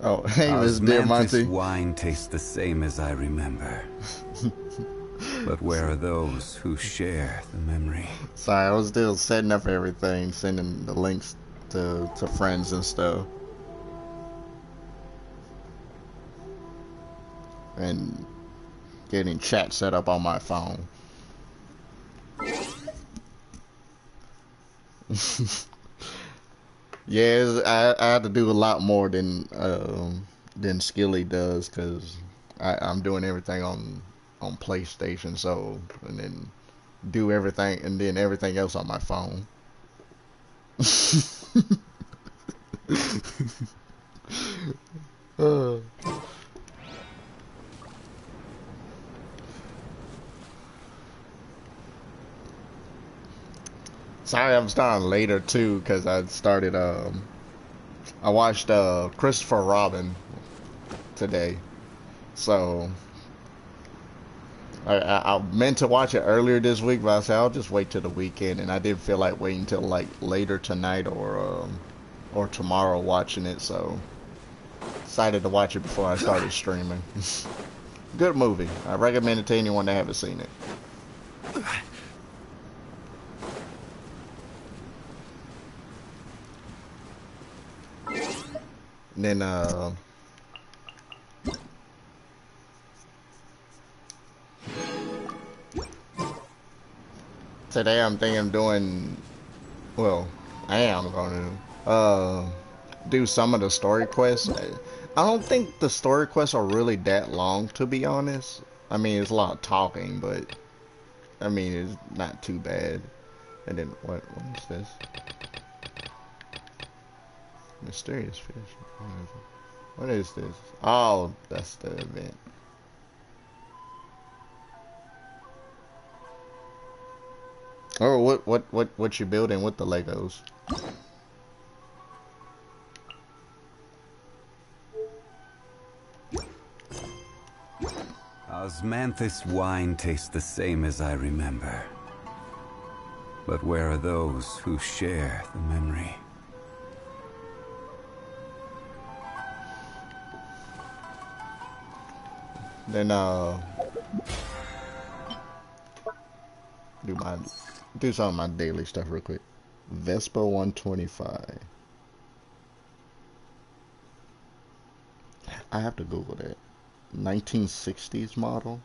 Oh, hey, Miss Dear Osmanthus Monty. wine tastes the same as I remember. But where are those who share the memory? Sorry, I was still setting up everything, sending the links to friends and stuff. And getting chat set up on my phone. Yeah, I had to do a lot more than Skilly does, because I'm doing everything on PlayStation, so, and then do everything, and then everything else on my phone. uh. Sorry, I'm starting later too, because I started. I watched Christopher Robin today, so I meant to watch it earlier this week, but I said I'll just wait till the weekend, and I didn't feel like waiting till like later tonight or tomorrow watching it, so decided to watch it before I started streaming. Good movie. I recommend it to anyone that haven't seen it. And then today I'm thinking of doing, well, I am going to do some of the story quests. I don't think the story quests are really that long, to be honest. I mean, it's a lot of talking, but I mean, it's not too bad. And then what is this? Mysterious fish. What is this? Oh, that's the event. Oh, what you building with the Legos? Osmanthus wine tastes the same as I remember. But where are those who share the memory? Then do some of my daily stuff real quick. Vespa 125. I have to Google that. 1960s model.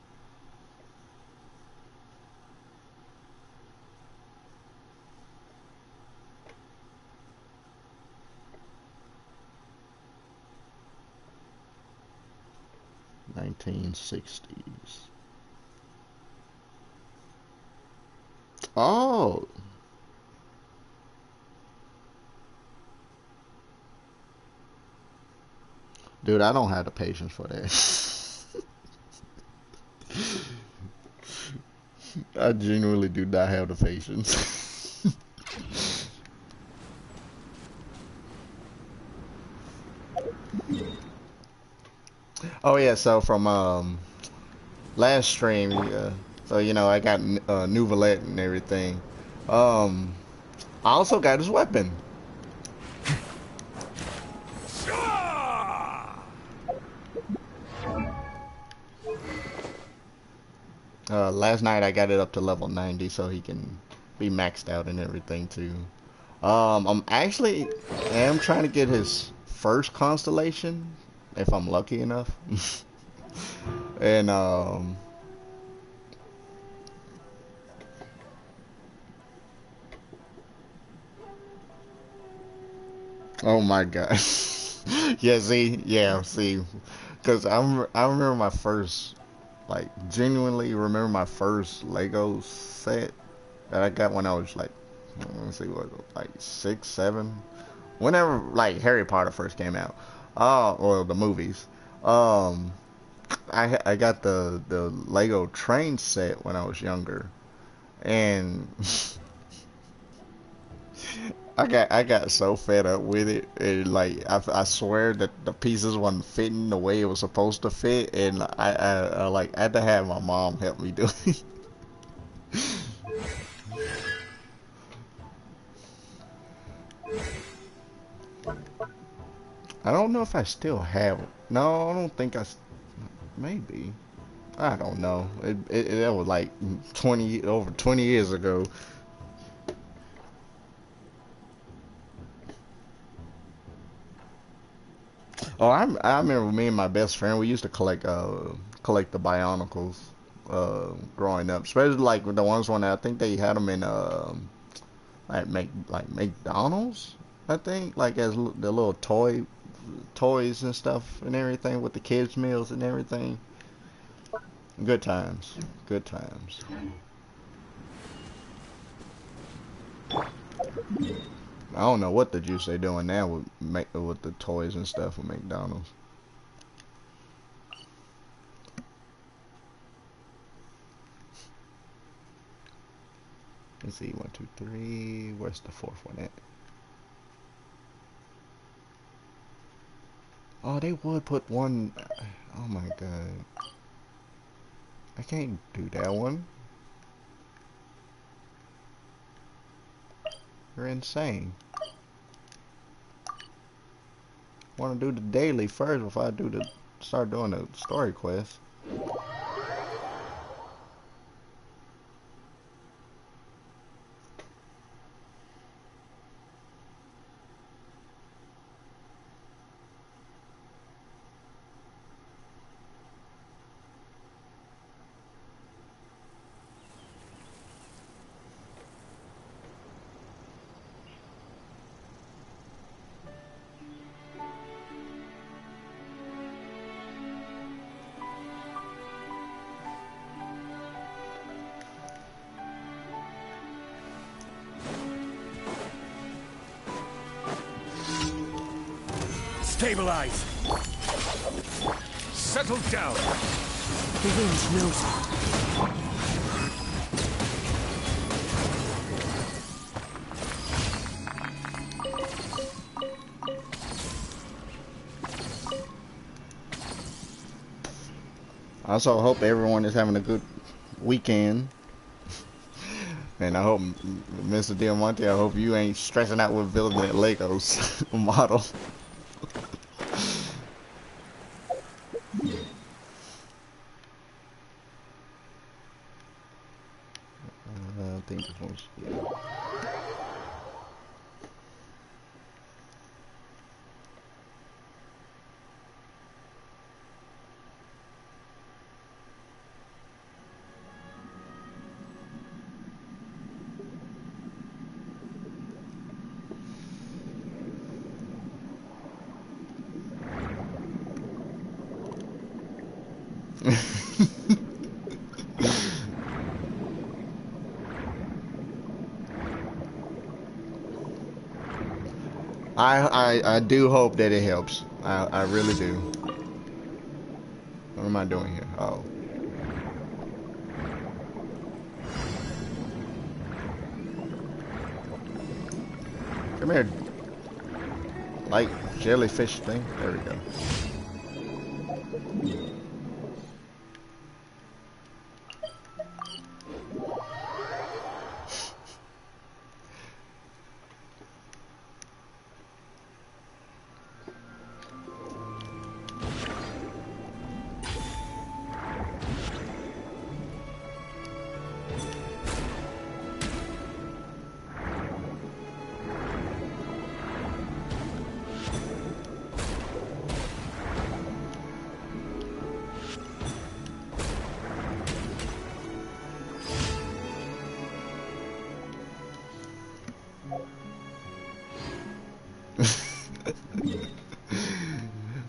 '60s. Oh, dude, I don't have the patience for that. I genuinely do not have the patience. Oh yeah, so from last stream, so you know I got new Valette and everything. Um, I also got his weapon. Last night I got it up to level 90, so he can be maxed out and everything too. I'm actually am trying to get his first constellation, if I'm lucky enough. And oh my god. Yeah, see, because I remember my first, like, genuinely remember my first Lego set that I got when I was like, let me see, what, like 6, 7, whenever like Harry Potter first came out, or the movies. Um, I got the Lego train set when I was younger, and I got so fed up with it, and like I swear that the pieces wasn't fitting the way it was supposed to fit, and I like I had to have my mom help me do it. I don't know if I still have. No, I don't think maybe. I don't know. That was like over 20 years ago. Oh, I remember me and my best friend. We used to collect the Bionicles growing up, especially like the ones when I think they had them in like McDonald's. I think like as the little toys and stuff and everything with the kids meals and everything. Good times. Good times. I don't know what the juice they doing now with the toys and stuff with McDonald's. Let's see, 1, 2, 3. Where's the fourth one at? Oh, they would put one. Oh my god, I can't do that one. You're insane. Want to do the daily first before I start doing the story quest. Stabilize! Settle down! The wind knows it. I also hope everyone is having a good weekend. And I hope, Mr. Diamante, I hope you ain't stressing out with building that Legos model. I think this one's, yeah. I do hope that it helps. I really do. What am I doing here? Oh. Come here. Like jellyfish thing. There we go.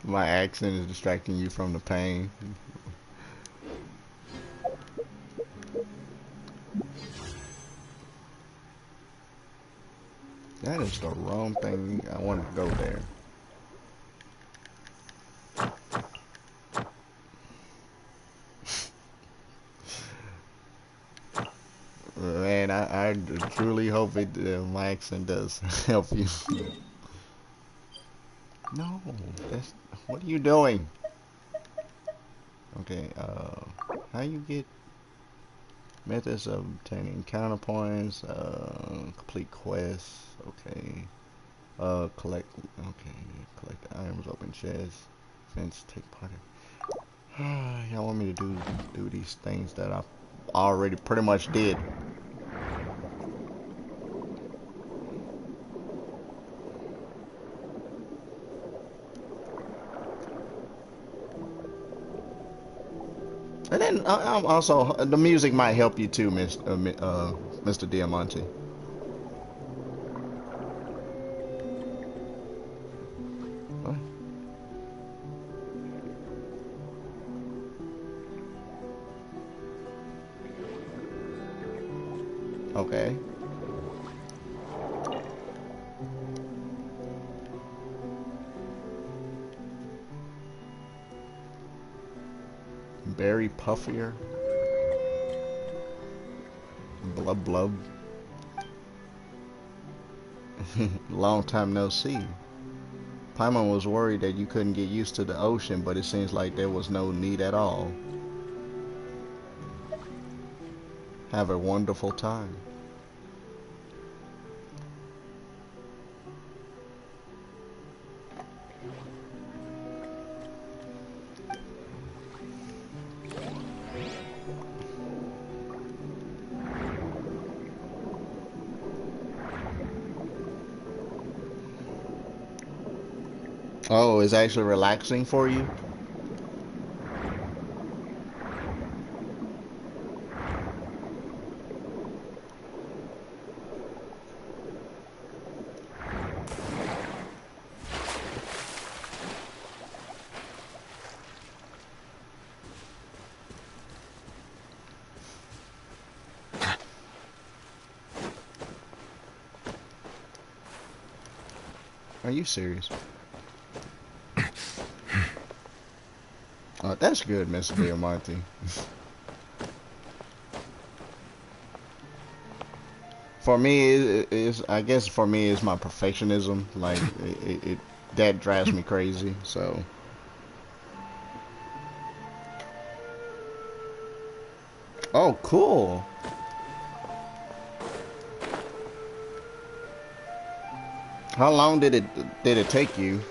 My accent is distracting you from the pain. That is the wrong thing. I wanted to go there. Man, I truly hope my accent does help you. No, what are you doing? Okay, how you get methods of obtaining counterpoints, complete quests, okay. Collect. Okay, collect the items, open chests, fence, take part in. Y'all want me to do these things that I already pretty much did. And then I'm also the music might help you too, Mr. Diamante. What? Okay. Berry puffier. Blub blub. Long time no see. Paimon was worried that you couldn't get used to the ocean, but it seems like there was no need at all. Have a wonderful time. Oh, it's actually relaxing for you? Are you serious? Oh, that's good, Mr. Diamante. For me, I guess for me, it's my perfectionism. Like, that drives me crazy, so. Oh, cool. How long did it take you?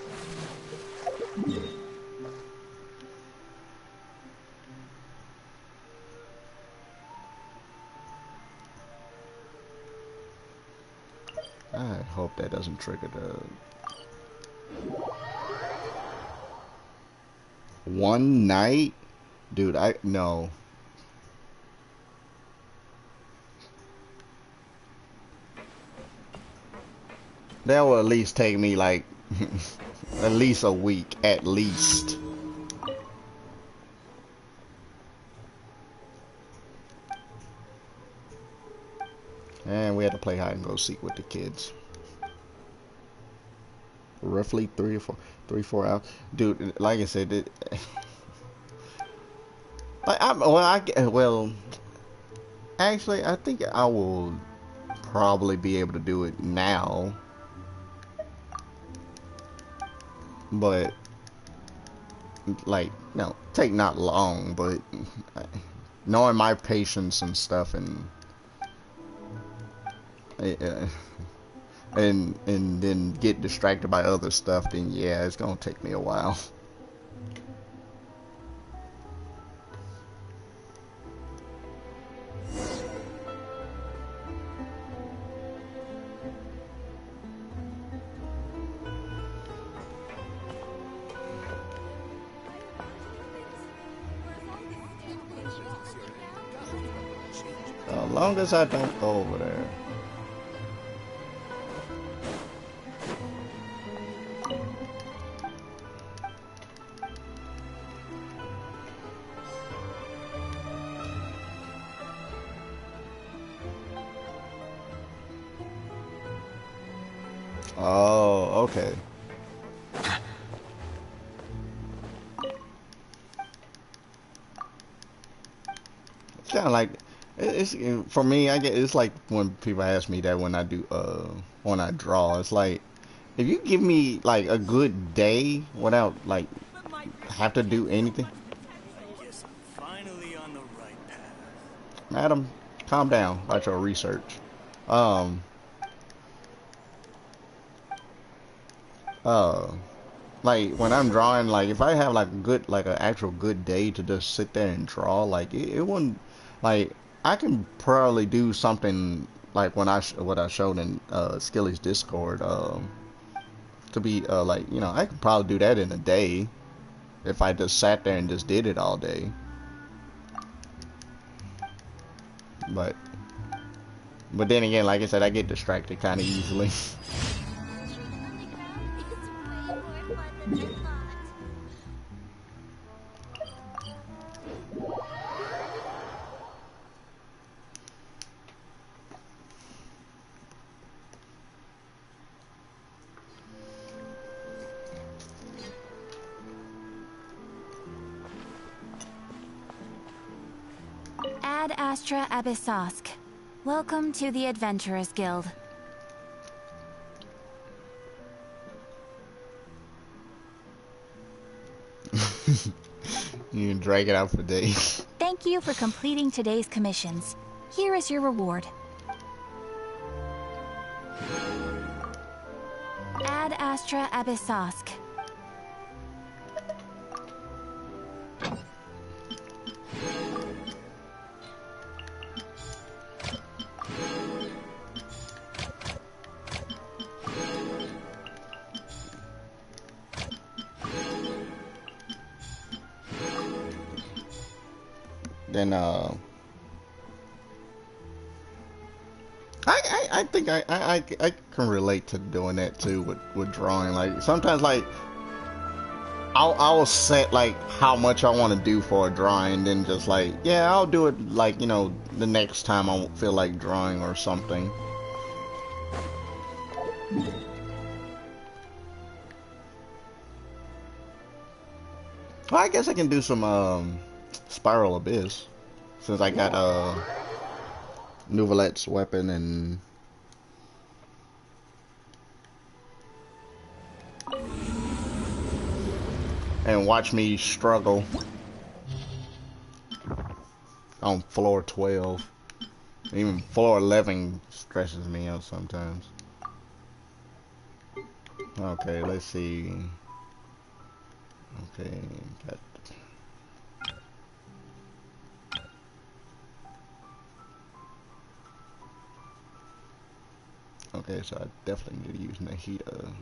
I hope that doesn't trigger the one night, dude. No. That will at least take me like at least a week, at least. And we had to play hide and go seek with the kids. Roughly 3 or 4 hours, dude. Like I said, well, actually, I think I will probably be able to do it now, but like, no, take not long, but knowing my patience and stuff, and uh, and then get distracted by other stuff, then yeah, it's gonna take me a while. As long as I don't go over there. Oh, okay. It's kind of like it's for me. I get it's like when people ask me that when I draw. It's like if you give me like a good day without like have to do anything. Guess I'm finally on the right path. Madam, calm down about your research. Um, uh, like when I'm drawing, like if I have like a good, like an actual good day to just sit there and draw, like it wouldn't, like I can probably do something like when what I showed in Skilly's Discord, to be like I could probably do that in a day if I just sat there and just did it all day. But then again, like I said, I get distracted kind of easily. Ad Astra Abyssosk. Welcome to the Adventurers Guild. You can drag it out for days. Thank you for completing today's commissions. Here is your reward. Ad Astra Abyssosk. Then I think I can relate to doing that too with drawing. Like sometimes like I'll set like how much I want to do for a drawing, then just like yeah I'll do it like the next time I feel like drawing or something. Well, I guess I can do some Spiral Abyss since I got Nouvelette's weapon and watch me struggle on floor 12. Even floor 11 stresses me out sometimes. Okay, let's see. Okay, got. Okay, so I definitely need to use Nahida.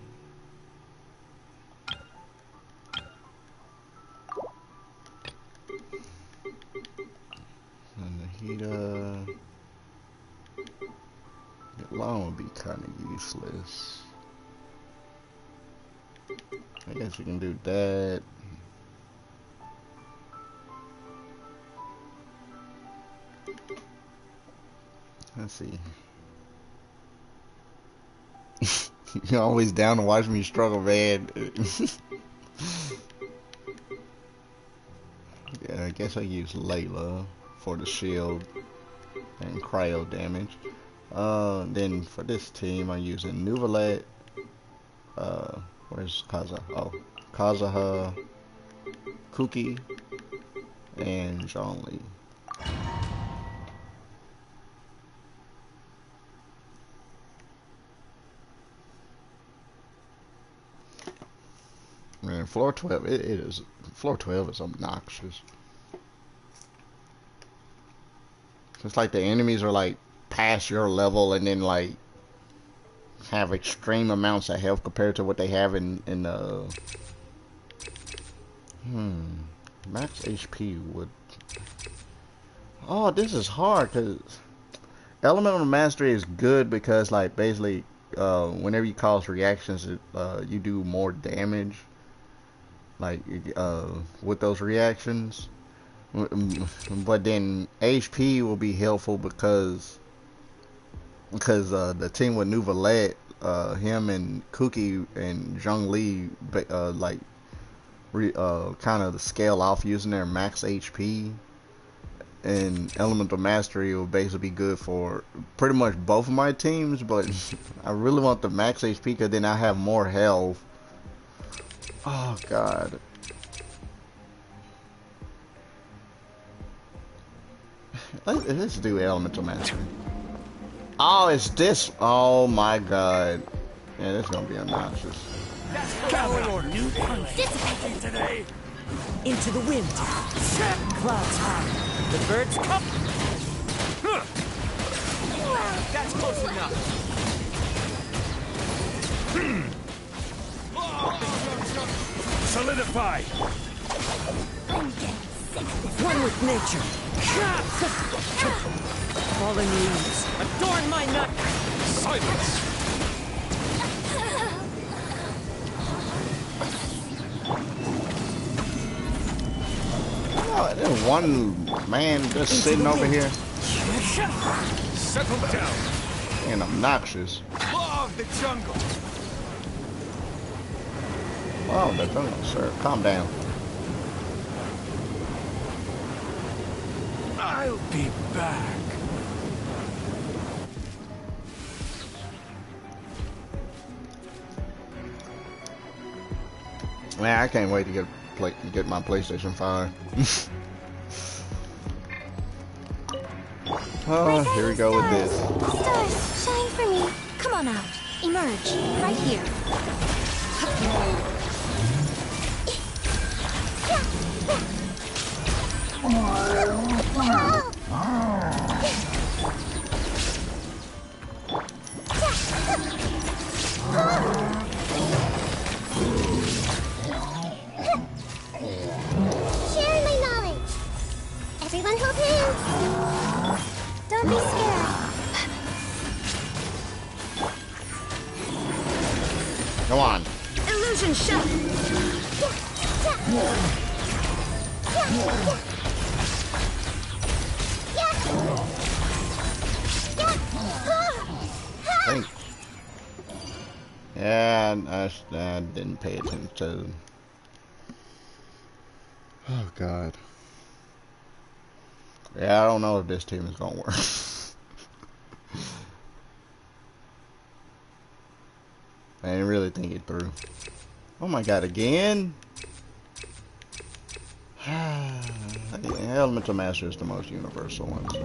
Nahida. Long would be kind of useless. I guess we can do that. Let's see. You're always down to watch me struggle, man. Yeah, I guess I use Layla for the shield and cryo damage. Then for this team, I'm using Nouvelette. Where's Kaza? Oh, Kazuha, Kuki, and Zhongli. Man, floor 12, it is, floor 12 is obnoxious. It's like the enemies are like past your level and then like have extreme amounts of health compared to what they have in max HP would. Oh, this is hard because Elemental Mastery is good because like basically whenever you cause reactions you do more damage like with those reactions, but then HP will be helpful because the team with Nouvelette, him and Kuki and Zhongli like kind of scale off using their max HP, and Elemental Mastery will basically be good for pretty much both of my teams, but I really want the max HP because then I have more health. Oh god. Let's do Elemental Mastery. Oh, it's this. Oh my god. Yeah, this is gonna be obnoxious. Gather order. New punch today. Into the wind. Clouds high. The birds come. That's close enough. Solidify! One with nature. Fallen leaves. Adorn my nut. Silence! Oh, there's one man just sitting over here Settle down! and obnoxious. Law of the jungle! Oh, the jungle, sir. Calm down. I'll be back. Man, I can't wait to get my PlayStation 5. Oh, here we go with this. Stars, shine for me. Come on out. Emerge. Right here. Share my knowledge. Everyone hold hands. Don't be scared. Come on. Illusion shut. Thanks. Yeah, I didn't pay attention to. Oh God. Yeah, I don't know if this team is gonna work. I didn't really think it through. Oh my God, again? Elemental Master is the most universal one, so.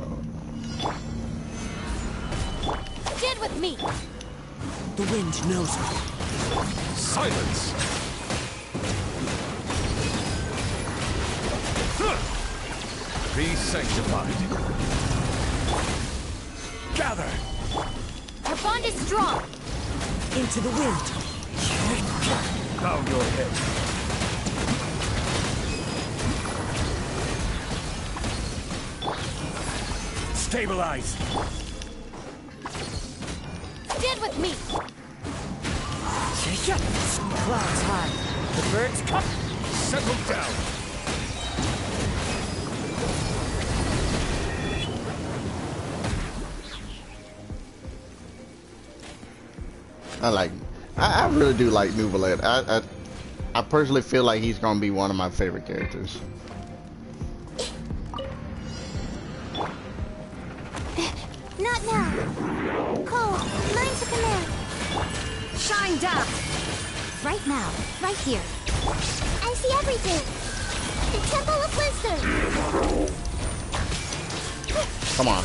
Get with me. The wind knows me. Silence! Be sanctified. Gather! Our bond is strong. Into the wind. Bow your head. Stabilize! Get with me. Clouds high. The birds come. Settle down! I really do like Nouvelet. I personally feel like he's gonna be one of my favorite characters. Not now. Cole, mine to command. Shine down. Right now. Right here. I see everything. The Temple of Wisdom. Come on.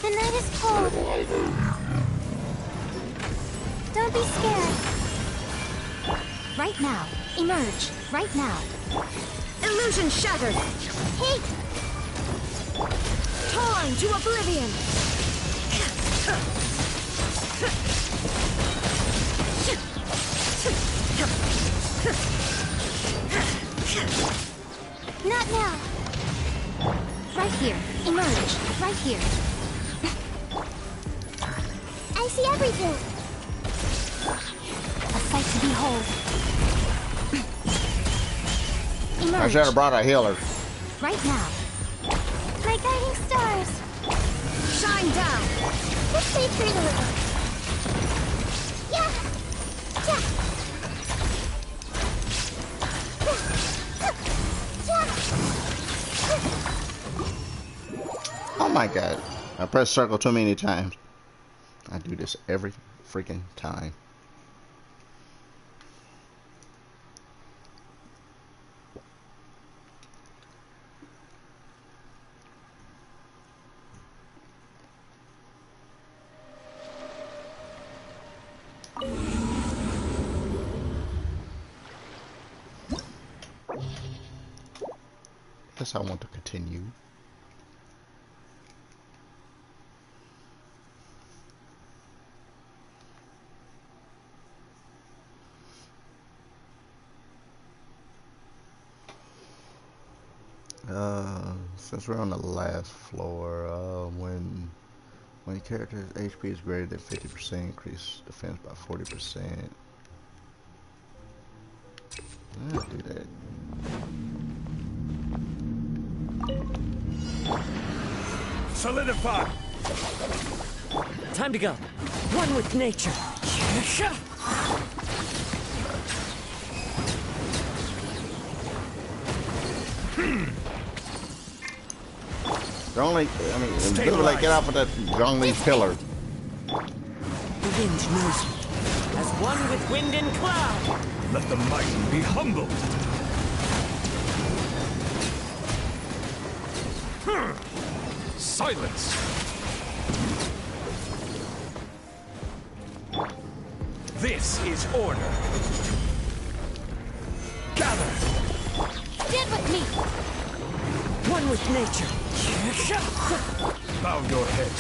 The night is cold. Don't be scared. Right now. Emerge. Right now. Illusion shattered. Hey, Torn to oblivion. not now. Right here. Emerge. Right here. I see everything. A sight to behold. I should have Emerge. brought a healer. Right now. My guiding stars. Shine down. Let's stay free a little. Yeah. Yeah. Oh my God. I pressed circle too many times. I do this every freaking time. guess I want to continue. Since we're on the last floor, when your character's HP is greater than 50%, increase defense by 40%. I'll do that. Solidify! Time to go. One with nature. Zhongli, I mean, literally get off of that Zhongli pillar. The wind knows me. As one with wind and cloud. Let the mighty be humbled! Silence! This is order. Gather! Stand with me! One with nature. Bow your head.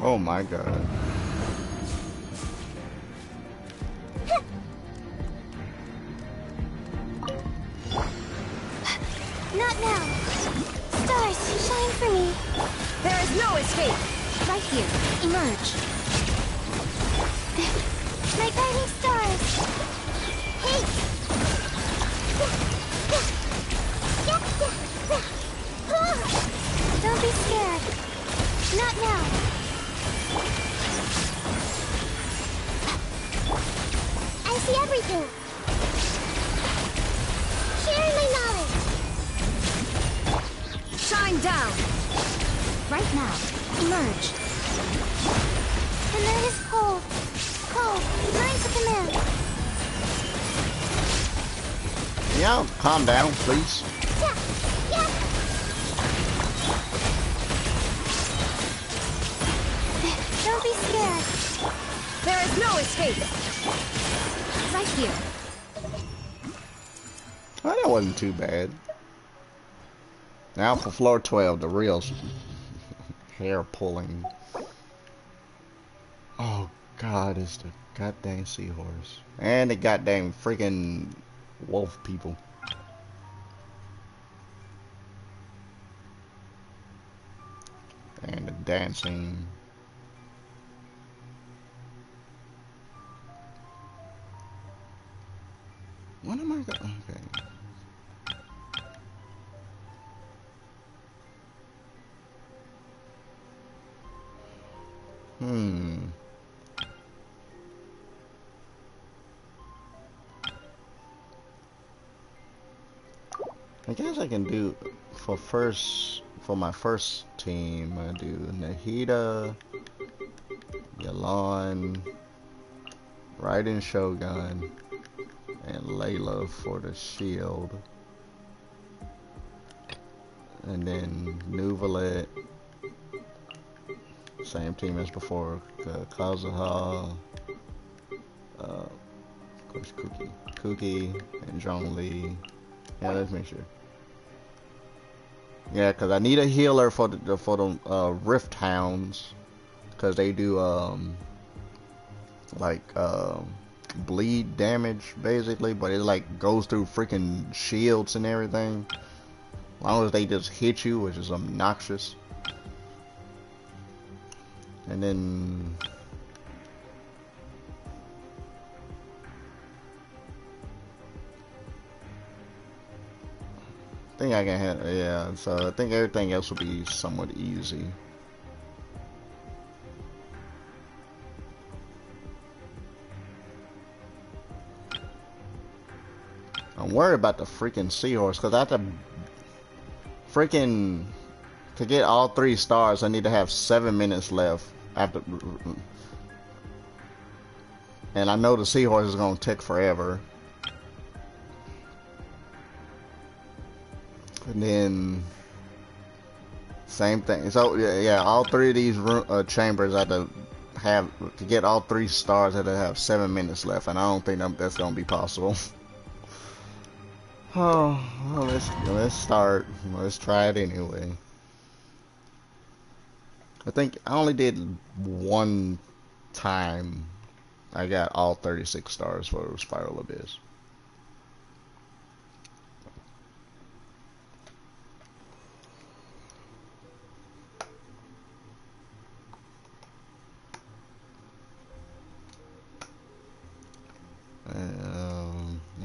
Oh my god. Not now! Stars, shine for me! There is no escape. Right here, emerge. My guiding stars! Hey! Don't be scared. Not now. I see everything. Sharing my knowledge. Shine down. Right now, emerge. The night is cold. Cold. Learn to command. Yeah, calm down, please. Yeah. Yeah. Don't be scared. There is no escape. Right here. Well, that wasn't too bad. Now for floor 12, the real hair pulling. Oh god, it's the goddamn seahorse. And the goddamn freaking wolf people. And the dancing. What am I going? Okay. I guess I can do for my first team. I do Nahida, Yalan, Raiden Shogun, and Layla for the shield, and then Nuvalet, same team as before, Kazuha, of course Kuki, and Zhongli. Yeah, let's make sure. Yeah, cause I need a healer for the Rift Hounds, cause they do bleed damage basically, but it like goes through freaking shields and everything. As long as they just hit you, which is obnoxious. And then I think I can handle, yeah, so I think everything else will be somewhat easy. I'm worried about the freaking seahorse, because I have to freaking, to get all 3 stars, I need to have 7 minutes left after, and I know the seahorse is going to take forever. And then Same thing. So yeah, all three of these chambers had to have to get all 3 stars. Had to have 7 minutes left, and I don't think that's gonna be possible. Oh, well, let's start. Let's try it anyway. I think I only did one time. I got all 36 stars for Spiral Abyss.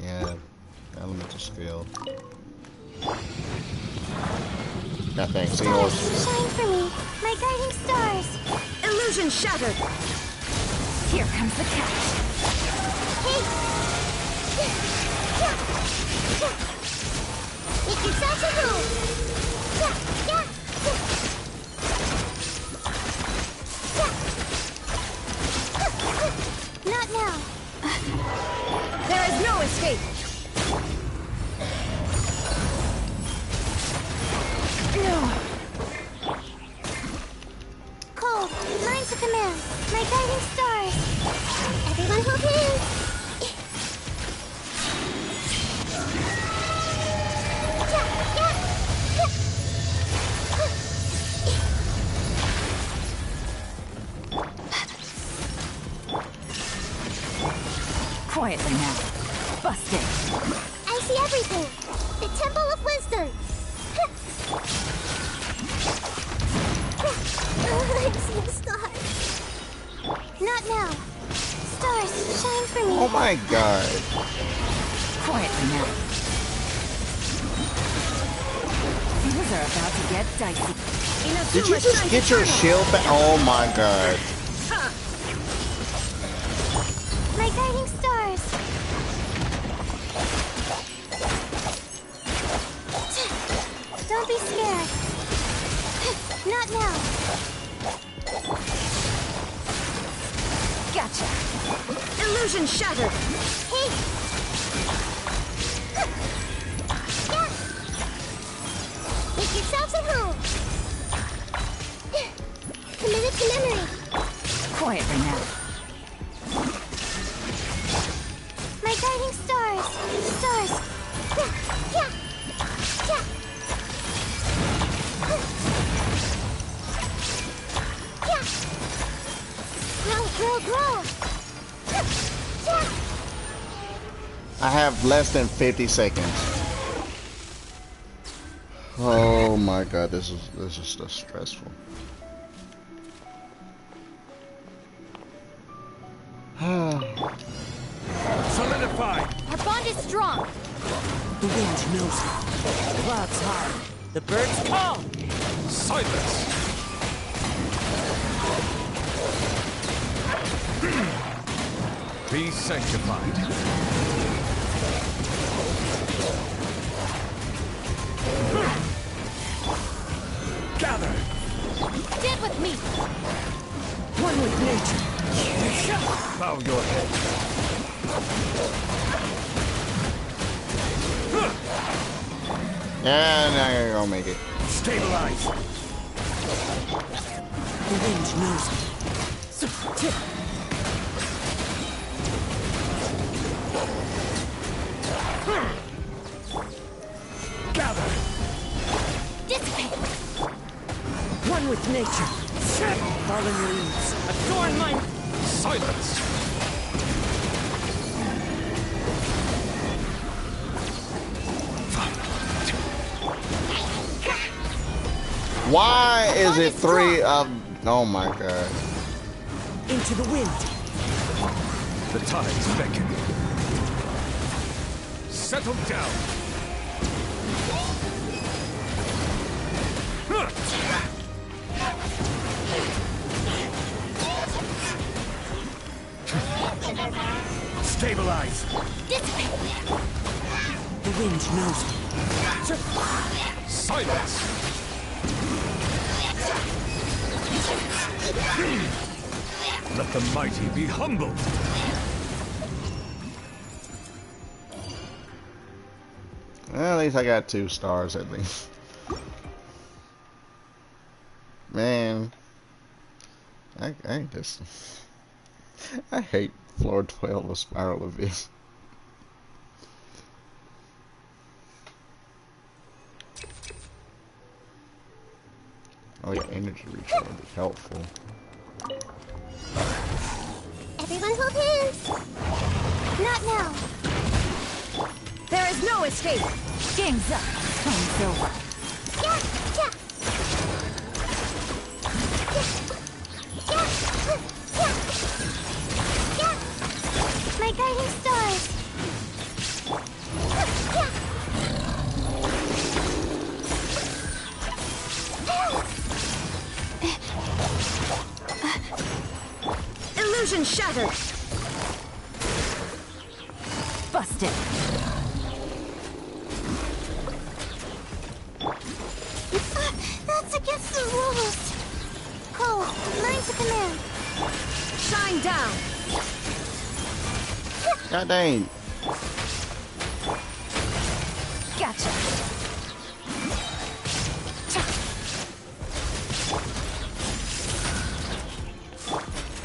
Yeah, elemental skill. Nothing. See yours. Stars, shine for me. My guiding stars. Illusion shattered. Here comes the catch. Hey. Make yourself at home. Not now. There is no escape. No. Cole, lines of command. My guiding stars. Everyone hold hands. Quietly now. Busted. I see everything. The Temple of Wisdom. I see the stars. Not now. Stars, shine for me. Oh my god. Quietly now. Things are about to get dicey. Did you just get your shield back? Oh my god. My guiding stars. Don't be scared. Not now. Gotcha. Illusion shattered. Hey. Make yourselves at home. Committed to memory. Quietly now. My guiding stars. Stars. Grow. I have less than 50 seconds. Oh my god, this is just stressful. Solidify! Our bond is strong. The wind knows it. The clouds high. The birds call. Silence! Be sanctified. Gather! Get with me. One with nature. Bow your head. Yeah, now you're gonna make it. Stabilize! The wind knows it. Gather! Dissipate. One with nature. Fallen leaves. Adorn my... Silence! Why is it 3 of... Oh my god. Into the wind. The tides beckon. Settle down! Stabilize! Dissipate. The wind knows it. Silence! Let the mighty be humbled! Well, at least I got 2 stars at least. Man, I just I hate floor 12 of Spiral Abyss. Oh yeah, energy recharge is helpful. Everyone hold hands. Not now. There is no escape. Game's up. Time's over. Yeah, yeah. My guiding stars. Illusion shattered. Busted. That's against the rules. Cole, line to command. Shine down. God dang. Gotcha.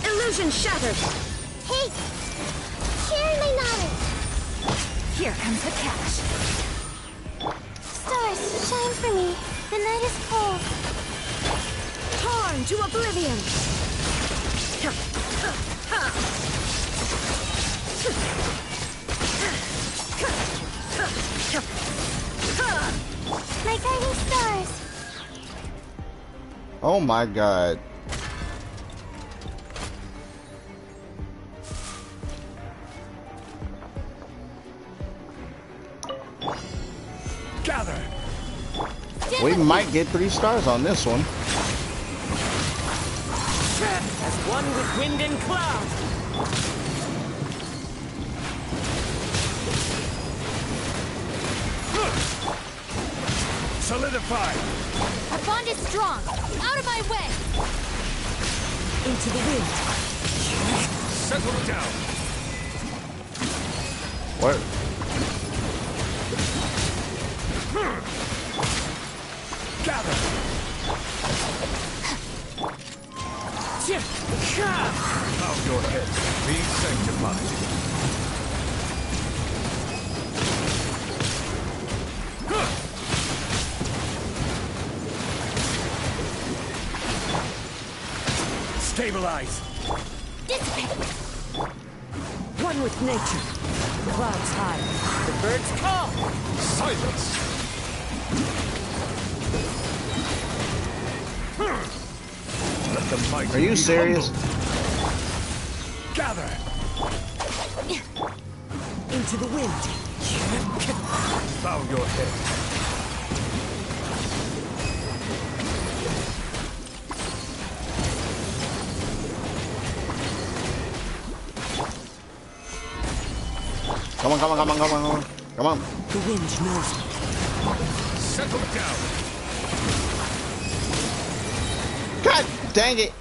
Illusion shattered. Hey, sharing my knowledge. Here comes the catch. Stars, shine for me. The night is cold. Torn to oblivion. My guiding stars. Oh my god. Gather! We might get 3 stars on this one. As one with wind and cloud. Solidify! Our bond is strong. Out of my way. Into the wind. Settle down! What? Gather! Bow your head. Be sanctified. Stabilize! Dissipate. One with nature. The clouds high. The birds call. Silence! Let the mighty Are you be serious? humbled. Gather! Into the wind. Bow your head. Come on, come on, come on, come on, come on. Come on. The wind knows me. Settle down! God dang it.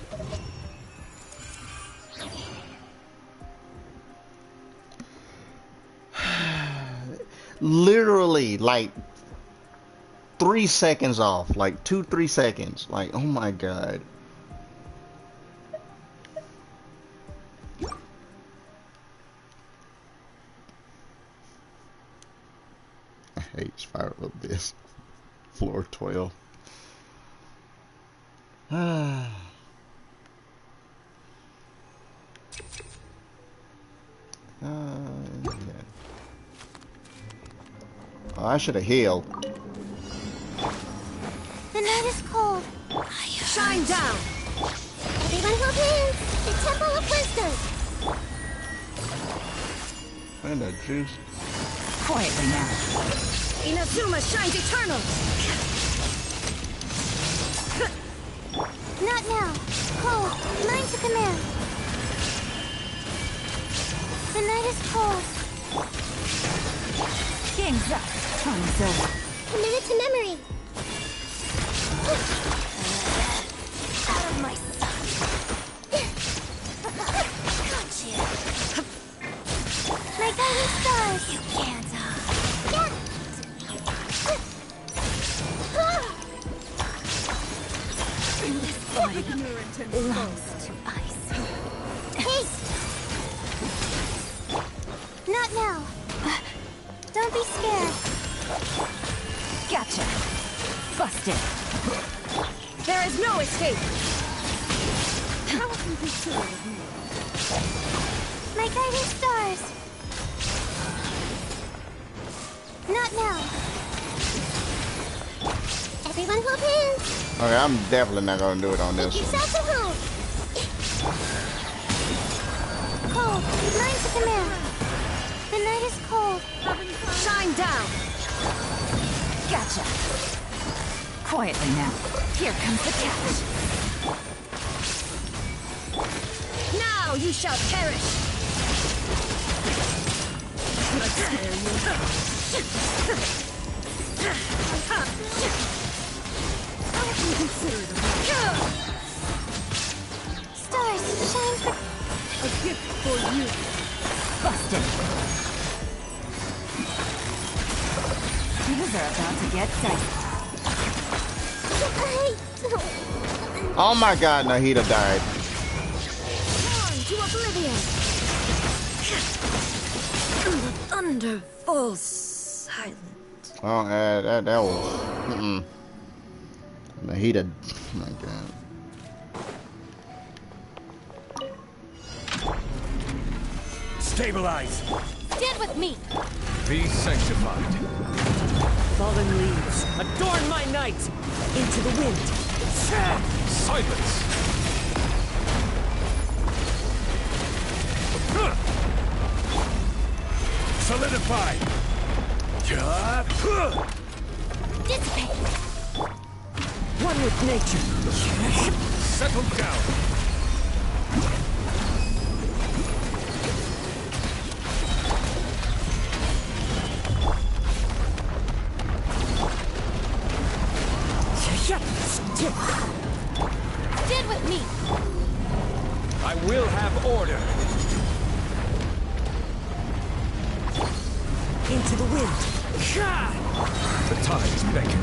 Literally, like 3 seconds off. Like 2-3 seconds. Like, oh my god. I hate Spiral Abyss. Floor 12. Yeah. Oh, I should have healed. The night is cold. Shine down. Everyone hold hands. The Temple of Wisdom. And the juice. Quietly now. Inazuma shines eternal. Not now. Cold. Line to command. The night is cold. Game's up. Time's over. Committed to memory. Out of my sight. Gotcha. My guiding stars. You can't Yeah. bring this Lost to ice. Haste! Not now. Don't be scared. Gotcha. Busted. There is no escape. My guiding stars. Not now. Everyone hold hands. Okay, I'm definitely not gonna do it on Make this one. yourself at home. Cold. Mine to command. The night is cold. Shine down. Gotcha. Quietly now. Here comes the catch. Now you shall perish. Stars, shine for... A gift for you. Busted. Things are about to get dicey. Oh my god, Nahida died. To oblivion. The thunder falls silent. Oh, that was. Nahida. Oh my god. Stabilize. Stand with me. Be sanctified. Fallen leaves, adorn my night! Into the wind. Silence. Solidify. Dissipate. One with nature. Settle down. Stand with me. I will have order. Into the wind. The tides beckon.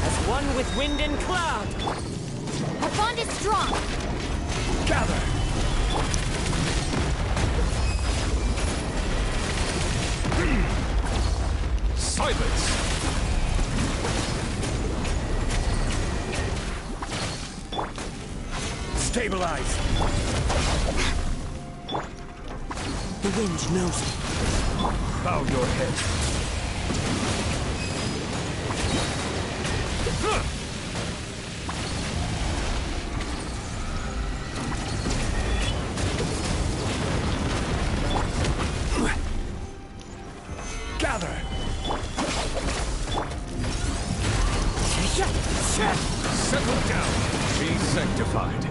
As one with wind and cloud. Our bond is strong. Gather. Silence. Stabilize. The wind knows it. Bow your head. Gather. Settle down. Be sanctified.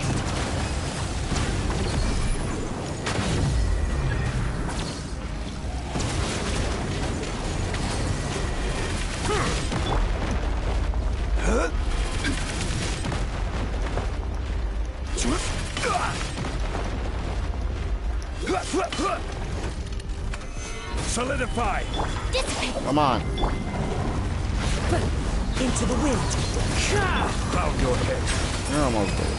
Solidify. Dissipate. Come on. Into the wind. Bow your head. You're almost dead.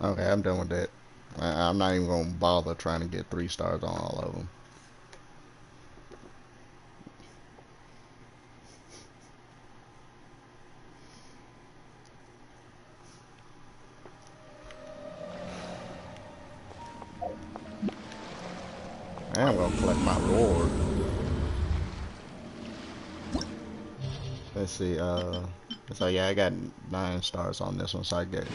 Okay, I'm done with that. I'm not even gonna bother trying to get 3 stars on all of them. I'm gonna collect my reward. Let's see, so yeah, I got 9 stars on this one, so I get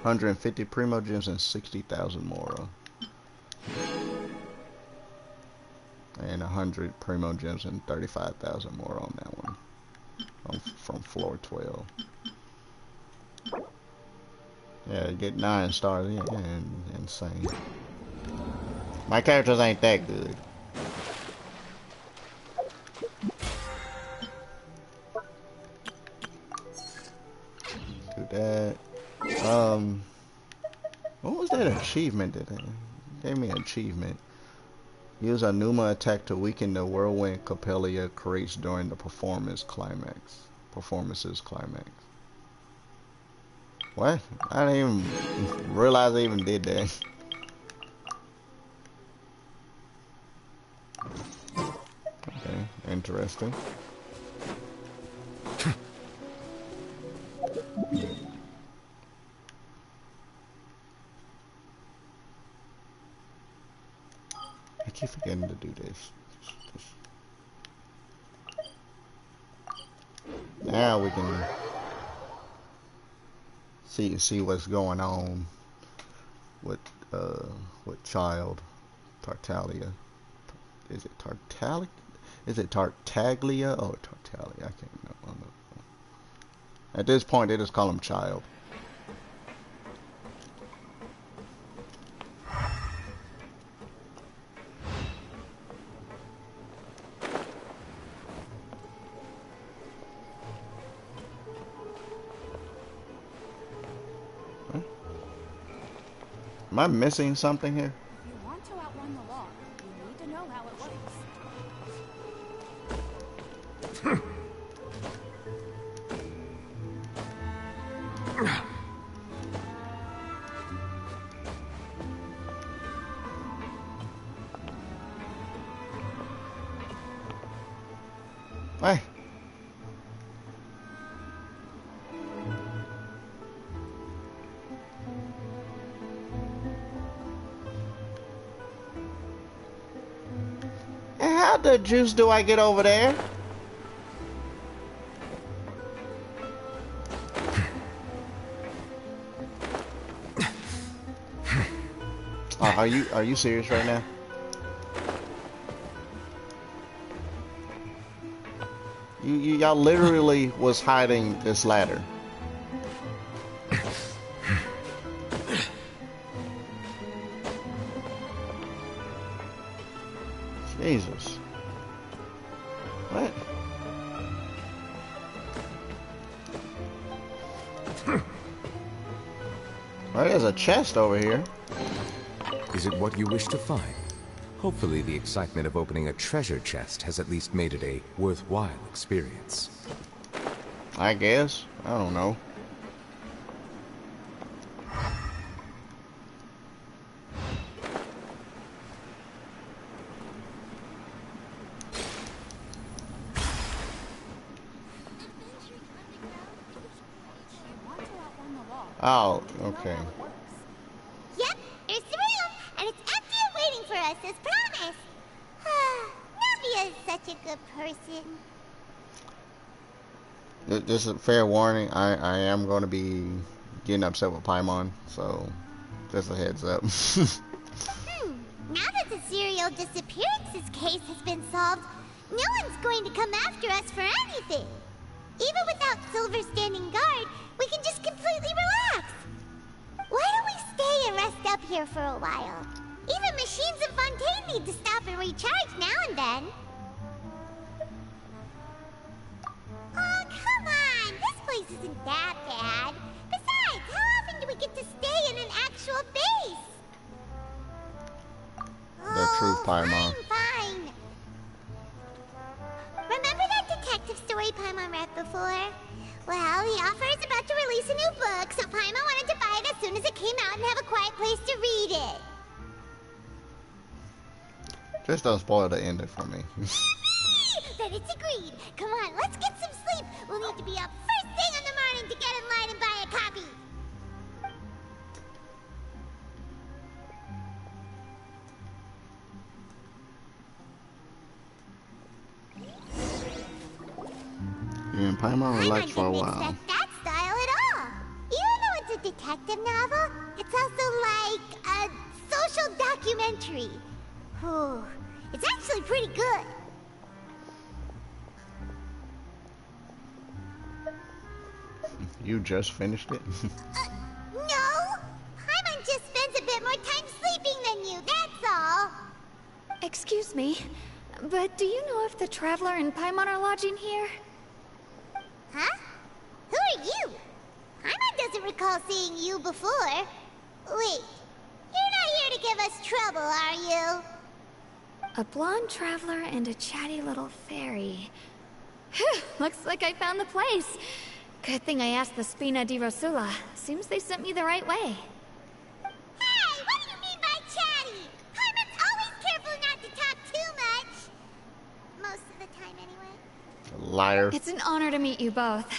150 Primo Gems and 60,000 Mora. And 100 Primo Gems and 35,000 more on that one. From floor 12. Yeah, you get 9 stars, yeah, insane. My characters ain't that good. Do that. What was that achievement that gave me an achievement? Use a Numa attack to weaken the whirlwind Copelia creates during the performance's climax. What? I didn't even realize I even did that. Okay, interesting. I keep forgetting to do this. Now we can see what's going on with child Tartaglia. Is it Tartaglia? Is it Tartaglia or Tartaglia? I can't know. At this point, they just call him child. Am I missing something here? If you want to outrun the law, you need to know how it works. Hey. And how the juice do I get over there? Are you serious right now? Y'all literally was hiding this ladder. Jesus. What? Well, there's a chest over here. Is it what you wish to find? Hopefully the excitement of opening a treasure chest has at least made it a worthwhile experience. I guess. I don't know. Oh, okay. Yep, there's the room, and it's empty and waiting for us, as promised. Navia is such a good person. This is a fair warning. I am going to be getting upset with Paimon, so just a heads up. Now that the serial disappearances case has been solved, no one's going to come after us for anything. Even without Silver standing guard, we can just completely relax. Why don't we stay and rest up here for a while? Even machines in Fontaine need to stop and recharge now and then. Oh, come on! This place isn't that bad. Besides, how often do we get to stay in an actual base? The truth, Paimon. Fine. Remember that detective story Paimon read before? Well, the author is about to release a new book, so Paimon wanted to buy it as soon as it came out and have a quiet place to read it. Just don't spoil the ending for me. Then it's agreed. Come on, let's get some sleep. We'll need to be up first thing in the morning to get in line and buy a copy. You and Paimon relax for a Paimon while. didn't expect that style at all. Even though it's a detective novel, it's also like a social documentary. Whew. It's actually pretty good. You just finished it? No! Paimon just spends a bit more time sleeping than you, that's all. Excuse me, but do you know if the Traveler and Paimon are lodging here? Huh? Who are you? Paimon doesn't recall seeing you before. Wait, you're not here to give us trouble, are you? A blonde traveler and a chatty little fairy. Whew, looks like I found the place. Good thing I asked the Spina di Rosula. Seems they sent me the right way. Hey, what do you mean by chatty? Paimon's always careful not to talk too much. Most of the time, anyway. Liar. It's an honor to meet you both.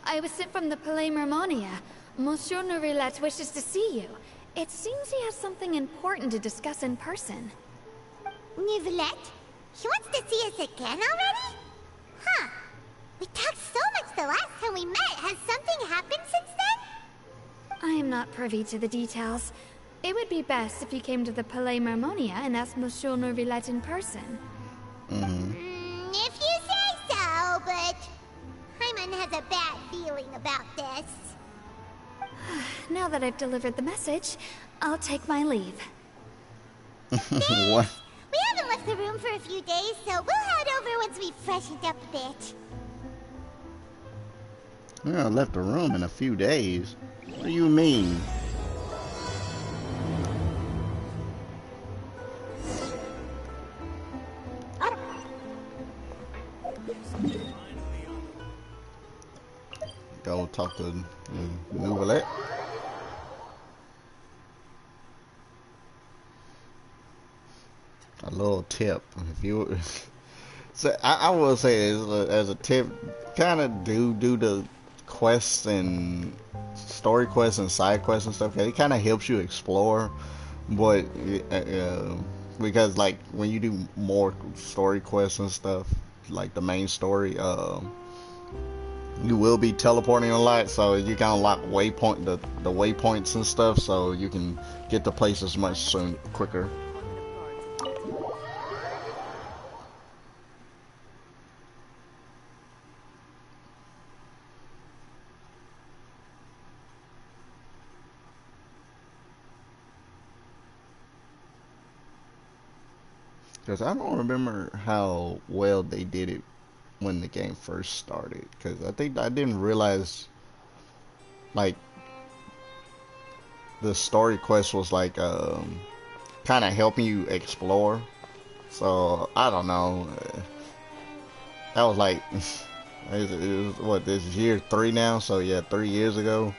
I was sent from the Palais Mermonia. Monsieur Nourilette wishes to see you. It seems he has something important to discuss in person. Nourilette? He wants to see us again already? Huh. We talked so much the last time we met. Has something happened since then? I am not privy to the details. It would be best if you came to the Palais Mermonia and asked Monsieur Nourilette in person. If you say so, but Paimon has a bad feeling about this. Now that I've delivered the message, I'll take my leave. What? We haven't left the room for a few days, so we'll head over once we've freshened up a bit. I left the room in a few days. What do you mean? Go talk to Nouvelette. A little tip, if you. So I will say as a tip, kind of do the quests and story quests and side quests and stuff. It kind of helps you explore, but because like when you do more story quests and stuff, like the main story, you will be teleporting a lot, so you can unlock the waypoints and stuff, so you can get to places much quicker. Because I don't remember how well they did it when the game first started. Because I think I didn't realize, like, the story quest was like kind of helping you explore. So I don't know. That was like it was what, this is year 3 now. So yeah, 3 years ago.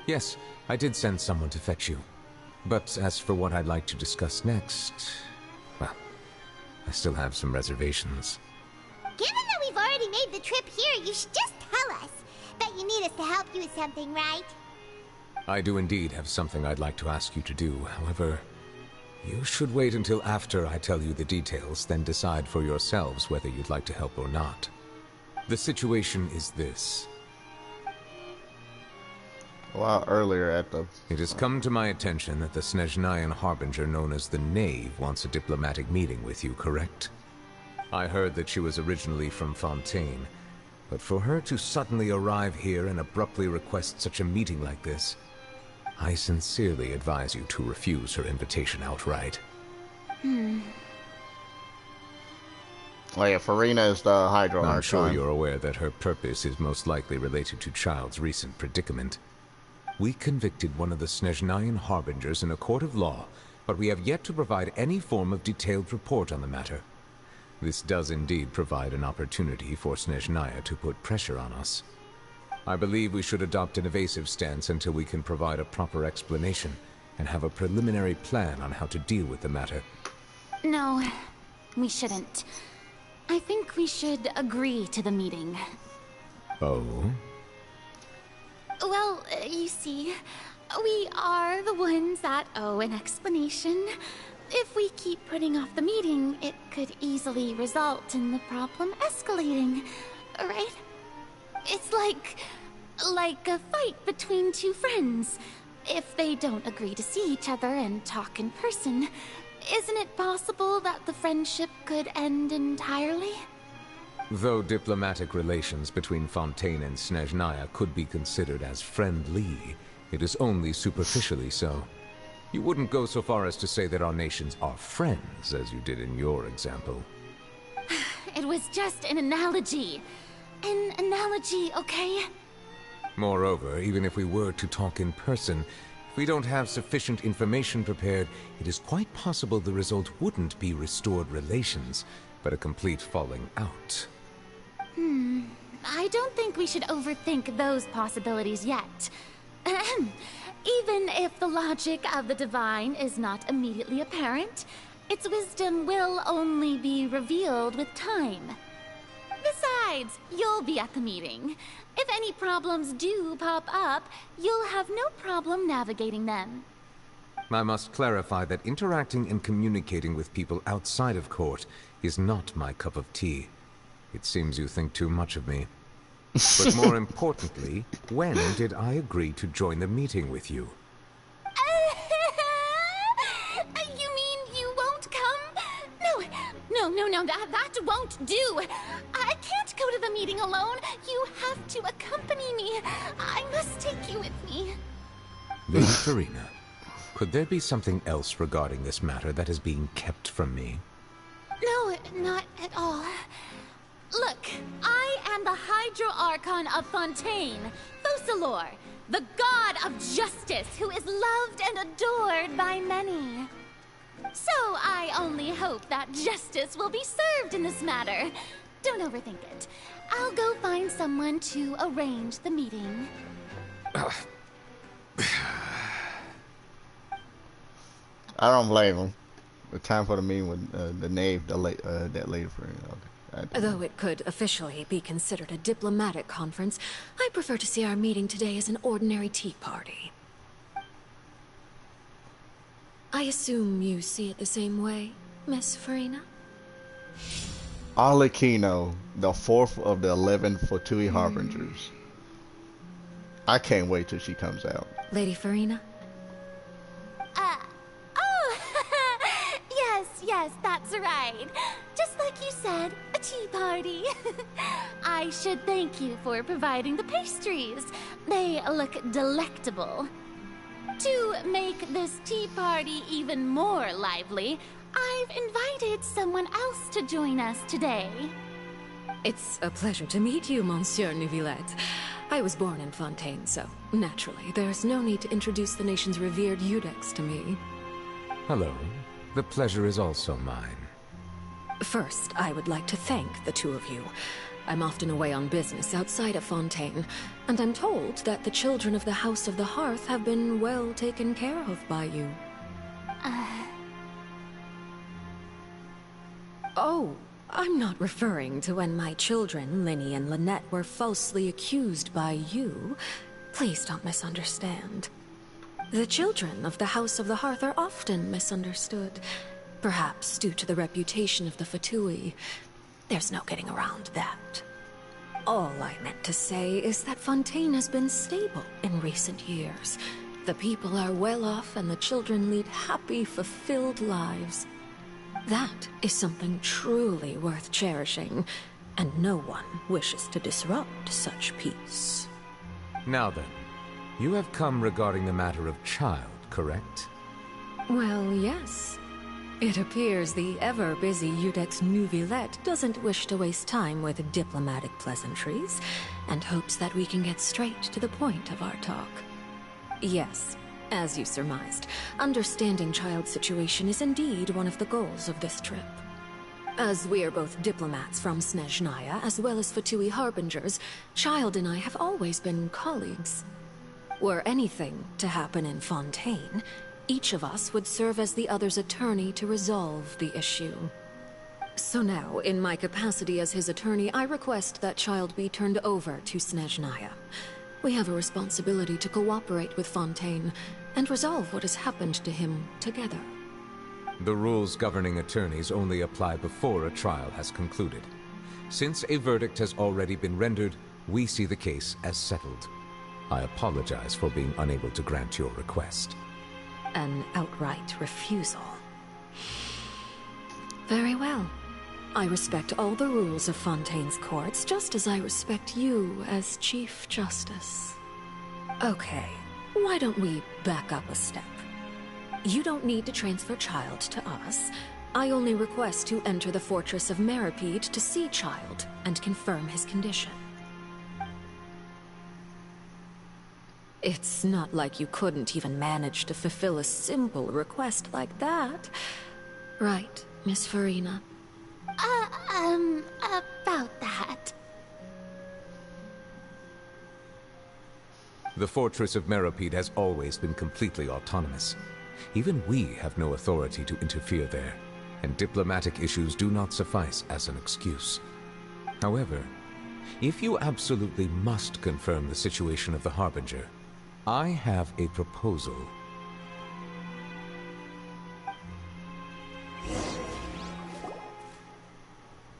Yes, I did send someone to fetch you. But as for what I'd like to discuss next, well, I still have some reservations. Given that we've already made the trip here, you should just tell us. Bet you need us to help you with something, right? I do indeed have something I'd like to ask you to do. However, you should wait until after I tell you the details, then decide for yourselves whether you'd like to help or not. The situation is this. A while earlier at the... It has come to my attention that the Snezhnayan Harbinger known as the Knave wants a diplomatic meeting with you, correct? I heard that she was originally from Fontaine, but for her to suddenly arrive here and abruptly request such a meeting like this, I sincerely advise you to refuse her invitation outright. Oh yeah, Farina is the Hydro Archon. I'm sure you're aware that her purpose is most likely related to Child's recent predicament. We convicted one of the Snezhnayan Harbingers in a court of law, but we have yet to provide any form of detailed report on the matter. This does indeed provide an opportunity for Snezhnaya to put pressure on us. I believe we should adopt an evasive stance until we can provide a proper explanation and have a preliminary plan on how to deal with the matter. No, we shouldn't. I think we should agree to the meeting. Oh? Well, you see, we are the ones that owe an explanation. If we keep putting off the meeting, it could easily result in the problem escalating, right? It's like a fight between two friends. if they don't agree to see each other and talk in person, isn't it possible that the friendship could end entirely? Though diplomatic relations between Fontaine and Snezhnaya could be considered as friendly, it is only superficially so. You wouldn't go so far as to say that our nations are friends, as you did in your example. It was just an analogy. An analogy, okay? Moreover, even if we were to talk in person, if we don't have sufficient information prepared, it is quite possible the result wouldn't be restored relations, but a complete falling out. I don't think we should overthink those possibilities yet. Even if the logic of the divine is not immediately apparent, its wisdom will only be revealed with time. Besides, you'll be at the meeting. If any problems do pop up, you'll have no problem navigating them. I must clarify that interacting and communicating with people outside of court is not my cup of tea. It seems you think too much of me. But more importantly, when did I agree to join the meeting with you? You mean you won't come? No, that won't do. I can't go to the meeting alone. You have to accompany me. I must take you with me. Lady Farina, could there be something else regarding this matter that is being kept from me? No, not at all. Look, I am the Hydro Archon of Fontaine, Focalor, the god of justice who is loved and adored by many. So I only hope that justice will be served in this matter. Don't overthink it. I'll go find someone to arrange the meeting. I don't blame him. The time for the meeting with the knave, that lady friend. Okay. Though it could officially be considered a diplomatic conference, I prefer to see our meeting today as an ordinary tea party. I assume you see it the same way, Miss Farina? Arlecchino, the 4th of the 11 Fatui Harbingers. I can't wait till she comes out. Lady Farina? Yes, that's right. Just like you said, a tea party. I should thank you for providing the pastries. They look delectable. To make this tea party even more lively, I've invited someone else to join us today. It's a pleasure to meet you, Monsieur Neuvillette. I was born in Fontaine, so naturally, there's no need to introduce the nation's revered Eudex to me. Hello. The pleasure is also mine. First, I would like to thank the two of you. I'm often away on business outside of Fontaine, and I'm told that the children of the House of the Hearth have been well taken care of by you. Oh, I'm not referring to when my children, Linny and Lynette, were falsely accused by you. Please don't misunderstand. The children of the House of the Hearth are often misunderstood, perhaps due to the reputation of the Fatui. There's no getting around that. All I meant to say is that Fontaine has been stable in recent years. The people are well off and the children lead happy, fulfilled lives. That is something truly worth cherishing, and no one wishes to disrupt such peace. Now then, you have come regarding the matter of child, correct? Well, yes. It appears the ever-busy Eudex Neuvillette doesn't wish to waste time with diplomatic pleasantries, and hopes that we can get straight to the point of our talk. Yes, as you surmised, understanding child's situation is indeed one of the goals of this trip. As we are both diplomats from Snezhnaya, as well as Fatui Harbingers, Child and I have always been colleagues. Were anything to happen in Fontaine, each of us would serve as the other's attorney to resolve the issue. So now, in my capacity as his attorney, I request that Child be turned over to Snezhnaya. We have a responsibility to cooperate with Fontaine and resolve what has happened to him together. The rules governing attorneys only apply before a trial has concluded. Since a verdict has already been rendered, we see the case as settled. I apologize for being unable to grant your request. An outright refusal. Very well. I respect all the rules of Fontaine's courts, just as I respect you as Chief Justice. Okay, why don't we back up a step? You don't need to transfer Child to us. I only request to enter the fortress of Meropide to see Child and confirm his condition. It's not like you couldn't even manage to fulfill a simple request like that. Right, Miss Farina? About that. The fortress of Meropide has always been completely autonomous. Even we have no authority to interfere there, and diplomatic issues do not suffice as an excuse. However, if you absolutely must confirm the situation of the Harbinger, I have a proposal.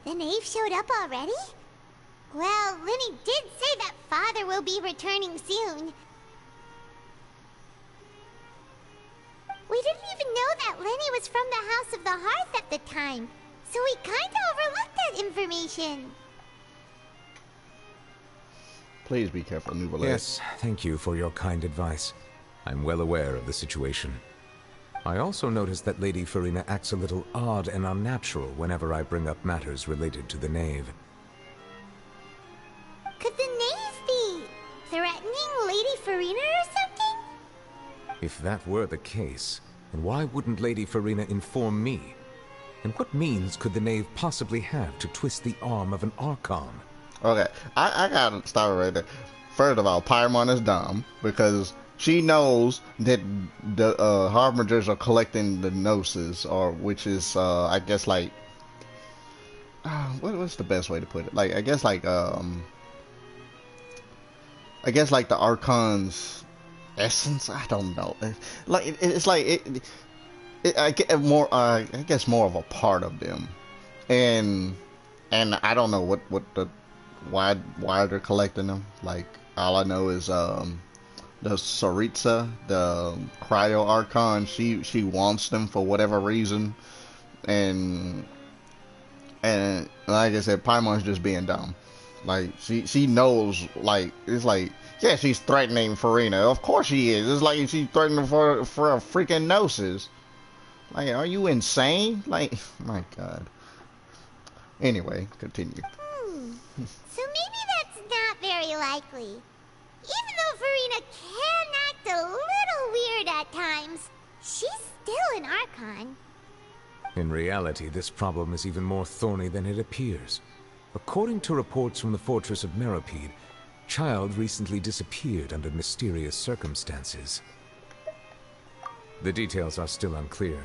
The knave showed up already? Well, Lenny did say that Father will be returning soon. We didn't even know that Lenny was from the House of the Hearth at the time, so we kinda overlooked that information. Please be careful, Nouvelle. Yes, thank you for your kind advice. I'm well aware of the situation. I also noticed that Lady Farina acts a little odd and unnatural whenever I bring up matters related to the knave. Could the knave be threatening Lady Farina or something? If that were the case, then why wouldn't Lady Farina inform me? And what means could the knave possibly have to twist the arm of an Archon? Okay, I gotta stop right there. First of all, Paimon is dumb because she knows that the Harbingers are collecting the Gnosis, or which is, I guess, like, what's the best way to put it? Like, I guess like the Archon's essence. I don't know. It's like I get more. I guess more of a part of them, and I don't know why they're collecting them. Like, all I know is the Saritsa, the Cryo Archon, she wants them for whatever reason, and like I said, Paimon's just being dumb. Like, she knows, like, it's like, yeah, she's threatening Farina. Of course she is. It's like she's threatening for a freaking Gnosis. Like, are you insane? Like, my God. Anyway, continue. So maybe that's not very likely. Even though Farina can act a little weird at times, she's still an Archon. In reality, this problem is even more thorny than it appears. According to reports from the fortress of Meropide, Child recently disappeared under mysterious circumstances. The details are still unclear.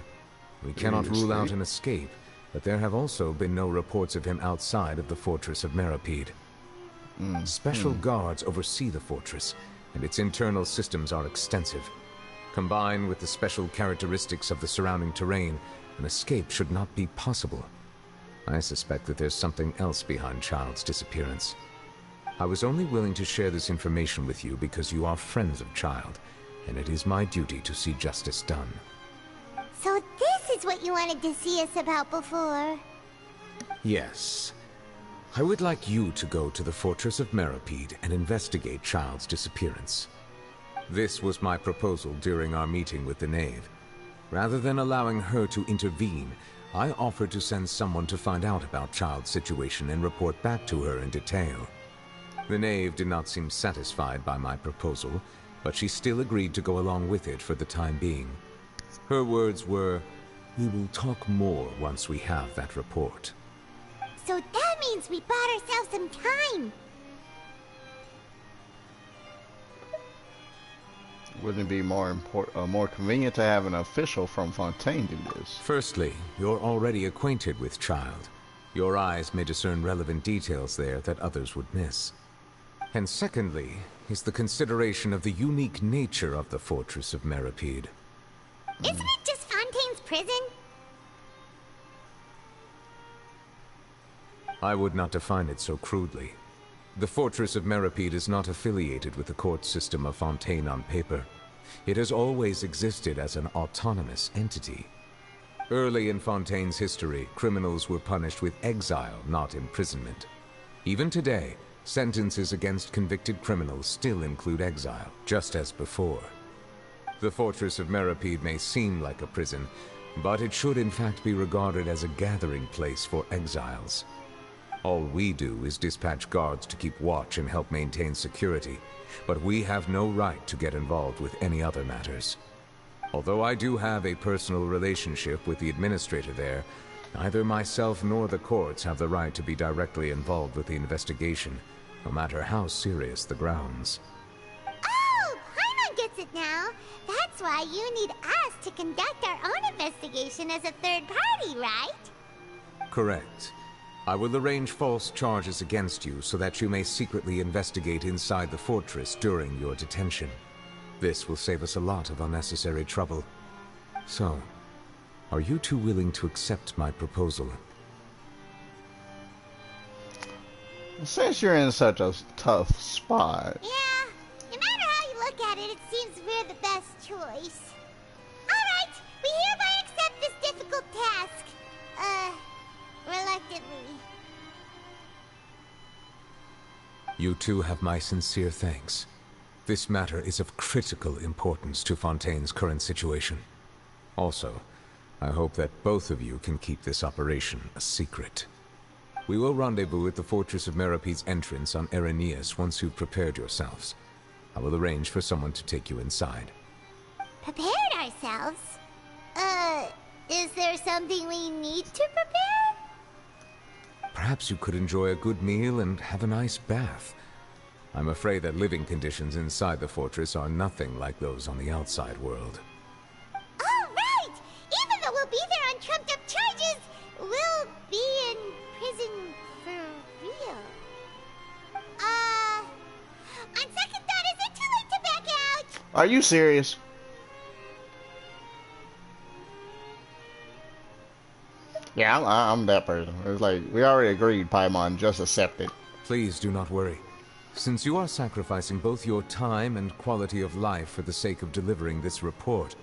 We cannot rule out an escape, but there have also been no reports of him outside of the fortress of Meropide. Special guards oversee the fortress, and its internal systems are extensive. Combined with the special characteristics of the surrounding terrain, an escape should not be possible. I suspect that there's something else behind Child's disappearance. I was only willing to share this information with you because you are friends of Child, and it is my duty to see justice done. So this is what you wanted to see us about before? Yes. I would like you to go to the fortress of Meropide and investigate Child's disappearance. This was my proposal during our meeting with the knave. Rather than allowing her to intervene, I offered to send someone to find out about Child's situation and report back to her in detail. The knave did not seem satisfied by my proposal, but she still agreed to go along with it for the time being. Her words were, "We will talk more once we have that report." So that means we bought ourselves some time. Wouldn't it be more convenient to have an official from Fontaine do this? Firstly, you're already acquainted with Child. Your eyes may discern relevant details there that others would miss. And secondly, is the consideration of the unique nature of the fortress of Meropide. Isn't it just Fontaine's prison? I would not define it so crudely. The Fortress of Meropide is not affiliated with the court system of Fontaine on paper. It has always existed as an autonomous entity. Early in Fontaine's history, criminals were punished with exile, not imprisonment. Even today, sentences against convicted criminals still include exile, just as before. The Fortress of Meropide may seem like a prison, but it should in fact be regarded as a gathering place for exiles. All we do is dispatch guards to keep watch and help maintain security, but we have no right to get involved with any other matters. Although I do have a personal relationship with the administrator there, neither myself nor the courts have the right to be directly involved with the investigation, no matter how serious the grounds. Oh, Paimon gets it now. That's why you need us to conduct our own investigation as a third party, right? Correct. I will arrange false charges against you so that you may secretly investigate inside the fortress during your detention. This will save us a lot of unnecessary trouble. So, are you two willing to accept my proposal? Since you're in such a tough spot. Yeah, no matter how you look at it, it seems we're the best choice. Alright, we hereby accept this difficult task. Reluctantly. You two have my sincere thanks. This matter is of critical importance to Fontaine's current situation. Also, I hope that both of you can keep this operation a secret. We will rendezvous at the Fortress of Meropide's entrance on Erinius once you've prepared yourselves. I will arrange for someone to take you inside. Prepared ourselves? Is there something we need to prepare? Perhaps you could enjoy a good meal and have a nice bath. I'm afraid that living conditions inside the fortress are nothing like those on the outside world. Oh, right! Even though we'll be there on trumped-up charges, we'll be in prison for real. On second thought, is it too late to back out? Are you serious? Yeah, I'm that person. It's like, we already agreed, Paimon, just accept it. Please do not worry. Since you are sacrificing both your time and quality of life for the sake of delivering this report,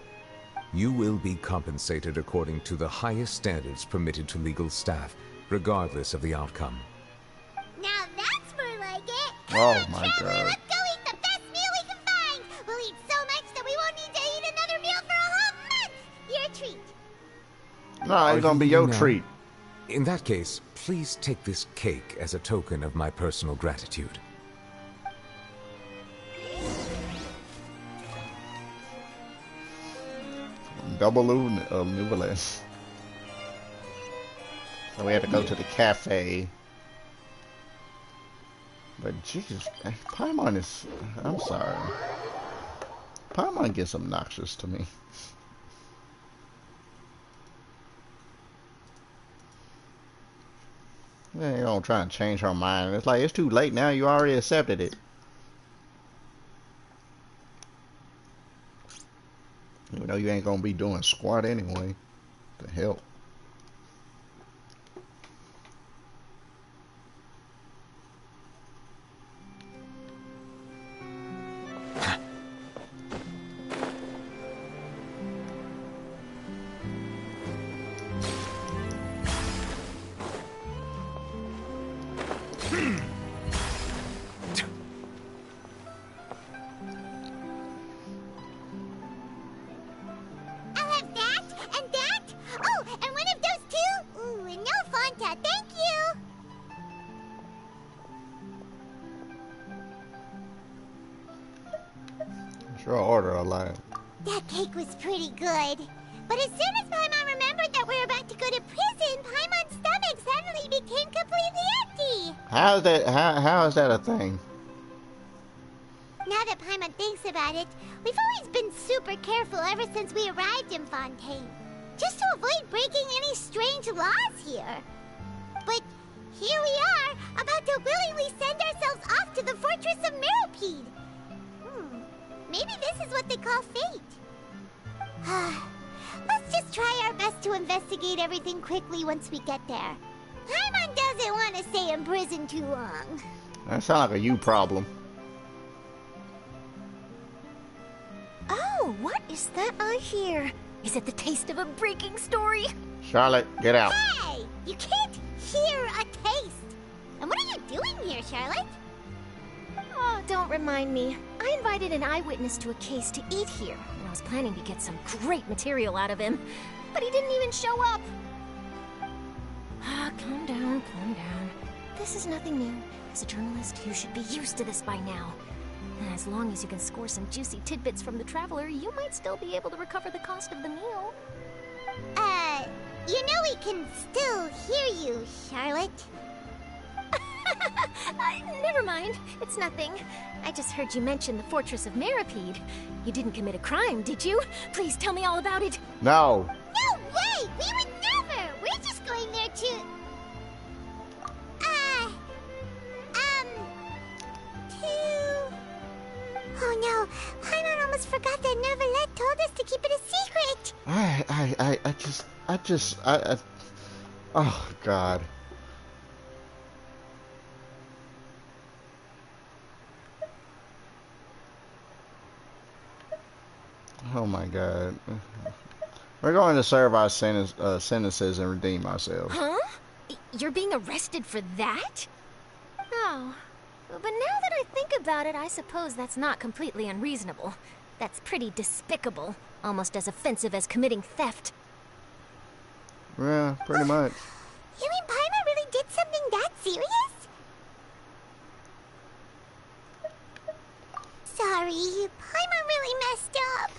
you will be compensated according to the highest standards permitted to legal staff, regardless of the outcome. Now that's more like it. Oh Come on, my Traveler, God. let's go eat the best meal we can find. We'll eat so much that we won't need to eat another meal for a whole month. Your treat. No, it's gonna be your treat. In that case, please take this cake as a token of my personal gratitude. Double Nouvelle. So we had to go to the cafe. But Jesus, Paimon is... I'm sorry. Paimon gets obnoxious to me. Yeah, you don't try and change her mind. It's like, it's too late now. You already accepted it. Even though you ain't gonna be doing squat anyway. To help. I'll have that and that. Oh, and one of those two. Ooh, and no Fanta. Thank you. Sure, order a lot. That cake was pretty good. But as soon as Paimon remembered that we're about to go to prison, Paimon's stomach suddenly became completely empty. How is that a thing? Now that Paimon thinks about it, we've always been super careful ever since we arrived in Fontaine. Just to avoid breaking any strange laws here. But here we are, about to willingly send ourselves off to the Fortress of Meropide. Maybe this is what they call fate. Let's just try our best to investigate everything quickly once we get there. Paimon doesn't want to stay in prison too long. That sounds like a you problem. Oh, what is that I hear? Is it the taste of a breaking story? Charlotte, get out. Hey! You can't hear a taste! And what are you doing here, Charlotte? Oh, don't remind me. I invited an eyewitness to a case to eat here, and I was planning to get some great material out of him. But he didn't even show up. Ah, calm down, calm down. This is nothing new. As a journalist, you should be used to this by now. And as long as you can score some juicy tidbits from the Traveler, you might still be able to recover the cost of the meal. You know we can still hear you, Charlotte. Never mind. It's nothing. I just heard you mention the Fortress of Meropide. You didn't commit a crime, did you? Please tell me all about it. No. No way! We would never! We're just going there to... Oh no, Paimon almost forgot that Neuvillette told us to keep it a secret! Oh, God. Oh my God. We're going to serve our sentences and redeem ourselves. Huh? You're being arrested for that? Oh. But now that I think about it, I suppose that's not completely unreasonable. That's pretty despicable. Almost as offensive as committing theft. Yeah, pretty much. You mean Paimon really did something that serious? Sorry, Paimon really messed up.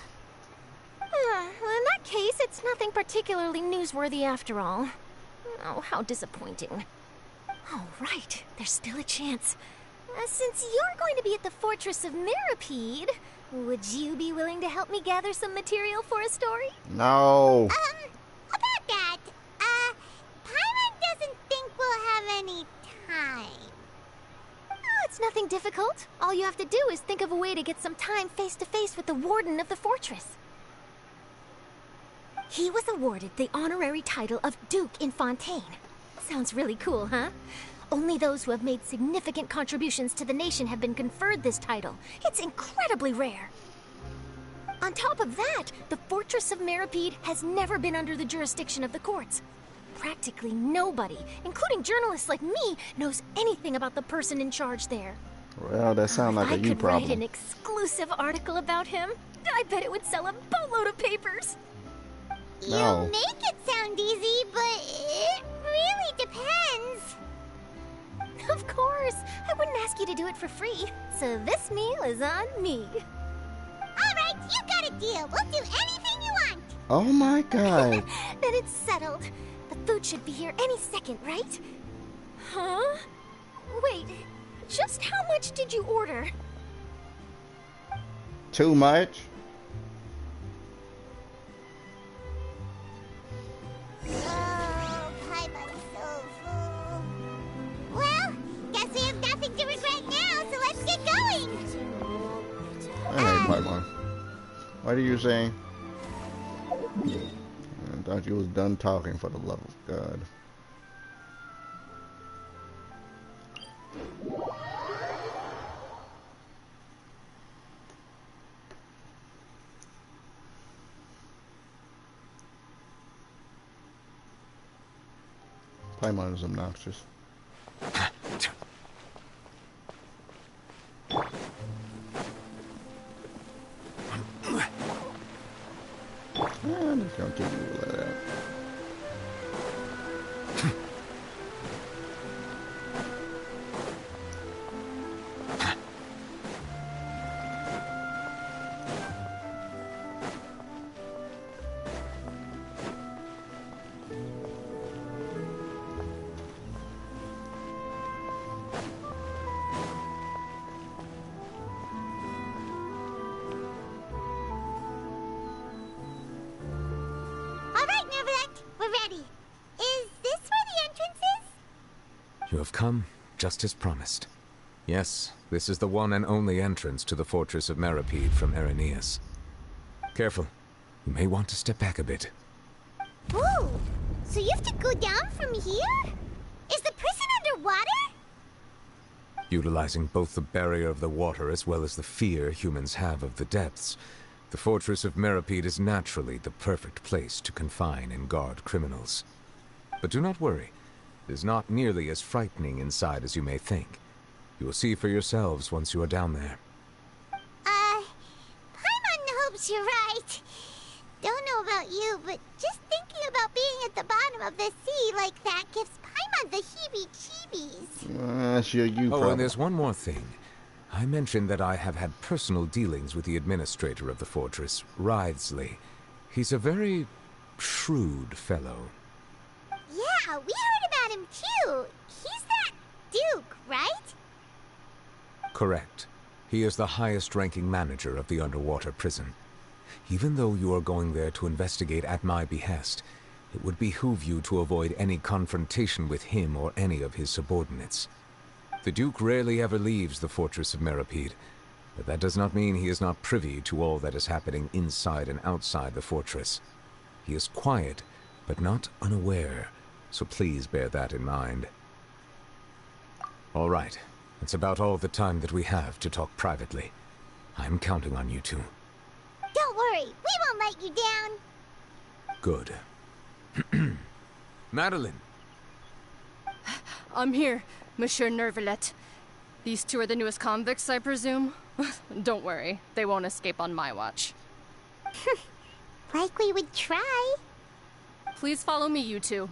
Well, in that case, it's nothing particularly newsworthy after all. Oh, how disappointing. Oh, right. There's still a chance. Since you're going to be at the Fortress of Meropide, would you be willing to help me gather some material for a story? No. About that, Paimon doesn't think we'll have any time. Oh, it's nothing difficult. All you have to do is think of a way to get some time face-to-face with the Warden of the Fortress. He was awarded the honorary title of Duke in Fontaine. Sounds really cool, huh? Only those who have made significant contributions to the nation have been conferred this title. It's incredibly rare. On top of that, the Fortress of Meropide has never been under the jurisdiction of the courts. Practically nobody, including journalists like me, knows anything about the person in charge there. Well, that sounds like a you I could write an problem. exclusive article about him. I bet it would sell a boatload of papers. No. You make it sound easy, but it really depends. Of course. I wouldn't ask you to do it for free. So this meal is on me. All right, you got a deal. We'll do anything you want. Oh my God. Then it's settled. The food should be here any second, right? Huh? Wait, just how much did you order? Too much? Oh, Paimon's so full. Well, guess we have nothing to regret now, so let's get going. Hey, Paimon. What are you saying? I thought you was done talking, for the love of God. Paimon is obnoxious. I'm just gonna keep you like that. All right, Neuvillette, we're ready. Is this where the entrance is? You have come, just as promised. Yes, this is the one and only entrance to the Fortress of Meropide from Irenaeus. Careful. You may want to step back a bit. Ooh, so you have to go down from here? Is the prison underwater? Utilizing both the barrier of the water as well as the fear humans have of the depths, the fortress of Meropide is naturally the perfect place to confine and guard criminals. But do not worry, it is not nearly as frightening inside as you may think. You will see for yourselves once you are down there. Paimon hopes you're right. Don't know about you, but just thinking about being at the bottom of the sea like that gives Paimon the heebie-jeebies. That's your you problem. And there's one more thing. I mentioned that I have had personal dealings with the administrator of the fortress, Wriothesley. He's a very shrewd fellow. Yeah, we heard about him too. He's that Duke, right? Correct. He is the highest-ranking manager of the underwater prison. Even though you are going there to investigate at my behest, it would behoove you to avoid any confrontation with him or any of his subordinates. The Duke rarely ever leaves the fortress of Meropide, but that does not mean he is not privy to all that is happening inside and outside the fortress. He is quiet, but not unaware, so please bear that in mind. All right, that's about all the time that we have to talk privately. I'm counting on you two. Don't worry, we won't let you down. Good. Madeline! I'm here, Monsieur Nervalet. These two are the newest convicts, I presume? Don't worry, they won't escape on my watch. Like we would try. Please follow me, you two.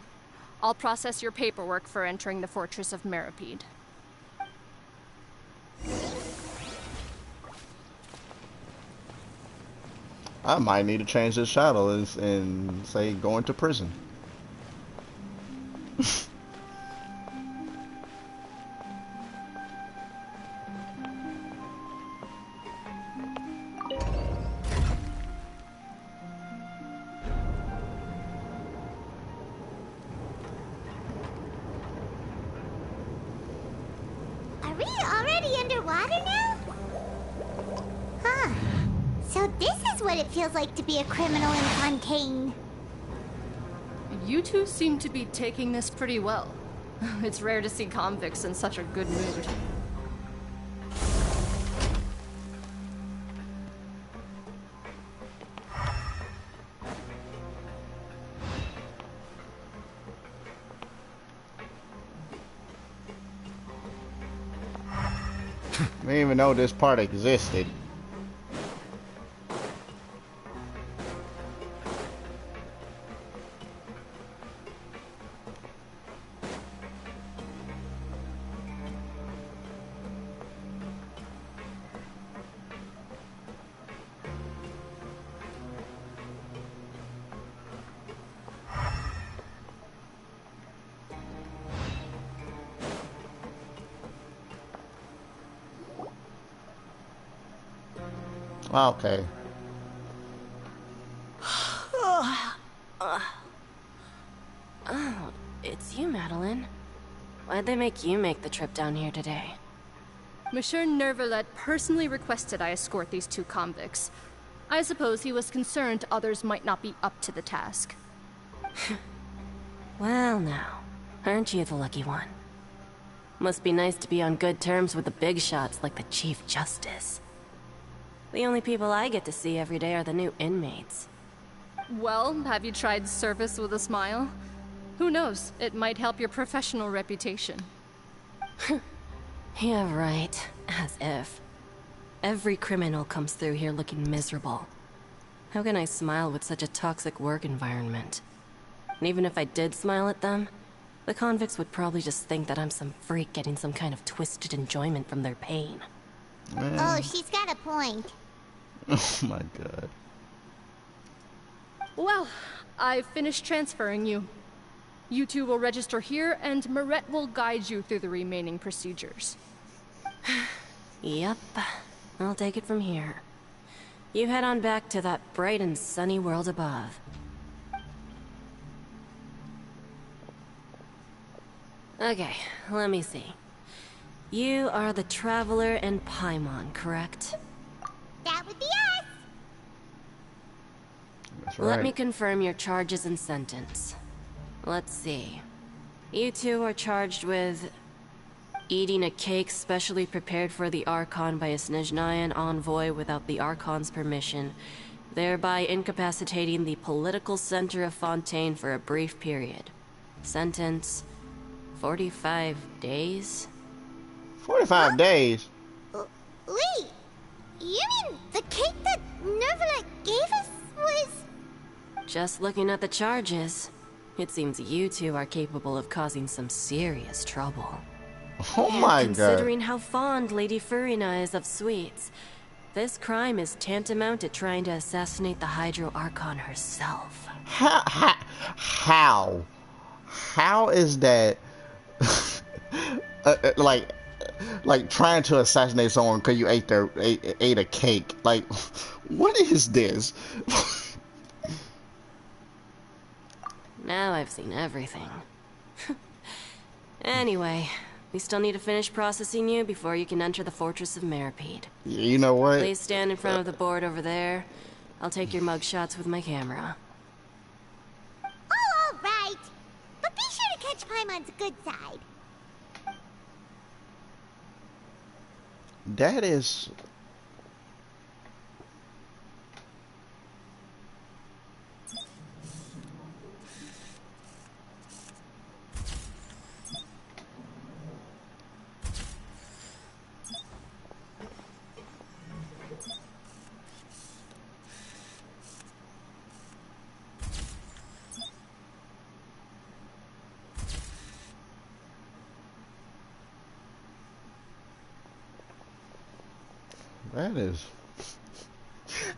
I'll process your paperwork for entering the fortress of Meropide. I might need to change this shadow and say going to prison. Are we already underwater now? Huh. So this is what it feels like to be a criminal in Fontaine. You two seem to be taking this pretty well. It's rare to see convicts in such a good mood. I didn't even know this part existed. Okay. Oh, it's you, Madeline. Why'd they make you make the trip down here today? Monsieur Nervalet personally requested I escort these two convicts. I suppose he was concerned others might not be up to the task. Well now, aren't you the lucky one? Must be nice to be on good terms with the big shots like the Chief Justice. The only people I get to see every day are the new inmates. Well, have you tried service with a smile? Who knows, it might help your professional reputation. Yeah, right. As if. Every criminal comes through here looking miserable. How can I smile with such a toxic work environment? And even if I did smile at them, the convicts would probably just think that I'm some freak getting some kind of twisted enjoyment from their pain. Oh, she's got a point. Oh my god. Well, I've finished transferring you. You two will register here, and Maret will guide you through the remaining procedures. Yep. I'll take it from here. You head on back to that bright and sunny world above. Okay, let me see. You are the Traveler and Paimon, correct? That would be us! That's right. Let me confirm your charges and sentence. Let's see. You two are charged with Eating a cake specially prepared for the Archon by a Snezhnayan envoy without the Archon's permission, thereby incapacitating the political center of Fontaine for a brief period. Sentence: 45 days? 45 days? Wait, you mean the cake that Nervala gave us was... Just looking at the charges, it seems you two are capable of causing some serious trouble. Oh my god. Considering how fond Lady Furina is of sweets, this crime is tantamount to trying to assassinate the Hydro Archon herself. How is that like trying to assassinate someone because you ate a cake? Like, what is this? Now I've seen everything. Anyway, we still need to finish processing you before you can enter the Fortress of Meropide. You know what? Please stand in front of the board over there. I'll take your mug shots with my camera. Oh, all right. But be sure to catch Paimon's good side. That is... That is...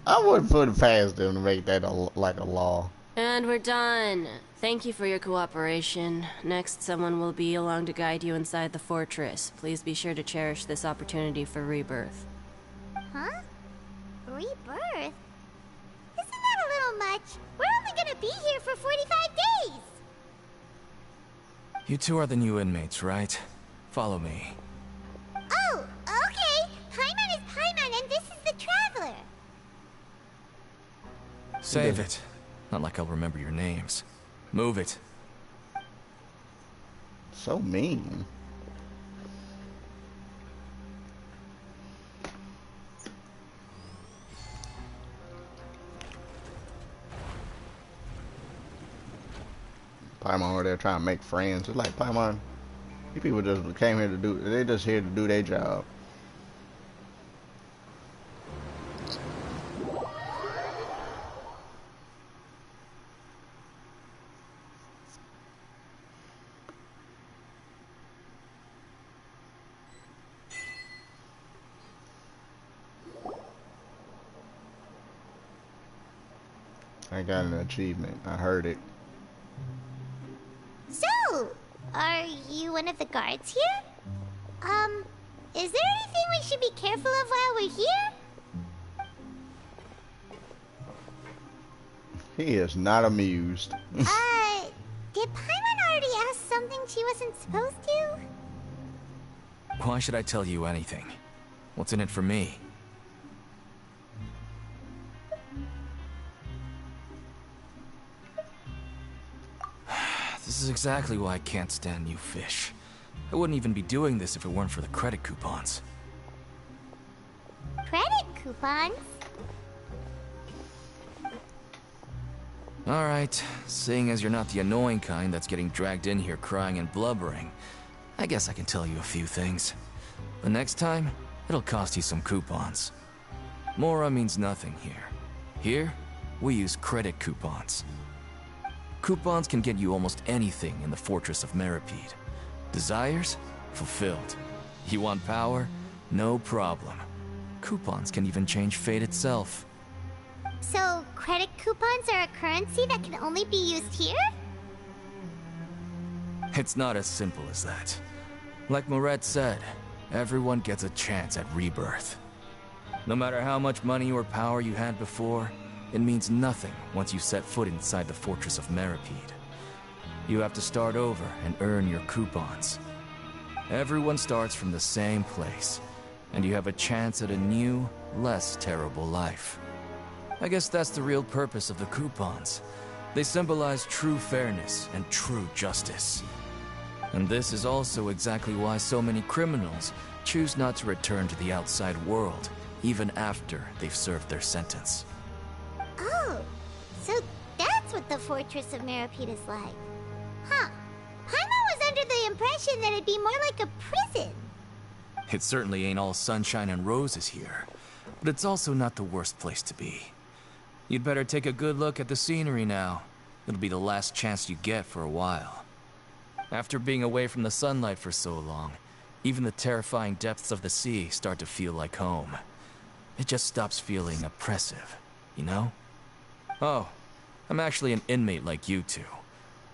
I wouldn't put it past them to make that like a law. And we're done. Thank you for your cooperation. Next, someone will be along to guide you inside the fortress. Please be sure to cherish this opportunity for rebirth. Huh? Rebirth? Isn't that a little much? We're only gonna be here for 45 days! You two are the new inmates, right? Follow me. Oh, okay. Paimon is Paimon and this is the Traveler. Save it. Not like I'll remember your names. Move it. So mean. Paimon over there trying to make friends. It's like, Paimon, you people just came here to do, they're just here to do their job. I got an achievement. I heard it. So, are you one of the guards here? Is there anything we should be careful of while we're here? He is not amused. Did Paimon already ask something she wasn't supposed to? Why should I tell you anything? What's in it for me? This is exactly why I can't stand you fish. I wouldn't even be doing this if it weren't for the credit coupons. Credit coupons? Alright, seeing as you're not the annoying kind that's getting dragged in here crying and blubbering, I guess I can tell you a few things. But next time, it'll cost you some coupons. Mora means nothing here. Here, we use credit coupons. Coupons can get you almost anything in the Fortress of Meropide. Desires? Fulfilled. You want power? No problem. Coupons can even change fate itself. So, credit coupons are a currency that can only be used here? It's not as simple as that. Like Moret said, everyone gets a chance at rebirth. No matter how much money or power you had before, it means nothing once you set foot inside the Fortress of Meropide. You have to start over and earn your coupons. Everyone starts from the same place, and you have a chance at a new, less terrible life. I guess that's the real purpose of the coupons. They symbolize true fairness and true justice. And this is also exactly why so many criminals choose not to return to the outside world, even after they've served their sentence. Oh, so that's what the Fortress of Meropide is like. Huh. Paimon was under the impression that it'd be more like a prison. It certainly ain't all sunshine and roses here, but it's also not the worst place to be. You'd better take a good look at the scenery now. It'll be the last chance you get for a while. After being away from the sunlight for so long, even the terrifying depths of the sea start to feel like home. It just stops feeling oppressive, you know? Oh, I'm actually an inmate like you two.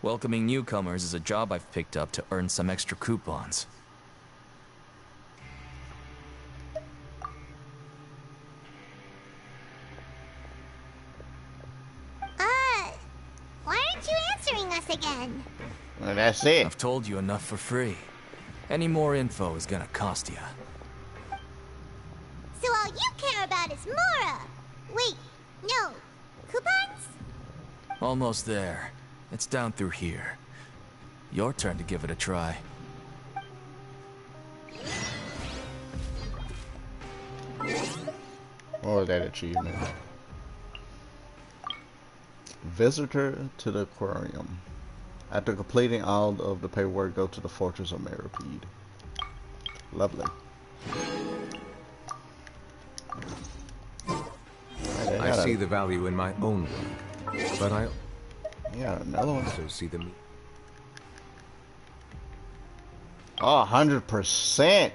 Welcoming newcomers is a job I've picked up to earn some extra coupons. Why aren't you answering us again? Well, that's it. I've told you enough for free. Any more info is gonna cost you. So all you care about is Mora! Wait, no. Coupons? Almost there. It's down through here. Your turn to give it a try. What was that achievement? Visitor to the aquarium. After completing all of the paperwork, go to the Fortress of Meropide. Lovely. I see the value in my own work, but I another one. also see the... Oh, 100%.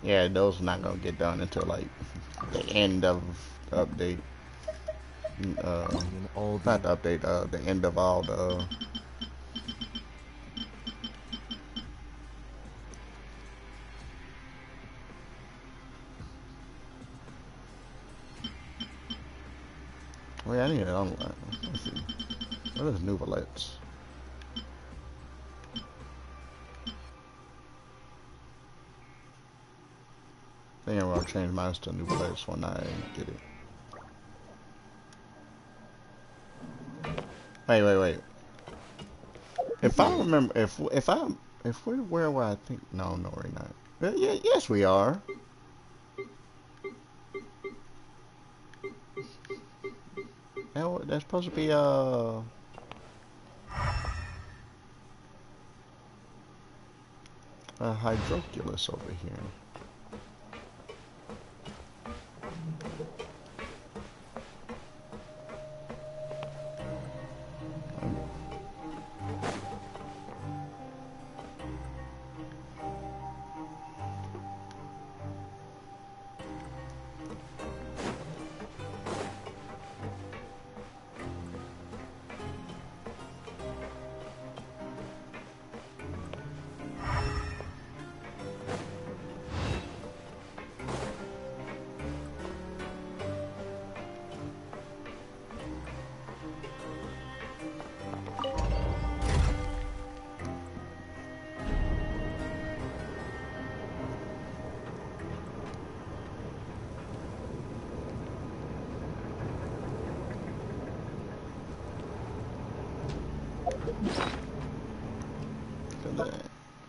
Yeah, those are not gonna get done until like the end of the update. Not the update. The end of all the. Wait, I need to unlock. Let's see. What is new valets? I think I'm gonna change mine to new valets when I get it. Wait. If I remember, if we're where I think, no, we're not. Yeah, yes, we are. That's supposed to be a hydroculus over here.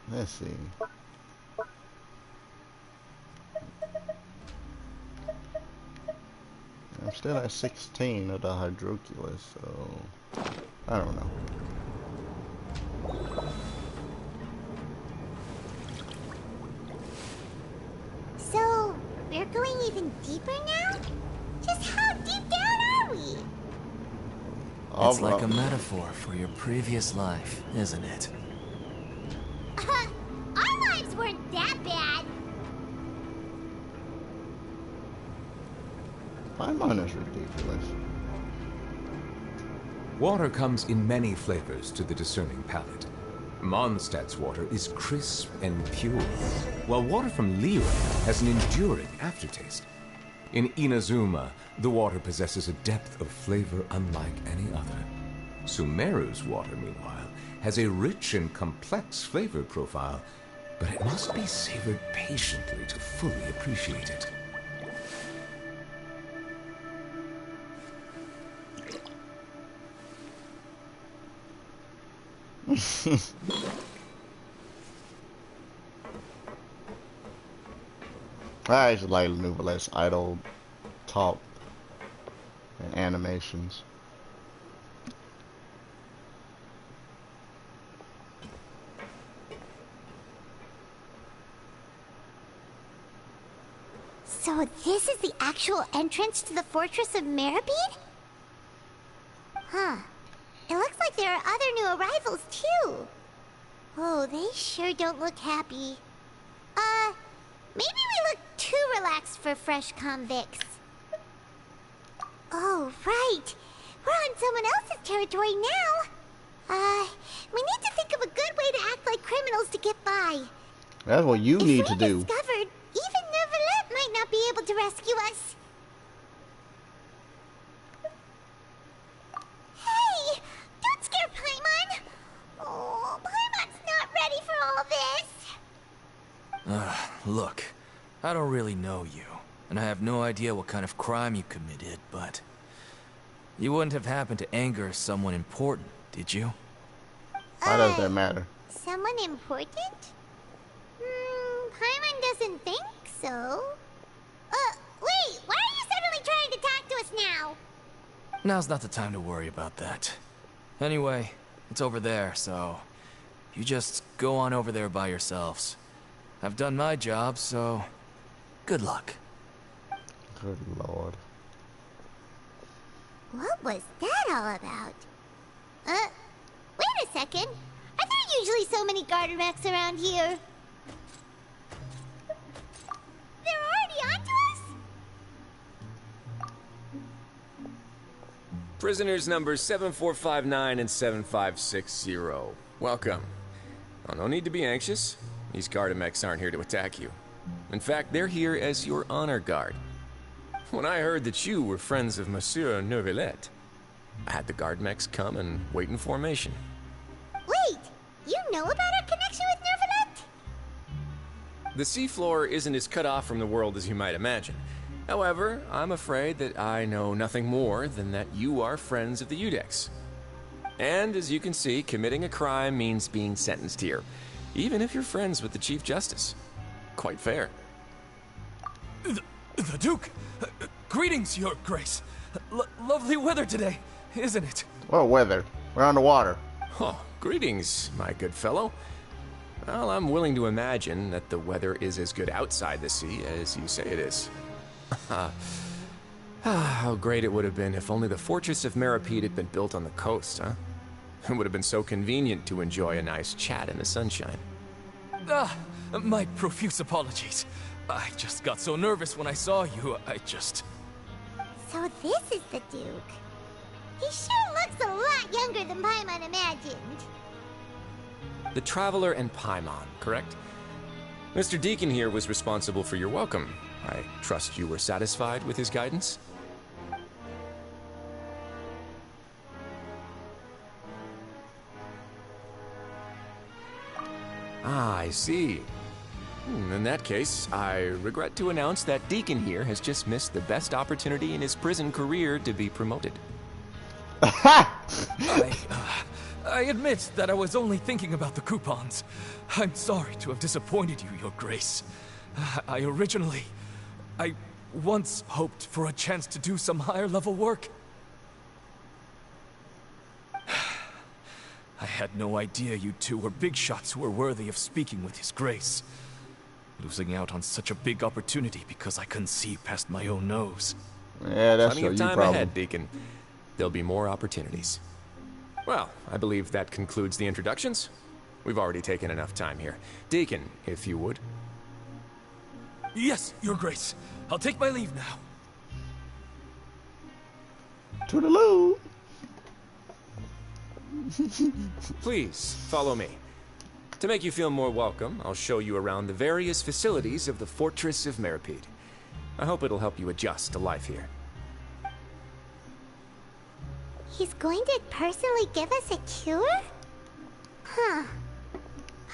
Let's see. I'm still at 16 of the hydroculus, so I don't know. So, we're going even deeper now? Just how deep down are we? It's like a metaphor for your previous life, isn't it? Our lives weren't that bad. Paimon is ridiculous. Water comes in many flavors to the discerning palate. Mondstadt's water is crisp and pure, while water from Liyue has an enduring aftertaste. In Inazuma, the water possesses a depth of flavor unlike any other. Sumeru's water, meanwhile, has a rich and complex flavor profile, but it must be savored patiently to fully appreciate it. I actually like Nouvelette's idle talk and animations. So this is the actual entrance to the Fortress of Meropide? Huh. It looks like there are other new arrivals, too. Oh, they sure don't look happy. Maybe we look too relaxed for fresh convicts. Oh, right. We're on someone else's territory now. We need to think of a good way to act like criminals to get by. That's what you need to do. If we're discovered, even Neuvillette might not be able to rescue us. Hey! Don't scare Paimon! Oh, Paimon's not ready for all this. Look, I don't really know you, and I have no idea what kind of crime you committed, but you wouldn't have happened to anger someone important, did you? Why does that matter? Someone important? Paimon doesn't think so. Wait, why are you suddenly trying to talk to us now? Now's not the time to worry about that. Anyway, it's over there, so you just go on over there by yourselves. I've done my job, so good luck. Good lord. What was that all about? Wait a second. Are there usually so many garter mechs around here? They're already onto us? Prisoners numbers 7459 and 7560. Welcome. Oh, no need to be anxious. These Gardamex aren't here to attack you. In fact, they're here as your honor guard. When I heard that you were friends of Monsieur Neuvillette, I had the Gardamex come and wait in formation. Wait! You know about our connection with Neuvillette? The seafloor isn't as cut off from the world as you might imagine. However, I'm afraid that I know nothing more than that you are friends of the Udex. And as you can see, committing a crime means being sentenced here, even if you're friends with the Chief Justice. Quite fair. The Duke! Greetings, Your Grace. Lovely weather today, isn't it? What weather? We're on the water. Oh, greetings, my good fellow. Well, I'm willing to imagine that the weather is as good outside the sea as you say it is. How great it would have been if only the Fortress of Meropide had been built on the coast, huh? It would have been so convenient to enjoy a nice chat in the sunshine. My profuse apologies. I just got so nervous when I saw you, So this is the Duke. He sure looks a lot younger than Paimon imagined. The Traveler and Paimon, correct? Mr. Deacon here was responsible for your welcome. I trust you were satisfied with his guidance? Ah, I see. In that case, I regret to announce that Deacon here has just missed the best opportunity in his prison career to be promoted. I admit that I was only thinking about the coupons. I'm sorry to have disappointed you, Your Grace. I once hoped for a chance to do some higher-level work. I had no idea you two were big shots who were worthy of speaking with His Grace. Losing out on such a big opportunity because I couldn't see past my own nose. Yeah, that's plenty of time problem. ahead, Deacon. There'll be more opportunities. Well, I believe that concludes the introductions. We've already taken enough time here. Deacon, if you would. Yes, Your Grace. I'll take my leave now. Toodaloo. Please, follow me. To make you feel more welcome, I'll show you around the various facilities of the Fortress of Meropide. I hope it'll help you adjust to life here. He's going to personally give us a cure? Huh.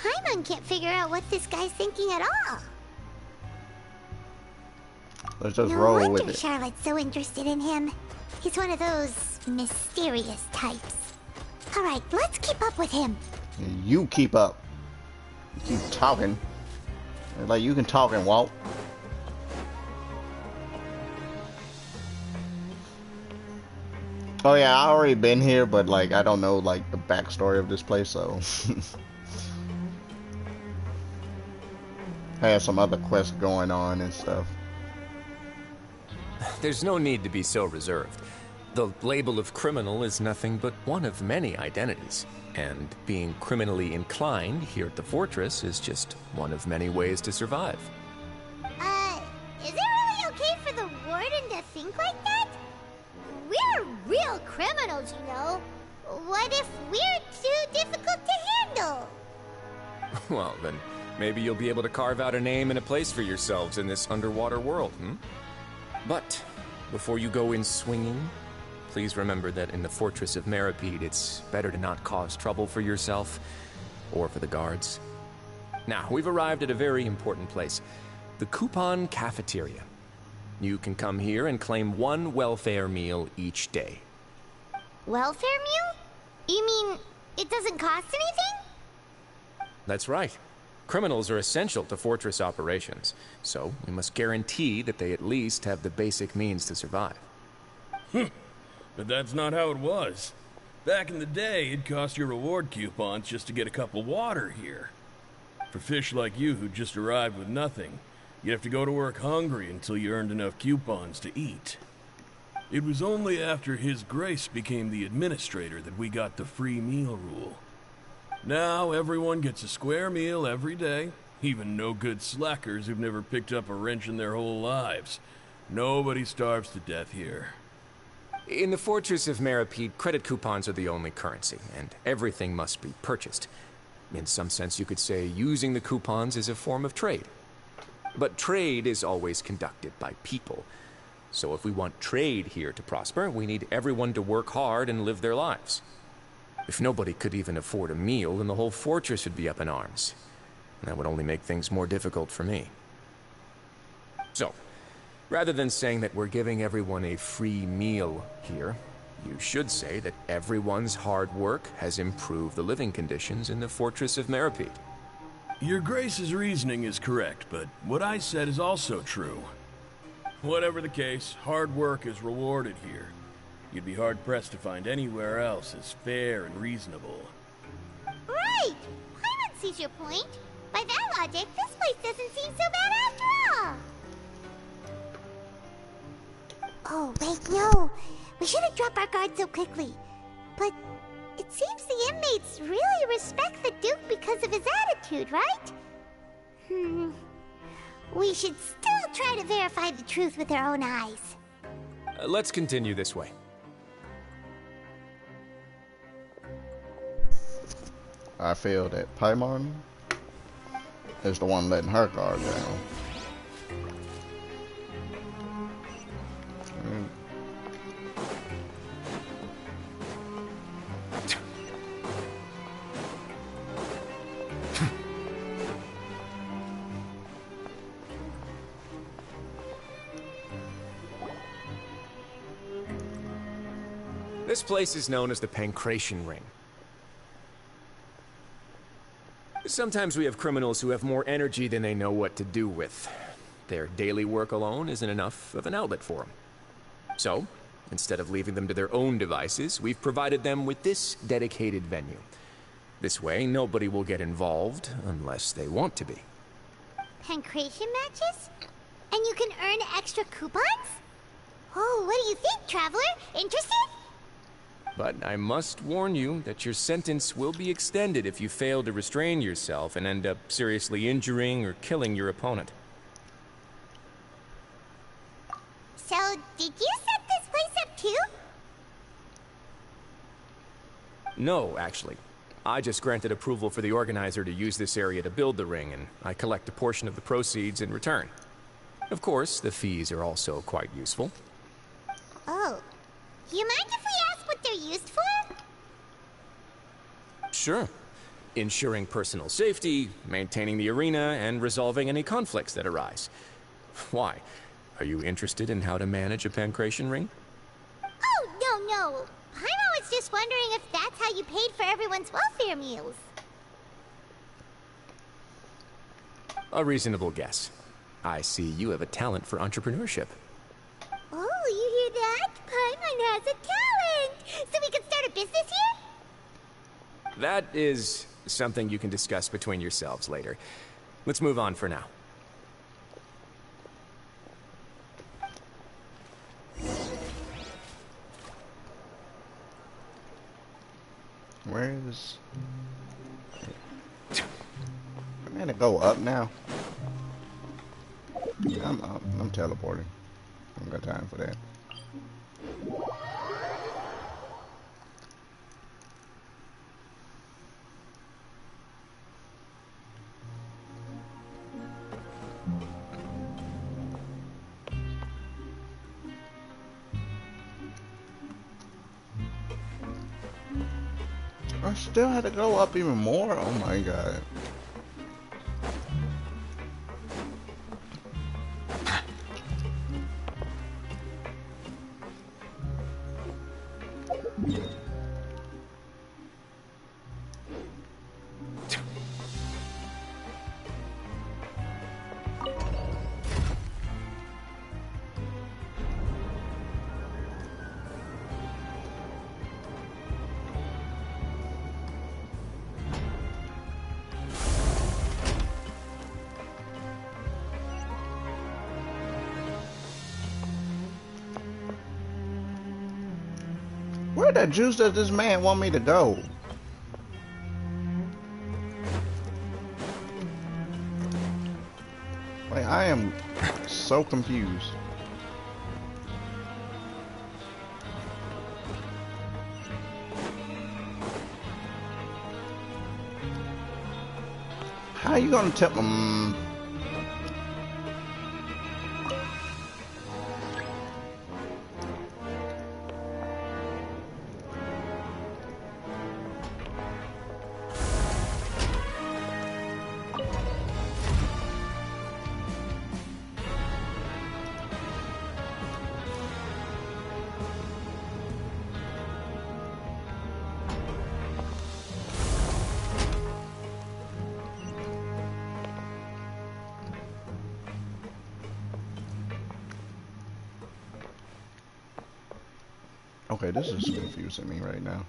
Paimon can't figure out what this guy's thinking at all. Let's just No roll with wonder it. Charlotte's so interested in him. He's one of those mysterious types. Alright, let's keep up with him. You keep up. You keep talking. Like, you can talk and walk. Oh yeah, I already been here, but like I don't know like the backstory of this place, so I have some other quests going on and stuff. There's no need to be so reserved. The label of criminal is nothing but one of many identities, and being criminally inclined here at the fortress is just one of many ways to survive. Is it really okay for the warden to think like that? We're real criminals, you know. What if we're too difficult to handle? Well, then maybe you'll be able to carve out a name and a place for yourselves in this underwater world, But before you go in swinging, please remember that in the fortress of Meropide, it's better to not cause trouble for yourself or for the guards. Now, we've arrived at a very important place, the Coupon Cafeteria. You can come here and claim one welfare meal each day. Welfare meal? You mean it doesn't cost anything? That's right. Criminals are essential to fortress operations, so we must guarantee that they at least have the basic means to survive. But that's not how it was. Back in the day, it cost your reward coupons just to get a cup of water here. For fish like you who just arrived with nothing, you'd have to go to work hungry until you earned enough coupons to eat. It was only after His Grace became the administrator that we got the free meal rule. Now everyone gets a square meal every day, even no-good slackers who've never picked up a wrench in their whole lives. Nobody starves to death here. In the fortress of Meropide, credit coupons are the only currency, and everything must be purchased. In some sense, you could say using the coupons is a form of trade. But trade is always conducted by people. So if we want trade here to prosper, we need everyone to work hard and live their lives. If nobody could even afford a meal, then the whole fortress would be up in arms. And that would only make things more difficult for me. So, rather than saying that we're giving everyone a free meal here, you should say that everyone's hard work has improved the living conditions in the fortress of Meropide. Your Grace's reasoning is correct, but what I said is also true. Whatever the case, hard work is rewarded here. You'd be hard-pressed to find anywhere else as fair and reasonable. Right! Paimon sees your point. By that logic, this place doesn't seem so bad after all. Oh, wait, no. We shouldn't drop our guard so quickly. But it seems the inmates really respect the Duke because of his attitude, right? We should still try to verify the truth with our own eyes. Let's continue this way. I feel that Paimon is the one letting her guard down. This place is known as the Pancration Ring. Sometimes we have criminals who have more energy than they know what to do with. Their daily work alone isn't enough of an outlet for them. So, instead of leaving them to their own devices, we've provided them with this dedicated venue. This way, nobody will get involved unless they want to be. Pancration matches? And you can earn extra coupons? Oh, what do you think, Traveler? Interested? But I must warn you that your sentence will be extended if you fail to restrain yourself and end up seriously injuring or killing your opponent. So, did you set this place up too? No, actually. I just granted approval for the organizer to use this area to build the ring, and I collect a portion of the proceeds in return. Of course, the fees are also quite useful. Oh. You mind if we ask what they're used for? Sure. Ensuring personal safety, maintaining the arena, and resolving any conflicts that arise. Why? Are you interested in how to manage a pancration ring? Oh, no. Paimon was just wondering if that's how you paid for everyone's welfare meals. A reasonable guess. I see you have a talent for entrepreneurship. Oh, you hear that? Paimon has a talent! So we can start a business here? That is something you can discuss between yourselves later. Let's move on for now. Where is... I'm gonna go up now. I'm teleporting. I don't got time for that. I still had to go up even more? Oh my god. Where the juice does this man want me to go? Like, I am so confused. How you gonna tell them? Okay, this is confusing me right now.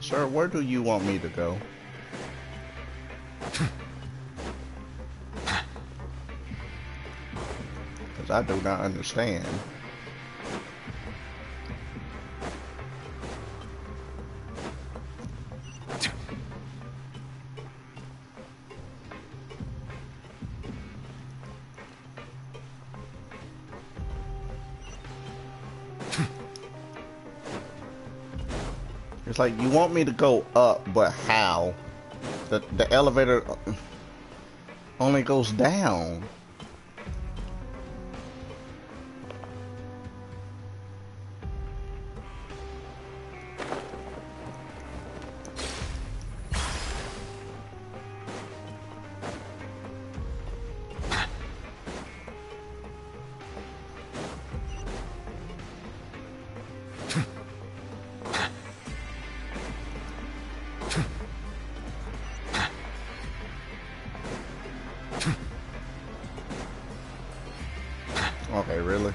Sir, where do you want me to go? Because I do not understand. It's like, you want me to go up, but how? The elevator only goes down. Okay, really?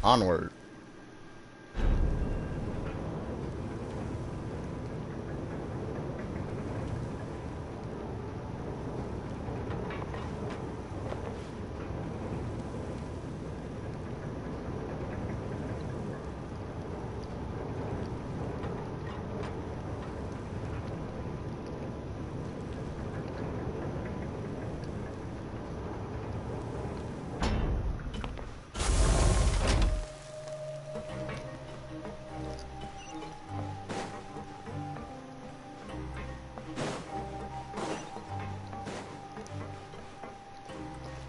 Onward.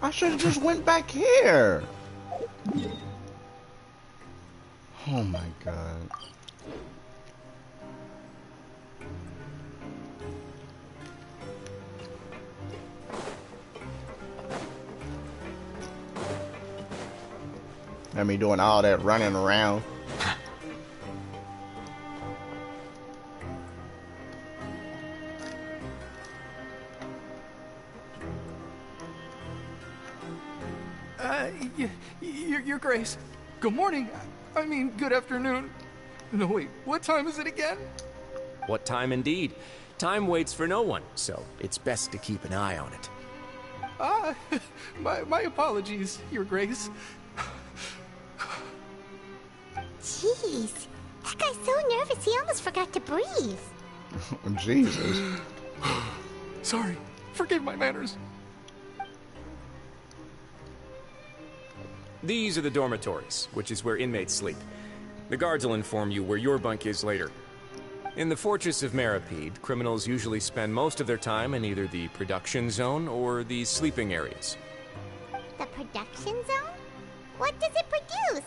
I should have just went back here. Oh my god. And me doing all that running around. Your Grace. Good morning. I mean, good afternoon. No, wait, what time is it again? What time indeed? Time waits for no one, so it's best to keep an eye on it. Ah, my apologies, Your Grace. Jeez, that guy's so nervous he almost forgot to breathe. Jesus. Sorry, forgive my manners. These are the dormitories, which is where inmates sleep. The guards will inform you where your bunk is later. In the Fortress of Meropide, criminals usually spend most of their time in either the production zone or the sleeping areas. The production zone? What does it produce?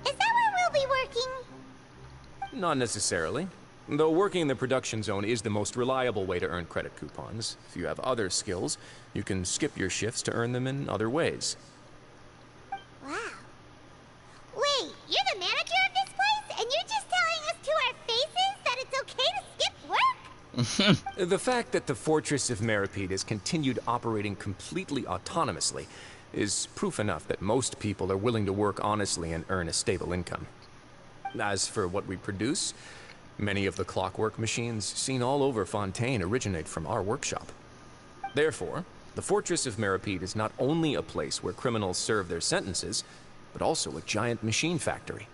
Is that where we'll be working? Not necessarily. Though working in the production zone is the most reliable way to earn credit coupons. If you have other skills, you can skip your shifts to earn them in other ways. Wow. Wait, you're the manager of this place, and you're just telling us to our faces that it's okay to skip work? The fact that the Fortress of Meropide has continued operating completely autonomously is proof enough that most people are willing to work honestly and earn a stable income. As for what we produce, many of the clockwork machines seen all over Fontaine originate from our workshop. Therefore, the Fortress of Meropide is not only a place where criminals serve their sentences, but also a giant machine factory.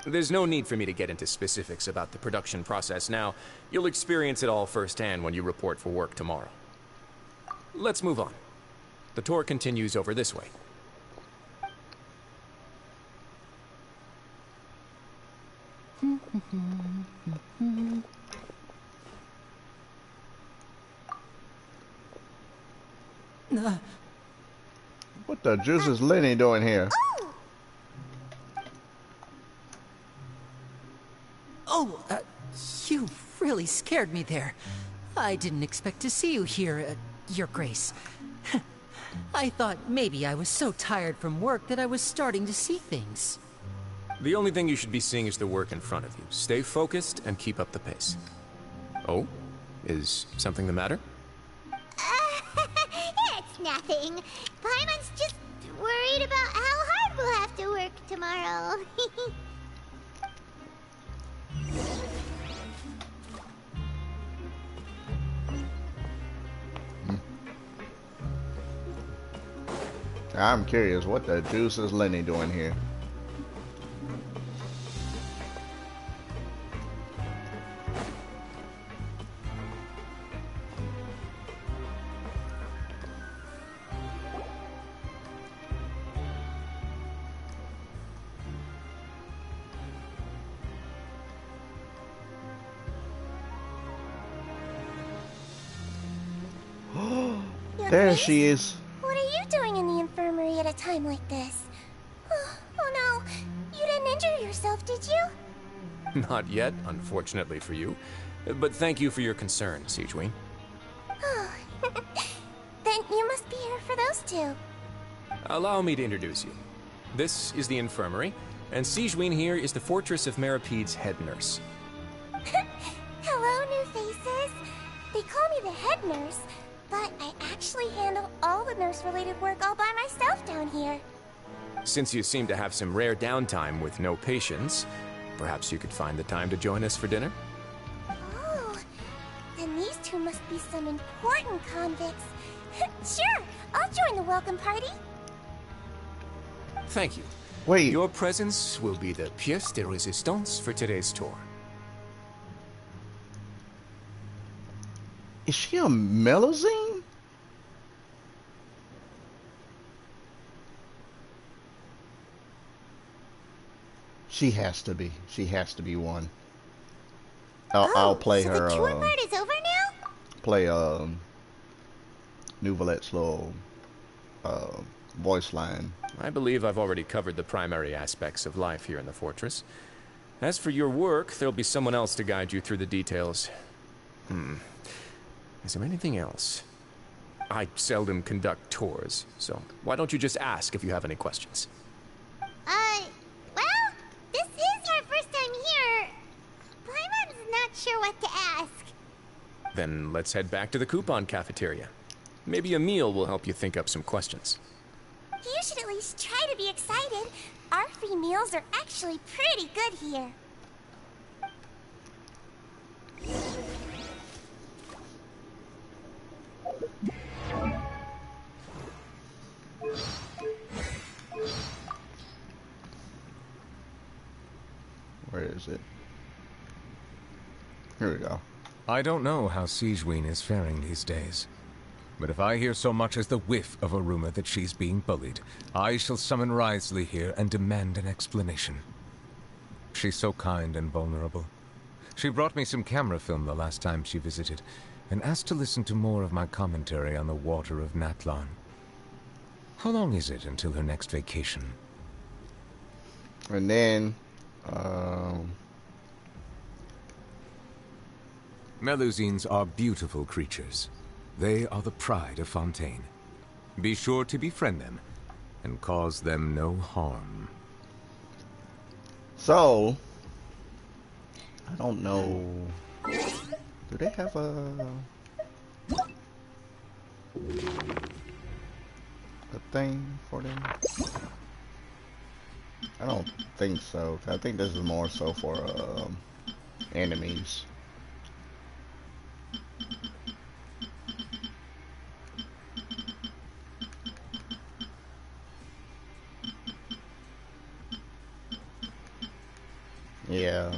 There's no need for me to get into specifics about the production process now. You'll experience it all firsthand when you report for work tomorrow. Let's move on. The tour continues over this way. What the juice is Lenny doing here? Oh, you really scared me there. I didn't expect to see you here, Your Grace. I thought maybe I was so tired from work that I was starting to see things. The only thing you should be seeing is the work in front of you. Stay focused and keep up the pace. Oh? Is something the matter? It's nothing. Paimon's just worried about how hard we'll have to work tomorrow. I'm curious, what the juice is Lenny doing here? There she is. What are you doing in the infirmary at a time like this? Oh no, you didn't injure yourself, did you? Not yet, unfortunately for you. But thank you for your concern, Siegeween. Oh, then you must be here for those two. Allow me to introduce you. This is the infirmary, and Siegeween here is the Fortress of Meropide's head nurse. Hello, new faces. They call me the head nurse, but I actually handle all the nurse-related work all by myself down here. Since you seem to have some rare downtime with no patients, perhaps you could find the time to join us for dinner? Oh, then these two must be some important convicts. Sure, I'll join the welcome party. Thank you. Wait. Your presence will be the pièce de résistance for today's tour. Is she a Melusine? She has to be. She has to be one. I'll play so her. The tour part is over now? Play Nouvelette's little voice line. I believe I've already covered the primary aspects of life here in the fortress. As for your work, there'll be someone else to guide you through the details. Is there anything else? I seldom conduct tours, so why don't you just ask if you have any questions? Well, this is our first time here. Paimon's not sure what to ask. Then let's head back to the coupon cafeteria. Maybe a meal will help you think up some questions. You should at least try to be excited. Our free meals are actually pretty good here. Where is it? Here we go. I don't know how Siegeween is faring these days. But if I hear so much as the whiff of a rumor that she's being bullied, I shall summon Wriothesley here and demand an explanation. She's so kind and vulnerable. She brought me some camera film the last time she visited, and asked to listen to more of my commentary on the water of Natlan. How long is it until her next vacation? And then, Melusines are beautiful creatures. They are the pride of Fontaine. Be sure to befriend them, and cause them no harm. so, I don't know. Do they have a thing for them? I don't think so. I think this is more so for enemies. Yeah.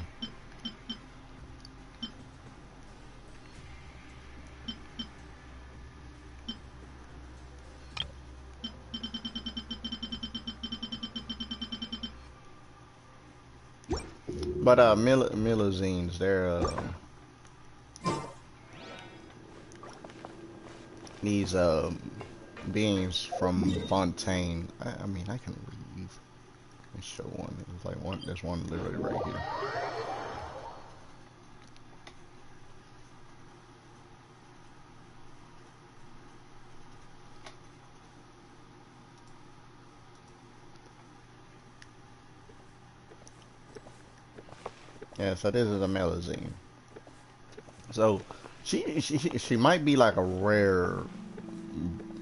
But Melusines, they're these beings from Fontaine. I mean, I can leave and show one. It's like one. There's one literally right here. Yeah, so this is a Melusine. So she might be like a rare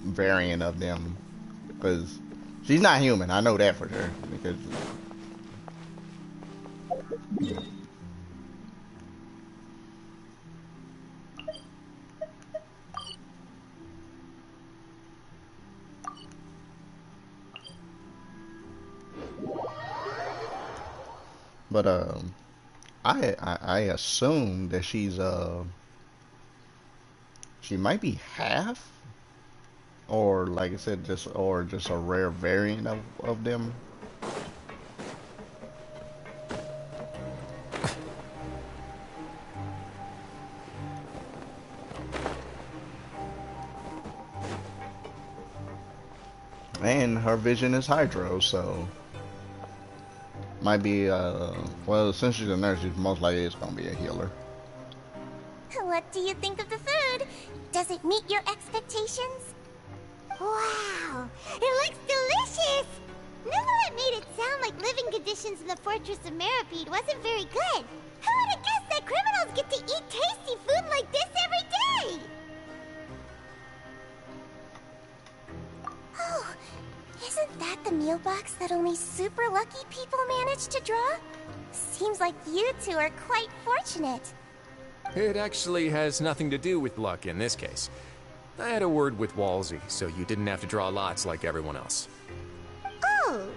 variant of them, because she's not human. I know that for sure. Because but I assume that she's she might be half, or like I said, just a rare variant of them. And her vision is hydro, so might be well, since she's a nurse, she's most likely it's gonna be a healer. What do you think of the food? Does it meet your expectations? Wow, it looks delicious! Neverlet made it sound like living conditions in the Fortress of Meropide wasn't very good. Who would have guessed that criminals get to eat tasty food like this every day? Oh, isn't that the meal box that only super lucky people manage to draw? Seems like you two are quite fortunate. It actually has nothing to do with luck in this case. I had a word with Walsey, so you didn't have to draw lots like everyone else. Oh,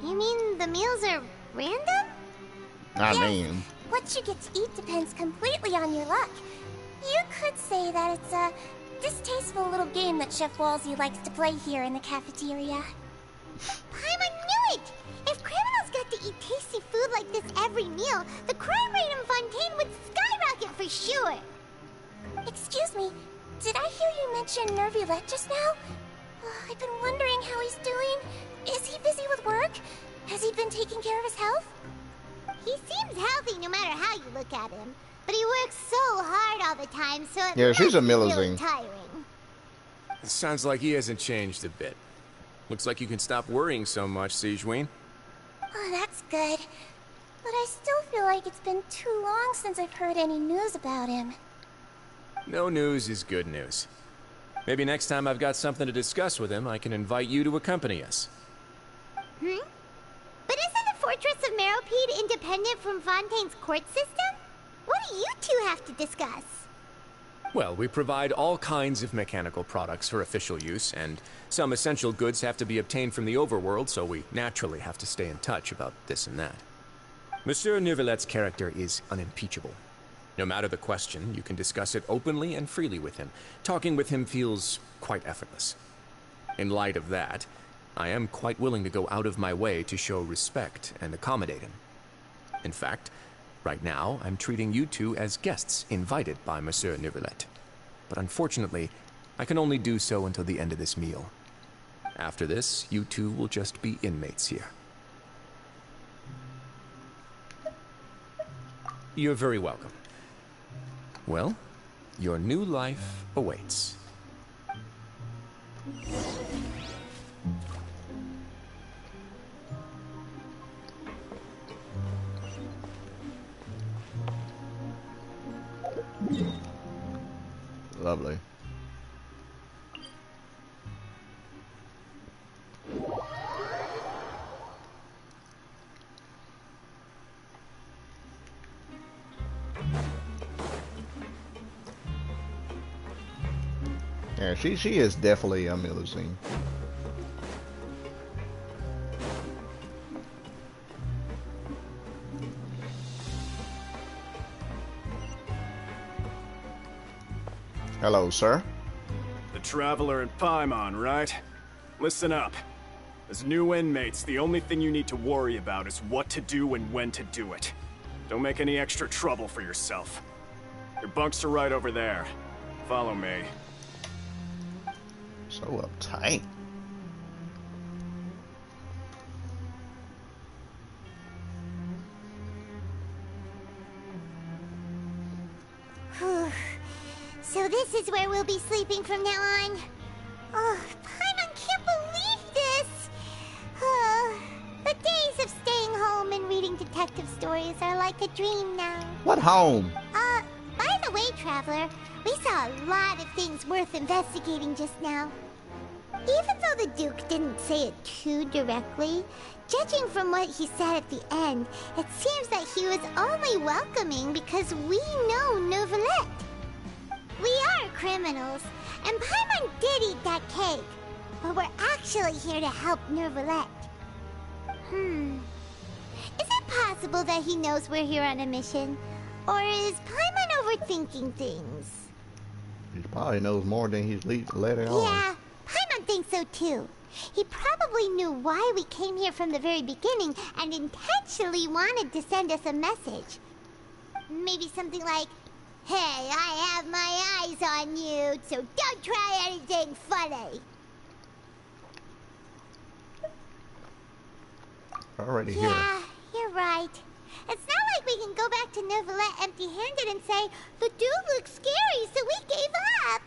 you mean the meals are random? I mean, what you get to eat depends completely on your luck. You could say that it's a distasteful little game that Chef Walsey likes to play here in the cafeteria. Paimon knew it! If criminals got to eat tasty food like this every meal, the crime rate in Fontaine would skyrocket for sure! Excuse me, did I hear you mention Nervulette just now? I've been wondering how he's doing. Is he busy with work? Has he been taking care of his health? He seems healthy no matter how you look at him. But he works so hard all the time, so it Yeah, must she's a be really Milazine. tiring. It sounds like he hasn't changed a bit. Looks like you can stop worrying so much, Sigewinne. Oh, that's good. But I still feel like it's been too long since I've heard any news about him. No news is good news. Maybe next time I've got something to discuss with him, I can invite you to accompany us. Hmm? But isn't the Fortress of Meropide independent from Fontaine's court system? What do you two have to discuss? Well, we provide all kinds of mechanical products for official use, and some essential goods have to be obtained from the overworld, so we naturally have to stay in touch about this and that. Monsieur Neuvillette's character is unimpeachable. No matter the question, you can discuss it openly and freely with him. Talking with him feels quite effortless. In light of that, I am quite willing to go out of my way to show respect and accommodate him. In fact, right now, I'm treating you two as guests invited by Monsieur Neuvillette. But unfortunately, I can only do so until the end of this meal. After this, you two will just be inmates here. You're very welcome. Well, your new life awaits. Lovely. Yeah, she is definitely a Milazine. Hello, sir. The Traveler in Paimon, right? Listen up. As new inmates, the only thing you need to worry about is what to do and when to do it. Don't make any extra trouble for yourself. Your bunks are right over there. Follow me. So uptight. Whew. So this is where we'll be sleeping from now on. Oh, Paimon can't believe this! The days of staying home and reading detective stories are like a dream now. What home? By the way, Traveler, we saw a lot of things worth investigating just now. Even though the Duke didn't say it too directly, judging from what he said at the end, it seems that he was only welcoming because we know Neuvillette. We are criminals, and Paimon did eat that cake, but we're actually here to help Neuvillette. Is it possible that he knows we're here on a mission? Or is Paimon overthinking things? He probably knows more than he's let it on. Yeah, Paimon thinks so too. He probably knew why we came here from the very beginning and intentionally wanted to send us a message. Maybe something like, "Hey, I have my eyes on you, so don't try anything funny." Already here. Yeah, you're right. It's not like we can go back to Neuvillette empty-handed and say, "The dude looks scary, so we gave up."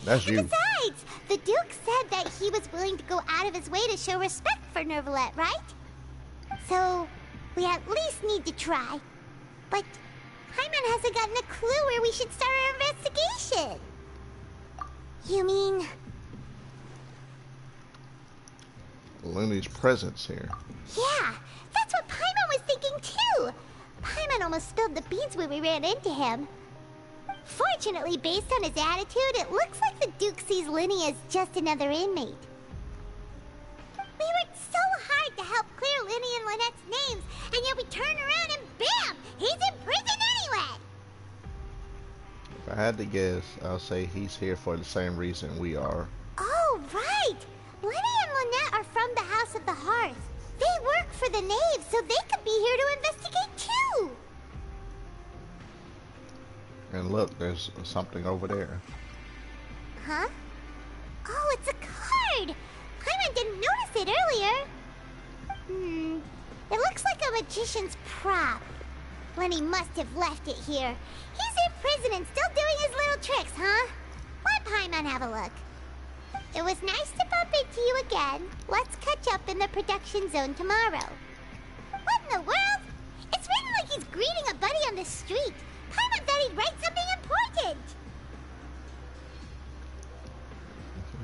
That's you. Besides, the Duke said that he was willing to go out of his way to show respect for Neuvillette, right? So, we at least need to try. But Paimon hasn't gotten a clue where we should start our investigation. You mean... Looney's presence here. Yeah, that's what Paimon was thinking too. Paimon almost spilled the beans when we ran into him. Fortunately, based on his attitude, it looks like the Duke sees Linny as just another inmate. We worked so hard to help clear Linny and Lynette's names, and yet we turn around and bam! He's in prison anyway! If I had to guess, I'll say he's here for the same reason we are. Oh, right! Linny and Lynette are from the House of the Hearth. They work for the Knave, so they could be here to investigate too! And look, there's something over there. Huh? Oh, it's a card! Paimon didn't notice it earlier. It looks like a magician's prop. Lenny must have left it here. He's in prison and still doing his little tricks, huh? Let Paimon have a look. It was nice to bump into you again. Let's catch up in the production zone tomorrow. What in the world? It's written like he's greeting a buddy on the street. Paimon thought he'd write something important.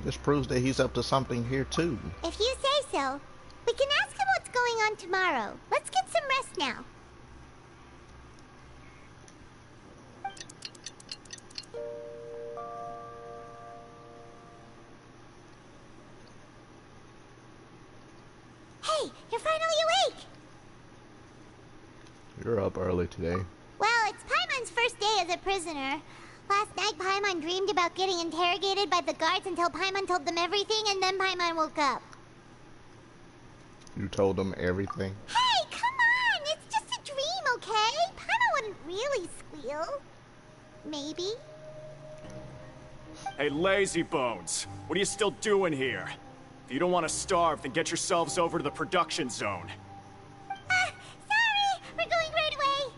This proves that he's up to something here too. If you say so. We can ask him what's going on tomorrow. Let's get some rest now. Hey, you're finally awake! You're up early today. Well, it's Paimon's first day as a prisoner. Last night, Paimon dreamed about getting interrogated by the guards until Paimon told them everything, and then Paimon woke up. You told them everything? Hey, come on! It's just a dream, okay? Paimon wouldn't really squeal. Maybe. Hey, lazy bones. What are you still doing here? If you don't want to starve, then get yourselves over to the production zone. Sorry! We're going right away!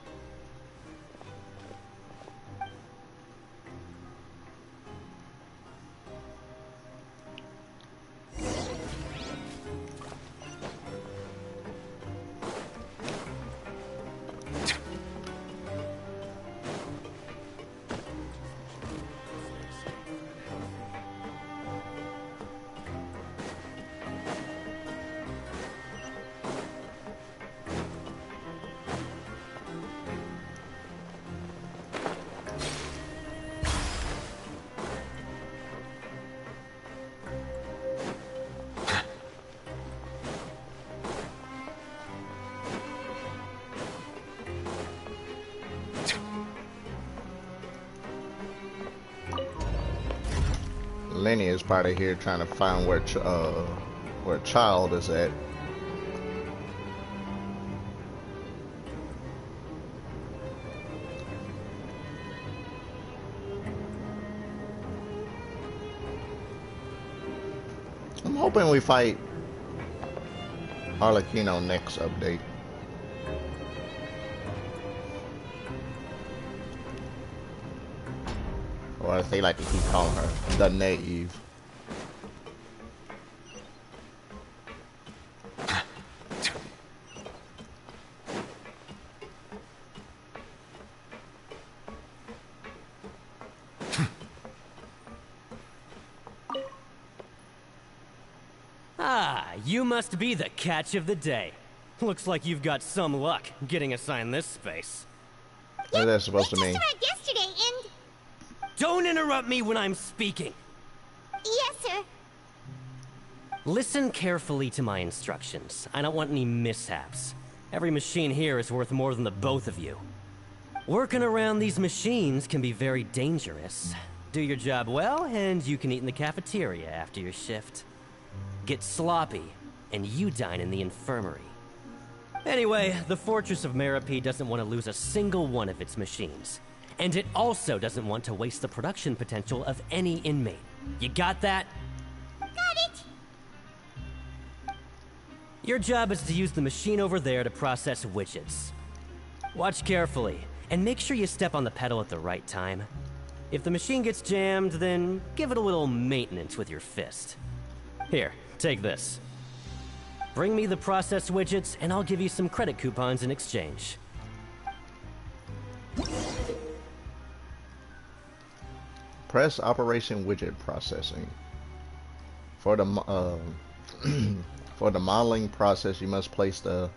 Lenny is probably here trying to find where Child is at. I'm hoping we fight Arlecchino next update. Or as they like to keep calling her, the Naive. Ah, you must be the catch of the day. Looks like you've got some luck getting assigned this space. What is that supposed to mean? Arrived yesterday and... Don't interrupt me when I'm speaking! Yes, sir. Listen carefully to my instructions. I don't want any mishaps. Every machine here is worth more than the both of you. Working around these machines can be very dangerous. Do your job well, and you can eat in the cafeteria after your shift. Get sloppy, and you dine in the infirmary. Anyway, the Fortress of Meropide doesn't want to lose a single one of its machines. And it also doesn't want to waste the production potential of any inmate. You got that? Got it! Your job is to use the machine over there to process widgets. Watch carefully, and make sure you step on the pedal at the right time. If the machine gets jammed, then give it a little maintenance with your fist. Here, take this. Bring me the processed widgets, and I'll give you some credit coupons in exchange. Press Operation Widget Processing. For the for the modeling process, you must place the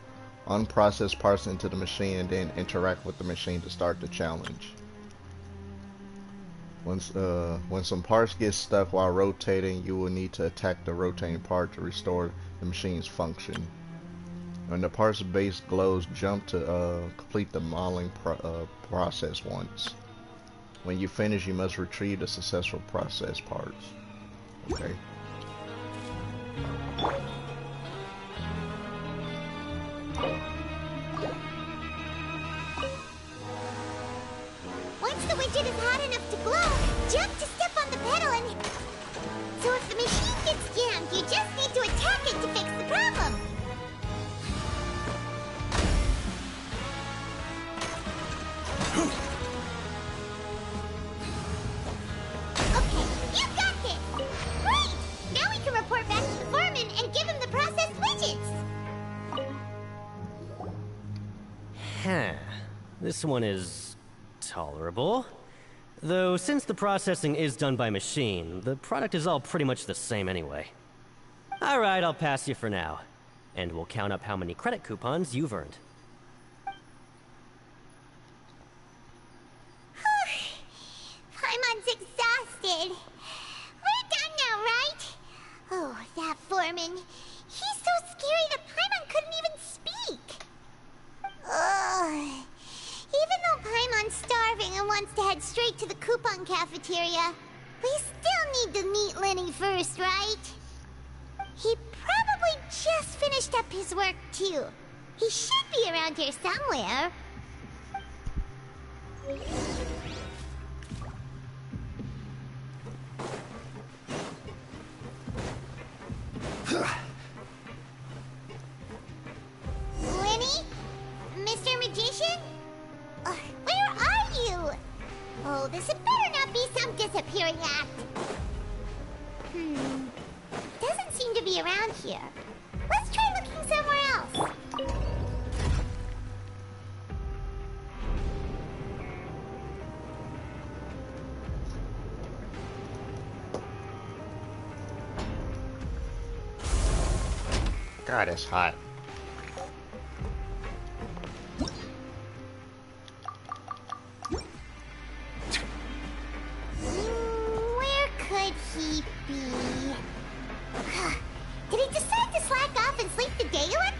unprocessed parts into the machine and then interact with the machine to start the challenge. When some parts get stuck while rotating, you will need to attack the rotating part to restore the machine's function. When the part's base glows, jump to complete the modeling process once. When you finish, you must retrieve the successful process parts. Okay. Once the widget is hot enough to glow, jump to step on the pedal and... This one is tolerable. Though, since the processing is done by machine, the product is all pretty much the same anyway. Alright, I'll pass you for now. And we'll count up how many credit coupons you've earned. Paimon's exhausted. We're done now, right? Oh, that foreman. He's so scary that Paimon couldn't even speak. Ugh. Even though Paimon's starving and wants to head straight to the coupon cafeteria, we still need to meet Lenny first, right? He probably just finished up his work, too. He should be around here somewhere. Lenny? Mr. Magician? Where are you? Oh, this had better not be some disappearing act. Doesn't seem to be around here. Let's try looking somewhere else. God, it's hot. Where could he be? Did he decide to slack off and sleep the day away?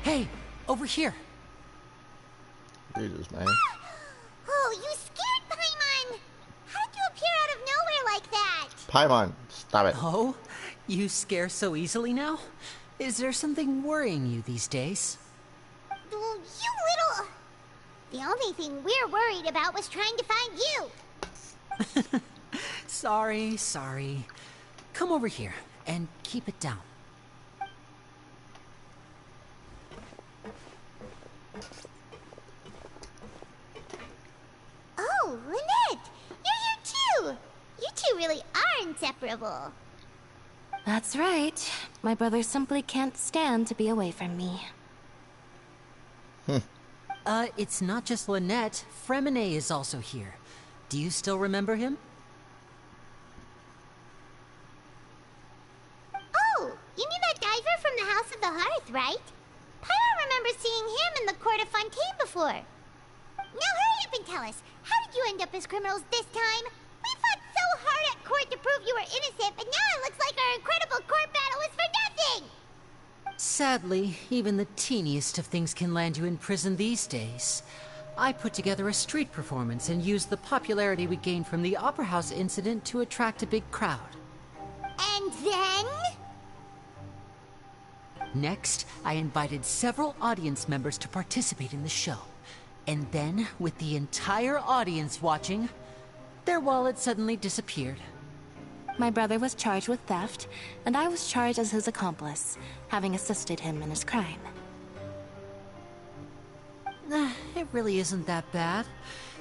Hey, over here. Jesus, man. Oh, you scared Paimon! How did you appear out of nowhere like that? Paimon, stop it. Oh, you scare so easily now? Is there something worrying you these days? Oh, you little... The only thing we're worried about was trying to find you. Sorry. Come over here and keep it down. Oh, Lynette! You're here too! You two really are inseparable. That's right. My brother simply can't stand to be away from me. It's not just Lynette. Fremine is also here. Do you still remember him? Oh, you mean that diver from the House of the Hearth, right? Pyro remembers seeing him in the Court of Fontaine before. Now hurry up and tell us, how did you end up as criminals this time? We fought so hard at court to prove you were innocent, but now it looks like our incredible court battle was for nothing! Sadly, even the teeniest of things can land you in prison these days. I put together a street performance and used the popularity we gained from the Opera House incident to attract a big crowd. And then? Next, I invited several audience members to participate in the show. And then, with the entire audience watching, their wallet suddenly disappeared. My brother was charged with theft, and I was charged as his accomplice, having assisted him in his crime. It really isn't that bad.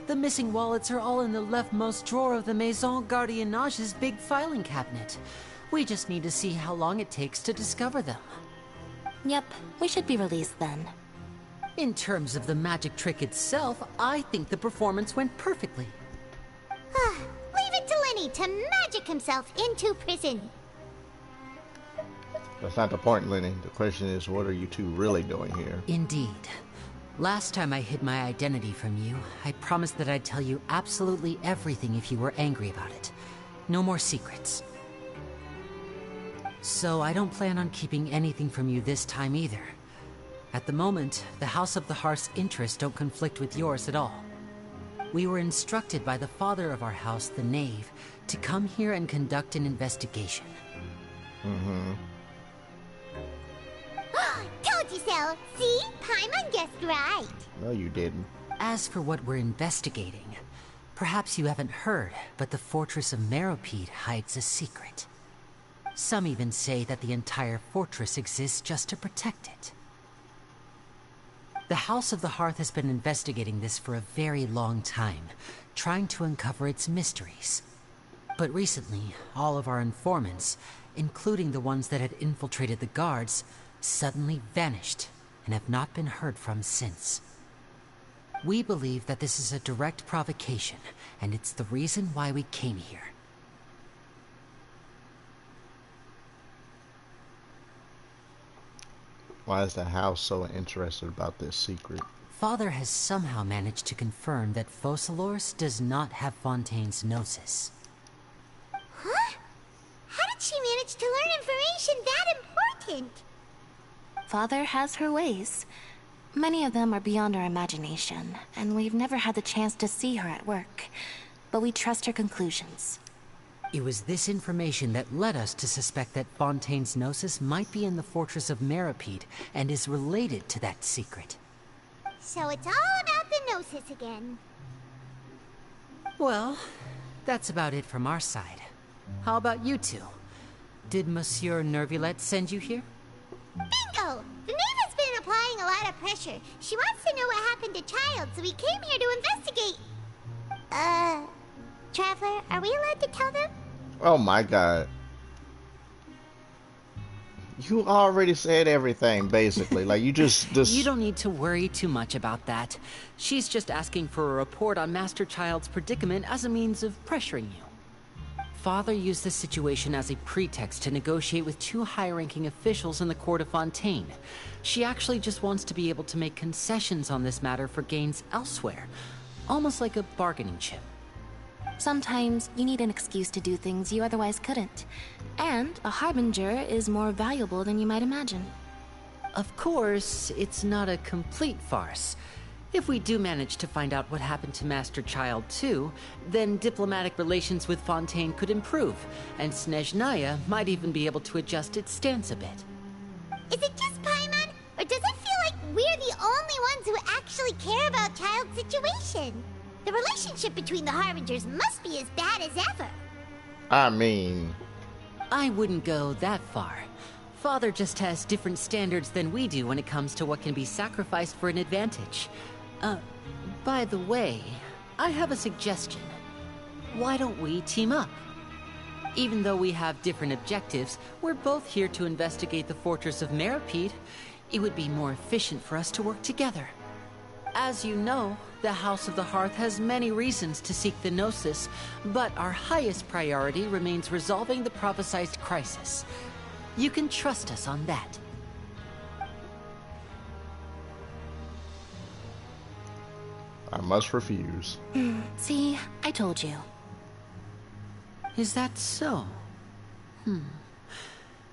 The missing wallets are all in the leftmost drawer of the Maison Gardiennage's big filing cabinet. We just need to see how long it takes to discover them. Yep, we should be released then. In terms of the magic trick itself, I think the performance went perfectly. Leave it to Lenny to magic himself into prison. That's not the point, Lenny. The question is, what are you two really doing here? Indeed. Last time I hid my identity from you, I promised that I'd tell you absolutely everything if you were angry about it. No more secrets. So I don't plan on keeping anything from you this time either. At the moment, the House of the Hearth's interests don't conflict with yours at all. We were instructed by the father of our house, the Knave, to come here and conduct an investigation. Told you so! See? Paimon guessed right. No, you didn't. As for what we're investigating, perhaps you haven't heard, but the fortress of Meropide hides a secret. Some even say that the entire fortress exists just to protect it. The House of the Hearth has been investigating this for a very long time, trying to uncover its mysteries. But recently, all of our informants, including the ones that had infiltrated the guards, suddenly vanished and have not been heard from since. We believe that this is a direct provocation, and it's the reason why we came here. Why is the house so interested about this secret? Father has somehow managed to confirm that Focalors does not have Fontaine's Gnosis. Huh? How did she manage to learn information that important? Father has her ways. Many of them are beyond our imagination, and we've never had the chance to see her at work. But we trust her conclusions. It was this information that led us to suspect that Fontaine's Gnosis might be in the fortress of Meropide and is related to that secret. So it's all about the Gnosis again. Well, that's about it from our side. How about you two? Did Monsieur Nervulette send you here? Bingo! The knave has been applying a lot of pressure. She wants to know what happened to Child, so we came here to investigate. Traveler, are we allowed to tell them? Oh my god. You already said everything, basically. Like, you just... You don't need to worry too much about that. She's just asking for a report on Master Child's predicament as a means of pressuring you. Father used this situation as a pretext to negotiate with two high-ranking officials in the court of Fontaine. She actually just wants to be able to make concessions on this matter for gains elsewhere. Almost like a bargaining chip. Sometimes you need an excuse to do things you otherwise couldn't. And a harbinger is more valuable than you might imagine. Of course, it's not a complete farce. If we do manage to find out what happened to Master Child too, then diplomatic relations with Fontaine could improve, and Snezhnaya might even be able to adjust its stance a bit. Is it just Paimon, or does it feel like we're the only ones who actually care about Child's situation? The relationship between the Harbingers must be as bad as ever. I mean... I wouldn't go that far. Father just has different standards than we do when it comes to what can be sacrificed for an advantage. By the way, I have a suggestion. Why don't we team up? Even though we have different objectives, we're both here to investigate the fortress of Meropide. It would be more efficient for us to work together. As you know, the House of the Hearth has many reasons to seek the Gnosis, but our highest priority remains resolving the prophesized crisis. You can trust us on that. I must refuse. See, I told you. Is that so?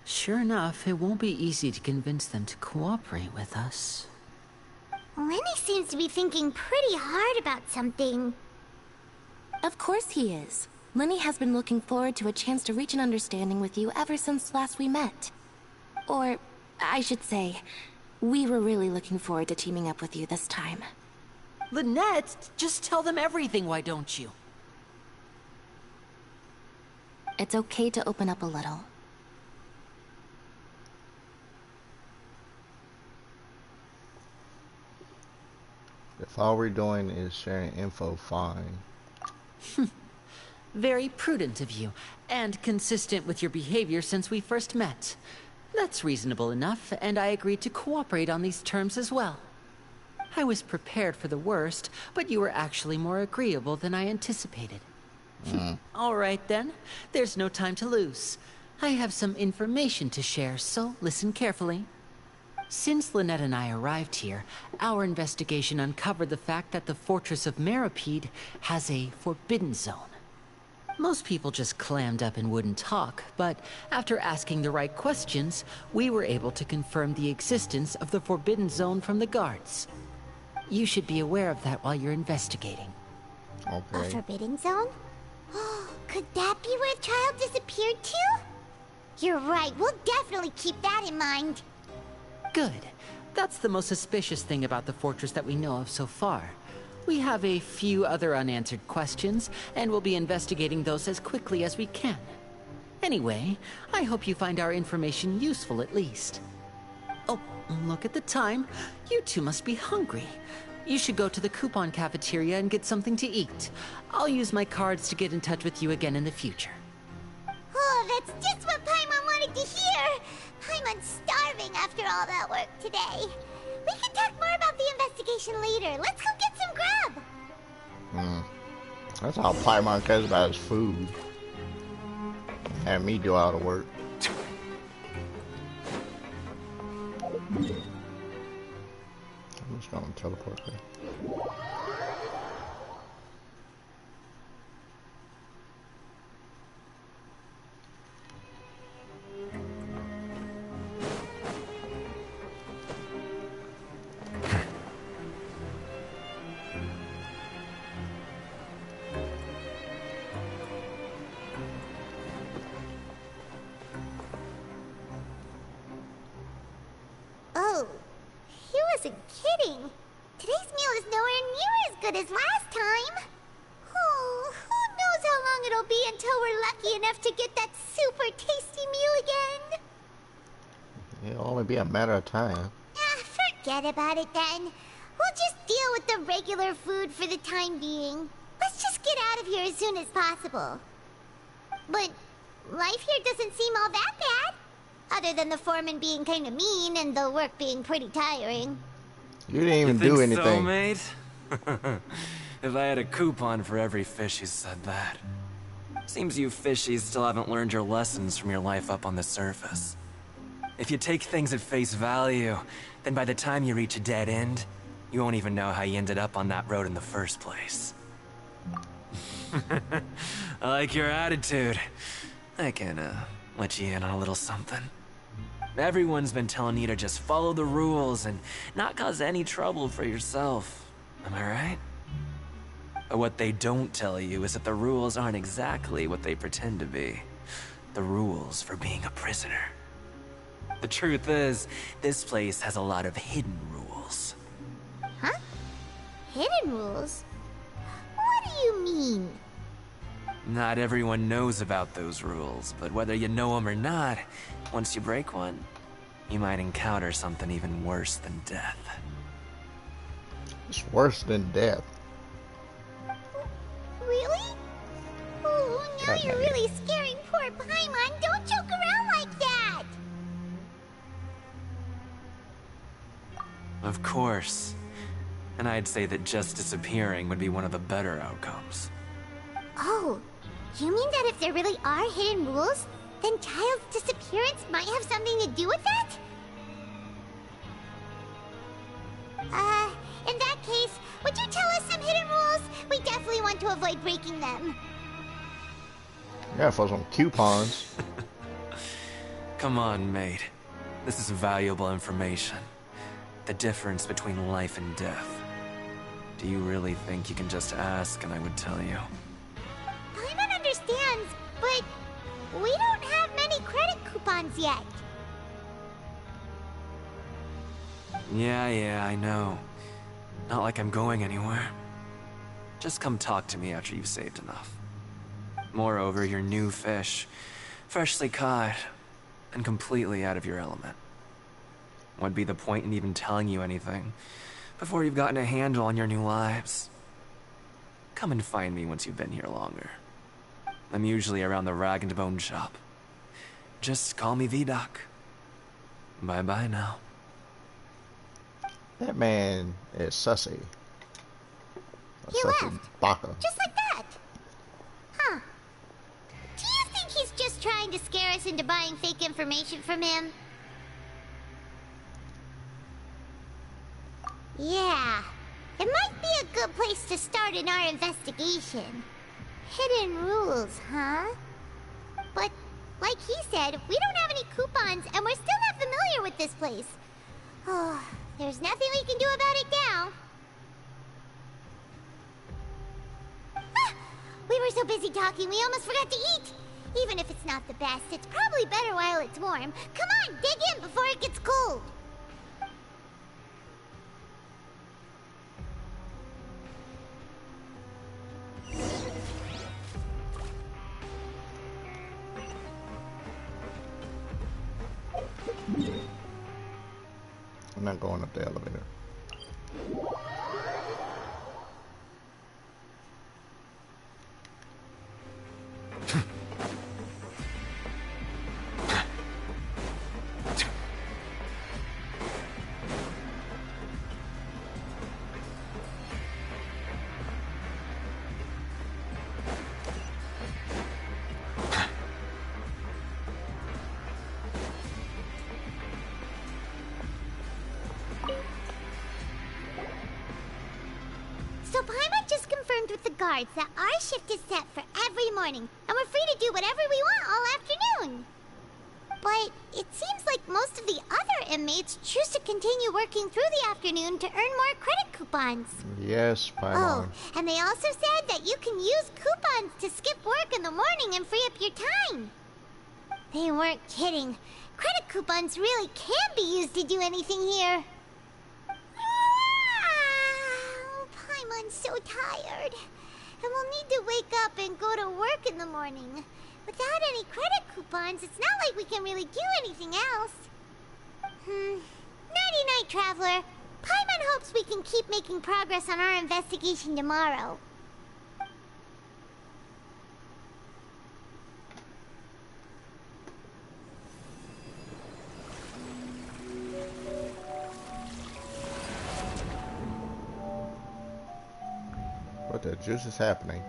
Sure enough, it won't be easy to convince them to cooperate with us. Lenny seems to be thinking pretty hard about something. Of course he is. Lenny has been looking forward to a chance to reach an understanding with you ever since last we met. Or, I should say, we were really looking forward to teaming up with you this time. Lynette, just tell them everything, why don't you? It's okay to open up a little. If all we're doing is sharing info, fine. Very prudent of you, and consistent with your behavior since we first met. That's reasonable enough, and I agreed to cooperate on these terms as well. I was prepared for the worst, but you were actually more agreeable than I anticipated. All right then, there's no time to lose. I have some information to share, so listen carefully. Since Lynette and I arrived here, our investigation uncovered the fact that the fortress of Meropide has a forbidden zone. Most people just clammed up and wouldn't talk, but after asking the right questions, we were able to confirm the existence of the forbidden zone from the guards. You should be aware of that while you're investigating. A forbidden zone? Could that be where Child disappeared to? You're right, we'll definitely keep that in mind. Good. That's the most suspicious thing about the fortress that we know of so far. We have a few other unanswered questions, and we'll be investigating those as quickly as we can. Anyway, I hope you find our information useful at least. Oh, look at the time. You two must be hungry. You should go to the coupon cafeteria and get something to eat. I'll use my cards to get in touch with you again in the future. Oh, that's just what Paimon wanted to hear! Paimon's starving after all that work today. We can talk more about the investigation later. Let's go get some grub! That's all Paimon cares about is food. And me do all the work. I'm just gonna teleport there. Oh, he wasn't kidding. Today's meal is nowhere near as good as last time. Oh, who knows how long it'll be until we're lucky enough to get that super tasty meal again. It'll only be a matter of time. Forget about it then. We'll just deal with the regular food for the time being. Let's just get out of here as soon as possible. But life here doesn't seem all that bad. Other than the foreman being kind of mean and the work being pretty tiring. You didn't even do anything. So, mate? If I had a coupon for every fish who said that. Seems you fishies still haven't learned your lessons from your life up on the surface. If you take things at face value, then by the time you reach a dead end, you won't even know how you ended up on that road in the first place. I like your attitude. I can, let you in on a little something. Everyone's been telling you to just follow the rules and not cause any trouble for yourself. Am I right? But what they don't tell you is that the rules aren't exactly what they pretend to be. The rules for being a prisoner. The truth is, this place has a lot of hidden rules. Huh? Hidden rules? What do you mean? Not everyone knows about those rules, but whether you know them or not, once you break one, you might encounter something even worse than death. It's worse than death. Really? Oh, now you're really scaring poor Paimon. Don't joke around like that! Of course. And I'd say that just disappearing would be one of the better outcomes. Oh, you mean that if there really are hidden rules, then Child's disappearance might have something to do with that? In that case, would you tell us some hidden rules? We definitely want to avoid breaking them. Yeah, for some coupons. Come on, mate. This is valuable information. The difference between life and death. Do you really think you can just ask and I would tell you? Paimon understands, but we don't have many credit coupons yet. Yeah, I know. Not like I'm going anywhere. Just come talk to me after you've saved enough. Moreover, you're new fish, freshly caught, and completely out of your element. What'd be the point in even telling you anything before you've gotten a handle on your new lives? Come and find me once you've been here longer. I'm usually around the Rag and Bone shop. Just call me V-Doc. Bye-bye now. That man is sussy. He sussy left. baka. Just like that. Huh. Do you think he's just trying to scare us into buying fake information from him? Yeah. It might be a good place to start in our investigation. Hidden rules, huh? But, like he said, we don't have any coupons and we're still not familiar with this place. Oh, there's nothing we can do about it now. Ah, we were so busy talking, we almost forgot to eat. Even if it's not the best, it's probably better while it's warm. Come on, dig in before it gets cold. I'm not going up the elevator. guards that our shift is set for every morning, and we're free to do whatever we want all afternoon. But it seems like most of the other inmates choose to continue working through the afternoon to earn more credit coupons. Yes, Paimon. Oh, and they also said that you can use coupons to skip work in the morning and free up your time. They weren't kidding. Credit coupons really can be used to do anything here. Paimon's so tired. And we'll need to wake up and go to work in the morning. Without any credit coupons, it's not like we can really do anything else. Nighty-night, Traveler. Paimon hopes we can keep making progress on our investigation tomorrow. What the juice is happening?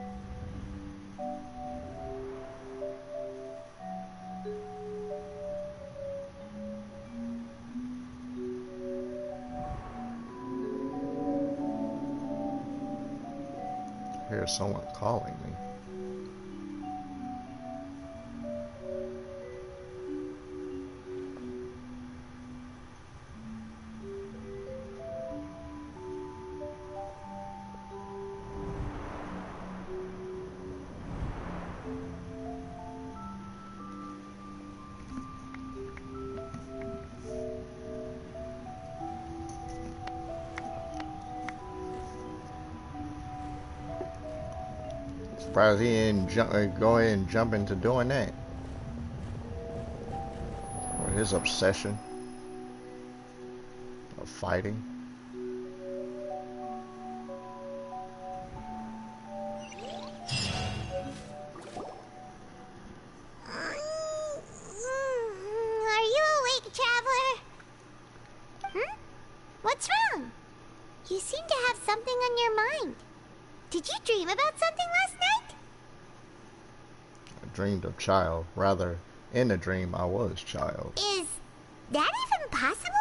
I hear someone calling me. Surprised he didn't go ahead and jump into doing that. Or his obsession of fighting. Are you awake, Traveler? What's wrong? You seem to have something on your mind. Did you dream about something last night? I dreamed of child. Rather, in the dream, I was child. Is that even possible?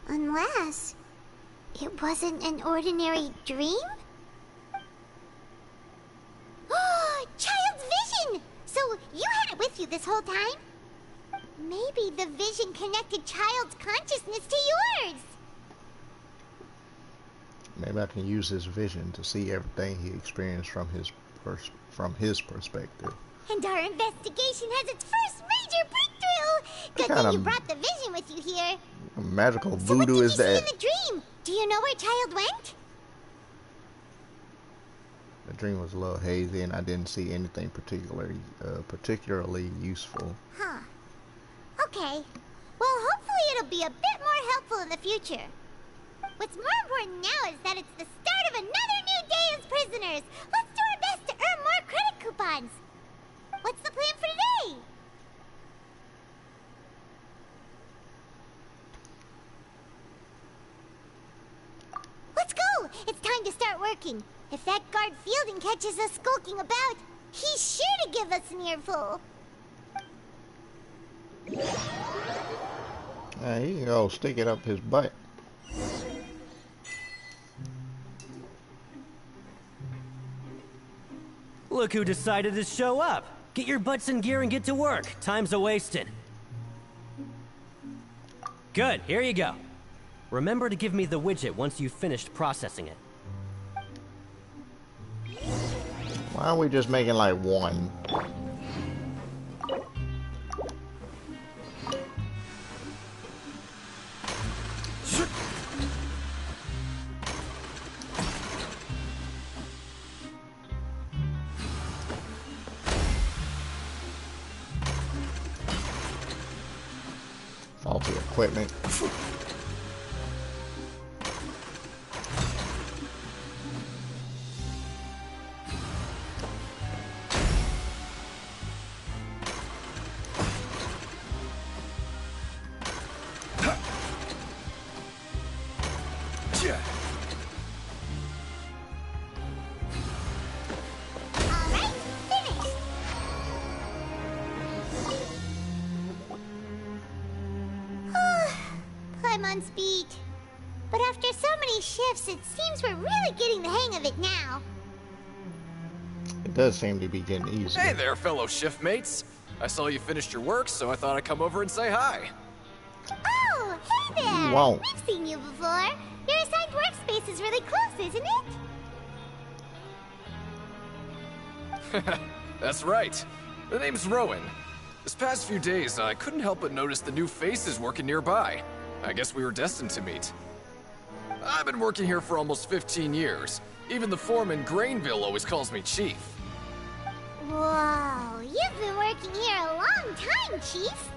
Unless it wasn't an ordinary dream? Oh, child's vision! So you had it with you this whole time? Maybe the vision connected child's consciousness to yours. Maybe I can use his vision to see everything he experienced from his perspective. And our investigation has its first major breakthrough! Good thing you brought the vision with you here. Magical So what voodoo did is you that? see in the dream? Do you know where child went? The dream was a little hazy, and I didn't see anything particularly useful. Huh. Okay. Well, hopefully it'll be a bit more helpful in the future. What's more important now is that it's the start of another new day as prisoners. Let's do our best to earn more credit coupons. What's the plan for today? Let's go! It's time to start working. If that guard Fielding catches us skulking about, he's sure to give us an earful. He can go stick it up his butt. Look who decided to show up. Get your butts in gear and get to work. Time's a-wasting. Good, here you go. Remember to give me the widget once you've finished processing it. Why aren't we just making like one? Faulty equipment. Paimon's beat. But after so many shifts, it seems we're really getting the hang of it now. It does seem to be getting easier. Hey there, fellow shift mates. I saw you finished your work, so I thought I'd come over and say hi. Oh, hey there! You won't. We've seen you before. Your assigned workspace is really close, isn't it? That's right. The name's Rowan. This past few days, I couldn't help but notice the new faces working nearby. I guess we were destined to meet. I've been working here for almost 15 years. Even the foreman, Grainville, always calls me Chief. Whoa, you've been working here a long time, Chief.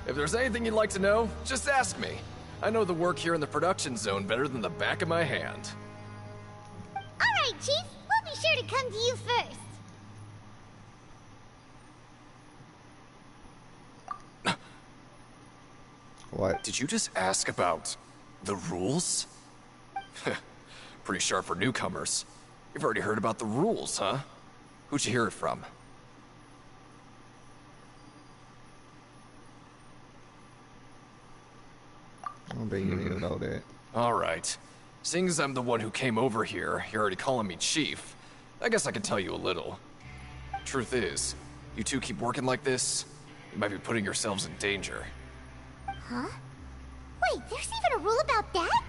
If there's anything you'd like to know, just ask me. I know the work here in the production zone better than the back of my hand. Alright, Chief. We'll be sure to come to you first. What? Did you just ask about the rules? Pretty sharp for newcomers. You've already heard about the rules, huh? Who'd you hear it from? I don't think you need to know that. Alright. Seeing as I'm the one who came over here, you're already calling me Chief. I guess I can tell you a little. Truth is, you two keep working like this, you might be putting yourselves in danger. Huh? Wait, there's even a rule about that?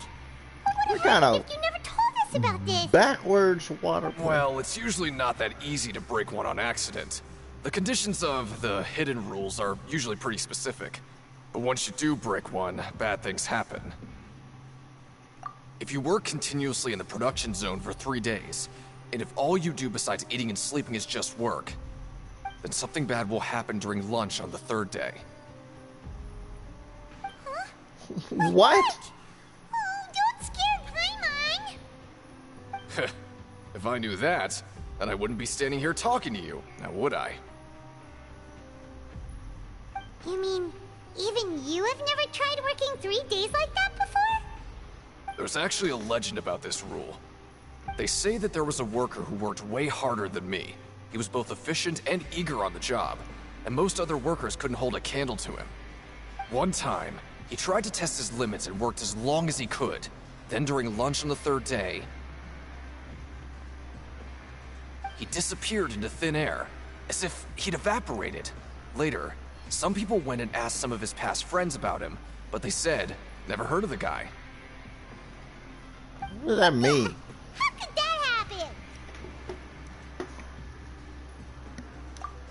What would What have kind happened of if you never told us about this? backwards water play? Well, it's usually not that easy to break one on accident. The conditions of the hidden rules are usually pretty specific. But once you do break one, bad things happen. If you work continuously in the production zone for 3 days, and if all you do besides eating and sleeping is just work, then something bad will happen during lunch on the 3rd day. What? Oh, don't scare Paimon! If I knew that, then I wouldn't be standing here talking to you, now would I? You mean, even you have never tried working 3 days like that before? There's actually a legend about this rule. They say that there was a worker who worked way harder than me. He was both efficient and eager on the job, and most other workers couldn't hold a candle to him. One time, he tried to test his limits and worked as long as he could. Then during lunch on the 3rd day, he disappeared into thin air, as if he'd evaporated. Later, some people went and asked some of his past friends about him, but they said, never heard of the guy. What does that mean? How could that happen?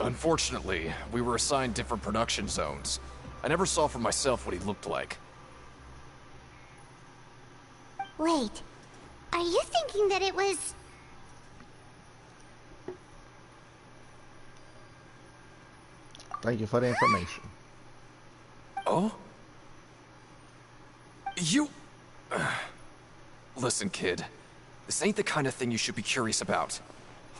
Unfortunately, we were assigned different production zones. I never saw for myself what he looked like. Wait, are you thinking that it was... Thank you for the information. Oh? You... Listen, kid. This ain't the kind of thing you should be curious about.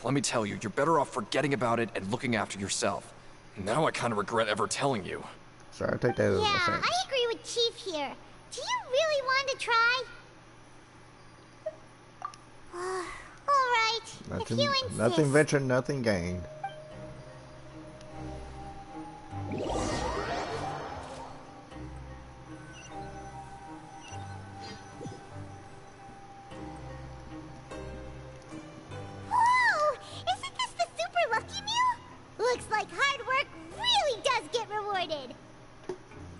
Let me tell you, you're better off forgetting about it and looking after yourself. Now I kind of regret ever telling you. Sorry, I take that as Yeah, offense. I agree with Chief here. Do you really want to try? Alright, if Nothing, you insist. nothing ventured, nothing gained. Whoa! Isn't this the super lucky meal? Looks like hard work really does get rewarded.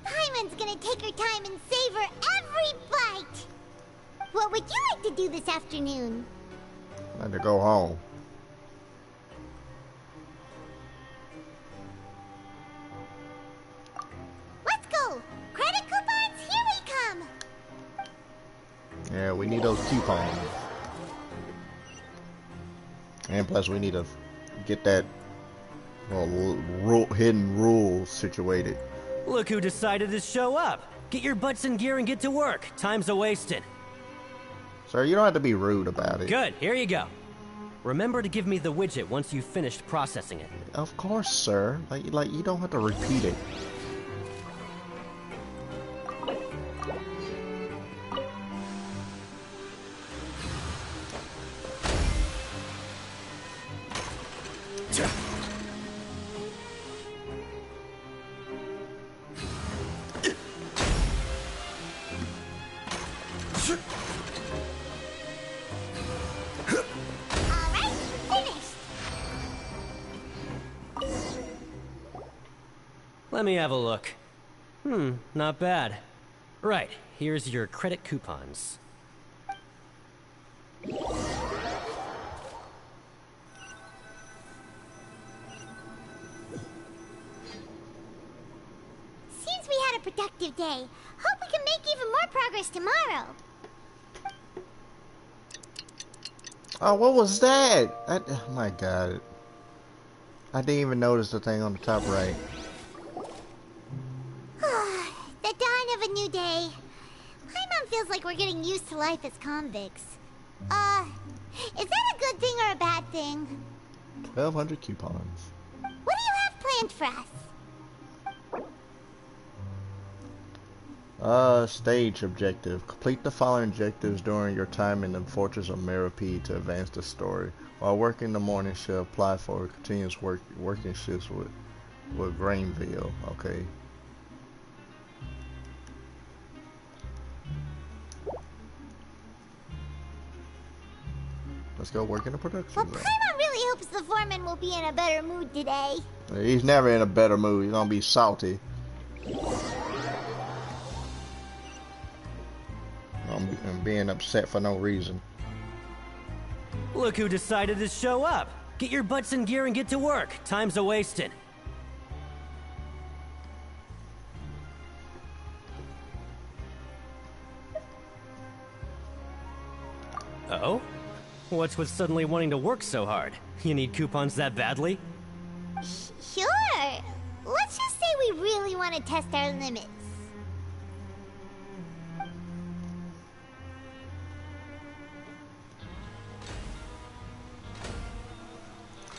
Paimon's gonna take her time and savor every bite. What would you like to do this afternoon? I had to go home. Let's go! Credit coupons, here we come! Yeah, we need those coupons. And plus, we need to get that hidden rule situated. Look who decided to show up. Get your butts in gear and get to work. Time's a-wasting. Sir, you don't have to be rude about it. Good, here you go. Remember to give me the widget once you've finished processing it. Of course, sir. Like you don't have to repeat it. Let me have a look. Not bad. Right, here's your credit coupons. Seems we had a productive day. Hope we can make even more progress tomorrow. Oh, what was that? Oh my god. I didn't even notice the thing on the top right. The dawn of a new day. Paimon feels like we're getting used to life as convicts. Is that a good thing or a bad thing? 1,200 coupons. What do you have planned for us? Stage objective. Complete the following objectives during your time in the Fortress of Meropide to advance the story. While working the morning shift, apply for continuous working shifts with Grainville. Okay. Let's go work in the production Well, zone. Paimon really hopes the foreman will be in a better mood today. He's never in a better mood. He's gonna be salty. I'm being upset for no reason. Look who decided to show up. Get your butts in gear and get to work. Time's a-wasting. Oh? What's with suddenly wanting to work so hard? You need coupons that badly? Sure. Let's just say we really want to test our limits.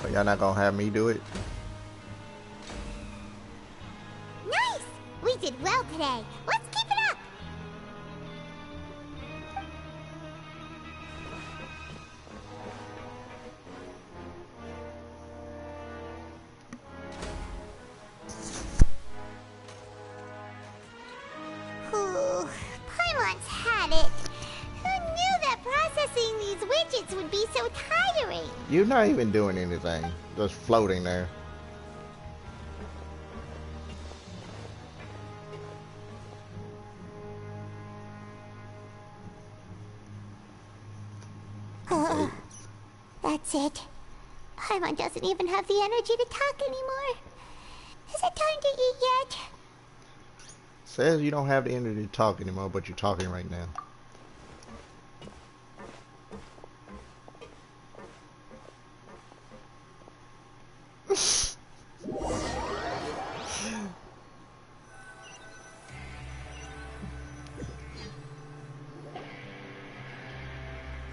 But y'all not gonna have me do it? Nice! We did well today. Let's keep it up! Ooh, Paimon's had it. Who knew that processing these widgets would be so tiring? You're not even doing anything. Just floating there. That's it. Paimon doesn't even have the energy to talk anymore. Is it time to eat yet? Says you don't have the energy to talk anymore, but you're talking right now.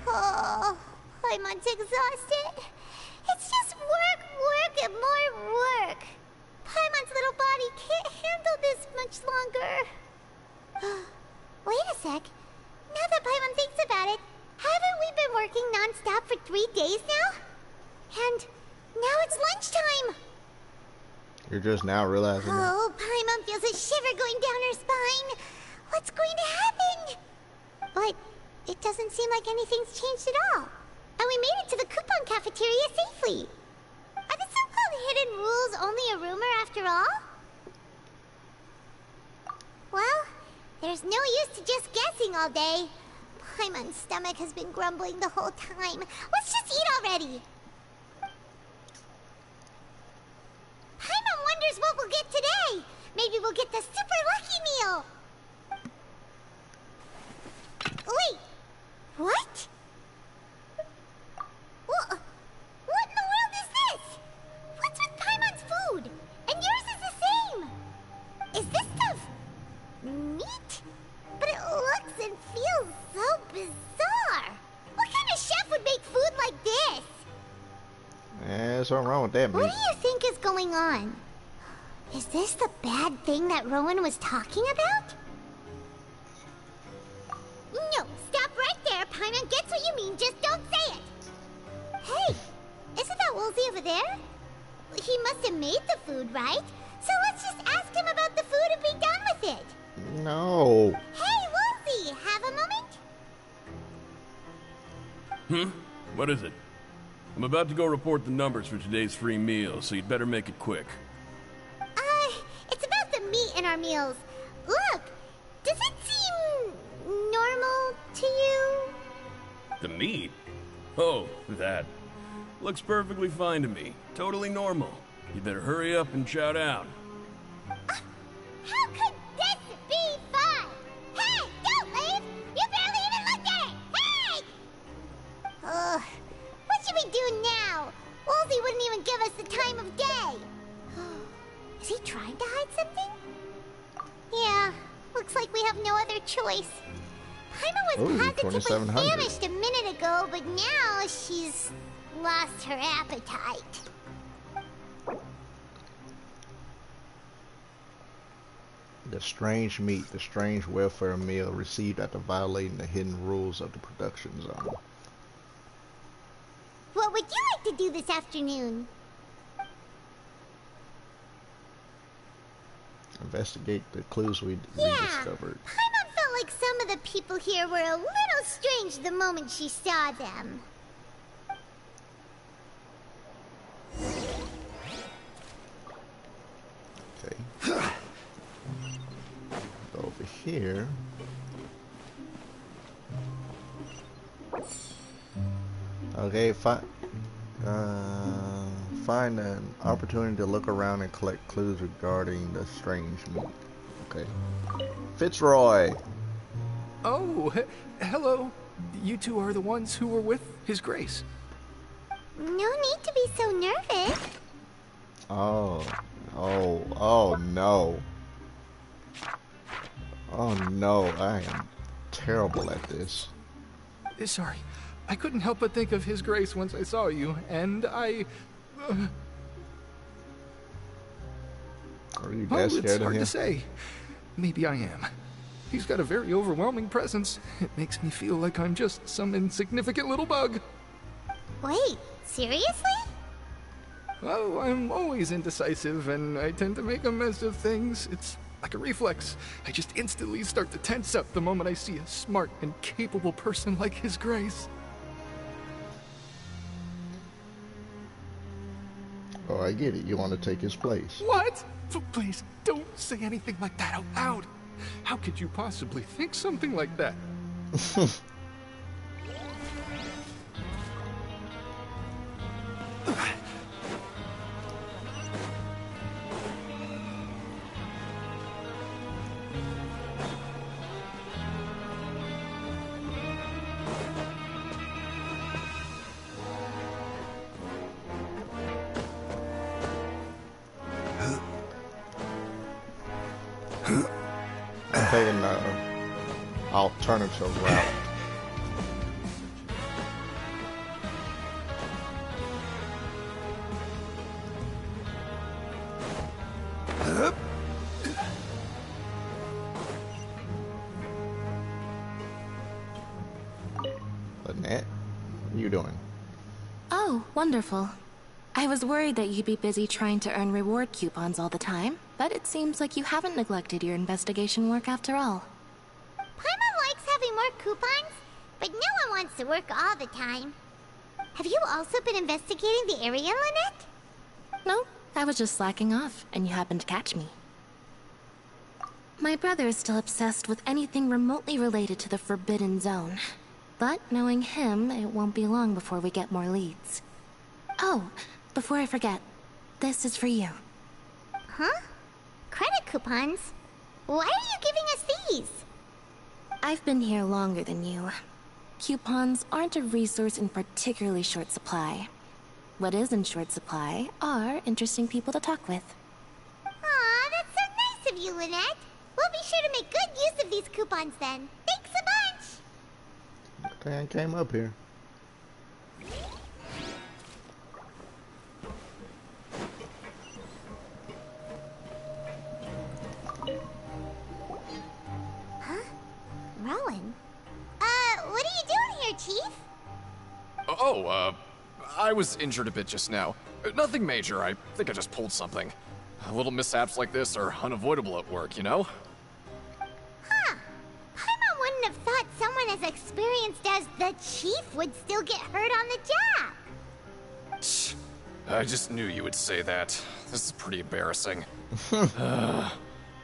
Oh, Paimon's exhausted. It's just work, and more work. Paimon's little body can't handle this much longer. Wait a sec. Now that Paimon thinks about it, haven't we been working non-stop for 3 days now? And now it's lunchtime. You're just now realizing that. Oh, Paimon feels a shiver going down her spine. What's going to happen? But it doesn't seem like anything's changed at all. And we made it to the coupon cafeteria safely. Are the so-called hidden rules only a rumor after all? Well, there's no use to just guessing all day. Paimon's stomach has been grumbling the whole time. Let's just eat already. Paimon wonders what we'll get today. Maybe we'll get the super lucky meal. Wait, what? What in the world is this? What's with Paimon's food? And yours is the same. Is this stuff meat? But it looks and feels so bizarre. What kind of chef would make food like this? There's something wrong with that, What man. do you think is going on? Is this the bad thing that Rowan was talking about? No, stop right there. Paimon gets what you mean, just don't say it. Hey, isn't that Woolsey over there? He must have made the food, right? So let's just ask him about the food and be done with it. No. Hey, Woolsey, have a moment? What is it? I'm about to go report the numbers for today's free meal, so you'd better make it quick. It's about our meals. Look, does it seem normal to you? The meat? Oh, that. Looks perfectly fine to me. Totally normal. You better hurry up and shout out. How could this be fun? Hey, don't leave! You barely even looked at it! Hey! Ugh, what should we do now? Wolsey wouldn't even give us the time of day. Is he trying to hide something? Yeah, looks like we have no other choice. Paima was positively 2700. famished a minute ago, but now she's lost her appetite. The strange meat, the strange welfare meal received after violating the hidden rules of the production zone. What would you like to do this afternoon? Investigate the clues we rediscovered. Paimon felt like some of the people here were a little strange the moment she saw them. Okay. Go over here. Okay, find an opportunity to look around and collect clues regarding the strange meat. Okay. Fitzroy! Oh, hello. You two are the ones who were with His Grace. No need to be so nervous. Oh no. Oh no, I am terrible at this. Sorry, I couldn't help but think of His Grace once I saw you, and I... Are you that scared it's of hard him? to say. Maybe I am. He's got a very overwhelming presence. It makes me feel like I'm just some insignificant little bug. Wait, seriously? Oh, I'm always indecisive, and I tend to make a mess of things. It's like a reflex. I just instantly start to tense up the moment I see a smart and capable person like His Grace. Oh, I get it. You want to take his place. What? Please, don't say anything like that out loud. How could you possibly think something like that? I'm taking the alternative route. Lynette, what are you doing? Oh, wonderful. I was worried that you'd be busy trying to earn reward coupons all the time, but it seems like you haven't neglected your investigation work after all. Paimon likes having more coupons, but no one wants to work all the time. Have you also been investigating the area, Lynette? No, I was just slacking off, and you happened to catch me. My brother is still obsessed with anything remotely related to the Forbidden Zone. But knowing him, it won't be long before we get more leads. Oh, before I forget, this is for you. Huh? Credit coupons? Why are you giving us these? I've been here longer than you. Coupons aren't a resource in particularly short supply. What is in short supply are interesting people to talk with. Aw, that's so nice of you, Lynette. We'll be sure to make good use of these coupons then. Thanks a bunch! Okay, I came up here. Rowan? What are you doing here, Chief? I was injured a bit just now. Nothing major, I think I just pulled something. Little mishaps like this are unavoidable at work, you know? Huh. Paimon wouldn't have thought someone as experienced as the Chief would still get hurt on the job. I just knew you would say that. This is pretty embarrassing.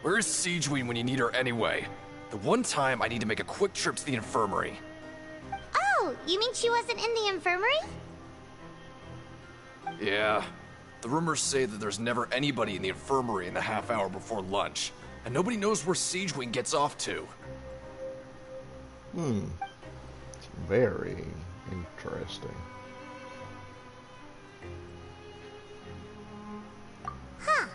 Where is Siegewein when you need her anyway? The one time I need to make a quick trip to the infirmary. Oh, you mean she wasn't in the infirmary? Yeah. The rumors say that there's never anybody in the infirmary in the half hour before lunch, and nobody knows where Siegewein gets off to. It's very interesting. Huh.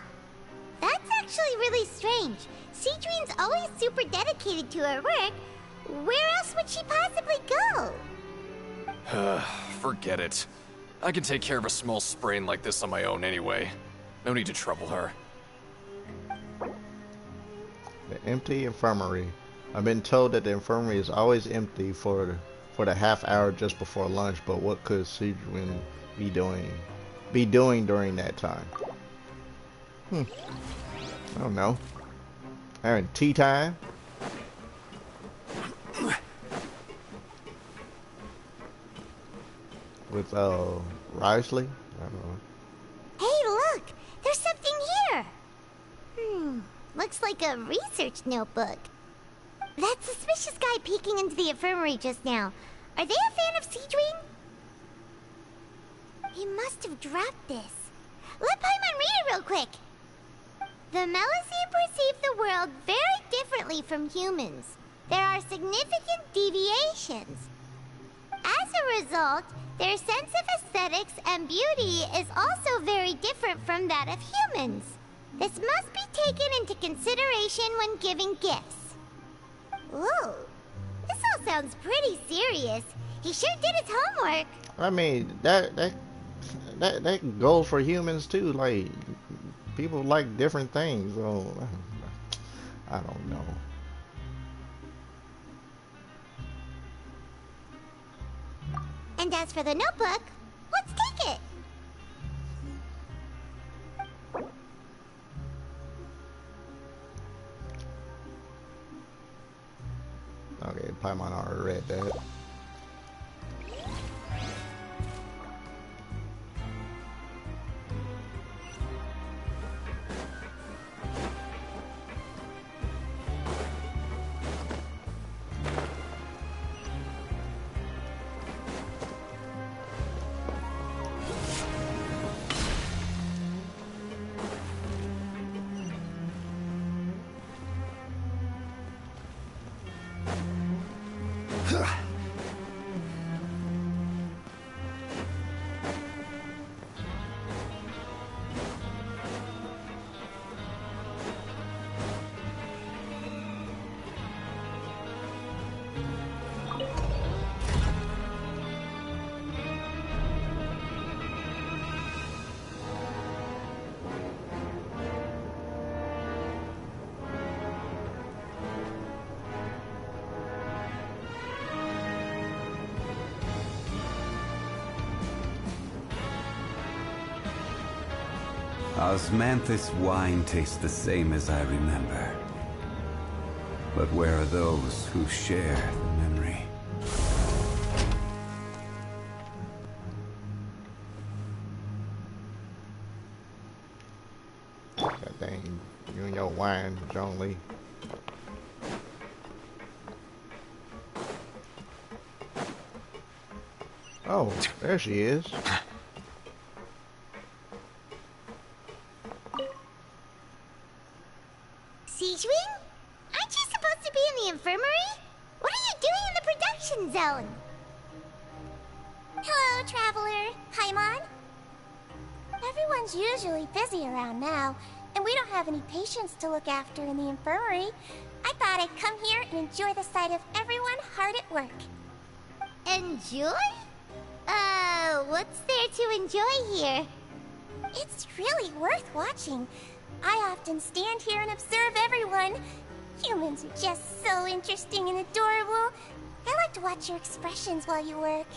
That's actually really strange. Siegewein's always super dedicated to her work. Where else would she possibly go? Forget it. I can take care of a small sprain like this on my own anyway. No need to trouble her. The empty infirmary. I've been told that the infirmary is always empty for the half hour just before lunch, but what could Siegewein be doing during that time? I don't know. Having tea time? With Risley? I don't know. Hey, look! There's something here! Looks like a research notebook. That suspicious guy peeking into the infirmary just now. Are they a fan of Siegewein? He must have dropped this. Let Paimon read it real quick! The Melusine perceive the world very differently from humans. There are significant deviations. As a result, their sense of aesthetics and beauty is also very different from that of humans. This must be taken into consideration when giving gifts. Ooh, this all sounds pretty serious. He sure did his homework. I mean, that goes for humans too. Like, people like different things. So I don't know. And as for the notebook, let's take it. Okay, Paimon already read that. Osmanthus wine tastes the same as I remember. But where are those who share the memory? God dang, you and your wine, John Lee. Oh, there she is. Siegewein? Aren't you supposed to be in the infirmary? What are you doing in the production zone? Hello, Traveler. Paimon. Everyone's usually busy around now, and we don't have any patients to look after in the infirmary. I thought I'd come here and enjoy the sight of everyone hard at work. Enjoy? What's there to enjoy here? It's really worth watching. I often stand here and observe everyone. Humans are just so interesting and adorable. I like to watch your expressions while you work.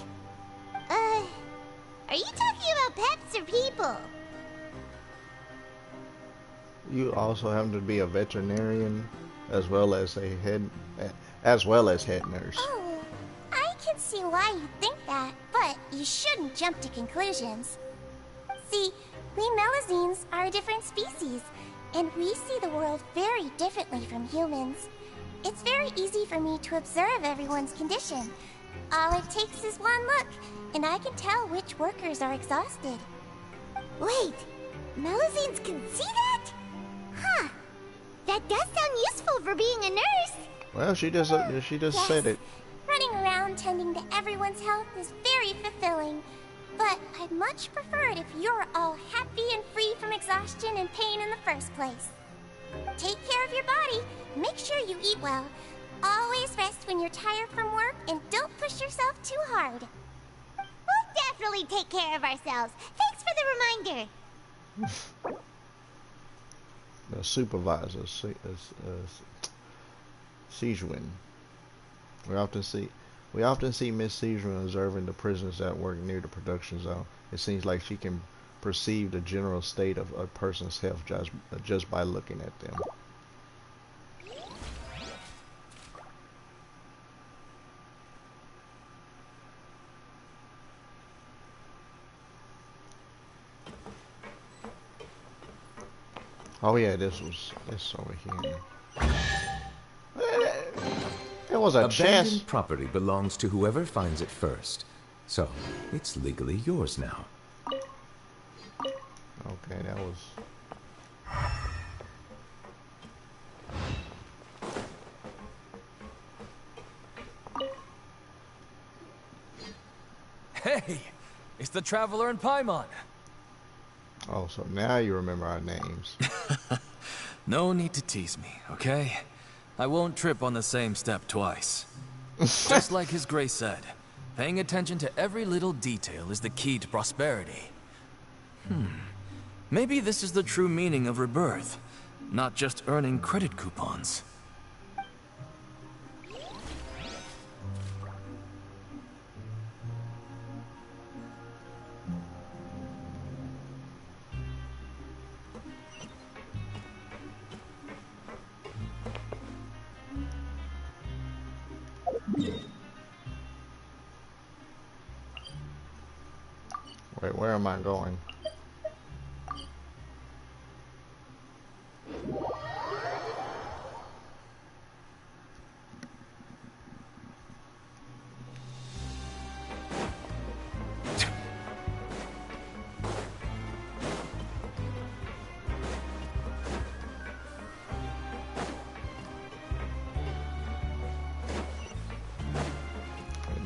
Are you talking about pets or people? You also happen to be a veterinarian as well as head nurse. Oh, I can see why you think that, but you shouldn't jump to conclusions. See, we Melusines are a different species. And we see the world very differently from humans. It's very easy for me to observe everyone's condition. All it takes is one look, and I can tell which workers are exhausted. Wait, Melusines can see that? Huh. That does sound useful for being a nurse. Well, she just said it. Running around tending to everyone's health is very fulfilling. But I'd much prefer it if you're all happy and free from exhaustion and pain in the first place. Take care of your body, make sure you eat well. Always rest when you're tired from work, and don't push yourself too hard. We'll definitely take care of ourselves. Thanks for the reminder. The supervisor, Sijuin. We often see Miss Sijuin observing the prisoners that work near the production zone. It seems like she can perceive the general state of a person's health just by looking at them. Oh yeah, this over here. It was a chest. Abandoned property belongs to whoever finds it first. So, it's legally yours now. Okay, that was... Hey! It's the Traveler and Paimon! Oh, so now you remember our names. No need to tease me, okay? I won't trip on the same step twice. Just like His Grace said, paying attention to every little detail is the key to prosperity. Maybe this is the true meaning of rebirth, not just earning credit coupons. Wait, where am I going?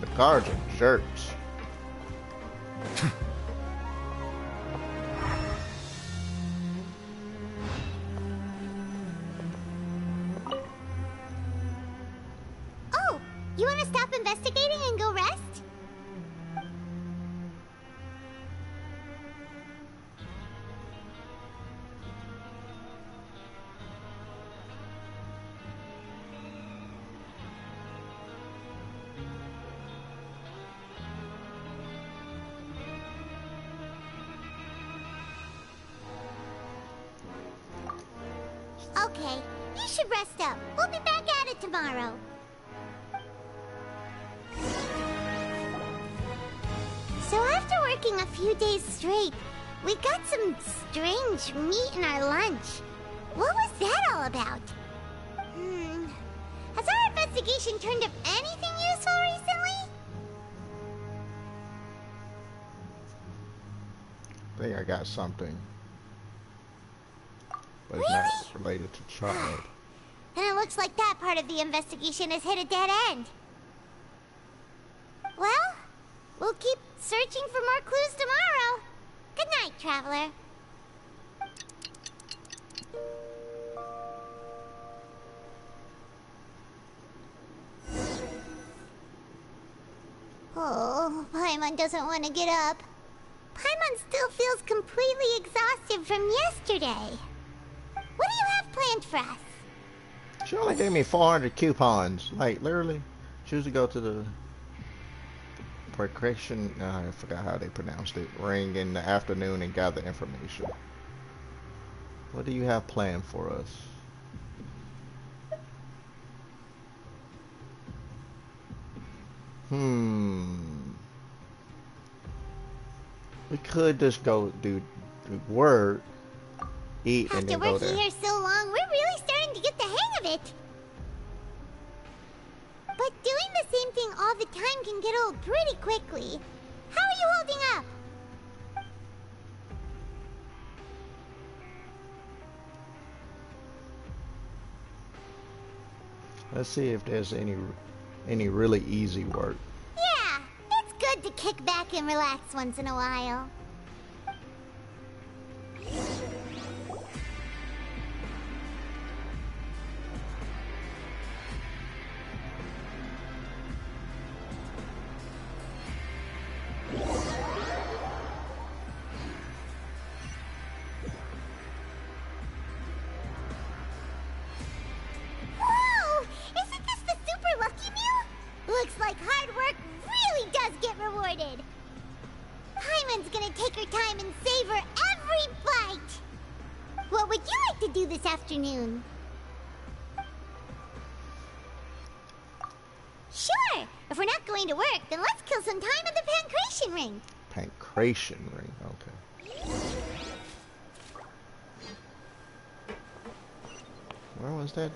The guards are jerks. Oh, you want to stop investigating and go rest? Okay, you should rest up. We'll be back at it tomorrow. So after working a few days straight, we got some strange meat in our lunch. What was that all about? Has our investigation turned up anything useful recently? I think I got something. But it's Really? not related to child. And it looks like that part of the investigation has hit a dead end. Well, we'll keep searching for more clues tomorrow. Good night, Traveler. Oh, Paimon doesn't want to get up. Paimon still feels completely exhausted from yesterday. What do you have planned for us? She only gave me 400 coupons. Like, literally. Choose to go to the precaution, I forgot how they pronounced it, ring in the afternoon and gather information. What do you have planned for us? We could just go do work. eat, and After then go working there. here so long, we're really starting to get the hang of it. But doing the same thing all the time can get old pretty quickly. How are you holding up? Let's see if there's any really easy work. Yeah, it's good to kick back and relax once in a while. Whoa! Isn't this the super lucky meal? Looks like hard work really does get rewarded. Paimon's gonna take her time and savor every bite. What would you like to do this afternoon? Sure! If we're not going to work, then let's kill some time at the Pancration Ring. Pancration ring. Okay. Where was that?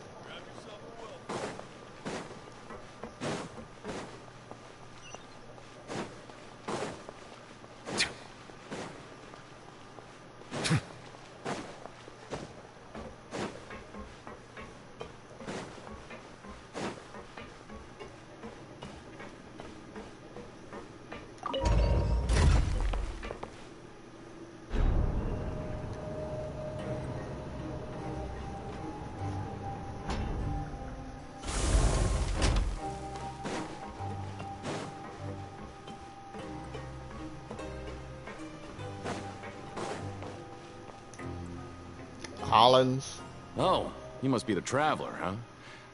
Hollins. Oh, you must be the Traveler, huh?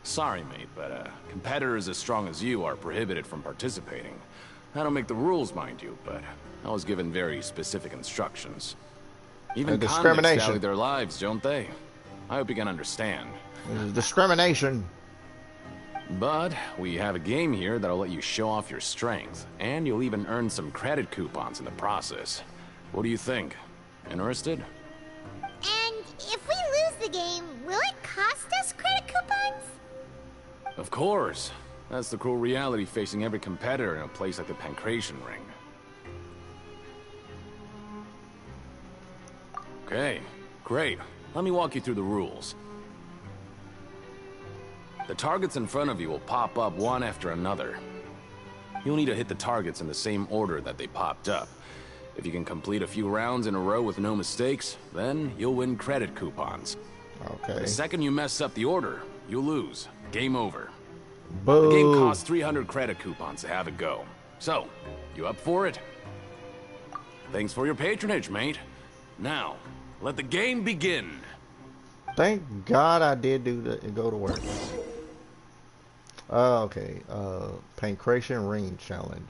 Sorry, mate, but competitors as strong as you are prohibited from participating. I don't make the rules, mind you, but I was given very specific instructions. Even convicts discrimination. value their lives, don't they? I hope you can understand. Discrimination. But we have a game here that'll let you show off your strength, and you'll even earn some credit coupons in the process. What do you think? Interested? And if we lose the game, will it cost us credit coupons? Of course. That's the cruel reality facing every competitor in a place like the Pancration Ring. Okay, great. Let me walk you through the rules. The targets in front of you will pop up one after another. You'll need to hit the targets in the same order that they popped up. If you can complete a few rounds in a row with no mistakes, then you'll win credit coupons. Okay. The second you mess up the order, you'll lose. Game over. Boo. The game costs 300 credit coupons to have it go. So, you up for it? Thanks for your patronage, mate. Now, let the game begin. Thank God I did go to work. Okay. Pancration Ring Challenge.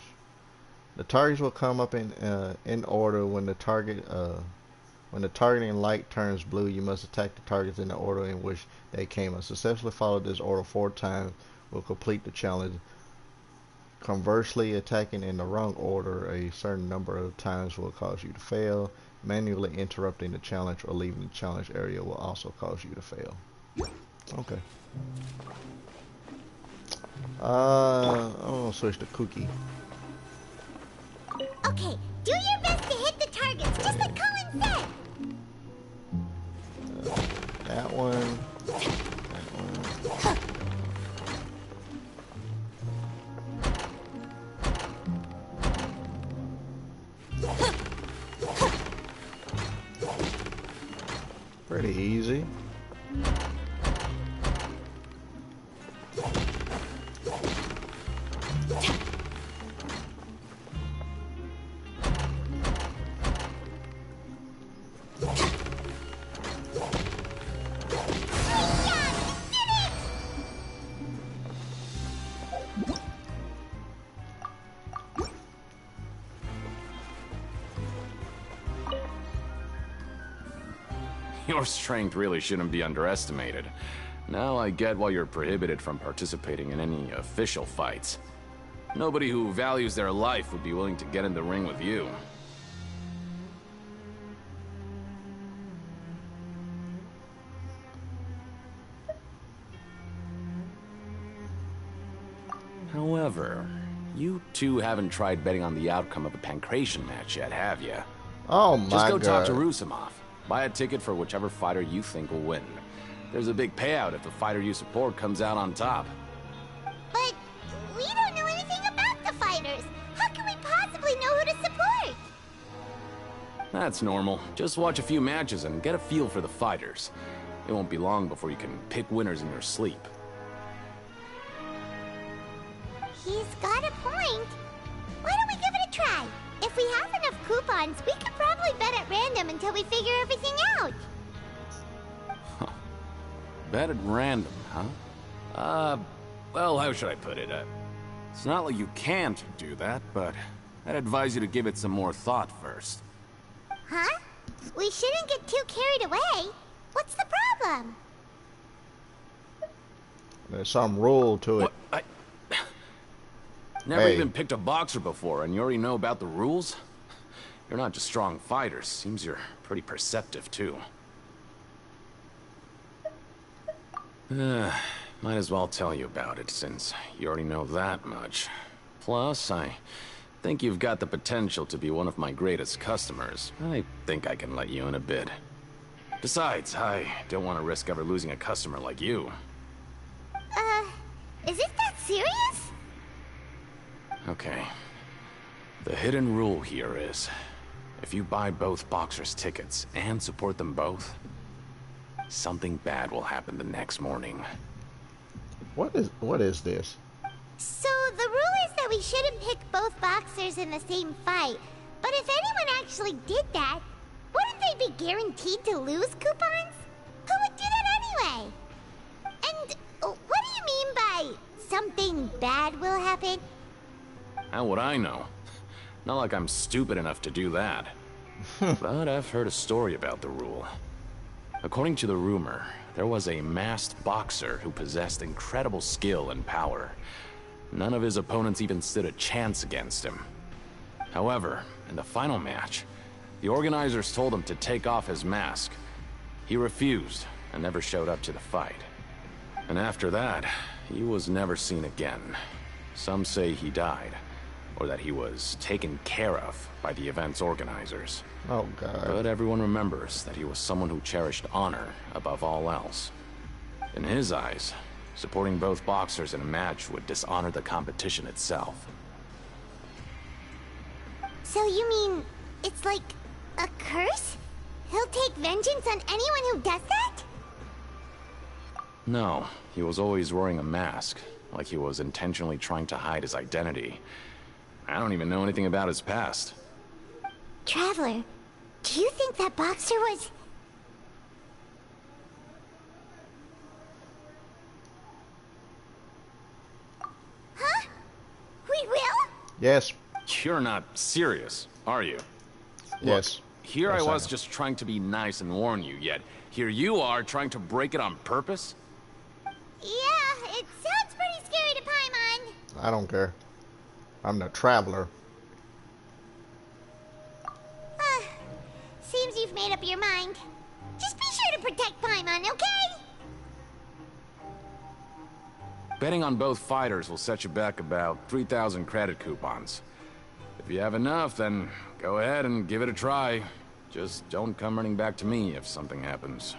The targets will come up in order. When the targeting light turns blue, you must attack the targets in the order in which they came. Successfully follow this order 4 times will complete the challenge. Conversely, attacking in the wrong order a certain number of times will cause you to fail. Manually interrupting the challenge or leaving the challenge area will also cause you to fail. Okay. I'm gonna switch to Cookie. Okay, do your best to hit the targets, just like Colin said. That one. Pretty easy. Your strength really shouldn't be underestimated. Now I get why you're prohibited from participating in any official fights. Nobody who values their life would be willing to get in the ring with you. However, you two haven't tried betting on the outcome of a pancration match yet, have you? Oh my god. Just go talk to Rusimov. Buy a ticket for whichever fighter you think will win. There's a big payout if the fighter you support comes out on top. But we don't know anything about the fighters. How can we possibly know who to support? That's normal. Just watch a few matches and get a feel for the fighters. It won't be long before you can pick winners in your sleep. He's got a point. Why don't we give it a try? If we have enough coupons, we could probably bet at random until we figure everything out. Bet at random, huh? Well, how should I put it? It's not like you can't do that, but I'd advise you to give it some more thought first. Huh? We shouldn't get too carried away. What's the problem? There's some rule to it. What? Never even picked a boxer before, and you already know about the rules? You're not just strong fighters. Seems you're pretty perceptive, too. Might as well tell you about it, since you already know that much. Plus, I think you've got the potential to be one of my greatest customers. I think I can let you in a bid. Besides, I don't want to risk ever losing a customer like you. Is it that serious? Okay. The hidden rule here is, if you buy both boxers' tickets and support them both, something bad will happen the next morning. What is this? So the rule is that we shouldn't pick both boxers in the same fight. But if anyone actually did that, wouldn't they be guaranteed to lose coupons? Who would do that anyway? And what do you mean by something bad will happen? How would I know? Not like I'm stupid enough to do that. But I've heard a story about the rule. According to the rumor, there was a masked boxer who possessed incredible skill and power. None of his opponents even stood a chance against him. However, in the final match, the organizers told him to take off his mask. He refused and never showed up to the fight. And after that, he was never seen again. Some say he died, or that he was taken care of by the event's organizers. Oh, God. But everyone remembers that he was someone who cherished honor above all else. In his eyes, supporting both boxers in a match would dishonor the competition itself. So you mean it's like a curse? He'll take vengeance on anyone who does that? No, he was always wearing a mask, like he was intentionally trying to hide his identity. I don't even know anything about his past. Traveler, do you think that boxer was... Huh? We will? Yes. You're not serious, are you? Yes. Look, here Yes, I I was am. just trying to be nice and warn you, yet here you are trying to break it on purpose? Yeah, it sounds pretty scary to Paimon. I don't care. I'm the traveler. Seems you've made up your mind. Just be sure to protect Paimon, okay? Betting on both fighters will set you back about 3,000 credit coupons. If you have enough, then go ahead and give it a try. Just don't come running back to me if something happens.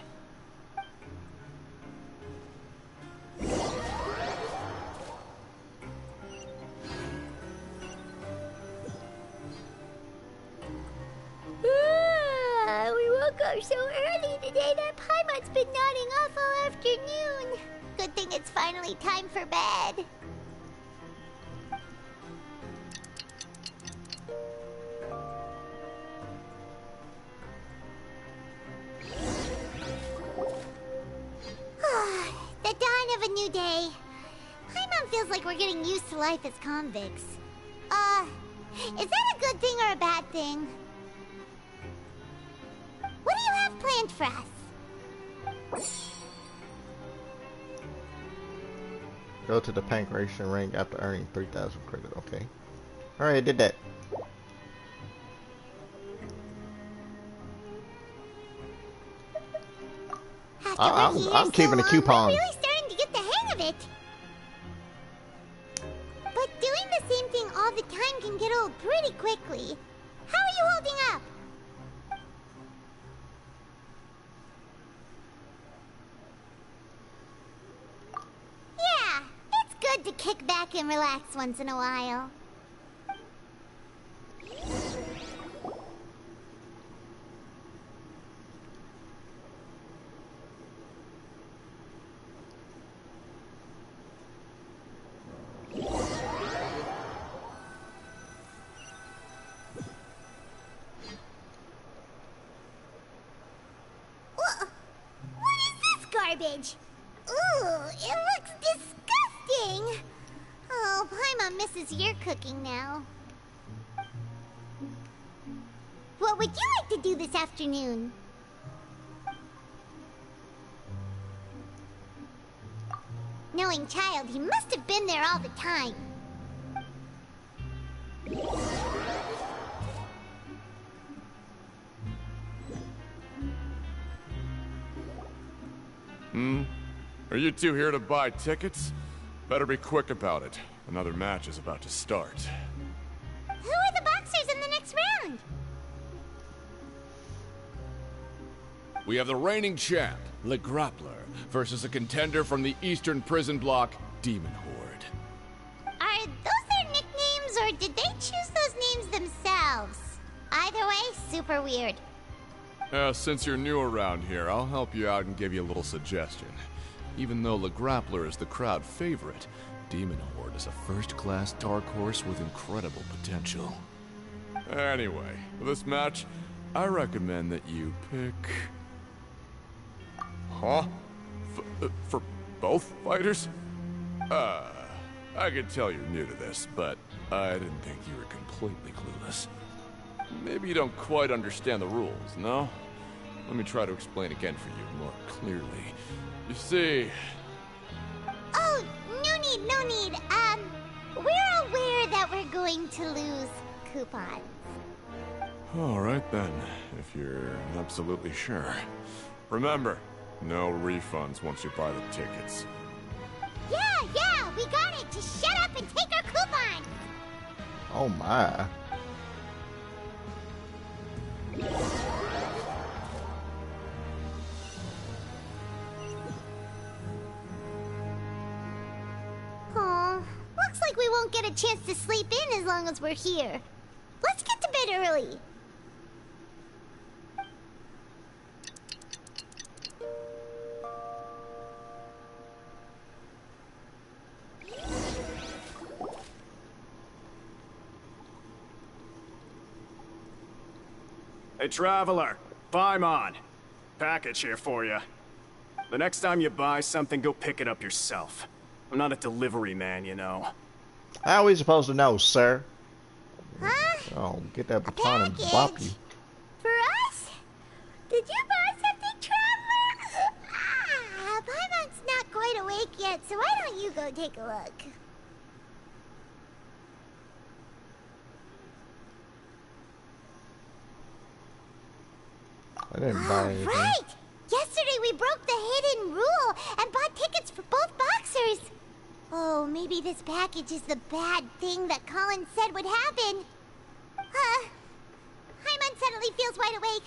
We woke up so early today that Paimon's been nodding off all afternoon. Good thing it's finally time for bed. The dawn of a new day. Paimon feels like we're getting used to life as convicts. Is that a good thing or a bad thing? What do you have planned for us? Go to the pancration ring after earning 3,000 credit. Okay. Alright, I did that. I'm keeping the coupons. We're really starting to get the hang of it. But doing the same thing all the time can get old pretty quickly. How are you holding up? Yeah, it's good to kick back and relax once in a while. What is this garbage? Ooh, it looks disgusting! Oh, Paimon misses your cooking now. What would you like to do this afternoon? Knowing child, he must have been there all the time. Are you two here to buy tickets? Better be quick about it. Another match is about to start. Who are the boxers in the next round? We have the reigning champ, Le Grappler, versus a contender from the Eastern Prison Block, Demon Horde. Are those their nicknames, or did they choose those names themselves? Either way, super weird. Since you're new around here, I'll help you out and give you a little suggestion. Even though Le Grappler is the crowd favorite, Demon Horde is a first-class dark horse with incredible potential. Anyway, for this match, I recommend that you pick... Huh? For both fighters? I can tell you're new to this, but I didn't think you were completely clueless. Maybe you don't quite understand the rules, no? Let me try to explain again for you more clearly. You see... Oh, no need. We're aware that we're going to lose coupons. Alright then, if you're absolutely sure. Remember, no refunds once you buy the tickets. Yeah, we got it! Just shut up and take our coupons! Oh my. Aw, looks like we won't get a chance to sleep in as long as we're here. Let's get to bed early. Hey, Traveler. Paimon. Package here for you. The next time you buy something, go pick it up yourself. I'm not a delivery man, you know. How are we supposed to know, sir? Huh? Oh, get that baton and bop you. For us? Did you buy something, Traveler? Paimon's not quite awake yet, so why don't you go take a look? I didn't buy anything. Right! Yesterday we broke the hidden rule and bought tickets for both boxers. Oh, maybe this package is the bad thing that Colin said would happen. Paimon suddenly feels wide awake.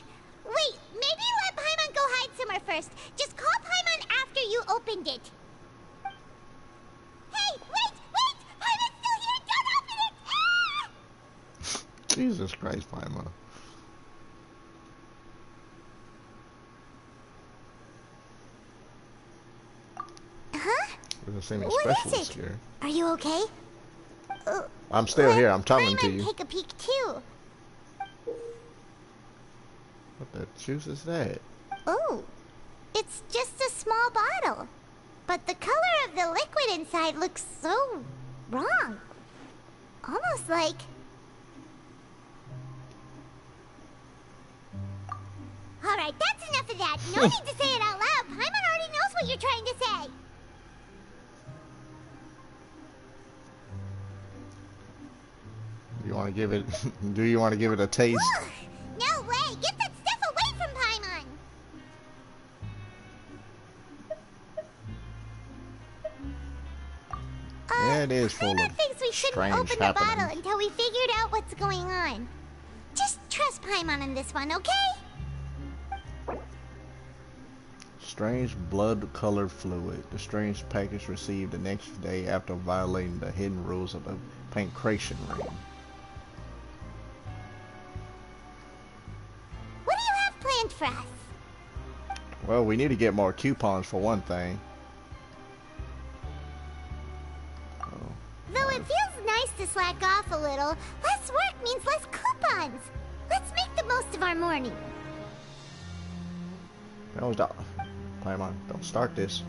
Wait, maybe let Paimon go hide somewhere first. Just call Paimon after you opened it. Hey, wait! Paimon's still here! Don't open it! Ah! Jesus Christ, Paimon. Huh? There's a What is specialist it? here. Are you okay? I'm still here. I'm talking to Paimon you. take a peek too. What the juice is that? Oh, it's just a small bottle. But the color of the liquid inside looks so wrong. Almost like... Alright, that's enough of that. No need to say it out loud. Paimon already knows what you're trying to say. You want to give it? Do you want to give it a taste? Ugh, no way! Get that stuff away from Paimon! Yeah, it is full Paimon of thinks we shouldn't strange open the bottle happenings. until we figured out what's going on. Just trust Paimon on this one, okay? Strange blood-colored fluid. The strange package received the next day after violating the hidden rules of the pancreation ring. What do you have planned for us? Well, we need to get more coupons for one thing. Though it feels nice to slack off a little, less work means less coupons. Let's make the most of our morning. No, stop. Paimon, don't start this.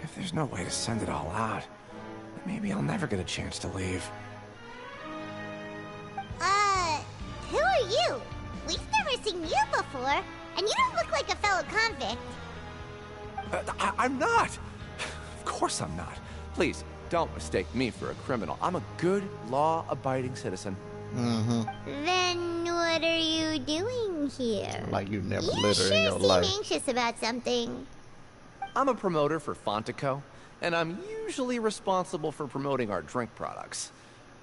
If there's no way to send it all out, maybe I'll never get a chance to leave. Who are you? We've never seen you before, and you don't look like a fellow convict. I'm not! Of course I'm not. Please, don't mistake me for a criminal. I'm a good, law-abiding citizen. Mm-hmm. Then what are you doing here? Like you've never You lit her in your sure seem life. anxious about something. I'm a promoter for Fontico, and I'm usually responsible for promoting our drink products.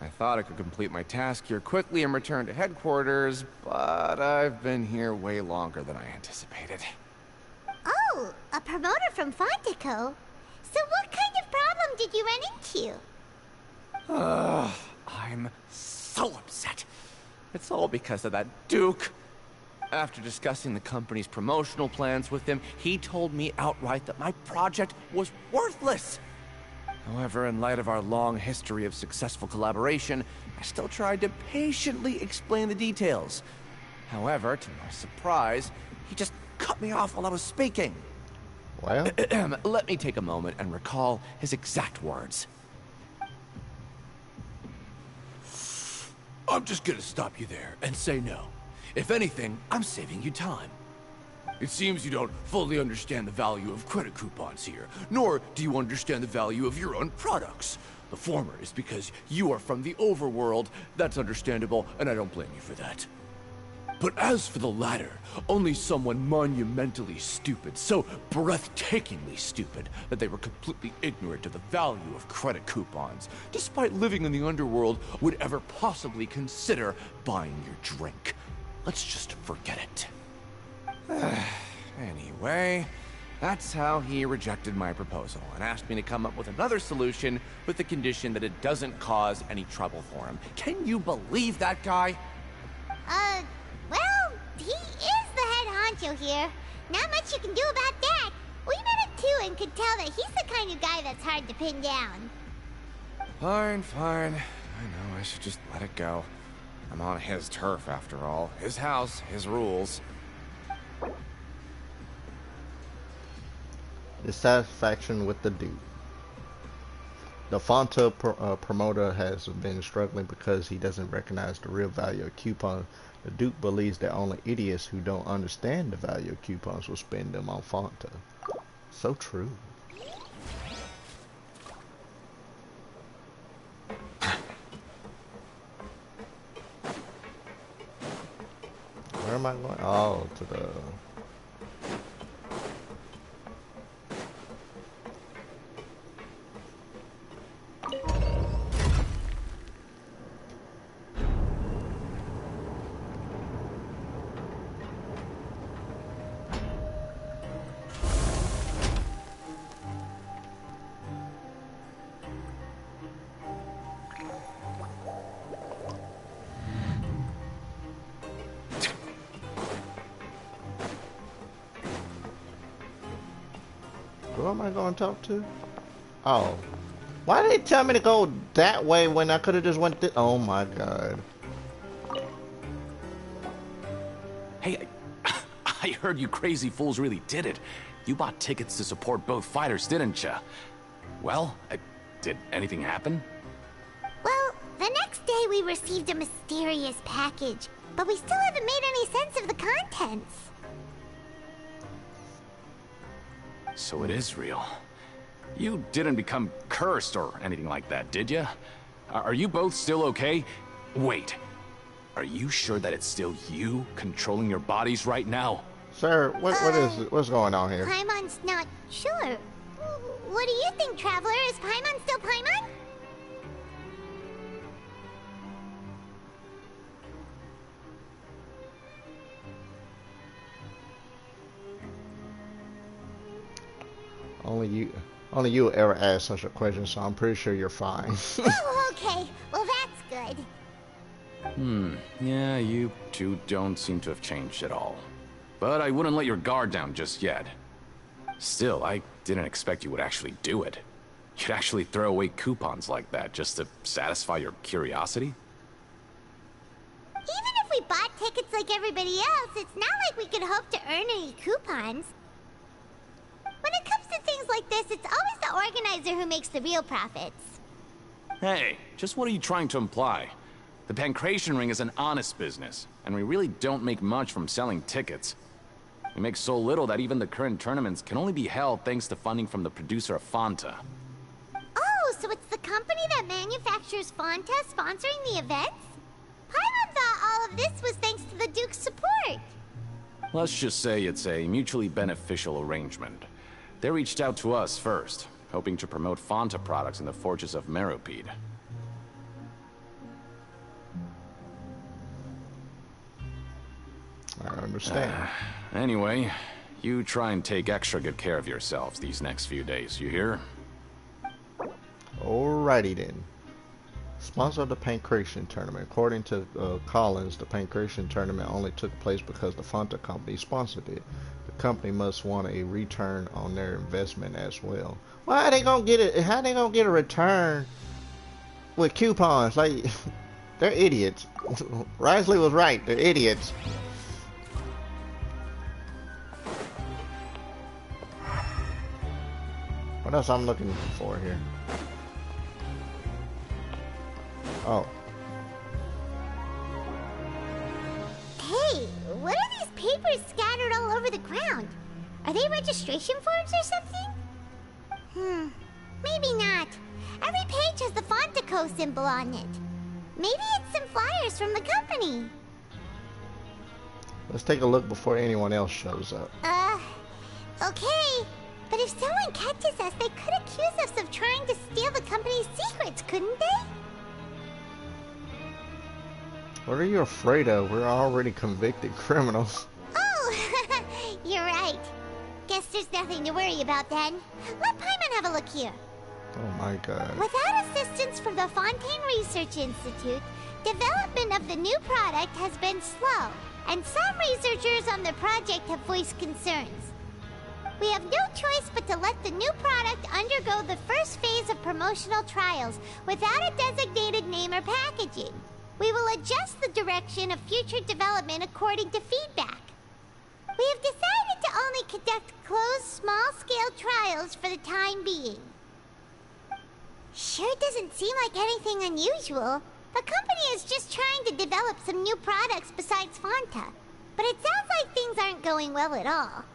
I thought I could complete my task here quickly and return to headquarters, but I've been here way longer than I anticipated. Oh, a promoter from Fontico? So what kind of problem did you run into? I'm so upset. It's all because of that Duke. After discussing the company's promotional plans with him, he told me outright that my project was worthless. However, in light of our long history of successful collaboration, I still tried to patiently explain the details. However, to my surprise, he just cut me off while I was speaking. Well, let me take a moment and recall his exact words. I'm just gonna stop you there and say no. If anything, I'm saving you time. It seems you don't fully understand the value of credit coupons here, nor do you understand the value of your own products. The former is because you are from the overworld. That's understandable, and I don't blame you for that. But as for the latter, only someone monumentally stupid, so breathtakingly stupid, that they were completely ignorant of the value of credit coupons, despite living in the underworld, would ever possibly consider buying your drink. Let's just forget it. Anyway, that's how he rejected my proposal and asked me to come up with another solution with the condition that it doesn't cause any trouble for him. Can you believe that guy? Well, he is the head honcho here. Not much you can do about that. We met him too and could tell that he's the kind of guy that's hard to pin down. Fine. I know I should just let it go. I'm on his turf after all. His house, his rules. Dissatisfaction with the Duke. The Fonta promoter has been struggling because he doesn't recognize the real value of coupons. The Duke believes that only idiots who don't understand the value of coupons will spend them on Fonta. So true. Where am I going? Oh, to the... Who am I going to talk to? Oh. Why did they tell me to go that way when I could have just went oh my god. Hey, I heard you crazy fools really did it. You bought tickets to support both fighters, didn't ya? Well, did anything happen? day we received a mysterious package, but we still haven't made any sense of the contents. So it is real. You didn't become cursed or anything like that, did you? Are you both still okay? Wait. Are you sure that it's still you controlling your bodies right now? Sir, what's going on here? Paimon's not sure. What do you think, Traveler? Is Paimon still Paimon? Only you ever ask such a question, so I'm pretty sure you're fine. Oh, okay. Well, that's good. Yeah, you two don't seem to have changed at all. But I wouldn't let your guard down just yet. Still, I didn't expect you would actually do it. You'd actually throw away coupons like that just to satisfy your curiosity? Even if we bought tickets like everybody else, it's not like we could hope to earn any coupons. When it comes to things like this, it's always the organizer who makes the real profits. Hey, just what are you trying to imply? The Pancration Ring is an honest business, and we really don't make much from selling tickets. We make so little that even the current tournaments can only be held thanks to funding from the producer of Fanta. Oh, so it's the company that manufactures Fanta sponsoring the events? Paimon thought all of this was thanks to the Duke's support. Let's just say it's a mutually beneficial arrangement. They reached out to us first, hoping to promote Fanta products in the forges of Meropide. I understand. Anyway, you try and take extra good care of yourselves these next few days, you hear? Alrighty then. Sponsor of the Pancration Tournament. According to Collins, the Pancration Tournament only took place because the Fanta company sponsored it. The company must want a return on their investment as well. Why are they gonna get it? How they gonna get a return with coupons? Like, they're idiots. Risley was right. They're idiots. What else I'm looking for here? Oh. Hey, what are these papers scattered all over the ground? Are they registration forms or something? Maybe not. Every page has the Fontaco symbol on it. Maybe it's some flyers from the company. Let's take a look before anyone else shows up. Okay. But if someone catches us, they could accuse us of trying to steal the company's secrets, couldn't they? What are you afraid of? We're already convicted criminals. Oh, you're right. Guess there's nothing to worry about then. Let Paimon have a look here. Oh my god. Without assistance from the Fontaine Research Institute, development of the new product has been slow, and some researchers on the project have voiced concerns. We have no choice but to let the new product undergo the first phase of promotional trials without a designated name or packaging. We will adjust the direction of future development according to feedback. We have decided to only conduct closed, small-scale trials for the time being. Sure doesn't seem like anything unusual. The company is just trying to develop some new products besides Fanta. But it sounds like things aren't going well at all.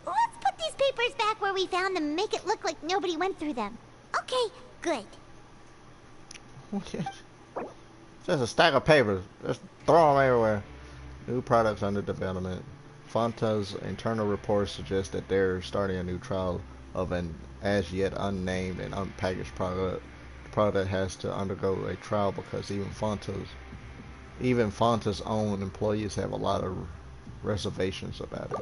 Let's put these papers back where we found them and make it look like nobody went through them. Okay, good. Okay. Just a stack of papers. Just throw them everywhere. New products under development. Fanta's internal reports suggest that they're starting a new trial of an as yet unnamed and unpackaged product. The product has to undergo a trial because even Fanta's own employees have a lot of reservations about it.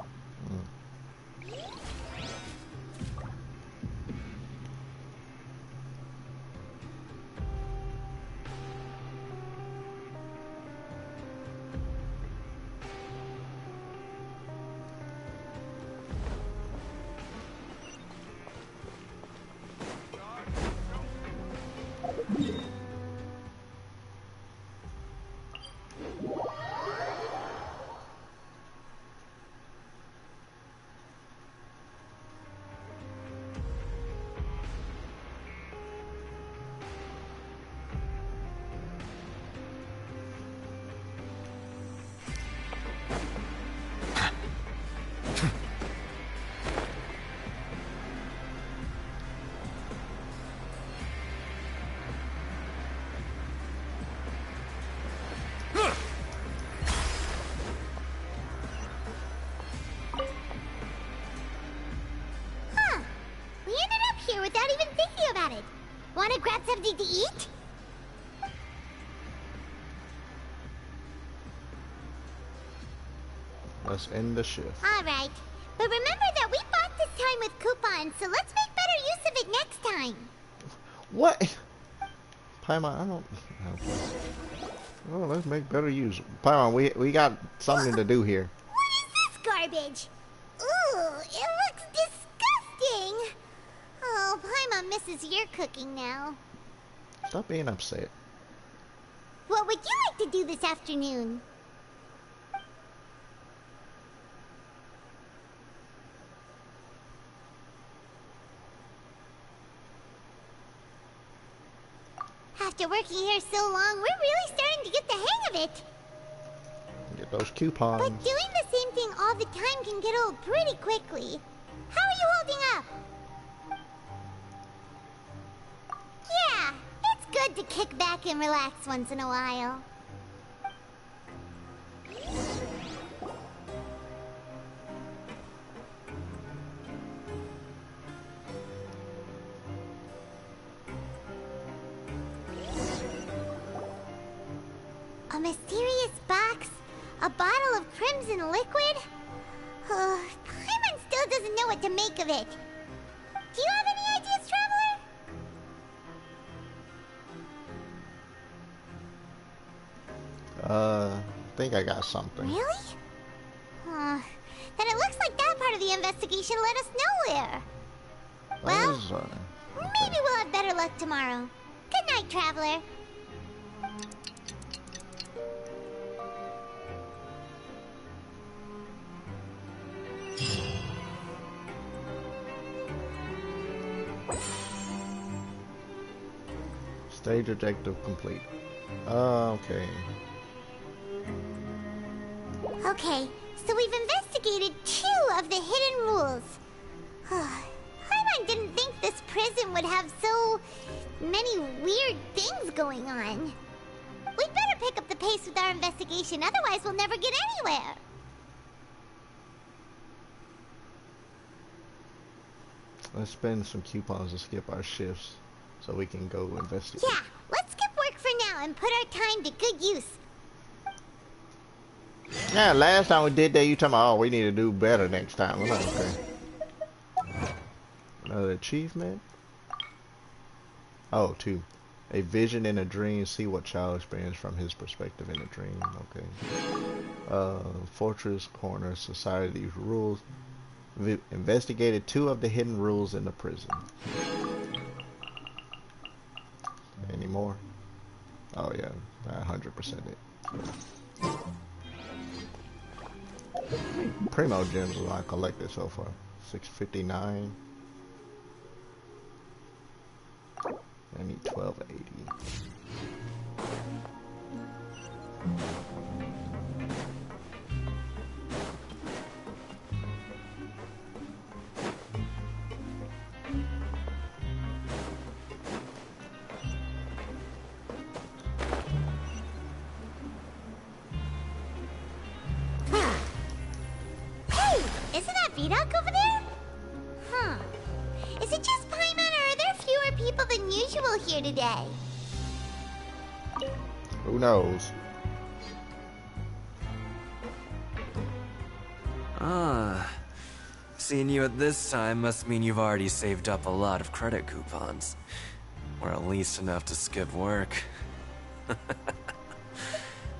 Wanna grab something to eat? Let's end the shift. Alright. But remember that we bought this time with coupons, so let's make better use of it next time. What? Paimon, I don't... Okay. Oh, let's make better use. Paimon, we got something to do here. What is this garbage? Ooh, it looks disgusting. Oh, Paimon misses your cooking now. Stop being upset. What would you like to do this afternoon? After working here so long, we're really starting to get the hang of it. Get those coupons. But doing the same thing all the time can get old pretty quickly. How are you holding up? Yeah, it's good to kick back and relax once in a while. A mysterious box? A bottle of crimson liquid? Paimon still doesn't know what to make of it. Do you have any ideas, Traveler? I think I got something. Really? Then it looks like that part of the investigation led us nowhere. Well, maybe we'll have better luck tomorrow. Good night, Traveler. Stage objective complete. Okay. Okay, so we've investigated 2 of the hidden rules. Paimon didn't think this prison would have so many weird things going on. We'd better pick up the pace with our investigation, otherwise we'll never get anywhere. Let's spend some coupons to skip our shifts so we can go investigate. Yeah, let's skip work for now and put our time to good use. Yeah, last time we did that, you talking about, oh, we need to do better next time. I'm like, okay. Another achievement? Oh, 2. A vision in a dream. See what child experienced from his perspective in a dream. Okay. Fortress Corner. Society's rules. Investigated 2 of the hidden rules in the prison. Any more? Oh yeah, 100% it. Primo gems are I collected so far. 659. I need 1280. Isn't that Vidoc over there? Huh. Is it just Paimon, or are there fewer people than usual here today? Who knows? Seeing you at this time must mean you've already saved up a lot of credit coupons. Or at least enough to skip work.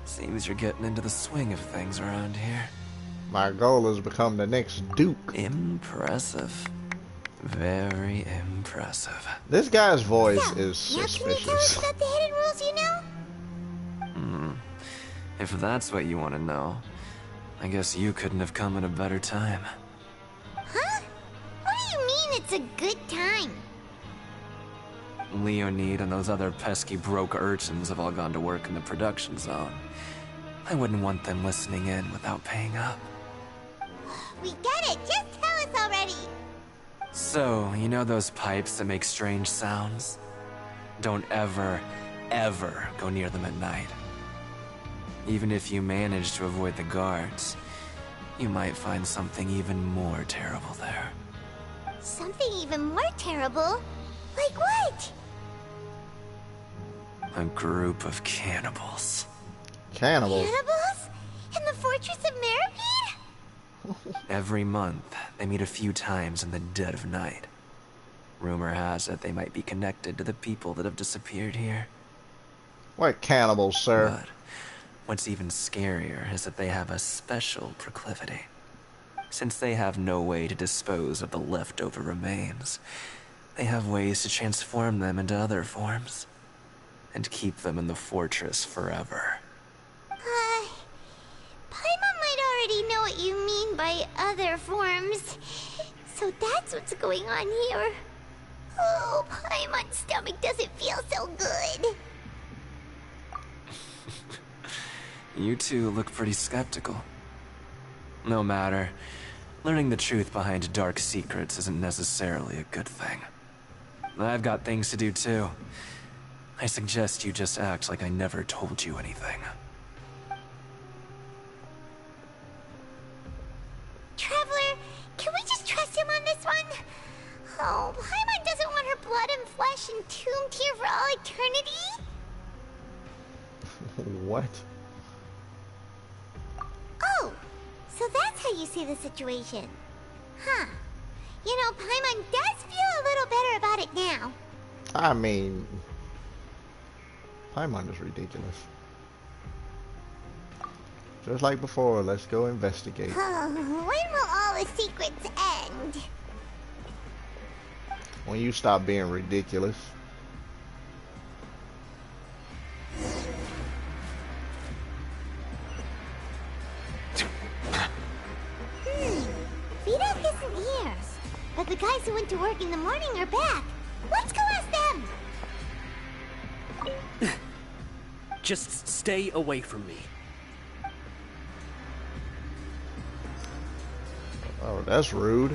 Seems you're getting into the swing of things around here. My goal is to become the next Duke. Impressive. Very impressive. This guy's voice is suspicious. Now can you tell us about the hidden rules you know? If that's what you want to know, I guess you couldn't have come at a better time. Huh? What do you mean it's a good time? Leonid and those other pesky broke urchins have all gone to work in the production zone. I wouldn't want them listening in without paying up. We get it. Just tell us already. So, you know those pipes that make strange sounds? Don't ever, ever go near them at night. Even if you manage to avoid the guards, you might find something even more terrible there. Something even more terrible? Like what? A group of cannibals. Cannibals? Cannibals? In the fortress of Meropide? Every month, they meet a few times in the dead of night. Rumor has it they might be connected to the people that have disappeared here. What cannibals, sir? But what's even scarier is that they have a special proclivity. Since they have no way to dispose of the leftover remains, they have ways to transform them into other forms and keep them in the fortress forever. Paimon might already know what you mean by other forms. So that's what's going on here. Oh, Paimon's stomach doesn't feel so good. You two look pretty skeptical. No matter. Learning the truth behind dark secrets isn't necessarily a good thing. I've got things to do too. I suggest you just act like I never told you anything. Traveler, can we just trust him on this one? Oh, Paimon doesn't want her blood and flesh entombed here for all eternity? What? Oh, so that's how you see the situation. Huh. You know, Paimon does feel a little better about it now. I mean, Paimon is ridiculous. Just like before, let's go investigate. When will all the secrets end? When you stop being ridiculous. Vidok isn't here. But the guys who went to work in the morning are back. Let's go ask them. Just stay away from me. Oh, that's rude.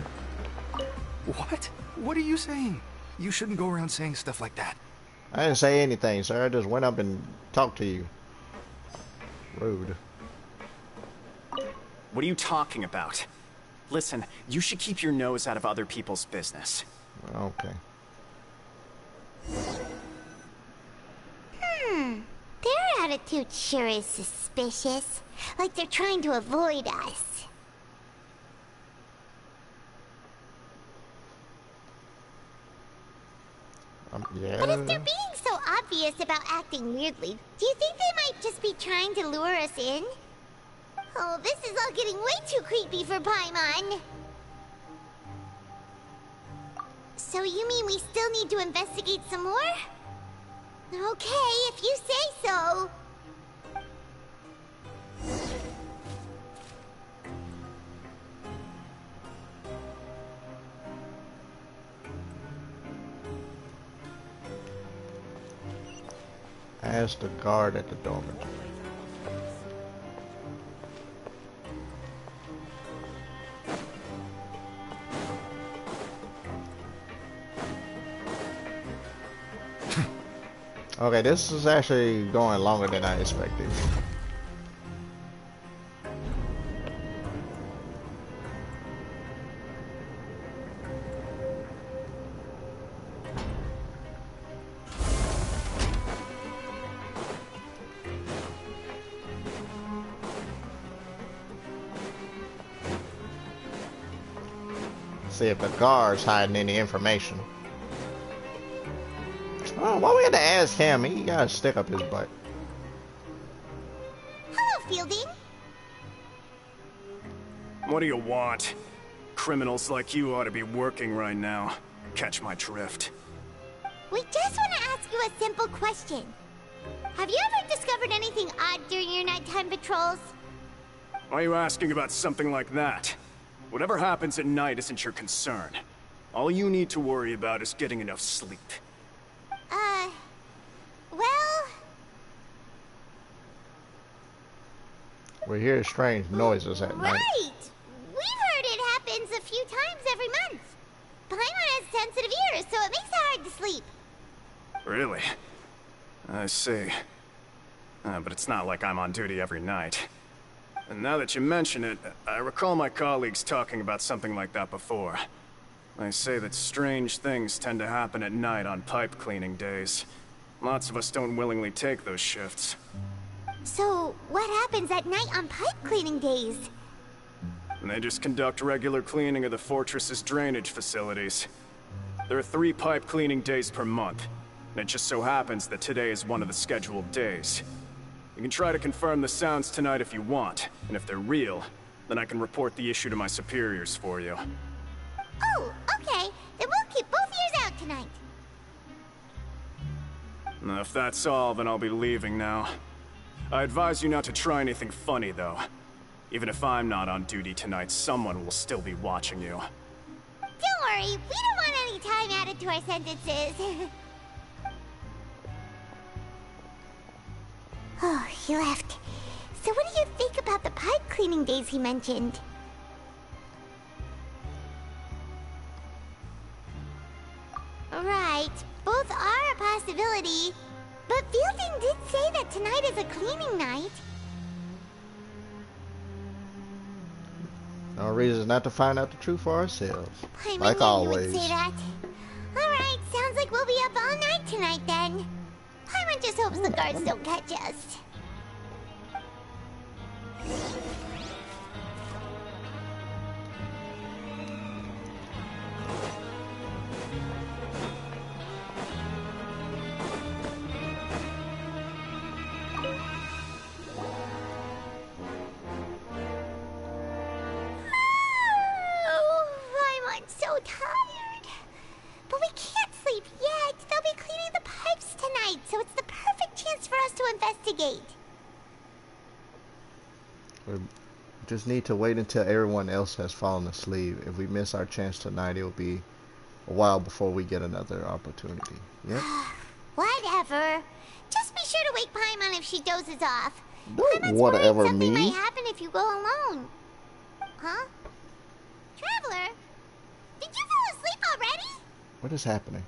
What? What are you saying? You shouldn't go around saying stuff like that. I didn't say anything, sir. I just went up and talked to you. Rude. What are you talking about? Listen, you should keep your nose out of other people's business. Okay. Their attitude sure is suspicious. Like they're trying to avoid us. Yeah. But if they're being so obvious about acting weirdly, do you think they might just be trying to lure us in? Oh, this is all getting way too creepy for Paimon. So you mean we still need to investigate some more? Okay, if you say so. Ask the guard at the dormitory. Okay, this is actually going longer than I expected. See if the guard's hiding any information. Oh, why we had to ask him? He gotta stick up his butt. Hello, Fielding. What do you want? Criminals like you ought to be working right now. Catch my drift. We just want to ask you a simple question. Have you ever discovered anything odd during your nighttime patrols? Why are you asking about something like that? Whatever happens at night isn't your concern. All you need to worry about is getting enough sleep. Well... We hear strange noises at night. Right! We've heard it happens a few times every month. Paimon has sensitive ears, so it makes it hard to sleep. Really? I see. But it's not like I'm on duty every night. And now that you mention it, I recall my colleagues talking about something like that before. They say that strange things tend to happen at night on pipe cleaning days. Lots of us don't willingly take those shifts. So, what happens at night on pipe cleaning days? And they just conduct regular cleaning of the fortress's drainage facilities. There are 3 pipe cleaning days per month, and it just so happens that today is one of the scheduled days. You can try to confirm the sounds tonight if you want, and if they're real, then I can report the issue to my superiors for you. Oh, okay. Then we'll keep both ears out tonight. Now, if that's all, then I'll be leaving now. I advise you not to try anything funny, though. Even if I'm not on duty tonight, someone will still be watching you. Don't worry, we don't want any time added to our sentences. Oh, he left. So what do you think about the pipe cleaning days he mentioned? Right, both are a possibility. But Fielding did say that tonight is a cleaning night. No reason not to find out the truth for ourselves. I Like knew always. you would say that. Alright, sounds like we'll be up all night tonight then. Paimon just hopes the guards don't catch us. So tired. But we can't sleep yet. They'll be cleaning the pipes tonight, so it's the perfect chance for us to investigate. We just need to wait until everyone else has fallen asleep. If we miss our chance tonight, it'll be a while before we get another opportunity. Yep. Whatever. Just be sure to wake Paimon if she dozes off. Whatever, Something me. might happen if you go alone. Huh? Traveler? Did you fall asleep already? What is happening?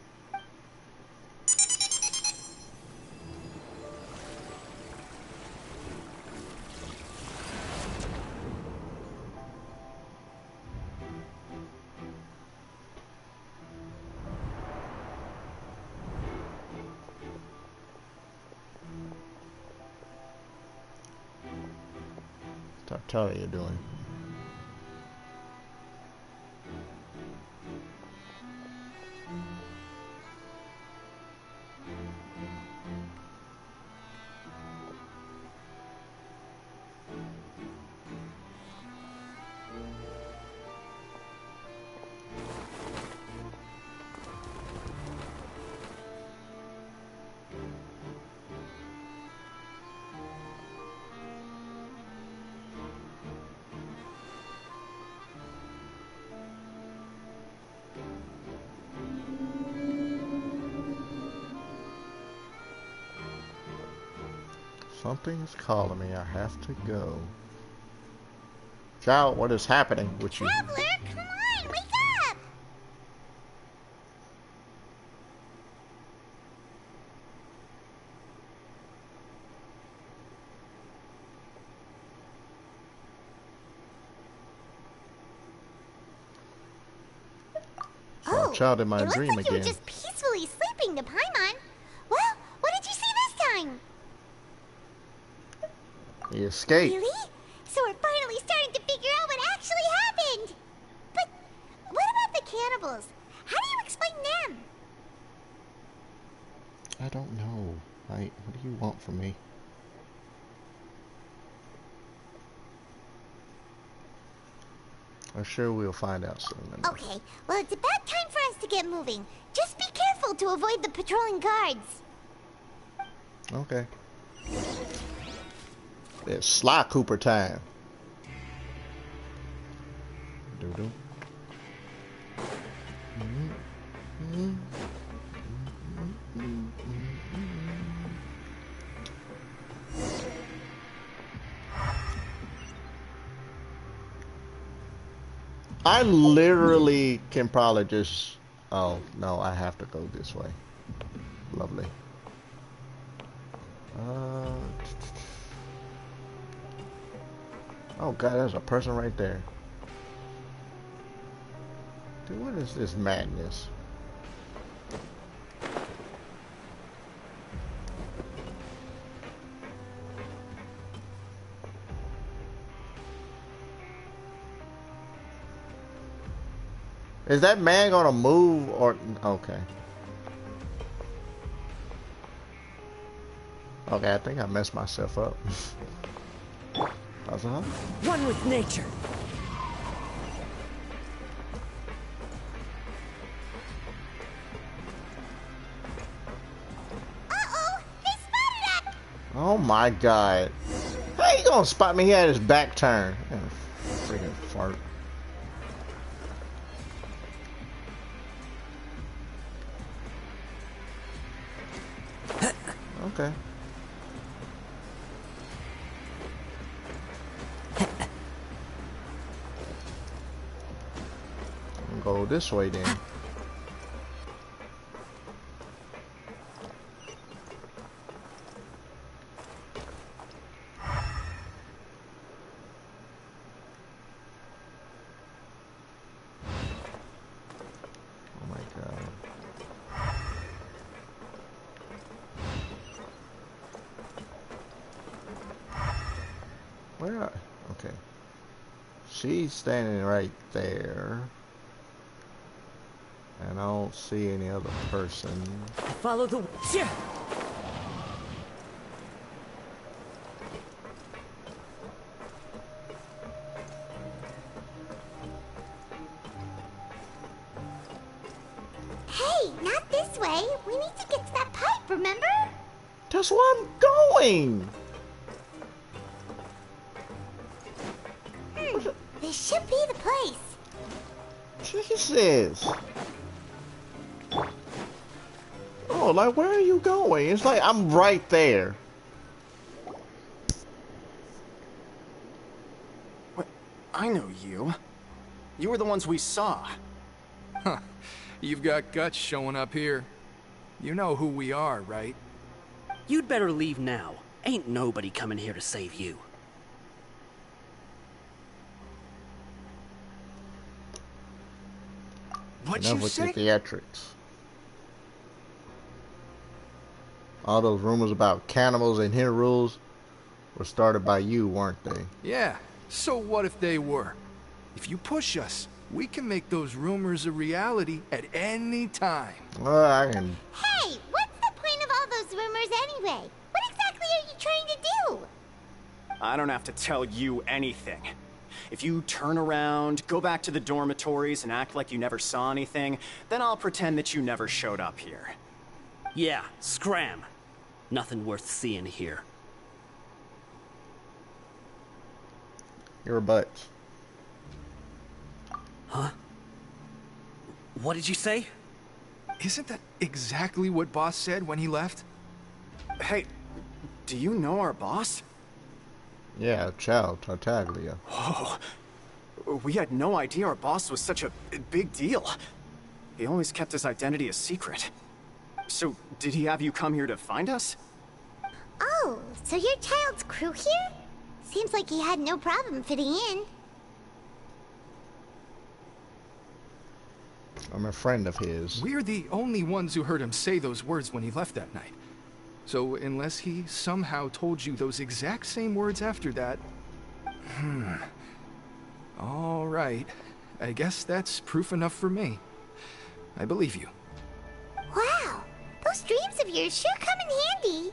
What's Tartaria doing? Something's calling me. I have to go. Child, what is happening with you? Traveler, come on, wake up! Oh, child in my dream Looks like you again. were just peacefully sleeping to Paimon. Well, what did you see this time? He escaped. Really? So we're finally starting to figure out what actually happened. But what about the cannibals? How do you explain them? I don't know. What do you want from me? I'm sure we'll find out soon enough. Okay, well it's about time for us to get moving. Just be careful to avoid the patrolling guards. Okay. It's Sly Cooper time. Doo-doo. I literally can probably just... Oh, no, I have to go this way. Lovely. Oh god, there's a person right there. Dude, what is this madness? Is that man gonna move or okay? Okay, I think I messed myself up. That's enough. One with nature. Oh my god. How you gonna spot me? He had his back turned. Freaking fart. Okay. Go this way then. Oh my god. Where are, okay. She's standing right there. And I don't see any other person. Follow the... Yeah. Hey, not this way. We need to get to that pipe, remember? That's where I'm going. This should be the place. Jesus. Oh, like, where are you going? It's like, I'm right there. What? I know you. You were the ones we saw. Huh. You've got guts showing up here. You know who we are, right? You'd better leave now. Ain't nobody coming here to save you. What'd Enough you with say? the theatrics. All those rumors about cannibals and hidden rules were started by you, weren't they? Yeah, so what if they were? If you push us, we can make those rumors a reality at any time. Well, I can... Hey, what's the point of all those rumors anyway? What exactly are you trying to do? I don't have to tell you anything. If you turn around, go back to the dormitories and act like you never saw anything, then I'll pretend that you never showed up here. Yeah, scram. Nothing worth seeing here. You're a butt. Huh? What did you say? Isn't that exactly what Boss said when he left? Hey, do you know our boss? Yeah, Ciao Tartaglia. Oh, we had no idea our boss was such a big deal. He always kept his identity a secret. So, did he have you come here to find us? Oh, so you're Child's crew here? Seems like he had no problem fitting in. I'm a friend of his. We're the only ones who heard him say those words when he left that night. So unless he somehow told you those exact same words after that... All right. I guess that's proof enough for me. I believe you. Wow, those dreams of yours sure come in handy.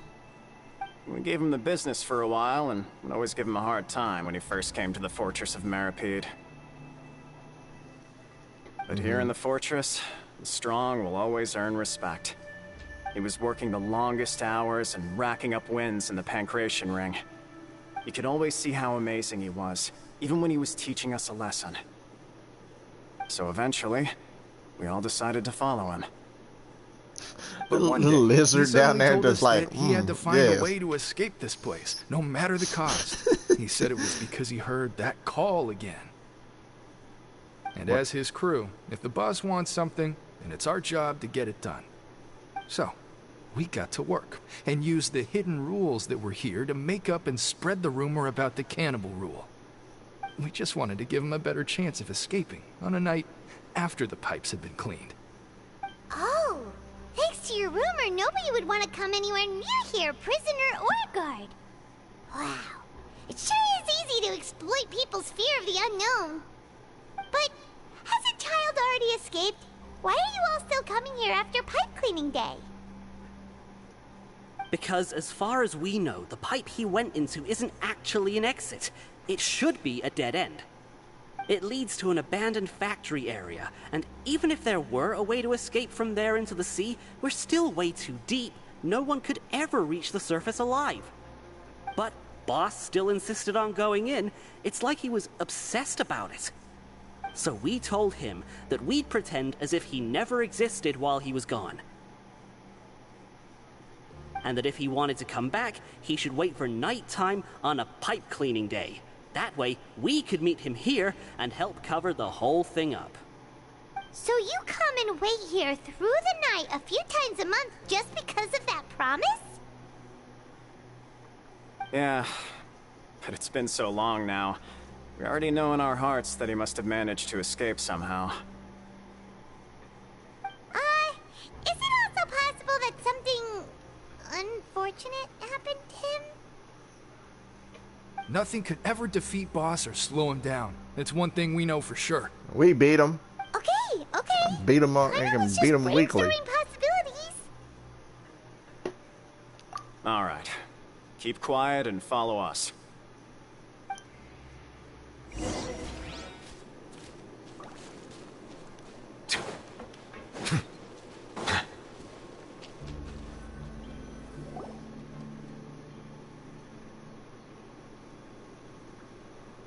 We gave him the business for a while and would always give him a hard time when he first came to the fortress of Meropide. But here in the fortress, the strong will always earn respect. He was working the longest hours and racking up wins in the Pancration Ring. You could always see how amazing he was, even when he was teaching us a lesson. So eventually, we all decided to follow him. But one little day, lizard he down suddenly there told just us like, that he had to find yes. a way to escape this place, no matter the cost. He said it was because he heard that call again. And as his crew, if the boss wants something, then it's our job to get it done. So, we got to work, and used the hidden rules that were here to make up and spread the rumor about the cannibal rule. We just wanted to give him a better chance of escaping on a night after the pipes had been cleaned. Oh, thanks to your rumor, nobody would want to come anywhere near here, prisoner or guard. Wow, it sure is easy to exploit people's fear of the unknown. But hasn't Child already escaped, why are you all still coming here after pipe cleaning day? Because as far as we know, the pipe he went into isn't actually an exit. It should be a dead end. It leads to an abandoned factory area, and even if there were a way to escape from there into the sea, we're still way too deep. No one could ever reach the surface alive. But Boss still insisted on going in. It's like he was obsessed about it. So we told him that we'd pretend as if he never existed while he was gone. And that if he wanted to come back, he should wait for nighttime on a pipe cleaning day. That way, we could meet him here and help cover the whole thing up. So you come and wait here through the night a few times a month just because of that promise? Yeah, but it's been so long now. We already know in our hearts that he must have managed to escape somehow. Is it also possible that something unfortunate happened to him? Nothing could ever defeat Boss or slow him down. That's one thing we know for sure. We beat him. Okay. Beat him up and can beat him weekly. Possibilities. All right. Keep quiet and follow us.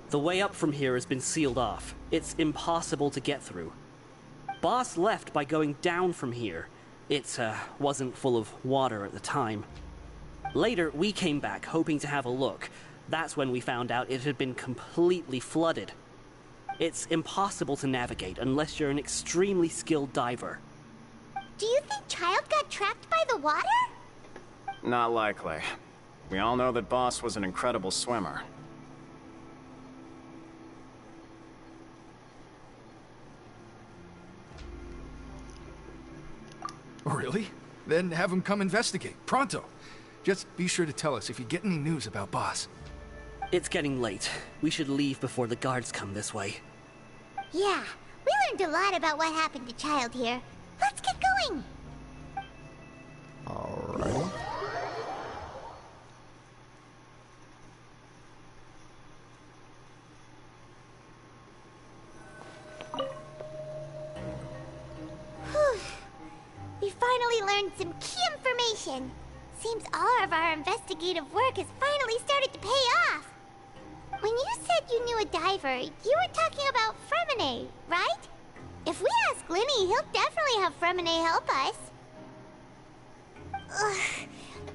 The way up from here has been sealed off. It's impossible to get through. Boss left by going down from here. It wasn't full of water at the time. Later, we came back hoping to have a look. That's when we found out it had been completely flooded. It's impossible to navigate unless you're an extremely skilled diver. Do you think Child got trapped by the water? Not likely. We all know that Boss was an incredible swimmer. Really? Then have him come investigate. Pronto. Just be sure to tell us if you get any news about Boss. It's getting late. We should leave before the guards come this way. Yeah, we learned a lot about what happened to Child here. Let's get going. Alrighty. We finally learned some key information. Seems all of our investigative work has finally started to pay off. When you said you knew a diver, you were talking about Fremine, right? If we ask Linny, he'll definitely have Fremine help us. Ugh.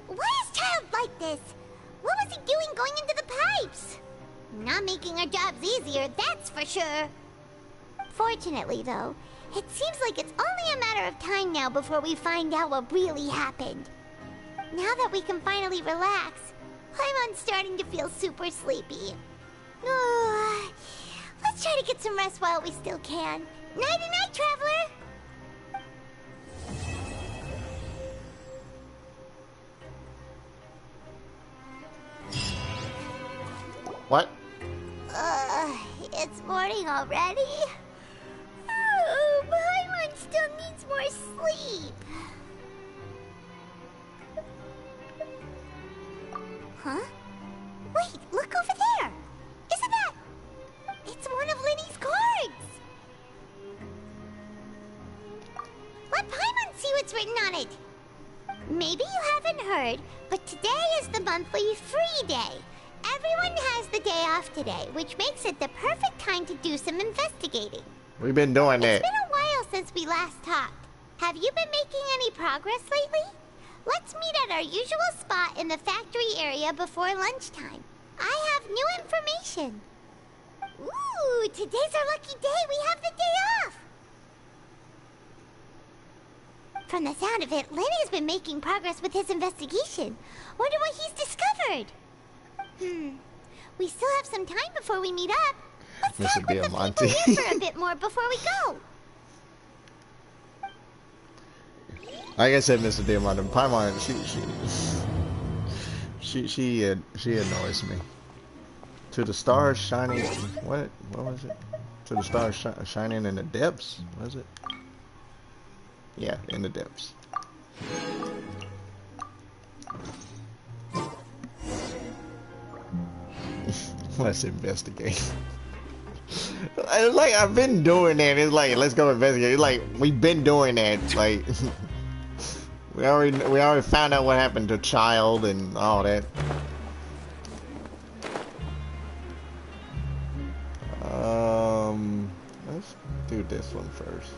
Why is Child like this? What was he doing going into the pipes? Not making our jobs easier, that's for sure. Fortunately, though, it seems like it's only a matter of time now before we find out what really happened. Now that we can finally relax, I'm starting to feel super sleepy. Let's try to get some rest while we still can. Nighty-night, traveler! What? It's morning already? Oh, Paimon still needs more sleep. Huh? Wait, look over there! Isn't that... It's one of Linny's cards! Let Paimon see what's written on it. Maybe you haven't heard, but today is the monthly free day. Everyone has the day off today, which makes it the perfect time to do some investigating. We've been doing that. It's been a while since we last talked. Have you been making any progress lately? Let's meet at our usual spot in the factory area before lunchtime. I have new information. Ooh, today's our lucky day. We have the day off. From the sound of it, Lenny's been making progress with his investigation. Wonder what he's discovered. We still have some time before we meet up. Let's talk with the people here for a bit more before we go. Like I said, Mr. Diamante, Paimon, she annoys me. To the stars shining. What was it? To the stars shining in the depths, was it? Yeah, in the depths. Let's investigate. It's like I've been doing that. It's like let's go investigate. It's like we've been doing that. Like we already found out what happened to Child and all that. Let's do this one first.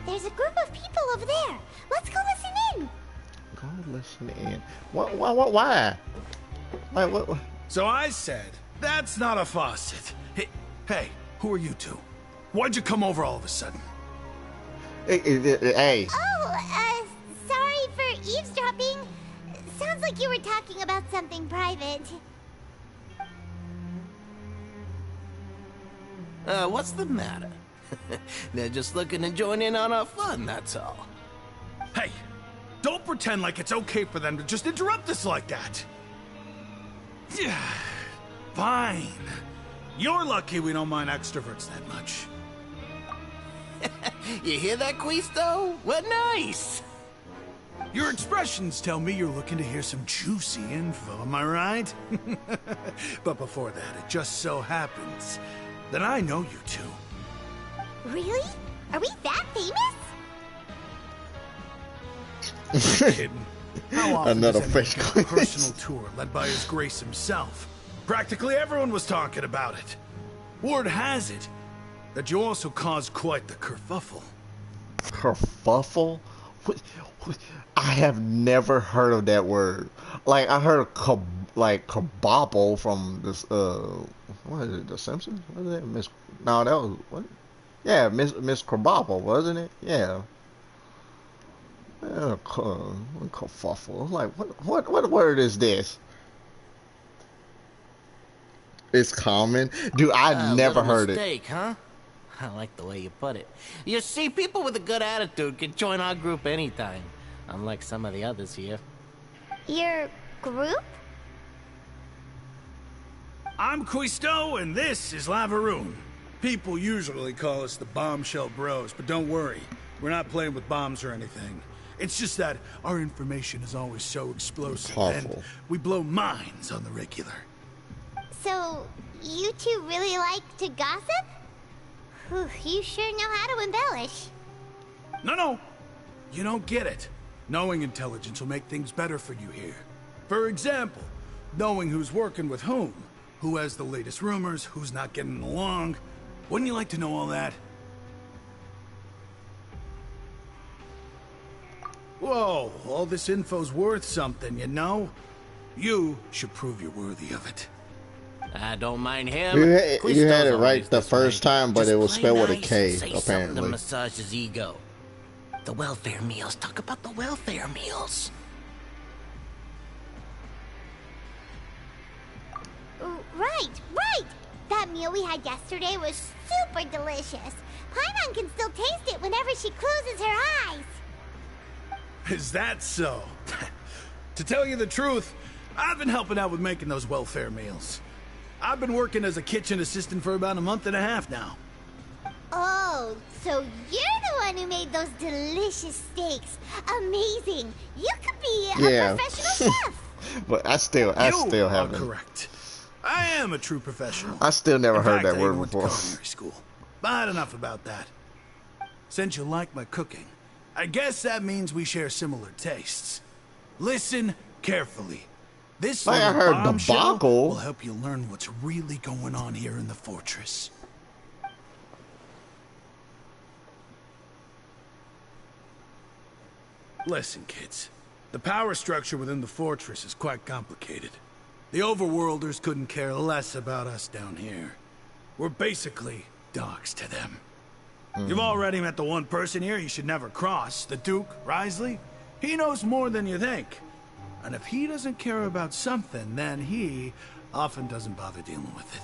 There's a group of people over there. Let's go listen in. Go listen in. What? Why? Like what? So I said, that's not a faucet. Hey, who are you two? Why'd you come over all of a sudden? Hey. Oh, sorry for eavesdropping. Sounds like you were talking about something private. What's the matter? They're just looking to join in on our fun, that's all. Hey, don't pretend like it's okay for them to just interrupt us like that. Yeah, fine. You're lucky we don't mind extroverts that much. You hear that, Quisto? What nice! Your expressions tell me you're looking to hear some juicy info, am I right? But before that, it just so happens that I know you two. Really? Are we that famous? Kidding. How often Another does anyone fake get a quiz. personal tour led by His Grace himself? Practically everyone was talking about it. Word has it that you also caused quite the kerfuffle. Kerfuffle? I have never heard of that word. Like I heard kabobble from this what is it, The Simpsons? What is that? No, that was what? Yeah, Miss Kabobble, wasn't it? Yeah. Kerfuffle. Like what word is this? It's common. Dude, I've never heard mistake, huh? I like the way you put it. You see, people with a good attitude can join our group anytime, unlike some of the others here. Your group? I'm Quisto, and this is Lavaroon. People usually call us the Bombshell Bros, but don't worry. We're not playing with bombs or anything. It's just that our information is always so explosive, and we blow minds on the regular. So, you two really like to gossip? Whew, you sure know how to embellish. No. You don't get it. Knowing intelligence will make things better for you here. For example, knowing who's working with whom, who has the latest rumors, who's not getting along. Wouldn't you like to know all that? Whoa, all this info's worth something, you know? You should prove you're worthy of it. I don't mind him. You had it right the first time, but it was spelled with a K, Say something apparently. to massage his ego. The welfare meals. Talk about the welfare meals. Right. That meal we had yesterday was super delicious. Paimon can still taste it whenever she closes her eyes. Is that so? To tell you the truth, I've been helping out with making those welfare meals. I've been working as a kitchen assistant for about a month and a half now. Oh, so you're the one who made those delicious steaks. Amazing. You could be a professional chef. But I still haven't. Correct. I am a true professional. I still never In heard fact, that I word even went to before. culinary school. But enough about that. Since you like my cooking, I guess that means we share similar tastes. Listen carefully. This Like I little heard bombshell debacle. will help you learn what's really going on here in the fortress. Listen, kids. The power structure within the fortress is quite complicated. The overworlders couldn't care less about us down here. We're basically dogs to them. You've already met the one person here you should never cross, the Duke, Risley. He knows more than you think. And if he doesn't care about something, then he often doesn't bother dealing with it.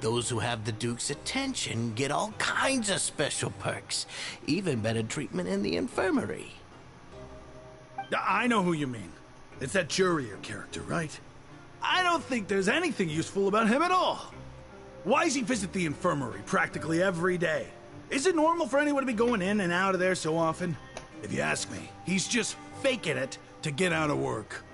Those who have the Duke's attention get all kinds of special perks, even better treatment in the infirmary. I know who you mean. It's that Jurier character, right? I don't think there's anything useful about him at all. Why does he visit the infirmary practically every day? Is it normal for anyone to be going in and out of there so often? If you ask me, he's just faking it to get out of work.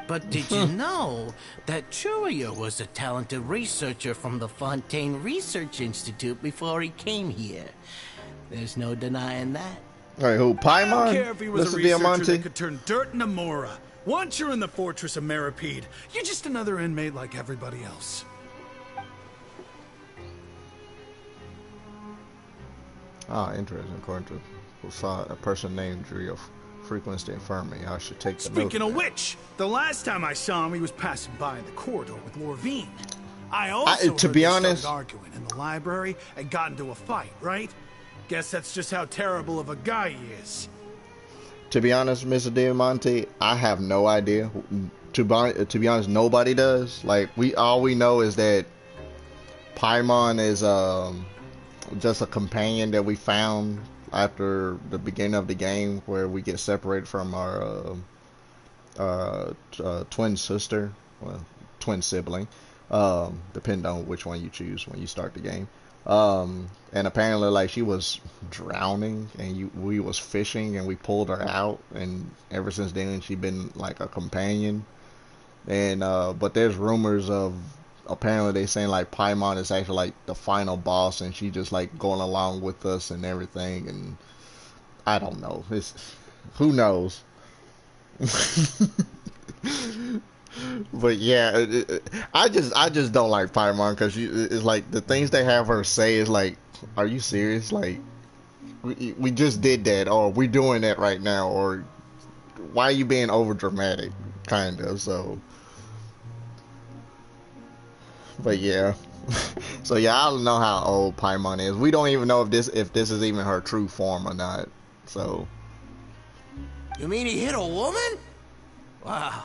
But did you know that Jurier was a talented researcher from the Fontaine Research Institute before he came here? There's no denying that. Alright, who? Paimon? I don't care if he was Mr. a researcher Diamante? that could turn dirt into Mora. Once you're in the fortress of Meropide, you're just another inmate like everybody else. Ah, interesting. According to who saw a person named Drio frequents the infirmary. I should take the Speaking note of which, the last time I saw him, he was passing by in the corridor with Lorvine. I also to heard be they honest, started arguing in the library and got into a fight, right? Guess that's just how terrible of a guy he is. to be honest, Mr. Diamante, I have no idea. To be honest, nobody does. Like all we know is that Paimon is just a companion that we found after the beginning of the game, where we get separated from our twin sister, well, twin sibling, depending on which one you choose when you start the game. And apparently, like, she was drowning, and we was fishing, and we pulled her out, and ever since then she been like a companion. And but there's rumors of, apparently they saying like Paimon is actually like the final boss, and she just like going along with us and everything. And I don't know. Who knows? But yeah, I just don't like Paimon because it's like the things they have her say is like, are you serious? Like, we just did that, or we're doing that right now, or why are you being over dramatic, kind of. So, but yeah. So yeah, I don't know how old Paimon is. We don't even know if this is even her true form or not. So. You mean he hit a woman? Wow.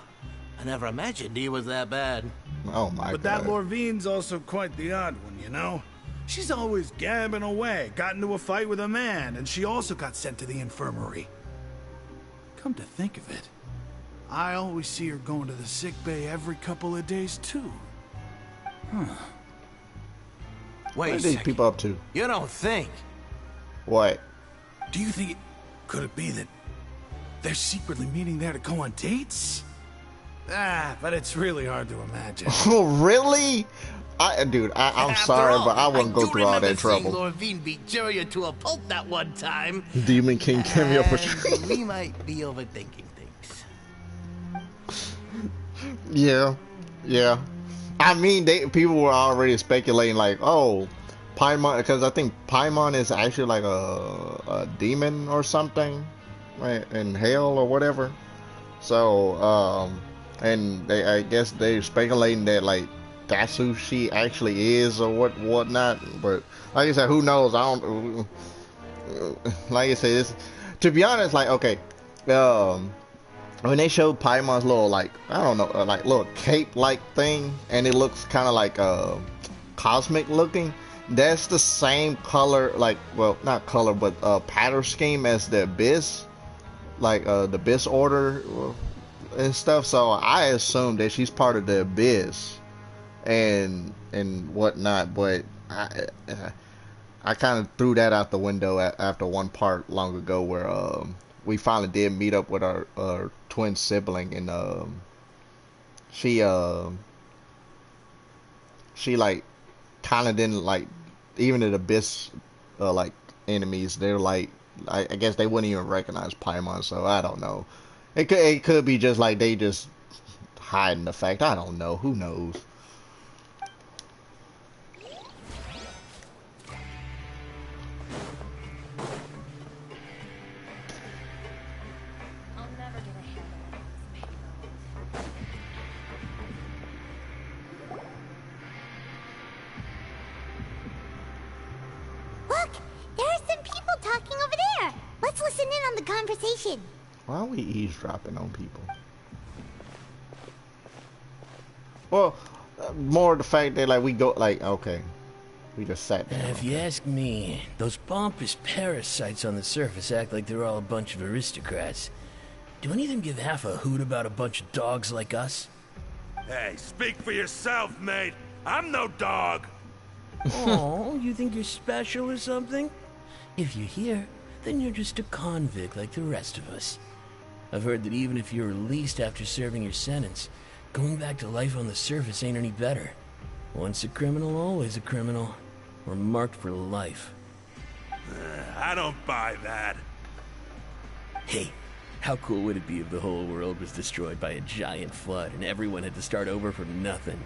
I never imagined he was that bad. Oh my But God. that Lorvine's also quite the odd one, you know? She's always gabbing away, got into a fight with a man, and she also got sent to the infirmary. Come to think of it, I always see her going to the sick bay every couple of days, too. Huh. Wait What a are these second. people up to? You don't think? What? Do you think could it be that they're secretly meeting there to go on dates? But it's really hard to imagine. Oh, really? I'm sorry, but I wouldn't go through all that trouble. Lorvine beat Jurier to a pulp that one time. Demon King cameo for sure. We might be overthinking things. Yeah. I mean, people were already speculating like, oh, Paimon, because I think Paimon is actually like a demon or something, right, in hell or whatever. So, and I guess they're speculating that like that's who she actually is or whatnot. But like I said, who knows? I don't. Like I said, to be honest, like, okay, when they showed Paimon's little, like, I don't know, like little cape like thing, and it looks kind of like cosmic looking. That's the same color, like, well, not color, but pattern scheme as the Abyss, like the Abyss Order and stuff. So I assume that she's part of the Abyss and whatnot. But I kind of threw that out the window after one part long ago where we finally did meet up with our twin sibling, and she like kind of didn't like, even the Abyss like enemies, they're like, I guess they wouldn't even recognize Paimon. So I don't know. It could be just like they just hiding the fact. I don't know. Who knows? Look, there are some people talking over there. Let's listen in on the conversation. Why are we eavesdropping on people? Well, more the fact that like we go like, okay, We just sat down. If you ask me, those pompous parasites on the surface act like they're all a bunch of aristocrats. Do any of them give half a hoot about a bunch of dogs like us? Hey, speak for yourself, mate. I'm no dog. Oh, you think you're special or something? If you're here, then you're just a convict like the rest of us. I've heard that even if you're released after serving your sentence, going back to life on the surface ain't any better. Once a criminal, always a criminal. We're marked for life. I don't buy that. Hey, how cool would it be if the whole world was destroyed by a giant flood and everyone had to start over from nothing?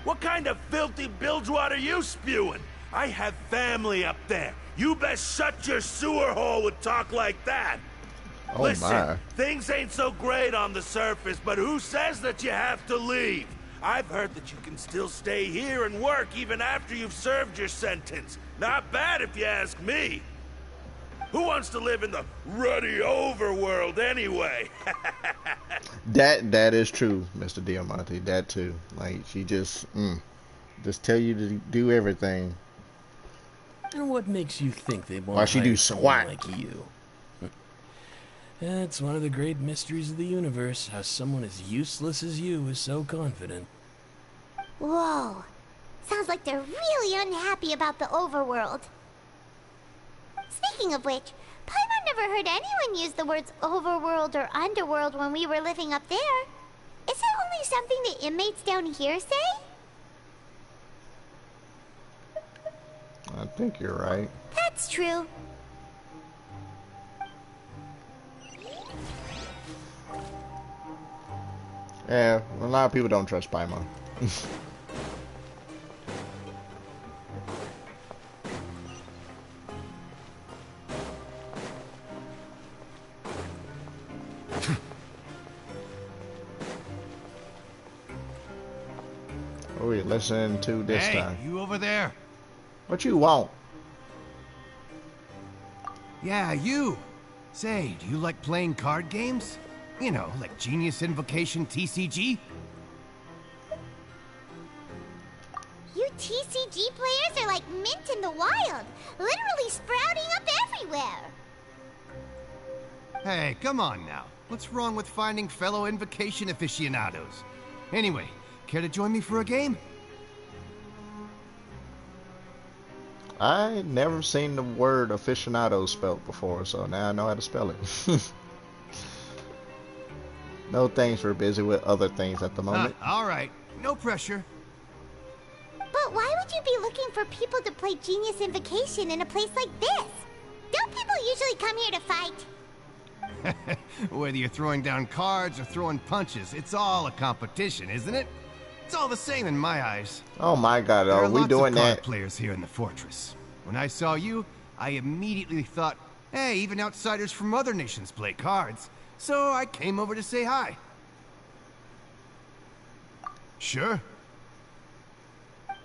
What kind of filthy bilgewater are you spewing? I have family up there. You best shut your sewer hole with talk like that. Oh, listen, my. things ain't so great on the surface, but who says that you have to leave? I've heard that you can still stay here and work even after you've served your sentence. Not bad if you ask me. Who wants to live in the ruddy overworld anyway? That is true, Mr. Diamante. That too. Like, she just tell you to do everything. And what makes you think they won't Why she hire do someone SWAT? like you? That's one of the great mysteries of the universe, how someone as useless as you is so confident. Whoa. Sounds like they're really unhappy about the overworld. Speaking of which, Paimon never heard anyone use the words overworld or underworld when we were living up there. Is it only something the inmates down here say? I think you're right. That's true. Yeah, a lot of people don't trust Paimon. What are we listening to this time? You over there? What you want? Yeah, you. Say, do you like playing card games? You know, like Genius Invocation TCG? You TCG players are like mint in the wild, literally sprouting up everywhere. Hey, come on now. What's wrong with finding fellow Invocation aficionados? Anyway, care to join me for a game? I never seen the word aficionado spelled before, so now I know how to spell it. No thanks, we're busy with other things at the moment. Alright, no pressure. But why would you be looking for people to play Genius Invocation in a place like this? Don't people usually come here to fight? Whether you're throwing down cards or throwing punches, it's all a competition, isn't it? It's all the same in my eyes. Oh my god, There are are we lots doing of card that? players here in the fortress. When I saw you, I immediately thought, hey, even outsiders from other nations play cards. So I came over to say hi. Sure.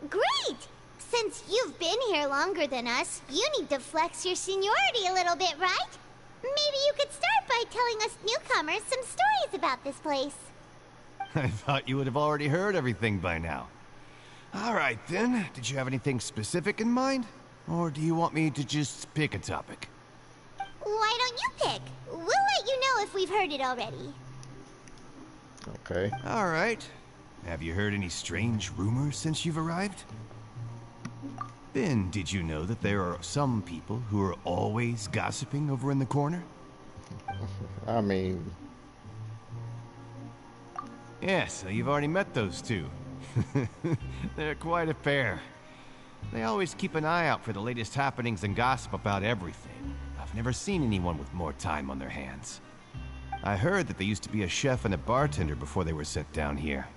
Great! Since you've been here longer than us, you need to flex your seniority a little bit, right? Maybe you could start by telling us newcomers some stories about this place. I thought you would have already heard everything by now. All right, then. Did you have anything specific in mind? Or do you want me to just pick a topic? Why don't you pick? We'll let you know if we've heard it already. Okay. All right. Have you heard any strange rumors since you've arrived? Ben, did you know that there are some people who are always gossiping over in the corner? I mean... Yeah, so you've already met those two. They're quite a pair. They always keep an eye out for the latest happenings and gossip about everything. I've never seen anyone with more time on their hands. I heard that they used to be a chef and a bartender before they were sent down here.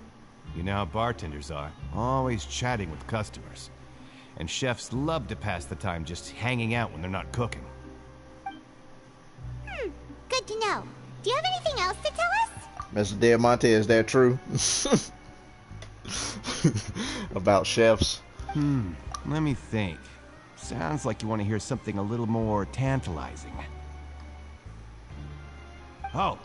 You know how bartenders are, always chatting with customers. And chefs love to pass the time just hanging out when they're not cooking. Good to know. Do you have anything else to tell us? Mr. Diamante, is that true? About chefs? Let me think. Sounds like you want to hear something a little more tantalizing. Oh,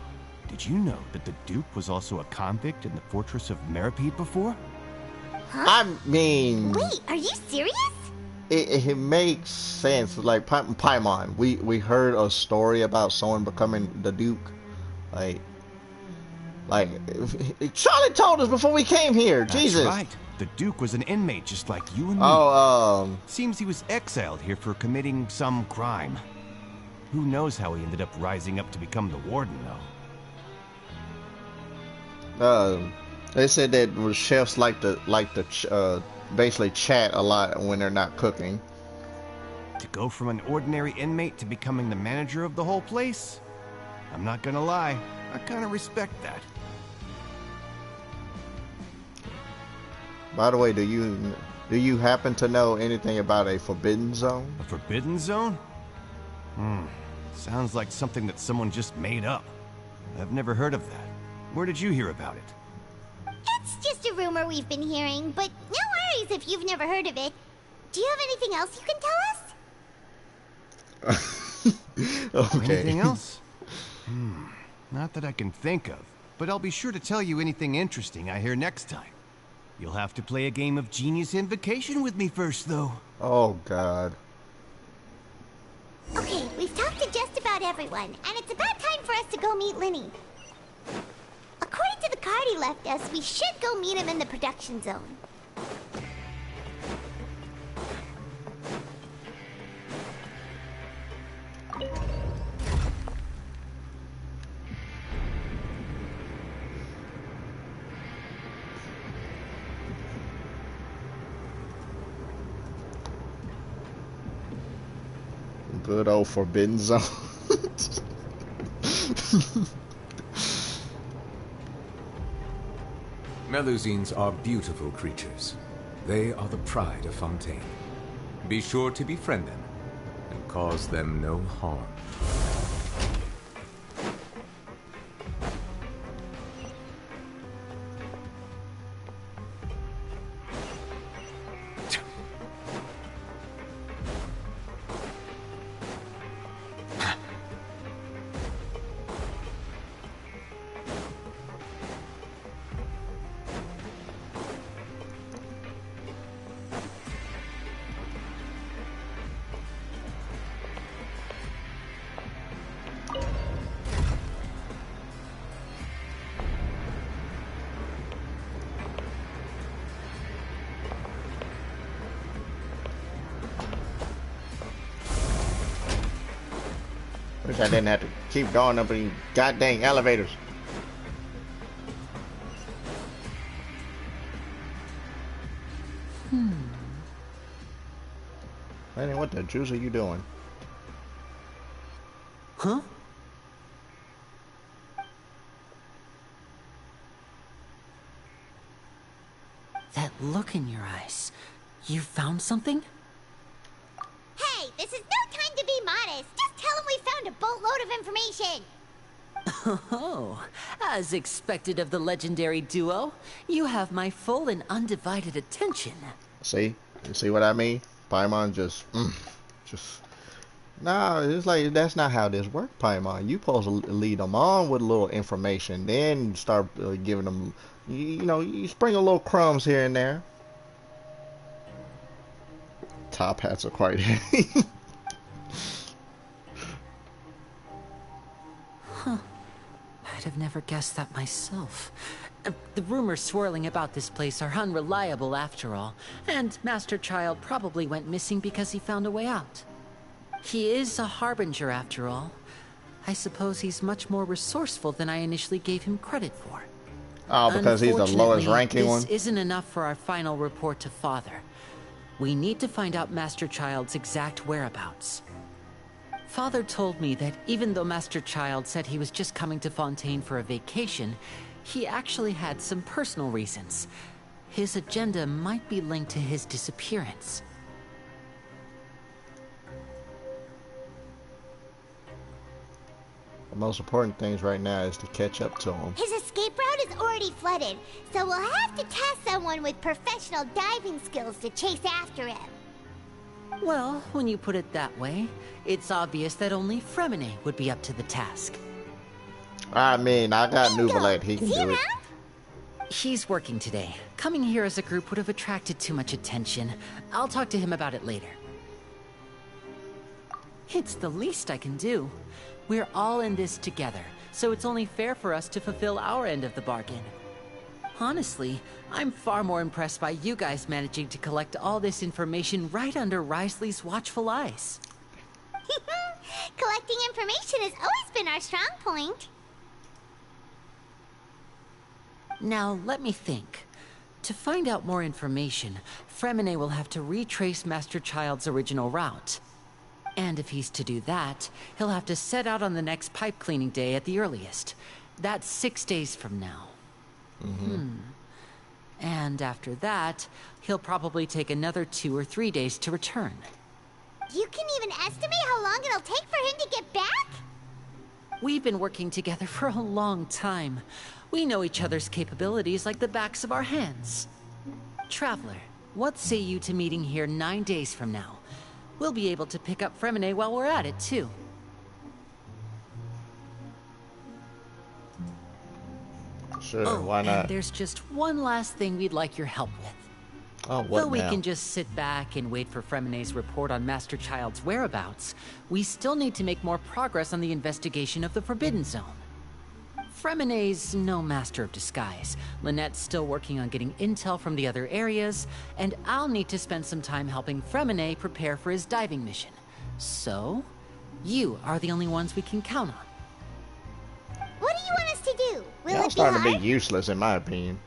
did you know that the Duke was also a convict in the fortress of Meropide before? Huh? I mean... Wait, are you serious? it makes sense. Like Paimon, we heard a story about someone becoming the Duke. Like, like Charlie told us before we came here. That's Jesus. right. The Duke was an inmate just like you and me. Oh, seems he was exiled here for committing some crime. Who knows how he ended up rising up to become the warden, though. They said that chefs like to basically chat a lot when they're not cooking. To go from an ordinary inmate to becoming the manager of the whole place? I'm not gonna lie, I kind of respect that. By the way, do you happen to know anything about a forbidden zone? A forbidden zone? Sounds like something that someone just made up. I've never heard of that. Where did you hear about it? It's just a rumor we've been hearing, but no worries if you've never heard of it. Do you have anything else you can tell us? Okay. Anything else? Not that I can think of, but I'll be sure to tell you anything interesting I hear next time. You'll have to play a game of Genius Invocation with me first, though. Oh, God. Okay, we've talked to just about everyone, and it's about time for us to go meet Linny. According to the card he left us, we should go meet him in the production zone. Good old forbidden zone. Melusines are beautiful creatures. They are the pride of Fontaine. Be sure to befriend them and cause them no harm. Wish I didn't have to keep going up these goddamn elevators. Lenny, what the juice are you doing? Huh? That look in your eyes. You found something? Hey, this is no time to be modest. Just tell him we found a boatload of information. Oh, as expected of the legendary duo, you have my full and undivided attention. See? You see what I mean? Paimon just... Nah, it's like, that's not how this works, Paimon. You supposed to lead them on with a little information, then start giving them, you know, you sprinkle little crumbs here and there. Top hats are quite heavy. Huh. I'd have never guessed that myself. The rumors swirling about this place are unreliable after all, and Master Child probably went missing because he found a way out. He is a harbinger after all. I suppose he's much more resourceful than I initially gave him credit for. Oh, because he's the lowest ranking one? This isn't enough for our final report to Father. We need to find out Master Child's exact whereabouts. Father told me that even though Master Child said he was just coming to Fontaine for a vacation, he actually had some personal reasons. His agenda might be linked to his disappearance. The most important things right now is to catch up to him. His escape route is already flooded, so we'll have to task someone with professional diving skills to chase after him. Well, when you put it that way, it's obvious that only Fremine would be up to the task. I mean, I got Nuvalet. He can do it. He's working today. Coming here as a group would have attracted too much attention. I'll talk to him about it later. It's the least I can do. We're all in this together, so it's only fair for us to fulfill our end of the bargain. Honestly, I'm far more impressed by you guys managing to collect all this information right under Risley's watchful eyes. Collecting information has always been our strong point. Now, let me think. To find out more information, Fremine will have to retrace Master Child's original route. And if he's to do that, he'll have to set out on the next pipe cleaning day at the earliest. That's 6 days from now. And after that, he'll probably take another 2 or 3 days to return. You can even estimate how long it'll take for him to get back? We've been working together for a long time. We know each other's capabilities like the backs of our hands. Traveler, what say you to meeting here 9 days from now? We'll be able to pick up Fremine while we're at it, too. Sure, why not? And there's just one last thing we'd like your help with. Oh, what Though we now? can just sit back and wait for Fremine's report on Master Child's whereabouts, we still need to make more progress on the investigation of the Forbidden Zone. Fremine's no master of disguise. Lynette's still working on getting intel from the other areas, and I'll need to spend some time helping Fremine prepare for his diving mission. So, you are the only ones we can count on. What do you want us to do? Will Y'all it be starting to hard? be useless, in my opinion.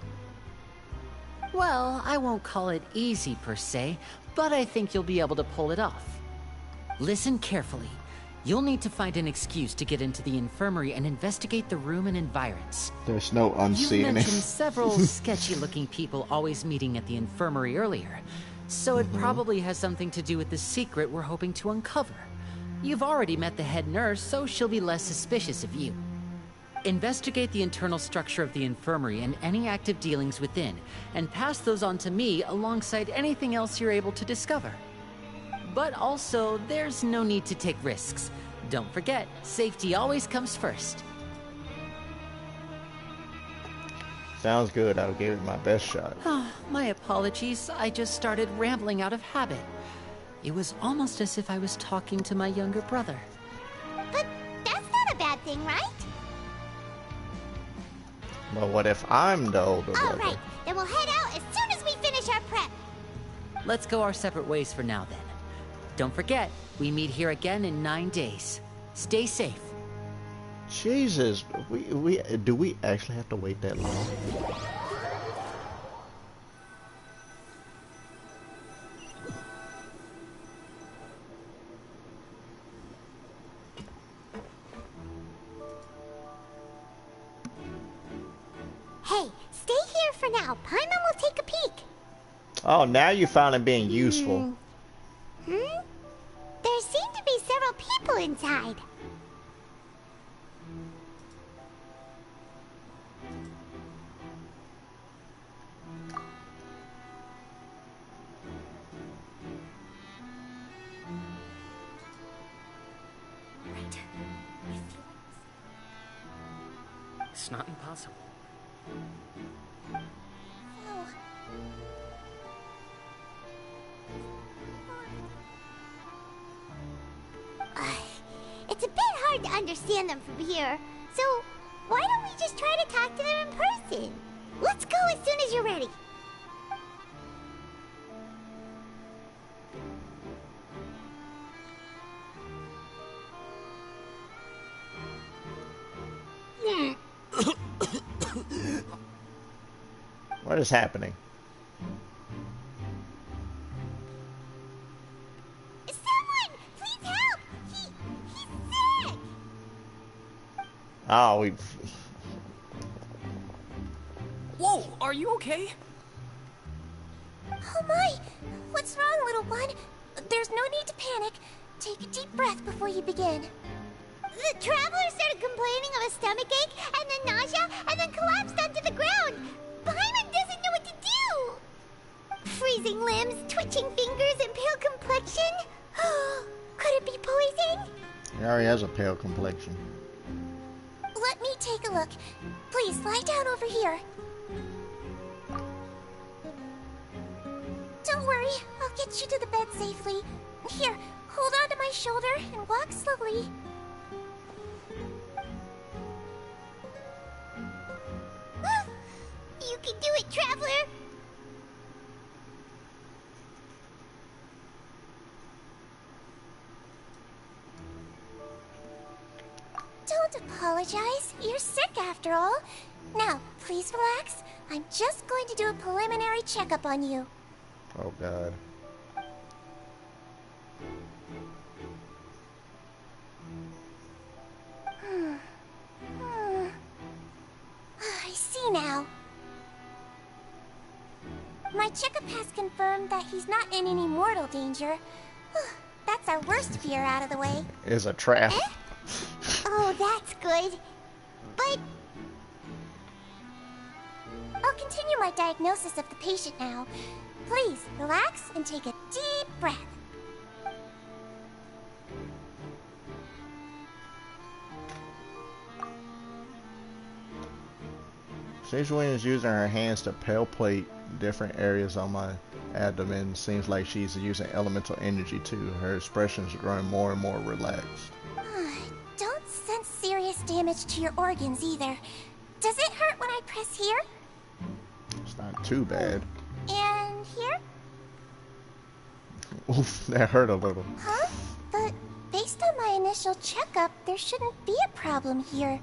Well, I won't call it easy per se, but I think you'll be able to pull it off. Listen carefully. You'll need to find an excuse to get into the infirmary and investigate the room and environs. There's no You unseeing mentioned it. several sketchy-looking people always meeting at the infirmary earlier, so it probably has something to do with the secret we're hoping to uncover. You've already met the head nurse, so she'll be less suspicious of you. Investigate the internal structure of the infirmary and any active dealings within, and pass those on to me alongside anything else you're able to discover. But also, there's no need to take risks. Don't forget, safety always comes first. Sounds good. I'll give it my best shot. My apologies, I just started rambling out of habit. It was almost as if I was talking to my younger brother. But that's not a bad thing, right? But what if I'm the older All brother? right, then we'll head out as soon as we finish our prep. Let's go our separate ways for now, then. Don't forget, we meet here again in 9 days. Stay safe. Jesus, do we actually have to wait that long? Hey, stay here for now. Paimon will take a peek. Oh, now you're finally being useful. There seem to be several people inside. It's not impossible. It's a bit hard to understand them from here, so why don't we just try to talk to them in person? Let's go as soon as you're ready. What is happening? Someone, please help! He's sick! Oh, we. Whoa, are you okay? Oh my! What's wrong, little one? There's no need to panic. Take a deep breath before you begin. The traveler started complaining of a stomachache, and then nausea, and then collapsed onto the ground. Paimon doesn't know what to do. Freezing limbs, twitching fingers, and pale complexion. Could it be poison? He already has a pale complexion. Let me take a look. Please lie down over here. Don't worry, I'll get you to the bed safely. Here, hold on to my shoulder and walk slowly. You can do it, Traveler! Don't apologize. You're sick after all. Now, please relax. I'm just going to do a preliminary checkup on you. Oh god. I see now. My checkup has confirmed that he's not in any mortal danger. That's our worst fear out of the way. It's a trap. Oh, that's good. But I'll continue my diagnosis of the patient now. Please, relax and take a deep breath. Sijuin is using her hands to palpate different areas on my abdomen. Seems like she's using elemental energy too. Her expression's growing more and more relaxed. Don't sense serious damage to your organs either. Does it hurt when I press here? It's not too bad. And here? Oof, that hurt a little. Huh? But based on my initial checkup, there shouldn't be a problem here.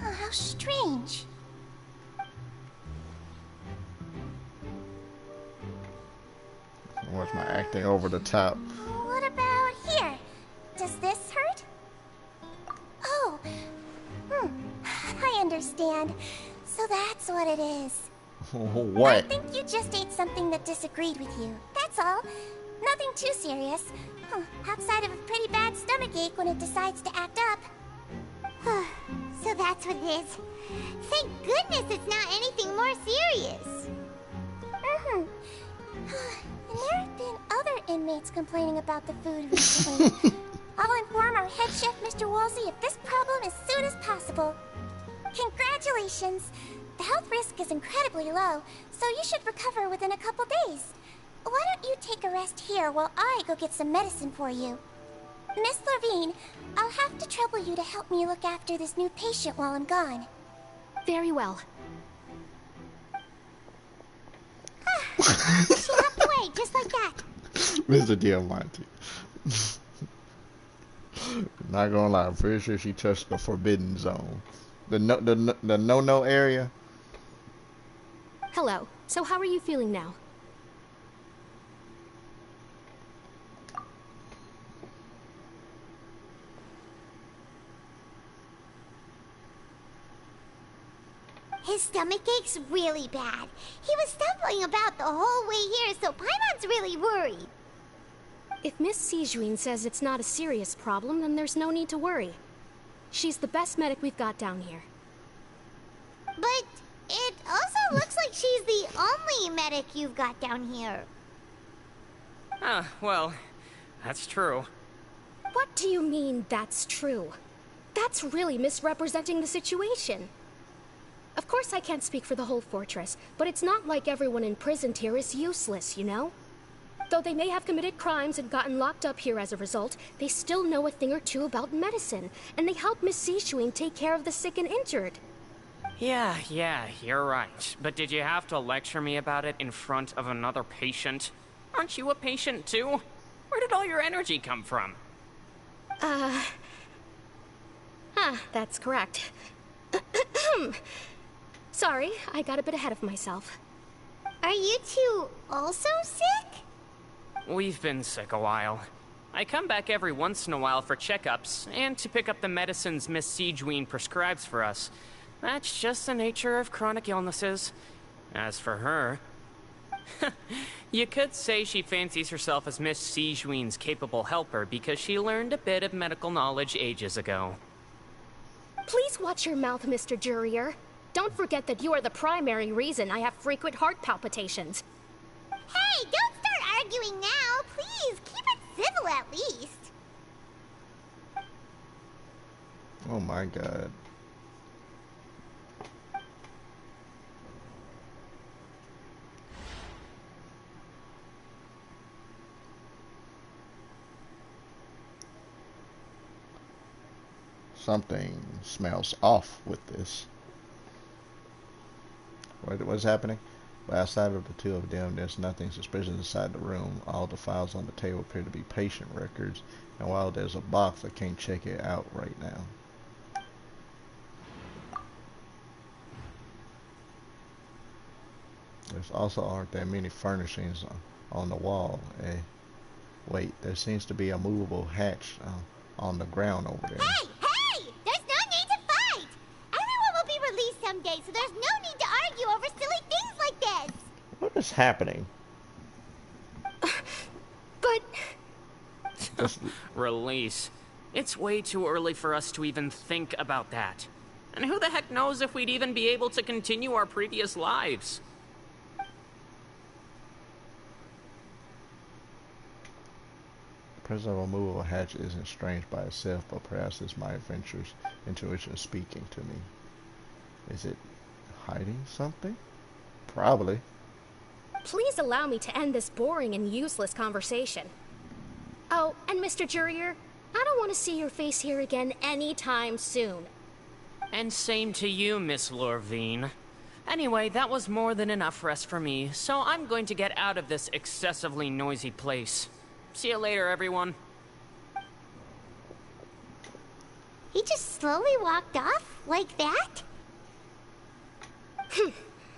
Oh, how strange. Watch my acting over the top. What about here? Does this hurt? Oh, I understand. So that's what it is. What? I think you just ate something that disagreed with you. That's all. Nothing too serious. Outside of a pretty bad stomachache when it decides to act up. So that's what it is. Thank goodness it's not anything more serious. And there have been other inmates complaining about the food recently. I'll inform our head chef, Mr. Woolsey, of this problem as soon as possible. Congratulations! The health risk is incredibly low, so you should recover within a couple days. Why don't you take a rest here while I go get some medicine for you? Miss Levine, I'll have to trouble you to help me look after this new patient while I'm gone. Very well. She hopped away, just like that. Mr. Diamante. Not gonna lie, I'm pretty sure she touched the forbidden zone. The no-no area. Hello. So how are you feeling now? His stomach ache's really bad. He was stumbling about the whole way here, so Paimon's really worried. If Miss Sijuin says it's not a serious problem, then there's no need to worry. She's the best medic we've got down here. But it also looks like she's the only medic you've got down here. Well, that's true. What do you mean, that's true? That's really misrepresenting the situation. Of course I can't speak for the whole fortress, but it's not like everyone imprisoned here is useless, you know? Though they may have committed crimes and gotten locked up here as a result, they still know a thing or two about medicine, and they help Miss Sijuin take care of the sick and injured. Yeah, you're right. But did you have to lecture me about it in front of another patient? Aren't you a patient too? Where did all your energy come from? That's correct. Sorry, I got a bit ahead of myself. Are you two also sick? We've been sick a while. I come back every once in a while for checkups, and to pick up the medicines Miss Sijuin prescribes for us. That's just the nature of chronic illnesses. As for her... you could say she fancies herself as Miss Sijuin's capable helper because she learned a bit of medical knowledge ages ago. Please watch your mouth, Mr. Jurier. Don't forget that you are the primary reason I have frequent heart palpitations. Hey, don't start arguing now. Please, keep it civil at least. Oh my god. Something smells off with this. What's happening? But outside of the two of them, there's nothing suspicious inside the room. All the files on the table appear to be patient records, and while there's a box, I can't check it out right now. There's also aren't that many furnishings on the wall. Wait, there seems to be a movable hatch on the ground over there. Hey! Hey! There's no need to fight! Everyone will be released someday, so there's no need to argue over silly things like this! What is happening? But... Release. It's way too early for us to even think about that. And who the heck knows if we'd even be able to continue our previous lives? The presence of a movable hatch isn't strange by itself, but perhaps it's my adventure's intuition speaking to me. Is it hiding something? Probably. Please allow me to end this boring and useless conversation. Oh, and Mr. Jurier, I don't want to see your face here again anytime soon. And same to you, Miss Lorvine. Anyway, that was more than enough rest for me, so I'm going to get out of this excessively noisy place. See you later, everyone. He just slowly walked off like that?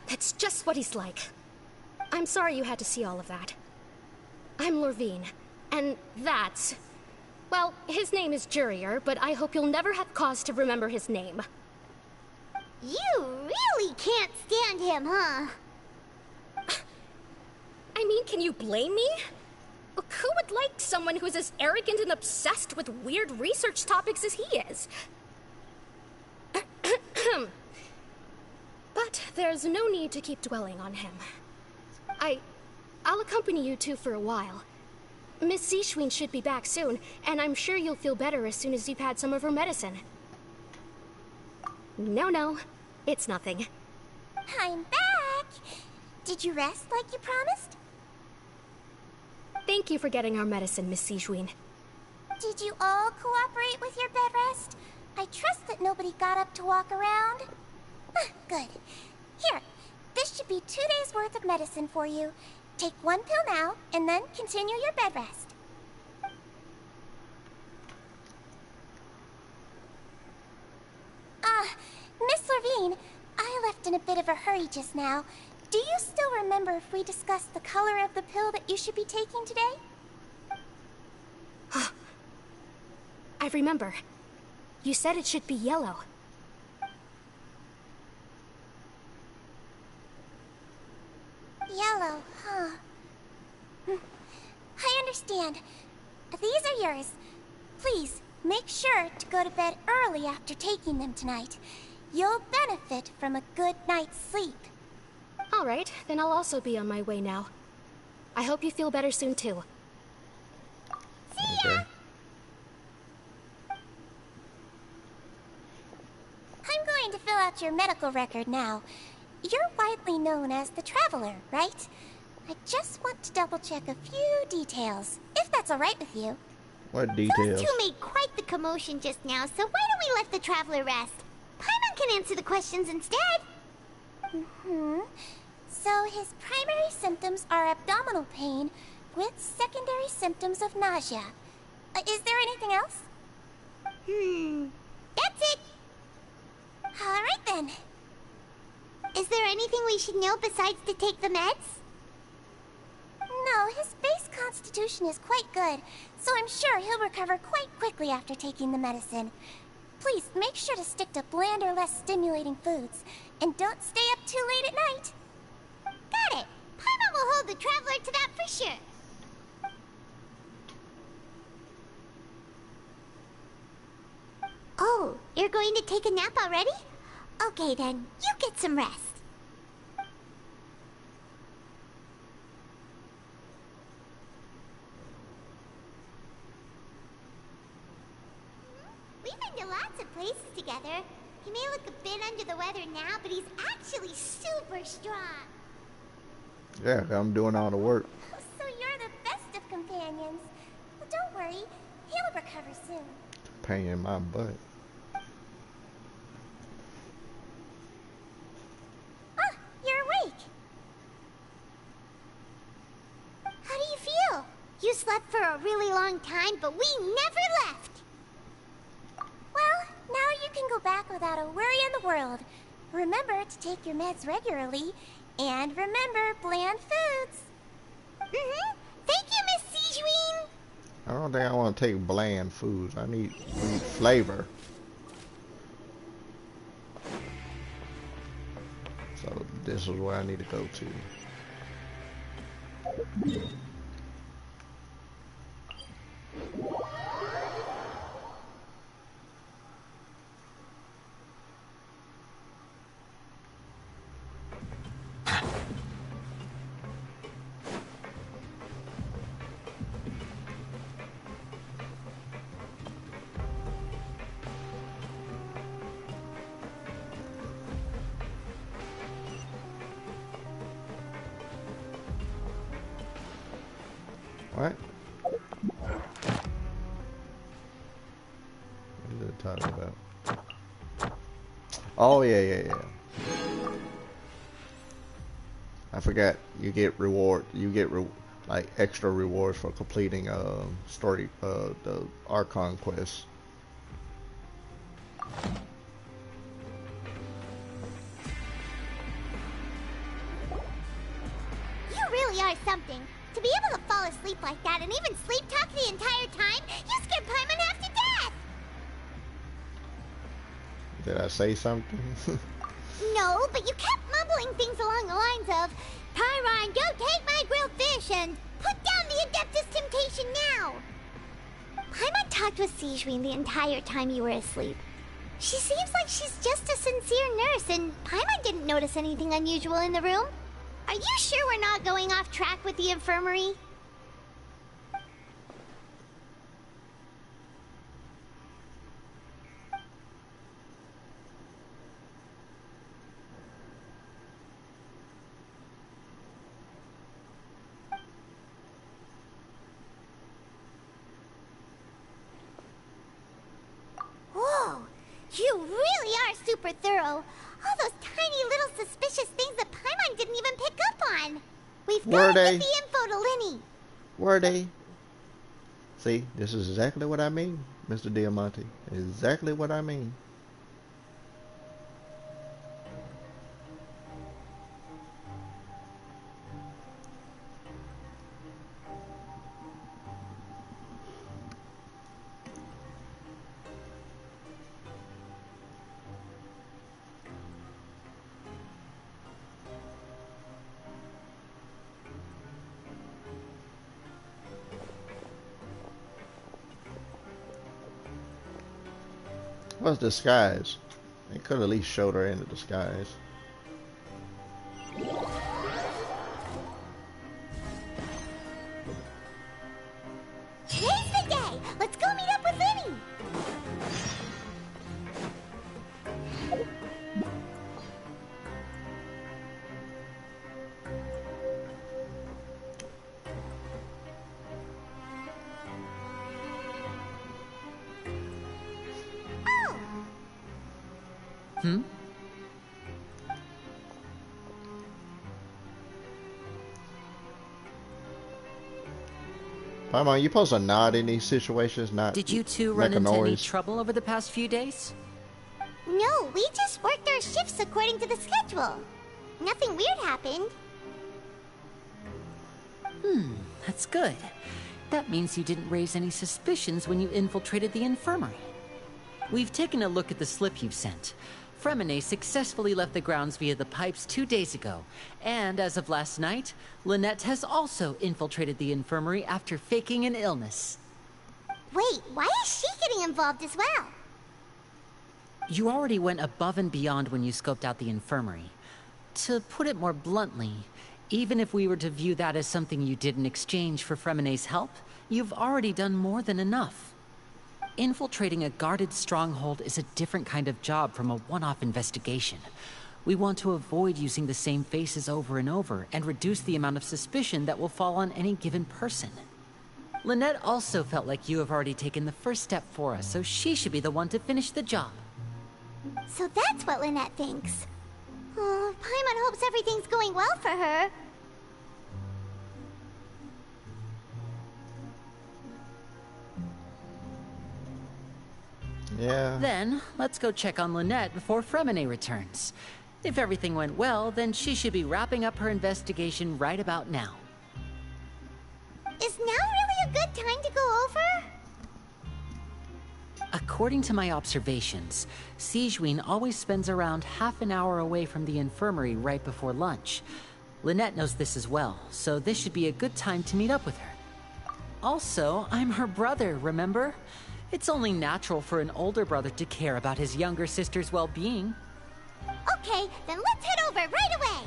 That's just what he's like. I'm sorry you had to see all of that. I'm Lorvine, and that's... Well, his name is Jurier, but I hope you'll never have cause to remember his name. You really can't stand him, huh? I mean, can you blame me? Who would like someone who's as arrogant and obsessed with weird research topics as he is? But there's no need to keep dwelling on him. I'll accompany you two for a while. Miss Zishwin should be back soon, and I'm sure you'll feel better as soon as you've had some of her medicine. No, it's nothing. I'm back! Did you rest like you promised? Thank you for getting our medicine, Miss Zishwin. Did you all cooperate with your bed rest? I trust that nobody got up to walk around. Good. Here, this should be 2 days' worth of medicine for you. Take 1 pill now, and then continue your bed rest. Miss Lorvine, I left in a bit of a hurry just now. Do you still remember if we discussed the color of the pill that you should be taking today? I remember. You said it should be yellow. Yellow, huh? I understand. These are yours. Please, make sure to go to bed early after taking them tonight. You'll benefit from a good night's sleep. All right, then I'll also be on my way now. I hope you feel better soon, too. See ya! I'm going to fill out your medical record now. You're widely known as the Traveler, right? I just want to double-check a few details, if that's all right with you. What details? Those two made quite the commotion just now, so why don't we let the Traveler rest? Paimon can answer the questions instead. So his primary symptoms are abdominal pain with secondary symptoms of nausea. Is there anything else? That's it. All right then. Is there anything we should know besides to take the meds? No, his base constitution is quite good, so I'm sure he'll recover quite quickly after taking the medicine. Please make sure to stick to bland or less stimulating foods, and don't stay up too late at night. Got it. Paimon will hold the Traveler to that for sure. Oh, you're going to take a nap already? Okay then, you get some rest. We've been to lots of places together. He may look a bit under the weather now, but he's actually super strong. Yeah, I'm doing all the work. So you're the best of companions. Well, don't worry, he'll recover soon. Pain in my butt. slept for a really long time, but we never left. Well, now you can go back without a worry in the world. Remember to take your meds regularly, and remember bland foods. Thank you, Miss Sijuin. I don't think I want to take bland foods. We need flavor. So this is where I need to go to. What? What are they talking about? Oh yeah. I forgot. You get reward. You get like extra rewards for completing story the Archon Quests. You really are something. To be able to fall asleep like that and even sleep talk the entire time, you scared Paimon half to death! Did I say something? No, but you kept mumbling things along the lines of, Pyron, go take my grilled fish and put down the Adeptus Temptation now! Paimon talked with Sijuin the entire time you were asleep. She seems like she's just a sincere nurse, and Paimon didn't notice anything unusual in the room. Are you sure we're not going off track with the infirmary? Whoa! You really are super thorough. All those tiny little suspicious things that Paimon didn't even pick up on. We've got to get the info to Linny. Were they? See, this is exactly what I mean, Mr. Diamante. Exactly what I mean. What's disguise? They could at least showed her in the disguise. Today's the day! Let's go meet up with Linny! Paimon, you supposed to nod in these situations, not Did you two make run a into any noise. trouble over the past few days? No, we just worked our shifts according to the schedule. Nothing weird happened. That's good. That means you didn't raise any suspicions when you infiltrated the infirmary. We've taken a look at the slip you've sent. Fremine successfully left the grounds via the pipes 2 days ago, and as of last night, Lynette has also infiltrated the infirmary after faking an illness. Wait, why is she getting involved as well? You already went above and beyond when you scoped out the infirmary. To put it more bluntly, even if we were to view that as something you did in exchange for Fremine's help, you've already done more than enough. Infiltrating a guarded stronghold is a different kind of job from a one-off investigation. We want to avoid using the same faces over and over and reduce the amount of suspicion that will fall on any given person. Lynette also felt like you have already taken the first step for us, so she should be the one to finish the job. So that's what Lynette thinks. Oh, Paimon hopes everything's going well for her. Yeah. Then, let's go check on Lynette before Fremine returns. If everything went well, then she should be wrapping up her investigation right about now. Is now really a good time to go over? According to my observations, Sigewinne always spends around half an hour away from the infirmary right before lunch. Lynette knows this as well, so this should be a good time to meet up with her. Also, I'm her brother, remember? It's only natural for an older brother to care about his younger sister's well-being. Okay, then let's head over right away!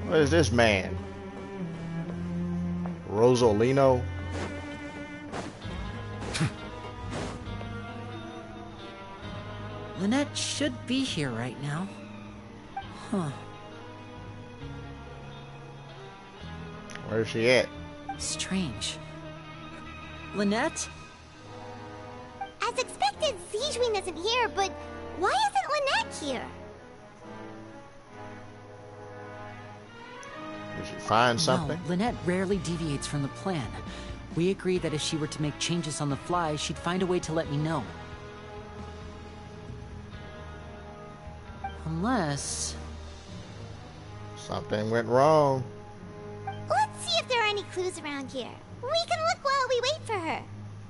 What is this man? Rosolino? Lynette should be here right now. Huh. Where's she at? Strange. Lynette? As expected, Sigewinne isn't here, but why isn't Lynette here? Did she find something? No, Lynette rarely deviates from the plan. We agreed that if she were to make changes on the fly, she'd find a way to let me know. Unless... something went wrong. Let's see if there are any clues around here. We can look while we wait for her.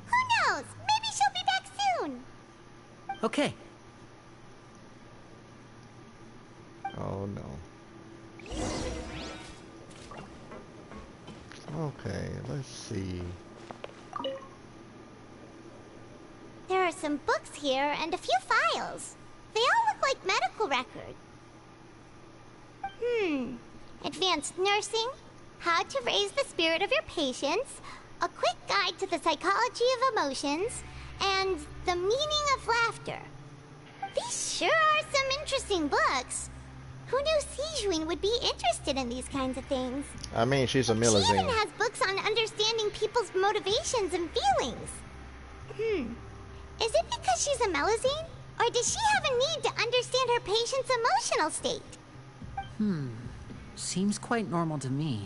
Who knows? Maybe she'll be back soon. Okay. Oh no. Okay, let's see. There are some books here and a few files. They all look like medical records. Advanced nursing, how to raise the spirit of your patients, a quick guide to the psychology of emotions, and the meaning of laughter. These sure are some interesting books. Who knew Sigewinne would be interested in these kinds of things? I mean, she's a She Milazine. even has books on understanding people's motivations and feelings. Is it because she's a Melusine? Or does she have a need to understand her patient's emotional state? Seems quite normal to me.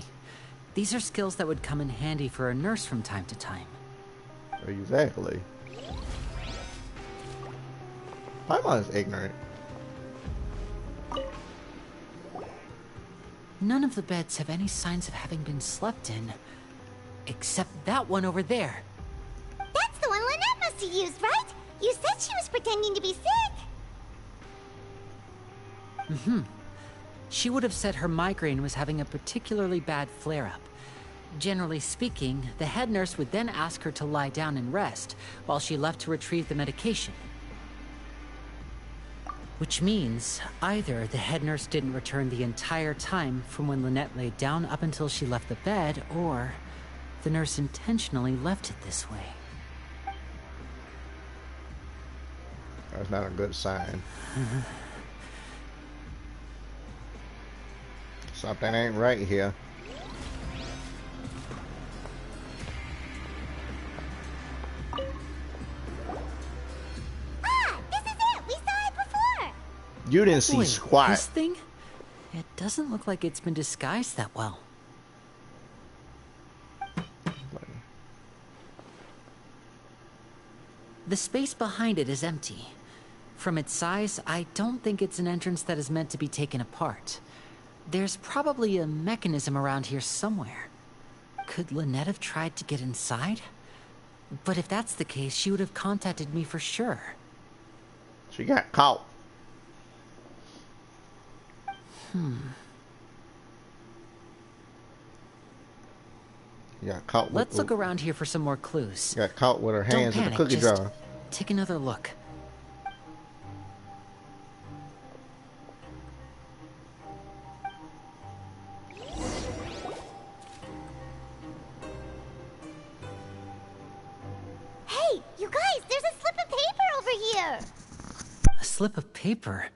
These are skills that would come in handy for a nurse from time to time. Exactly. Paimon's ignorant. None of the beds have any signs of having been slept in. Except that one over there. That's the one Lynette must have used, right? You said she was pretending to be sick. She would have said her migraine was having a particularly bad flare-up. Generally speaking, the head nurse would then ask her to lie down and rest, while she left to retrieve the medication. Which means, either the head nurse didn't return the entire time from when Lynette laid down up until she left the bed, or the nurse intentionally left it this way. That's not a good sign. Something ain't right here. This is it! We saw it before! You didn't see Wait, squat. this thing? It doesn't look like it's been disguised that well. The space behind it is empty. From its size, I don't think it's an entrance that is meant to be taken apart. There's probably a mechanism around here somewhere. Could Lynette have tried to get inside? But if that's the case, she would have contacted me for sure. She got caught. You got caught with Let's look around here for some more clues. Got caught with her hands Don't in the panic, cookie just jar. take another look. Hey, you guys, there's a slip of paper over here! A slip of paper.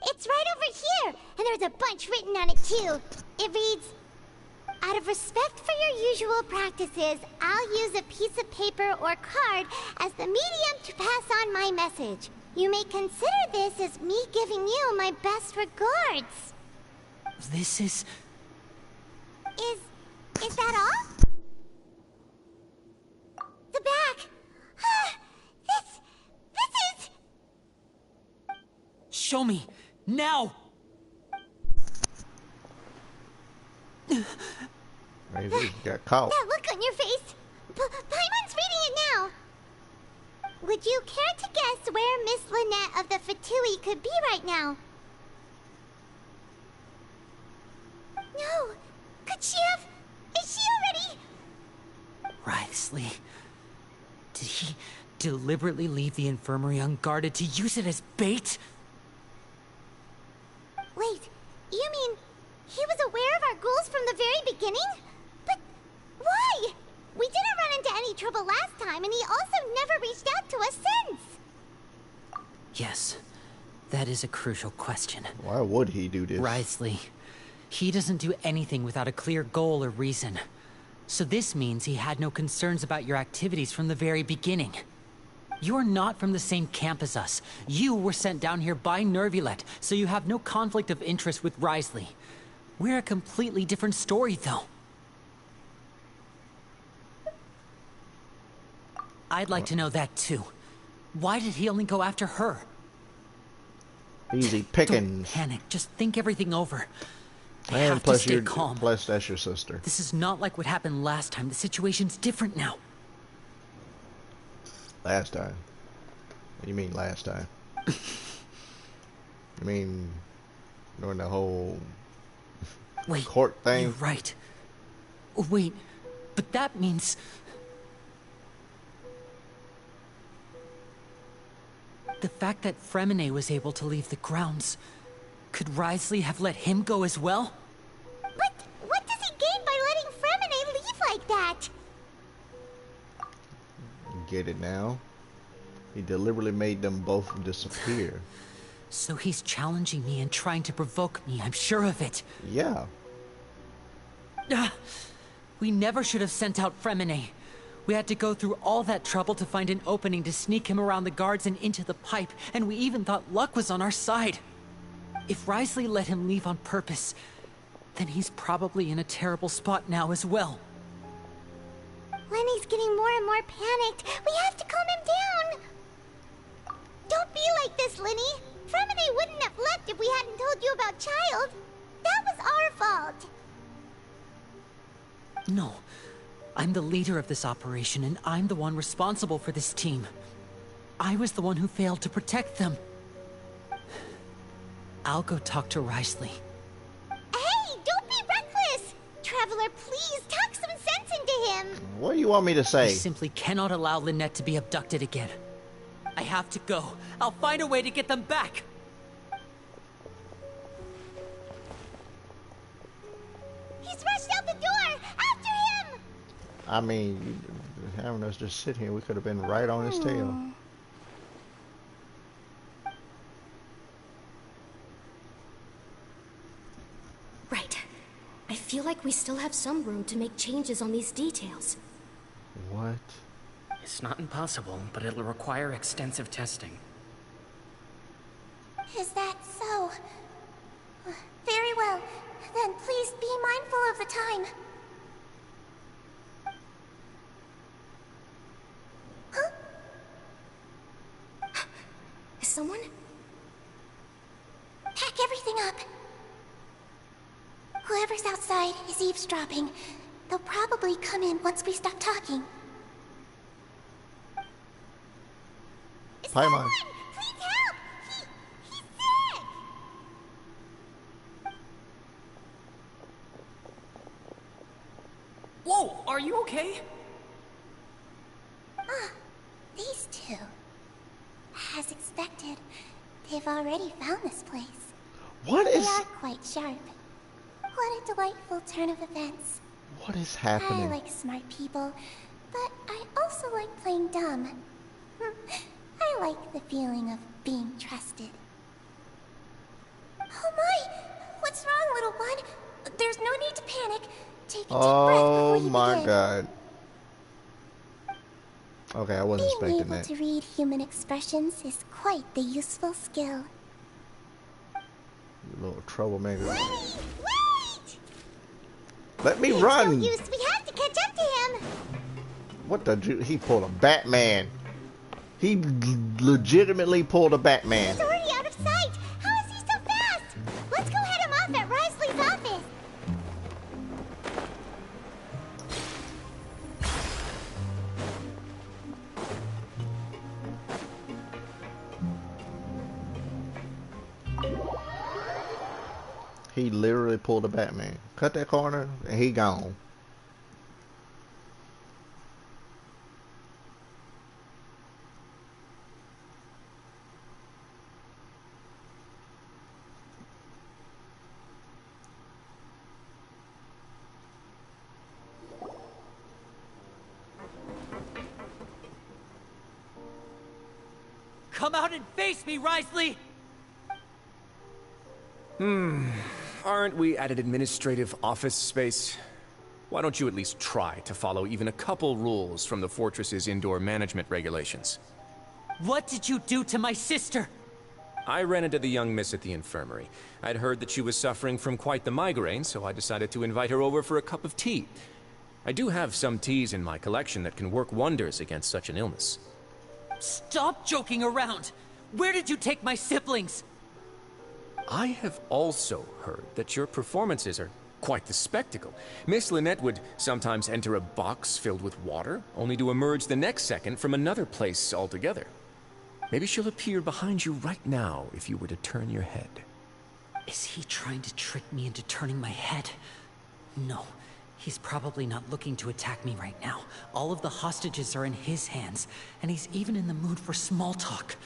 It's right over here, and there's a bunch written on it too. It reads, Out of respect for your usual practices, I'll use a piece of paper or card as the medium to pass on my message. You may consider this as me giving you my best regards. This is... Is that all? The back. This is... Show me! Now! Maybe got caught. That look on your face. Paimon's reading it now. Would you care to guess where Miss Lynette of the Fatui could be right now? No. Could she have... Is she already... Wriothesley. Did he deliberately leave the infirmary unguarded to use it as bait? Wait, you mean he was aware of our goals from the very beginning? But why? We didn't run into any trouble last time, and he also never reached out to us since. Yes, that is a crucial question. Why would he do this? Wriothesley. He doesn't do anything without a clear goal or reason. So this means he had no concerns about your activities from the very beginning. You're not from the same camp as us. You were sent down here by Nervulet, so you have no conflict of interest with Wriothesley. We're a completely different story, though. I'd like to know that, too. Why did he only go after her? Easy pickings. Don't panic. Just think everything over. I And have plus to stay calm. Plus that's your sister. This is not like what happened last time. The situation's different now. Last time? What do you mean last time? You mean during the whole Wait, court thing? You're right. Wait, but that means... The fact that Fremine was able to leave the grounds... Could Wriothesley have let him go as well? But what does he gain by letting Fremine leave like that? Get it now? He deliberately made them both disappear. So he's challenging me and trying to provoke me, I'm sure of it. Yeah. We never should have sent out Fremine. We had to go through all that trouble to find an opening to sneak him around the guards and into the pipe, and we even thought luck was on our side. If Wriothesley let him leave on purpose, then he's probably in a terrible spot now as well. Lenny's getting more and more panicked. We have to calm him down. Don't be like this, Lenny. Fremine wouldn't have left if we hadn't told you about Child. That was our fault. No. I'm the leader of this operation, and I'm the one responsible for this team. I was the one who failed to protect them. I'll go talk to Wriothesley. Hey, don't be reckless! Traveler, please talk some sense into him. What do you want me to say? I simply cannot allow Lynette to be abducted again. I have to go. I'll find a way to get them back. He's rushed out the door! After him! I mean, having us just sit here, we could have been right on his tail. Right. I feel like we still have some room to make changes on these details. What? It's not impossible, but it'll require extensive testing. Is that so? Very well. Then please be mindful of the time. Huh? Is someone? Pack everything up. Whoever's outside is eavesdropping. They'll probably come in once we stop talking. Paimon. Please help! He's sick! Whoa, are you okay? These two. As expected, they've already found this place. What They is... are quite sharp. What a delightful turn of events. What is happening? I like smart people, but I also like playing dumb. I like the feeling of being trusted. Oh my! What's wrong, little one? There's no need to panic. Take a deep breath Oh before you my begin. god. Okay, I wasn't Being expecting able that. to read human expressions is quite the useful skill. You little troublemaker. Wait! Let me It's run! no use. We have to catch up to him. What the he pulled a Batman. He legitimately pulled a Batman. He's already out of sight. How is he so fast? Let's go head him off at Risley's office. He literally pulled a Batman. Cut that corner and he gone. Come out and face me, Risley! Aren't we at an administrative office space? Why don't you at least try to follow even a couple rules from the fortress's indoor management regulations? What did you do to my sister? I ran into the young miss at the infirmary. I'd heard that she was suffering from quite the migraine, so I decided to invite her over for a cup of tea. I do have some teas in my collection that can work wonders against such an illness. Stop joking around! Where did you take my siblings? I have also heard that your performances are quite the spectacle. Miss Lynette would sometimes enter a box filled with water, only to emerge the next second from another place altogether. Maybe she'll appear behind you right now if you were to turn your head. Is he trying to trick me into turning my head? No, he's probably not looking to attack me right now. All of the hostages are in his hands, and he's even in the mood for small talk.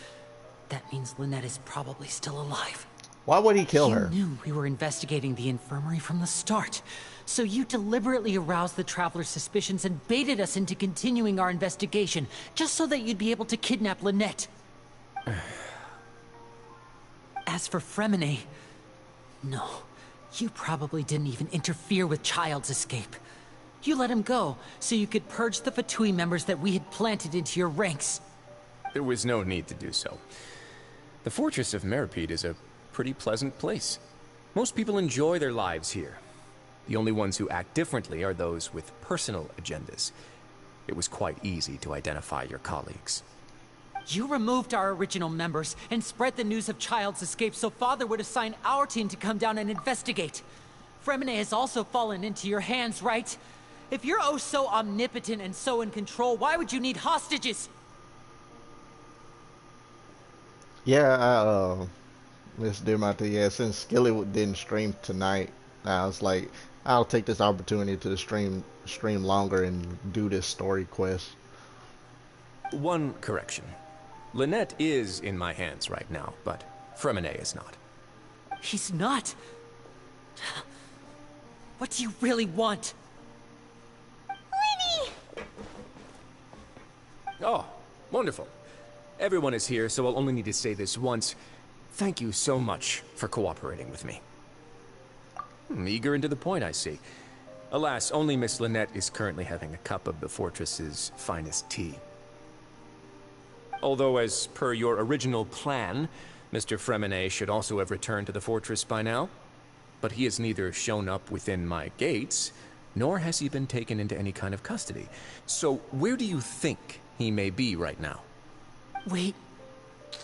That means Lynette is probably still alive. Why would he kill her? You knew we were investigating the infirmary from the start, so you deliberately aroused the Traveler's suspicions and baited us into continuing our investigation, just so that you'd be able to kidnap Lynette. As for Fremine, no, you probably didn't even interfere with Child's escape. You let him go, so you could purge the Fatui members that we had planted into your ranks. There was no need to do so. The fortress of Meropide is a pretty pleasant place. Most people enjoy their lives here. The only ones who act differently are those with personal agendas. It was quite easy to identify your colleagues. You removed our original members and spread the news of Child's escape so Father would assign our team to come down and investigate. Fremine has also fallen into your hands, right? If you're oh so omnipotent and so in control, why would you need hostages? Yeah, Miss Dearmonte, yeah, since Skilly didn't stream tonight, I was like, I'll take this opportunity to stream longer and do this story quest. One correction. Lynette is in my hands right now, but Fremine is not. He's not. What do you really want? Lenny! Oh, wonderful. Everyone is here, so I'll only need to say this once. Thank you so much for cooperating with me. Eager and to the point, I see. Alas, only Miss Lynette is currently having a cup of the fortress's finest tea. Although, as per your original plan, Mr. Fremine should also have returned to the fortress by now. But he has neither shown up within my gates, nor has he been taken into any kind of custody. So, where do you think he may be right now? Wait,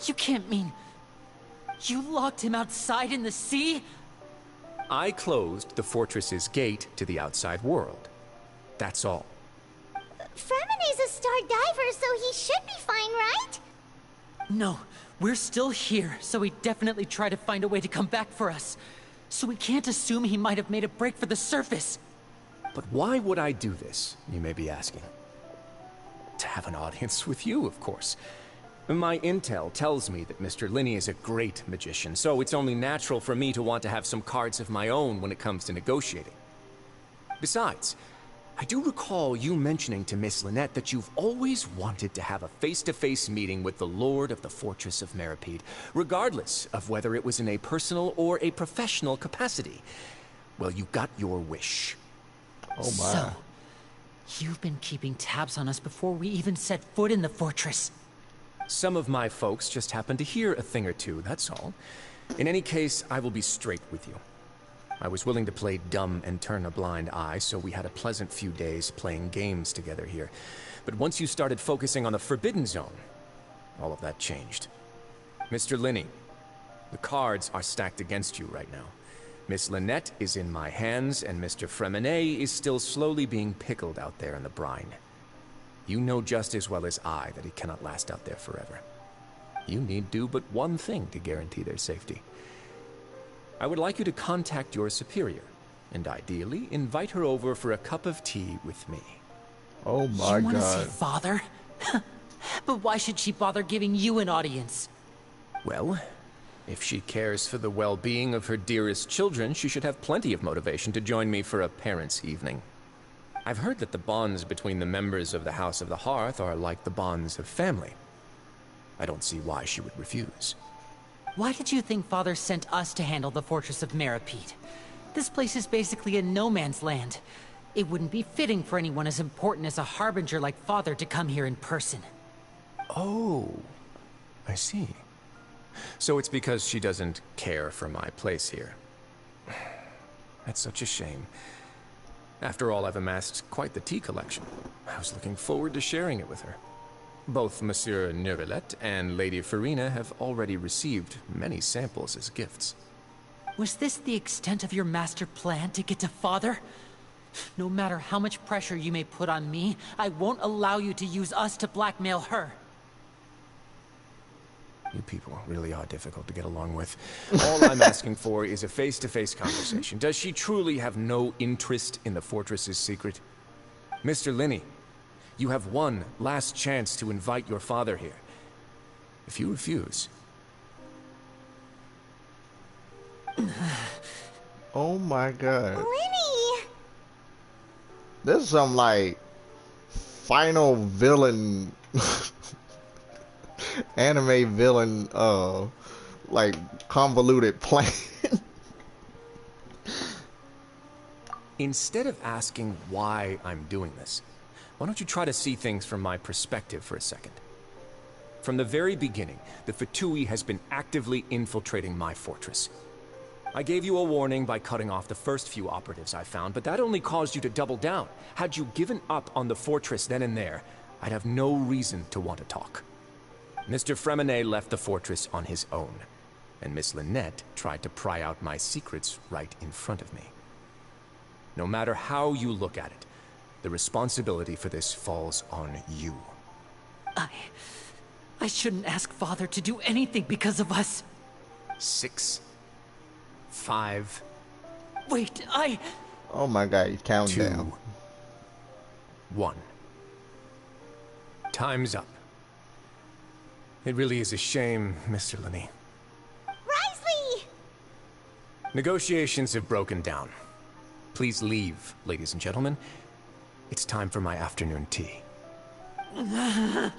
you can't mean... You locked him outside in the sea? I closed the fortress's gate to the outside world. That's all. Fremine's a star diver, so he should be fine, right? No, we're still here, so he definitely tried to find a way to come back for us. So we can't assume he might have made a break for the surface. But why would I do this, you may be asking? To have an audience with you, of course. My intel tells me that Mr. Linney is a great magician, so it's only natural for me to want to have some cards of my own when it comes to negotiating. Besides, I do recall you mentioning to Miss Lynette that you've always wanted to have a face-to-face meeting with the Lord of the Fortress of Meropide, regardless of whether it was in a personal or a professional capacity. Well, you got your wish. Oh So, my. you've been keeping tabs on us before we even set foot in the fortress. Some of my folks just happened to hear a thing or two, that's all. In any case, I will be straight with you. I was willing to play dumb and turn a blind eye, so we had a pleasant few days playing games together here. But once you started focusing on the Forbidden Zone, all of that changed. Mr. Linney, the cards are stacked against you right now. Miss Lynette is in my hands, and Mr. Fremenet is still slowly being pickled out there in the brine. You know just as well as I that he cannot last out there forever. You need do but one thing to guarantee their safety. I would like you to contact your superior, and ideally invite her over for a cup of tea with me. Oh my You want to God. see Father? But why should she bother giving you an audience? Well, if she cares for the well-being of her dearest children, she should have plenty of motivation to join me for a parents' evening. I've heard that the bonds between the members of the House of the Hearth are like the bonds of family. I don't see why she would refuse. Why did you think Father sent us to handle the fortress of Meropide? This place is basically a no-man's land. It wouldn't be fitting for anyone as important as a harbinger like Father to come here in person. Oh, I see. So it's because she doesn't care for my place here. That's such a shame. After all, I've amassed quite the tea collection. I was looking forward to sharing it with her. Both Monsieur Neuvillette and Lady Farina have already received many samples as gifts. Was this the extent of your master plan to get to Father? No matter how much pressure you may put on me, I won't allow you to use us to blackmail her. You people really are difficult to get along with. All I'm asking for is a face-to-face conversation. Does she truly have no interest in the fortress's secret? Mr. Linney, you have one last chance to invite your father here. If you refuse... Oh my God. Linny! This is some like final villain anime villain like convoluted plan. Instead of asking why I'm doing this, why don't you try to see things from my perspective for a second? From the very beginning, the Fatui has been actively infiltrating my fortress. I gave you a warning by cutting off the first few operatives I found, but that only caused you to double down. Had you given up on the fortress then and there, I'd have no reason to want to talk. Mr. Fremenet left the fortress on his own, and Miss Lynette tried to pry out my secrets right in front of me. No matter how you look at it, the responsibility for this falls on you. I shouldn't ask Father to do anything because of us. 6, 5... Wait, Oh my God, you count 2, down. 1. Time's up. It really is a shame, Mr. Linney. Risley! Negotiations have broken down. Please leave, ladies and gentlemen. It's time for my afternoon tea. Yeah,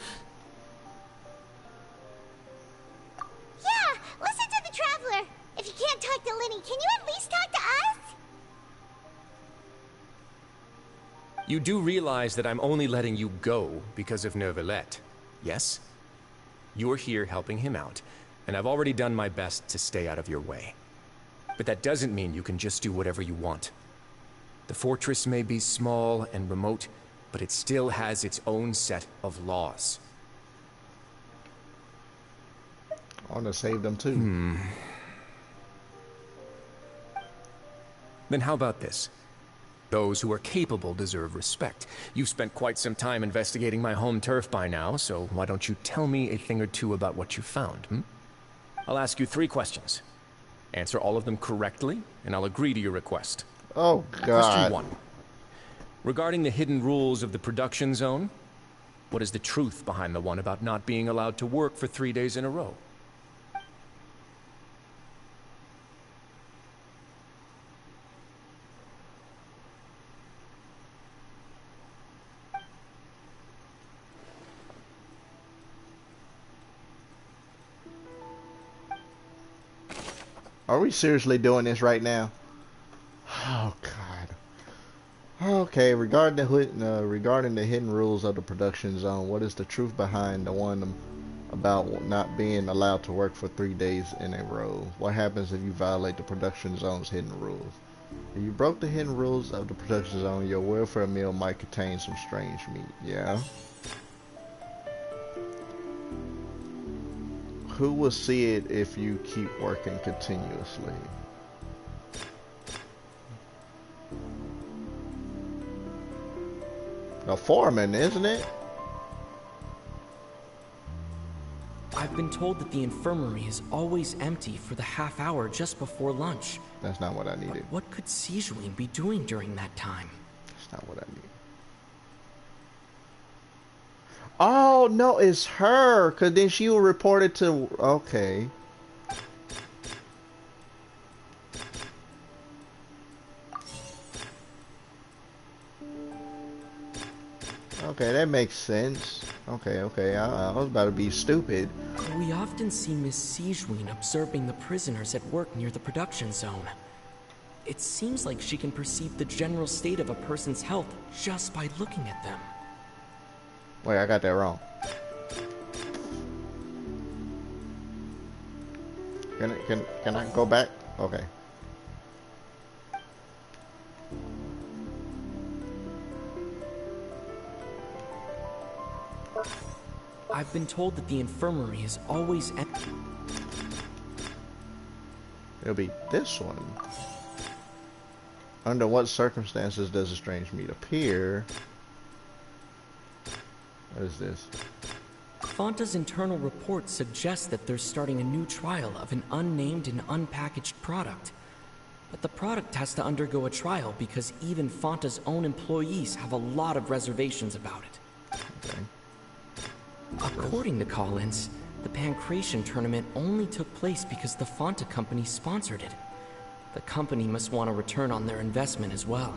listen to the Traveler. If you can't talk to Linny, can you at least talk to us? You do realize that I'm only letting you go because of Neuvillette, yes? You're here helping him out, and I've already done my best to stay out of your way. But that doesn't mean you can just do whatever you want. The fortress may be small and remote, but it still has its own set of laws. I want to save them too. Then how about this? Those who are capable deserve respect. You've spent quite some time investigating my home turf by now, so why don't you tell me a thing or two about what you found, I'll ask you 3 questions. Answer all of them correctly, and I'll agree to your request. Oh God. Question 1. Regarding the hidden rules of the production zone, what is the truth behind the one about not being allowed to work for 3 days in a row? Are we seriously doing this right now? Oh God. Okay, regarding the hidden rules of the production zone, what is the truth behind the one about not being allowed to work for 3 days in a row? What happens if you violate the production zone's hidden rules? If you broke the hidden rules of the production zone, your welfare meal might contain some strange meat. Yeah. Who will see it if you keep working continuously? The foreman, isn't it? I've been told that the infirmary is always empty for the half hour just before lunch. That's not what I needed. But what could Sijuin be doing during that time? That's not what I need. Oh, no, it's her. Because then she will report it to... Okay. Okay, that makes sense. Okay. I was about to be stupid. We often see Miss Sijuin observing the prisoners at work near the production zone. It seems like she can perceive the general state of a person's health just by looking at them. Wait, I got that wrong. Can I go back? Okay. I've been told that the infirmary is always empty. It'll be this one. Under what circumstances does a strange meat appear? What is this? Fanta's internal report suggests that they're starting a new trial of an unnamed and unpackaged product. But the product has to undergo a trial because even Fanta's own employees have a lot of reservations about it. Okay. According to call-ins, the Pancration tournament only took place because the Fanta company sponsored it. The company must want a return on their investment as well.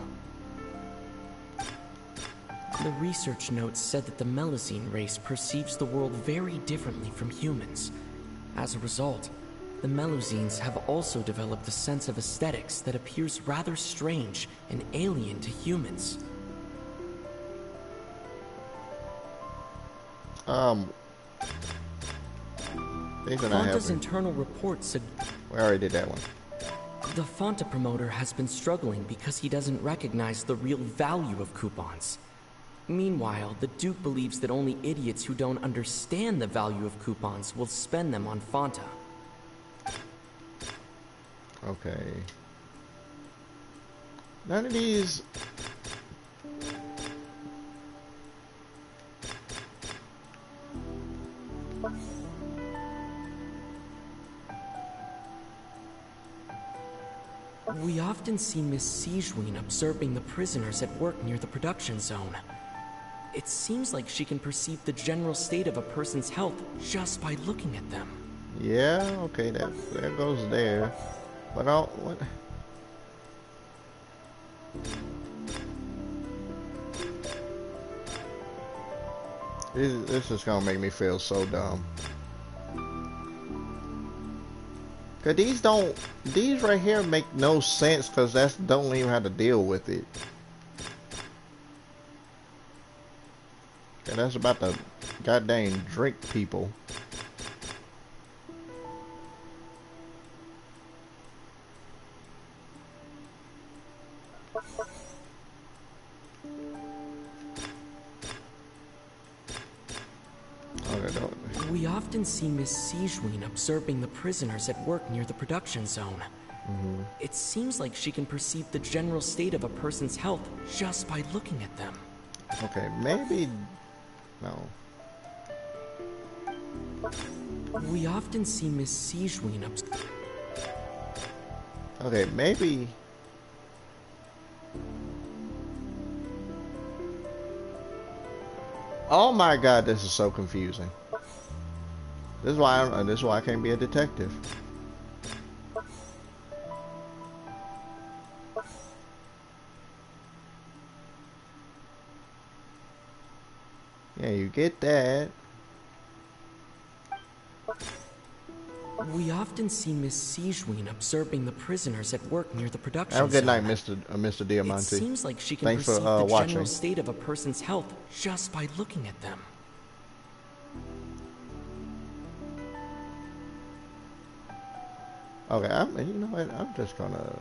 The research notes said that the Melusine race perceives the world very differently from humans. As a result, the Melusines have also developed a sense of aesthetics that appears rather strange and alien to humans. Fanta's internal report we already did that one. The Fanta promoter has been struggling because he doesn't recognize the real value of coupons. Meanwhile, the Duke believes that only idiots who don't understand the value of coupons will spend them on Fanta. Okay. None of these... We often see Miss Sijuin observing the prisoners at work near the production zone. It seems like she can perceive the general state of a person's health just by looking at them. Yeah, okay, that goes there. But what? This is gonna make me feel so dumb. Cause these right here make no sense, cause don't even have to deal with it. And that's about the goddamn drink people. We often see Miss Sijuin observing the prisoners at work near the production zone. It seems like she can perceive the general state of a person's health just by looking at them. Okay, maybe... No. We often see Miss Sijuin Okay, maybe... Oh my god, this is so confusing. This is why I can't be a detective. Yeah, you get that. We often see Miss Sigewin observing the prisoners at work near the production Have a good night, zone. Mr. Diamante. It seems like she can Thanks for perceive the watching. general state of a person's health just by looking at them. Okay, you know what? I'm just gonna.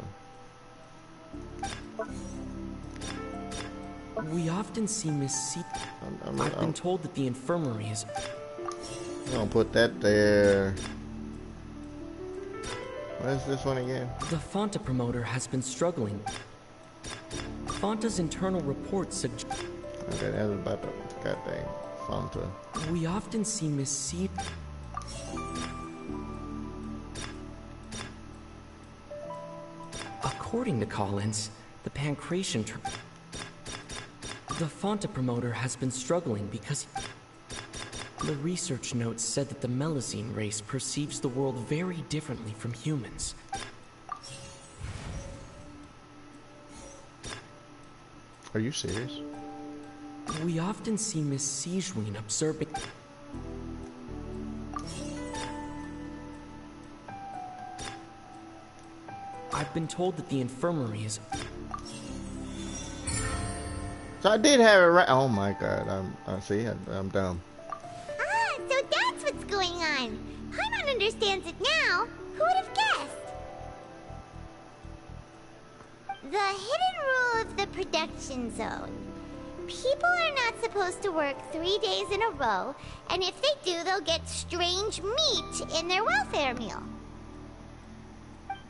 We often see Miss C. I've been told that the infirmary is. I'm gonna put that there. What is this one again? The Fonta promoter has been struggling. Fonta's internal reports suggest. Okay, that's about the goddamn Fonta. We often see Miss C. According to Collins, the Pancration the Fonta promoter has been struggling because the research notes said that the Melusine race perceives the world very differently from humans. Are you serious? We often see Miss Sigewin observing. I've been told that the infirmary is. So I did have it right. Oh my god, I'm dumb. Ah, so that's what's going on. Paimon understands it now. Who would have guessed? The hidden rule of the production zone. People are not supposed to work 3 days in a row, and if they do, they'll get strange meat in their welfare meal.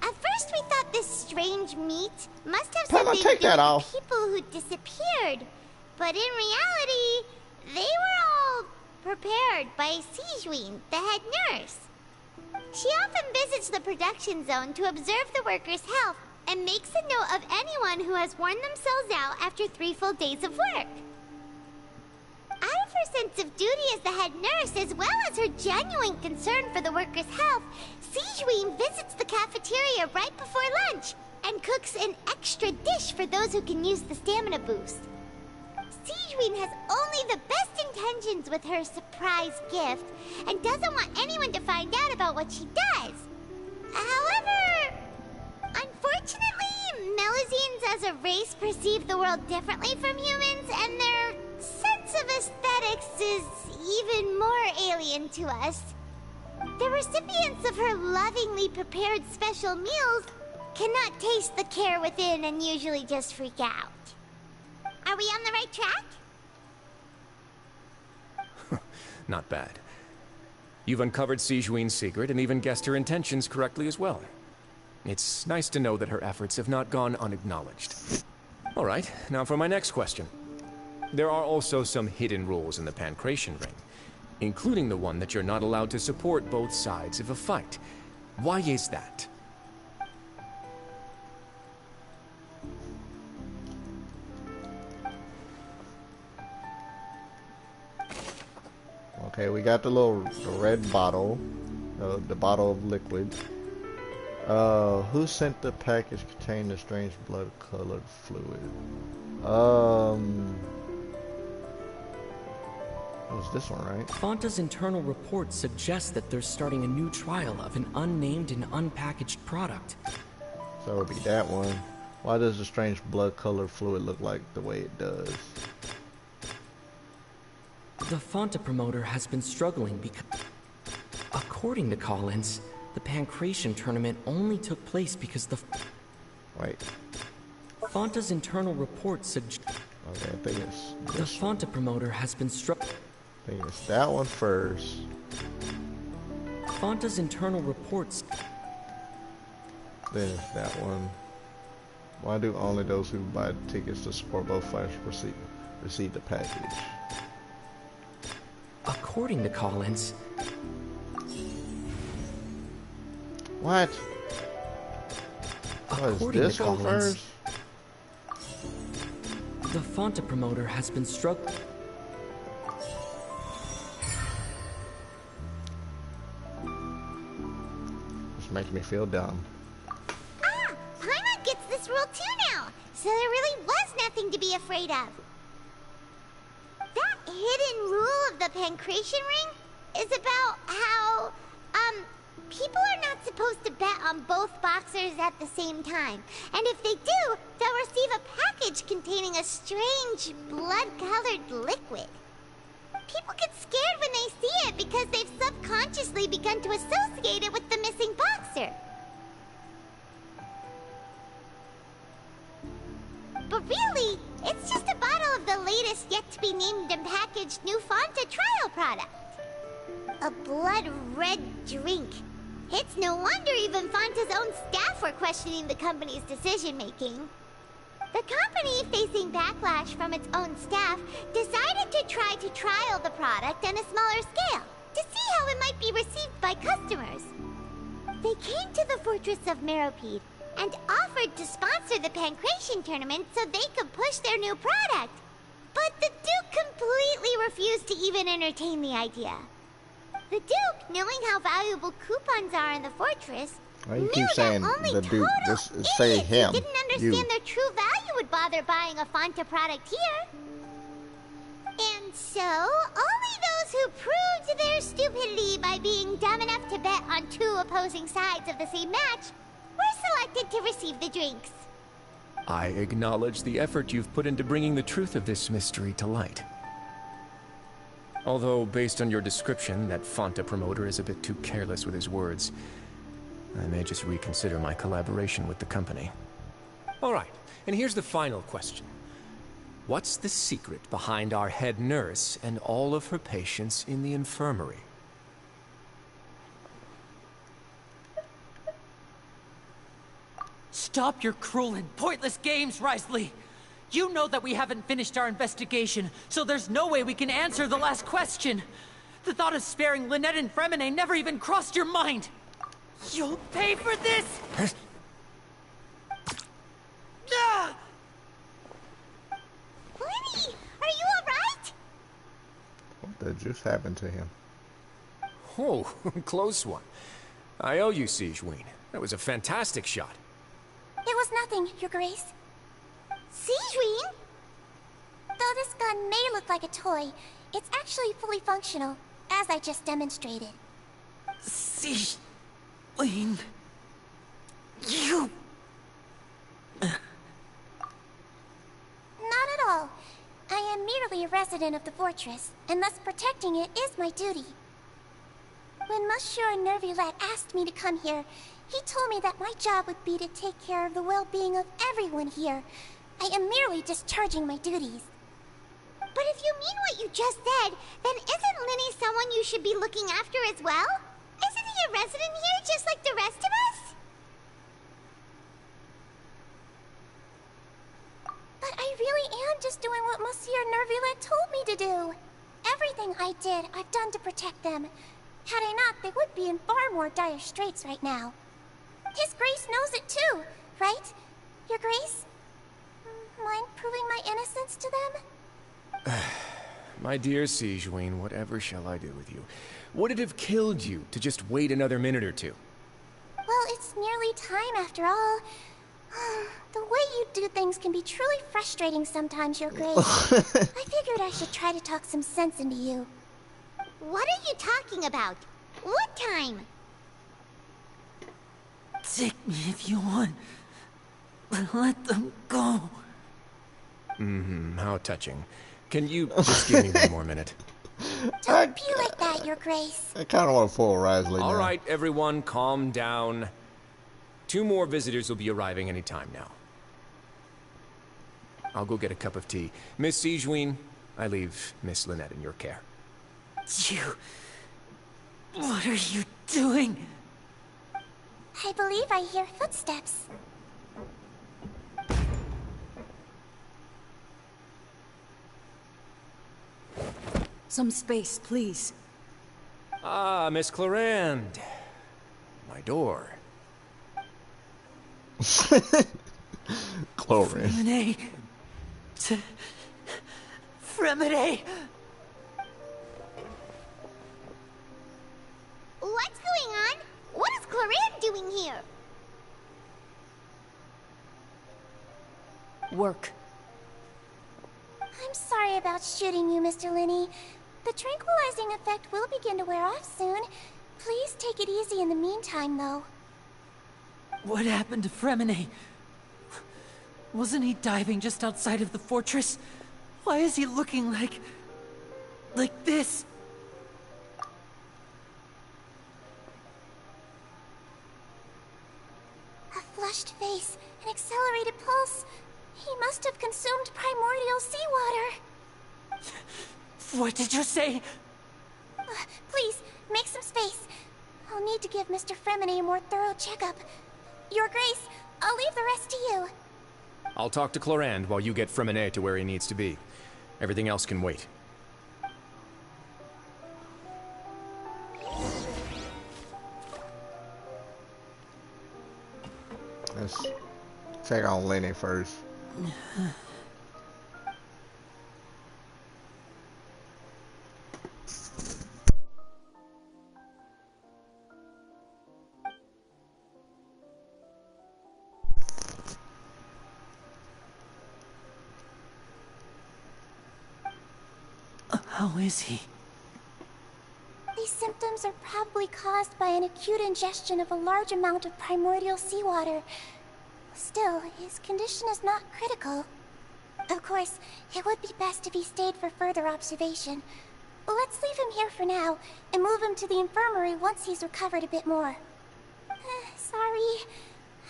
At first we thought this strange meat must have something to do with the people who disappeared. But in reality, they were all prepared by Sigewin, the head nurse. She often visits the production zone to observe the workers' health and makes a note of anyone who has worn themselves out after 3 full days of work. Out of her sense of duty as the head nurse, as well as her genuine concern for the workers' health, Sigewin visits the cafeteria right before lunch and cooks an extra dish for those who can use the stamina boost. Sigewin has only the best intentions with her surprise gift and doesn't want anyone to find out about what she does. However, unfortunately, Melusines as a race perceive the world differently from humans, and their sense of aesthetics is even more alien to us. The recipients of her lovingly prepared special meals cannot taste the care within and usually just freak out. Are we on the right track? Not bad. You've uncovered Sigewin's secret and even guessed her intentions correctly as well. It's nice to know that her efforts have not gone unacknowledged. All right, now for my next question. There are also some hidden rules in the Pancration Ring, including the one that you're not allowed to support both sides of a fight. Why is that? Okay, we got the red bottle, the bottle of liquid. Who sent the package containing the strange blood-colored fluid? It was this one, right? Fonta's internal reports suggest that they're starting a new trial of an unnamed and unpackaged product. So it would be that one. Why does the strange blood-colored fluid look like the way it does? The Fonta promoter has been struggling because, according to Collins, the Pancration tournament only took place because the... Wait. Fonta's internal reports suggest... Okay, I think it's... The Fonta promoter has been struck... I think it's that one first. Fonta's internal reports... Then it's that one. Why do only those who buy tickets to support both fighters receive the package? According to Collins... What? According this to one Collins, first? the Fonta promoter has been struggling. It's making me feel dumb. Ah! Paimon gets this rule too now, so there really was nothing to be afraid of. That hidden rule of the Pancration Ring is about how, People are not supposed to bet on both boxers at the same time. And if they do, they'll receive a package containing a strange, blood-colored liquid. People get scared when they see it because they've subconsciously begun to associate it with the missing boxer. But really, it's just a bottle of the latest yet-to-be-named and packaged new Fanta trial product. A blood-red drink. It's no wonder even Fanta's own staff were questioning the company's decision-making. The company, facing backlash from its own staff, decided to try to trial the product on a smaller scale, to see how it might be received by customers. They came to the fortress of Meropide and offered to sponsor the Pancration tournament so they could push their new product. But the Duke completely refused to even entertain the idea. The Duke, knowing how valuable coupons are in the fortress, Why you knew keep saying that only the Duke? total Just say idiots him. who didn't understand their true value would bother buying a Fanta product here. And so, only those who proved their stupidity by being dumb enough to bet on two opposing sides of the same match were selected to receive the drinks. I acknowledge the effort you've put into bringing the truth of this mystery to light. Although, based on your description, that Fanta promoter is a bit too careless with his words. I may just reconsider my collaboration with the company. All right, and here's the final question. What's the secret behind our head nurse and all of her patients in the infirmary? Stop your cruel and pointless games, Risley! You know that we haven't finished our investigation, so there's no way we can answer the last question. The thought of sparing Lynette and Fremine never even crossed your mind. You'll pay for this! Ah! Lenny, are you alright? What the juice happened to him? Oh, close one. I owe you, Sigewinne. That was a fantastic shot. It was nothing, Your Grace. Sigewinne? Though this gun may look like a toy, it's actually fully functional, as I just demonstrated. Sigewinne... You... Not at all. I am merely a resident of the fortress, and thus protecting it is my duty. When Monsieur Nervulette asked me to come here, he told me that my job would be to take care of the well-being of everyone here. I am merely discharging my duties. But if you mean what you just said, then isn't Linny someone you should be looking after as well? Isn't he a resident here just like the rest of us? But I really am just doing what Monsieur Nervulette told me to do. Everything I did, I've done to protect them. Had I not, they would be in far more dire straits right now. His Grace knows it too, right? Your Grace? Mind proving my innocence to them? My dear Sigewinne, whatever shall I do with you? Would it have killed you to just wait another minute or two? Well, it's nearly time after all. The way you do things can be truly frustrating sometimes, Your Grace. I figured I should try to talk some sense into you. What are you talking about? What time? Take me if you want. But let them go. How touching. Can you just give me one more minute? Don't be like that, Your Grace. I kind of want to pull Risley now. All right, everyone, calm down. 2 more visitors will be arriving any time now. I'll go get a cup of tea. Miss Sigewinne, I leave Miss Lynette in your care. You... What are you doing? I believe I hear footsteps. Some space, please. Ah, Miss Clarande. My door. Clarande. Fremine... Fremine... What's going on? What is Clarande doing here? Work. I'm sorry about shooting you, Mr. Linny. The tranquilizing effect will begin to wear off soon, Please take it easy in the meantime, though. What happened to Fremine? Wasn't he diving just outside of the fortress? Why is he looking like this? A flushed face, an accelerated pulse. He must have consumed primordial seawater. What did you say? Please, make some space. I'll need to give Mr. Fremine a more thorough checkup. Your Grace, I'll leave the rest to you. I'll talk to Clorand while you get Fremine to where he needs to be. Everything else can wait. Let's check on Lenny first. How is he? These symptoms are probably caused by an acute ingestion of a large amount of primordial seawater. Still, his condition is not critical. Of course, it would be best if he stayed for further observation. Let's leave him here for now, and move him to the infirmary once he's recovered a bit more. Sorry.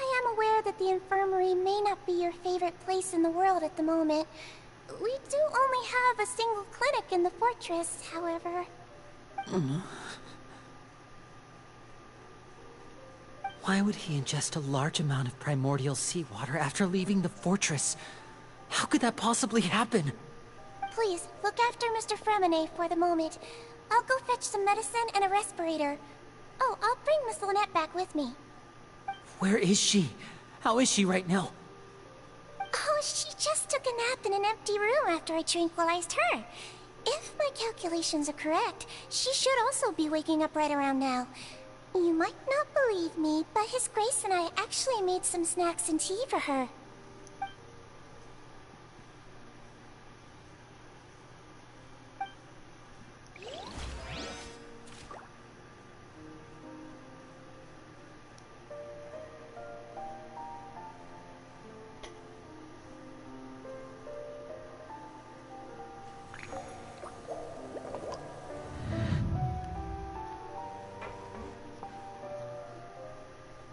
I am aware that the infirmary may not be your favorite place in the world at the moment. We do only have a single clinic in the fortress, however. Why would he ingest a large amount of primordial seawater after leaving the fortress? How could that possibly happen? Please, look after Mr. Fremine for the moment. I'll go fetch some medicine and a respirator. Oh, I'll bring Miss Lynette back with me. Where is she? How is she right now? Oh, she just took a nap in an empty room after I tranquilized her. If my calculations are correct, she should also be waking up right around now. You might not believe me, but His Grace and I actually made some snacks and tea for her.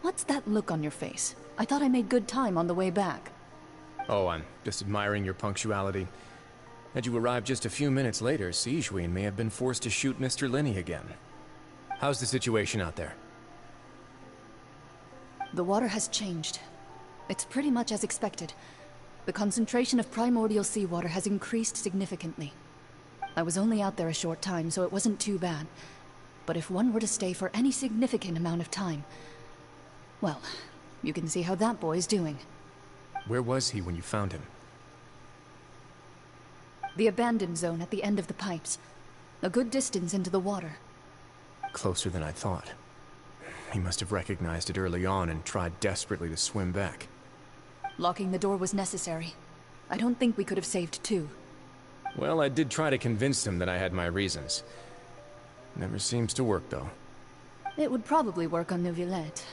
What's that look on your face? I thought I made good time on the way back. Oh, I'm just admiring your punctuality. Had you arrived just a few minutes later, Sigewinne may have been forced to shoot Mr. Linney again. How's the situation out there? The water has changed. It's pretty much as expected. The concentration of primordial seawater has increased significantly. I was only out there a short time, so it wasn't too bad. But if one were to stay for any significant amount of time... well, you can see how that boy's doing. Where was he when you found him? The abandoned zone at the end of the pipes. A good distance into the water. Closer than I thought. He must have recognized it early on and tried desperately to swim back. Locking the door was necessary. I don't think we could have saved two. Well, I did try to convince him that I had my reasons. Never seems to work, though. It would probably work on Neuvillette.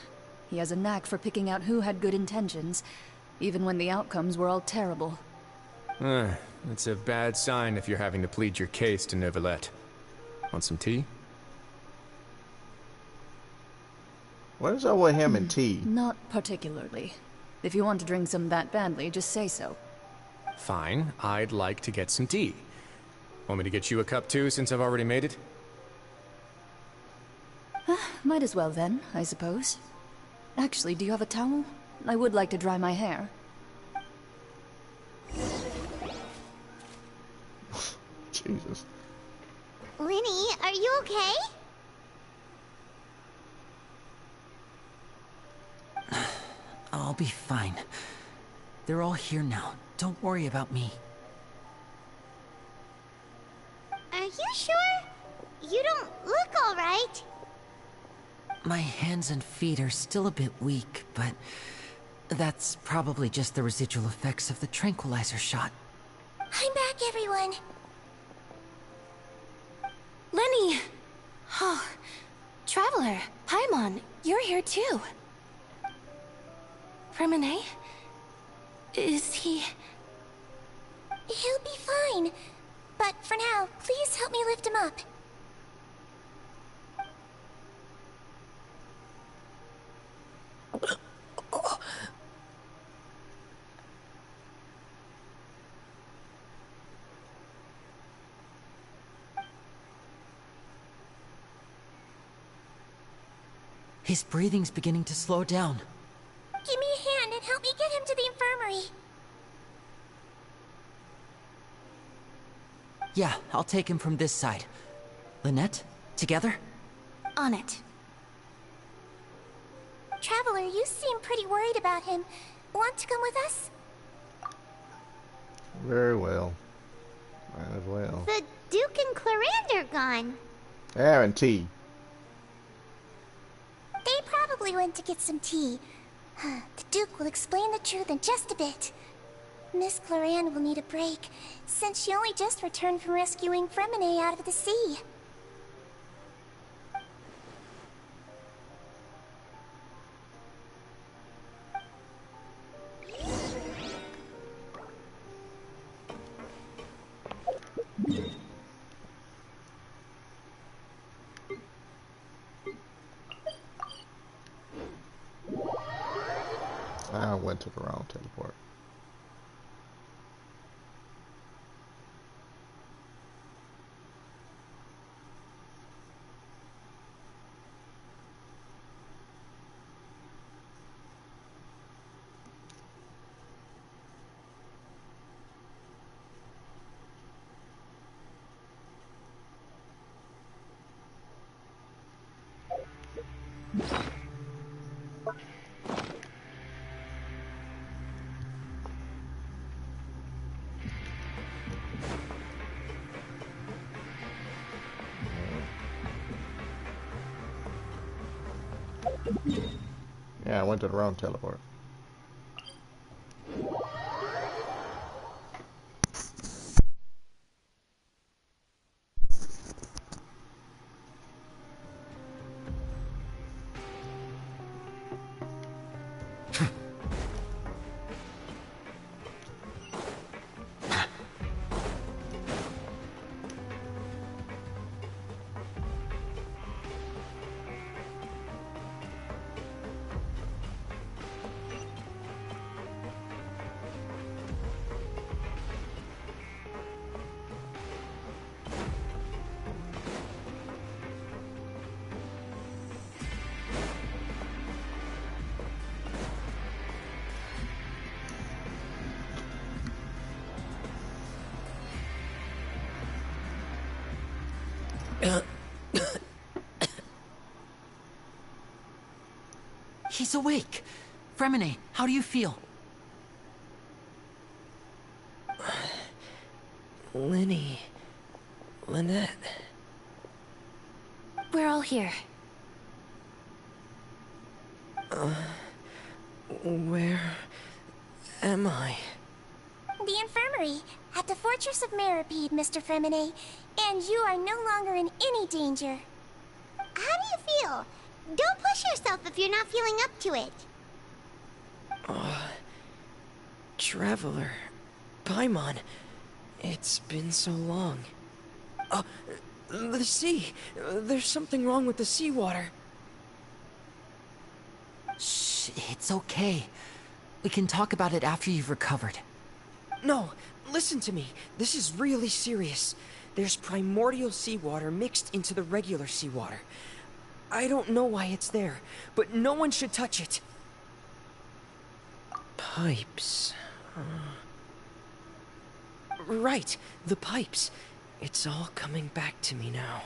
He has a knack for picking out who had good intentions, even when the outcomes were all terrible. It's a bad sign if you're having to plead your case to Neuvillette. Want some tea? What is up with him and tea? Not particularly. If you want to drink some that badly, just say so. Fine, I'd like to get some tea. Want me to get you a cup too, since I've already made it? Might as well then, I suppose. Actually, do you have a towel? I would like to dry my hair. Jesus. Linny, are you okay? I'll be fine. They're all here now. Don't worry about me. Are you sure? You don't look alright. My hands and feet are still a bit weak, but that's probably just the residual effects of the tranquilizer shot. I'm back, everyone. Lenny! Oh, Traveler, Paimon, you're here too. Fremine? Is he... He'll be fine. But for now, please help me lift him up. His breathing's beginning to slow down. Give me a hand and help me get him to the infirmary. Yeah, I'll take him from this side. Lynette, together? On it. Traveler, you seem pretty worried about him. Want to come with us? Very well. Might as well. The Duke and Clarande are gone. Having tea. They probably went to get some tea. The Duke will explain the truth in just a bit. Miss Clarande will need a break, since she only just returned from rescuing Fremine out of the sea. I went to the wrong teleport. Yeah, I went to the wrong teleport. He's awake. Fremine, how do you feel? Lynette. We're all here. Where am I? The infirmary, at the Fortress of Meropide, Mr. Fremine, and you are no longer in any danger. How do you feel? Don't push yourself if you're not feeling up to it. Traveler, Paimon, it's been so long. The sea! There's something wrong with the seawater. Shh, it's okay. We can talk about it after you've recovered. No, listen to me. This is really serious. There's primordial seawater mixed into the regular seawater. I don't know why it's there, but no one should touch it. Pipes. Right, the pipes. It's all coming back to me now.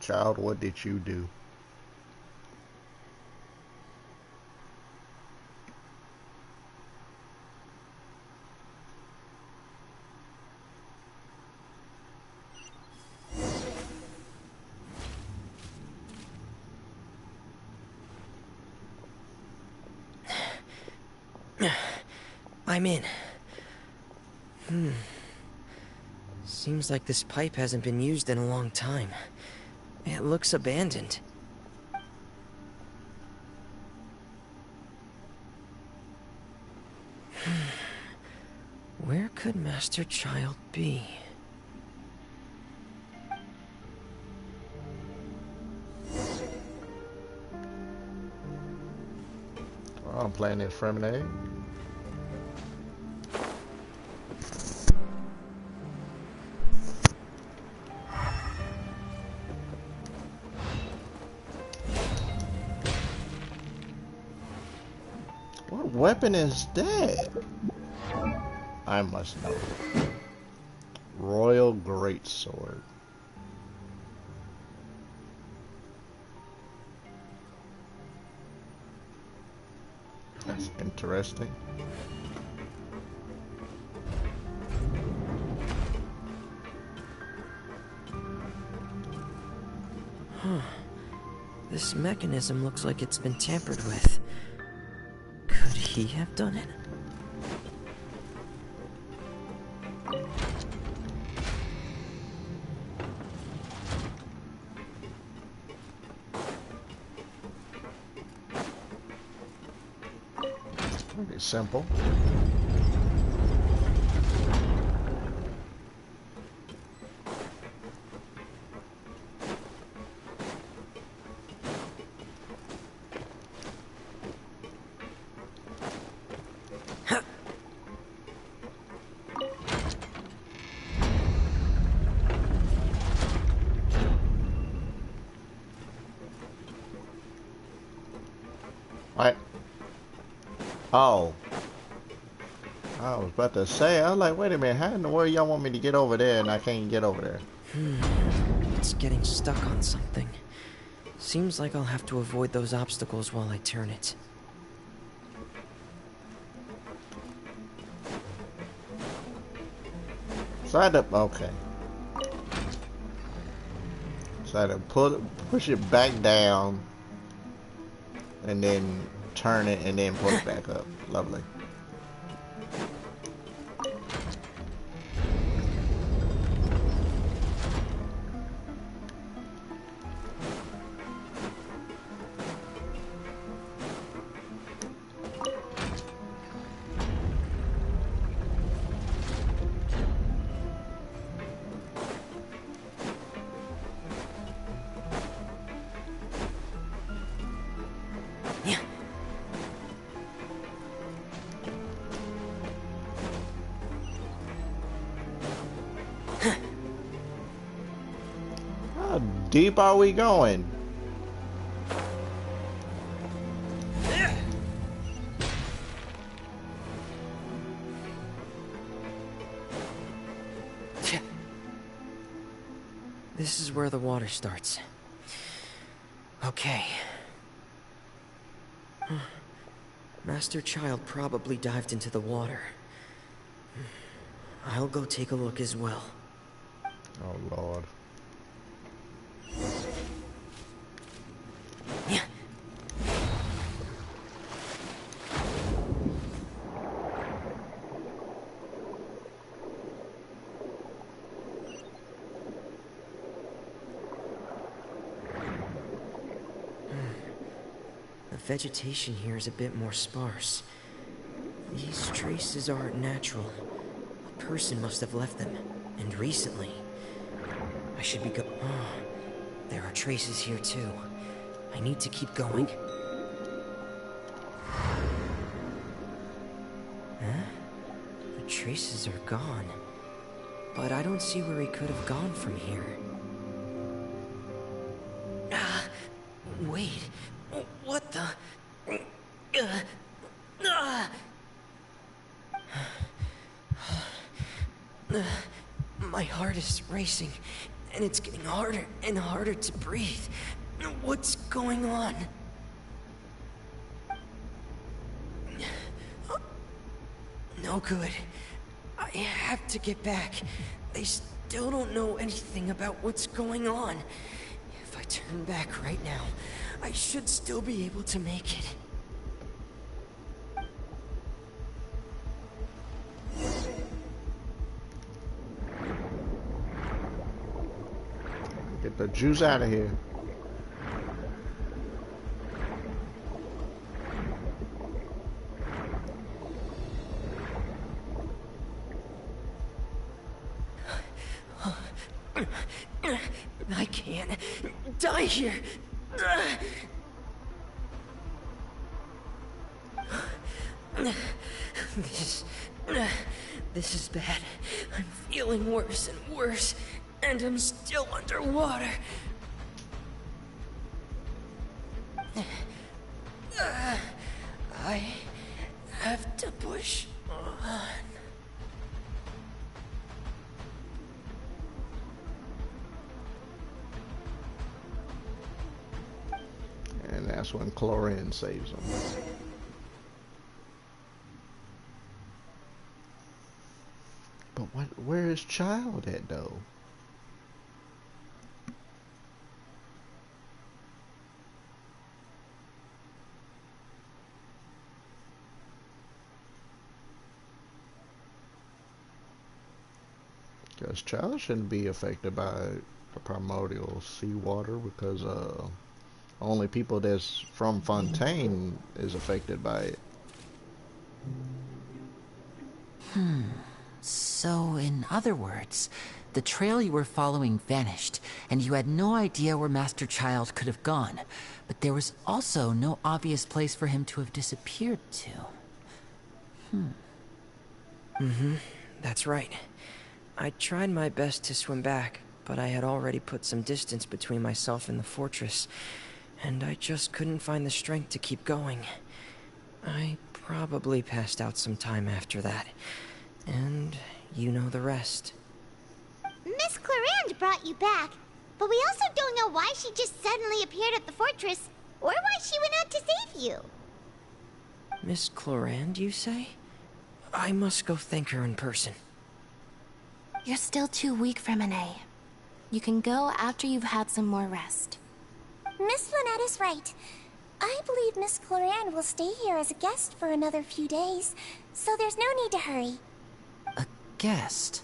Child, what did you do? I'm in. Seems like this pipe hasn't been used in a long time. It looks abandoned. Where could Master Child be? Oh, I'm playing this Fremenade. What weapon is that? I must know. Royal Greatsword. That's interesting. Huh. This mechanism looks like it's been tampered with. Could he have done it? Pretty simple. What? Oh. I was about to say, I was like, wait a minute, how in the world y'all want me to get over there and I can't get over there? It's getting stuck on something. Seems like I'll have to avoid those obstacles while I turn it. So I had to, okay. So I had to push it back down and then turn it and then pull it back up. Lovely. How deep are we going? This is where the water starts. Okay. Master Child probably dived into the water. I'll go take a look as well. Oh, Lord. The vegetation here is a bit more sparse. These traces aren't natural. A person must have left them, and recently. I should be Oh, there are traces here too. I need to keep going. Huh? The traces are gone. But I don't see where he could have gone from here. Wait. What the? My heart is racing, and it's getting harder and harder to breathe. What's going on? No good. I have to get back. They still don't know anything about what's going on. If I turn back right now, I should still be able to make it. Get the juice out of here. I can't die here. This is bad. I'm feeling worse and worse, and I'm still underwater. I have to push on. And that's when Chlorine saves him. But where is Child at, though? Because Child shouldn't be affected by the primordial seawater, because only people that's from Fontaine is affected by it. So, in other words, the trail you were following vanished, and you had no idea where Master Child could have gone. But there was also no obvious place for him to have disappeared to. That's right. I tried my best to swim back, but I had already put some distance between myself and the fortress, and I just couldn't find the strength to keep going. I probably passed out some time after that, and you know the rest. Miss Clarande brought you back, but we also don't know why she just suddenly appeared at the fortress, or why she went out to save you. Miss Clarande, you say? I must go thank her in person. You're still too weak, Freminet. You can go after you've had some more rest. Miss Lynette is right. I believe Miss Clarande will stay here as a guest for another few days, so there's no need to hurry. A guest?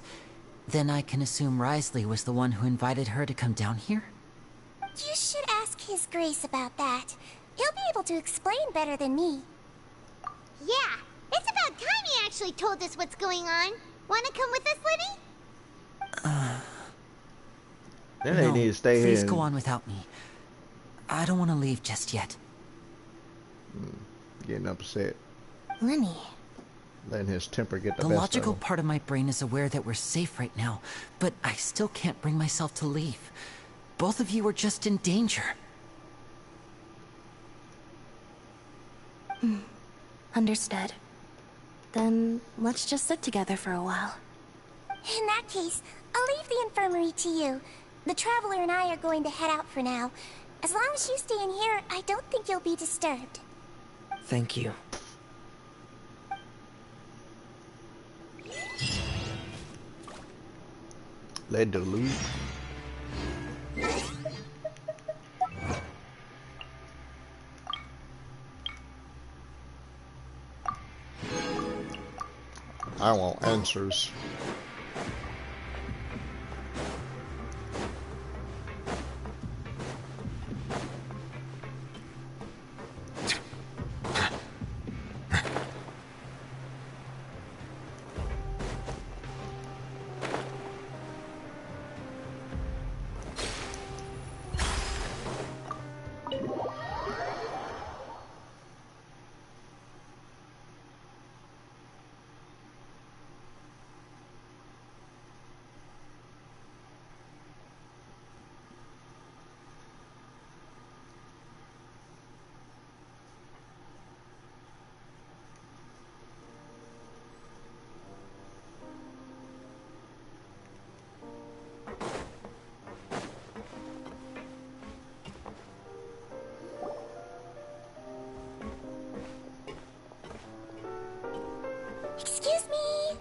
Then I can assume Risley was the one who invited her to come down here? You should ask His Grace about that. He'll be able to explain better than me. Yeah, it's about time he actually told us what's going on. Wanna come with us, Liddy? Then they need to stay here. Please go on without me. I don't want to leave just yet. Getting upset. Lenny. Letting his temper get the The best logical of him. part of my brain is aware that we're safe right now, but I still can't bring myself to leave. Both of you are just in danger. Understood. Then let's just sit together for a while. In that case, I'll leave the infirmary to you. The Traveler and I are going to head out for now. As long as you stay in here, I don't think you'll be disturbed. Thank you. Let the loot. I want answers. Excuse me.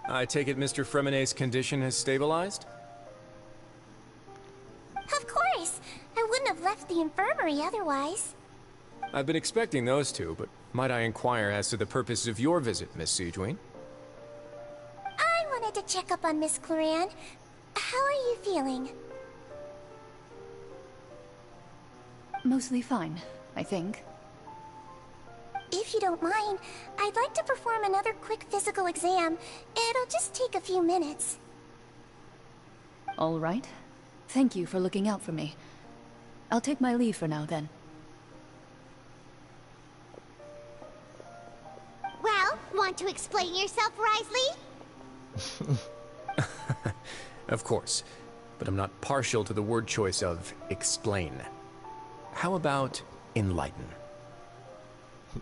I take it Mr. Fremenet's condition has stabilized? Of course. I wouldn't have left the infirmary otherwise. I've been expecting those two, but might I inquire as to the purpose of your visit, Miss Siegeween? I wanted to check up on Miss Cloran. How are you feeling? Mostly fine, I think. If you don't mind, I'd like to perform another quick physical exam. It'll just take a few minutes. All right. Thank you for looking out for me. I'll take my leave for now, then. Well, want to explain yourself, Risley? Of course, but I'm not partial to the word choice of explain. How about enlighten?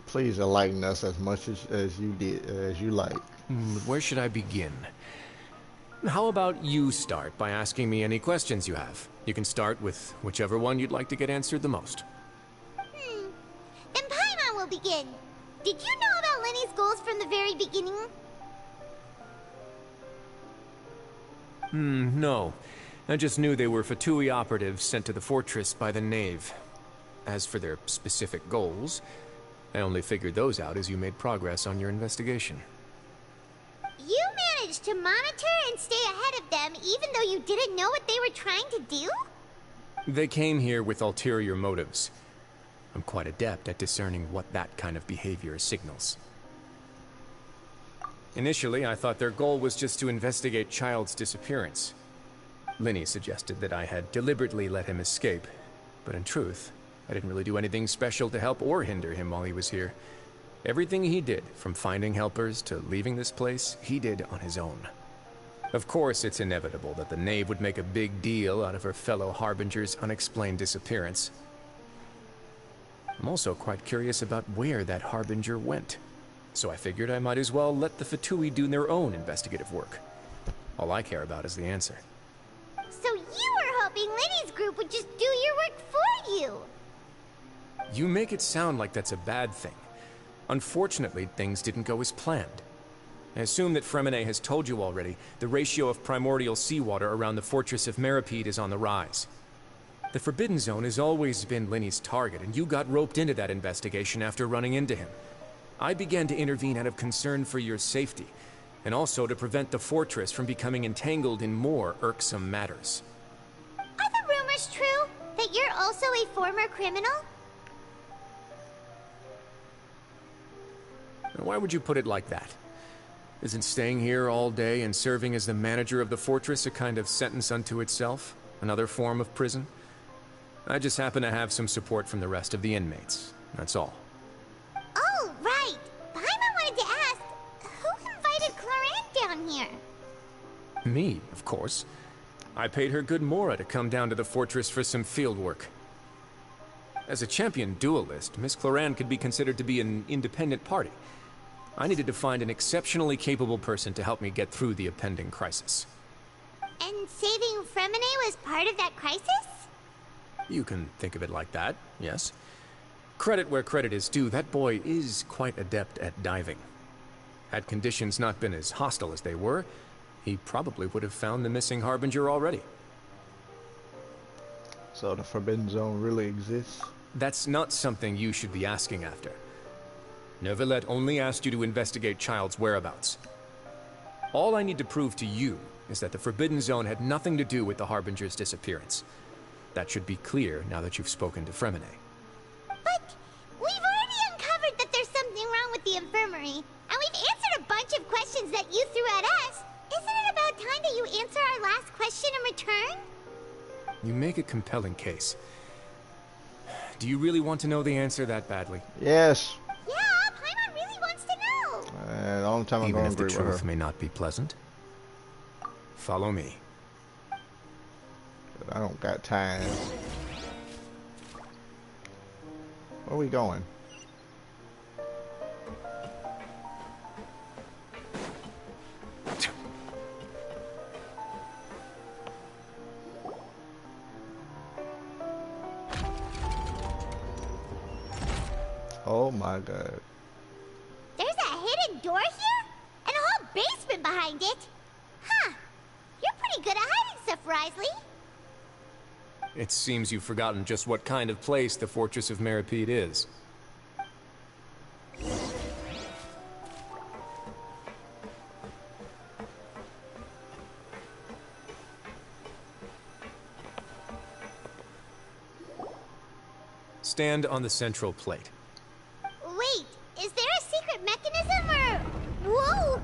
Please enlighten us as much as you like. Where should I begin? How about you start by asking me any questions you have? You can start with whichever one you'd like to get answered the most. Then Paimon will begin. Did you know about Lenny's goals from the very beginning? No. I just knew they were Fatui operatives sent to the fortress by the Knave. As for their specific goals, I only figured those out as you made progress on your investigation. You managed to monitor and stay ahead of them even though you didn't know what they were trying to do? They came here with ulterior motives. I'm quite adept at discerning what that kind of behavior signals. Initially, I thought their goal was just to investigate Child's disappearance. Linny suggested that I had deliberately let him escape, but in truth, I didn't really do anything special to help or hinder him while he was here. Everything he did, from finding helpers to leaving this place, he did on his own. Of course, it's inevitable that the Knave would make a big deal out of her fellow Harbinger's unexplained disappearance. I'm also quite curious about where that Harbinger went, so I figured I might as well let the Fatui do their own investigative work. All I care about is the answer. So you were hoping Lenny's group would just do your work for you? You make it sound like that's a bad thing. Unfortunately, things didn't go as planned. I assume that Fremine has told you already, the ratio of primordial seawater around the fortress of Meropide is on the rise. The Forbidden Zone has always been Linny's target, and you got roped into that investigation after running into him. I began to intervene out of concern for your safety, and also to prevent the fortress from becoming entangled in more irksome matters. Are the rumors true? That you're also a former criminal? Why would you put it like that? Isn't staying here all day and serving as the manager of the fortress a kind of sentence unto itself? Another form of prison? I just happen to have some support from the rest of the inmates. That's all. Oh, right. Paimon wanted to ask, who invited Cloran down here? Me, of course. I paid her good mora to come down to the fortress for some field work. As a champion duelist, Miss Cloran could be considered to be an independent party. I needed to find an exceptionally capable person to help me get through the impending crisis. And saving Fremine was part of that crisis? You can think of it like that, yes. Credit where credit is due, that boy is quite adept at diving. Had conditions not been as hostile as they were, he probably would have found the missing Harbinger already. So the Forbidden Zone really exists? That's not something you should be asking after. Neuvillette only asked you to investigate Child's whereabouts. All I need to prove to you is that the Forbidden Zone had nothing to do with the Harbinger's disappearance. That should be clear now that you've spoken to Fremine. But we've already uncovered that there's something wrong with the infirmary, and we've answered a bunch of questions that you threw at us. Isn't it about time that you answer our last question in return? You make a compelling case. Do you really want to know the answer that badly? Yes. Yeah, Paimon really wants to know. The only time I'm Even going if to the agree with truth her. may not be pleasant. Follow me. I don't got time. Where are we going? Oh my god. There's a hidden door here? And a whole basement behind it? Huh. You're pretty good at hiding stuff, Risley. It seems you've forgotten just what kind of place the Fortress of Meropide is. Stand on the central plate. Wait, is there a secret mechanism or... Whoa!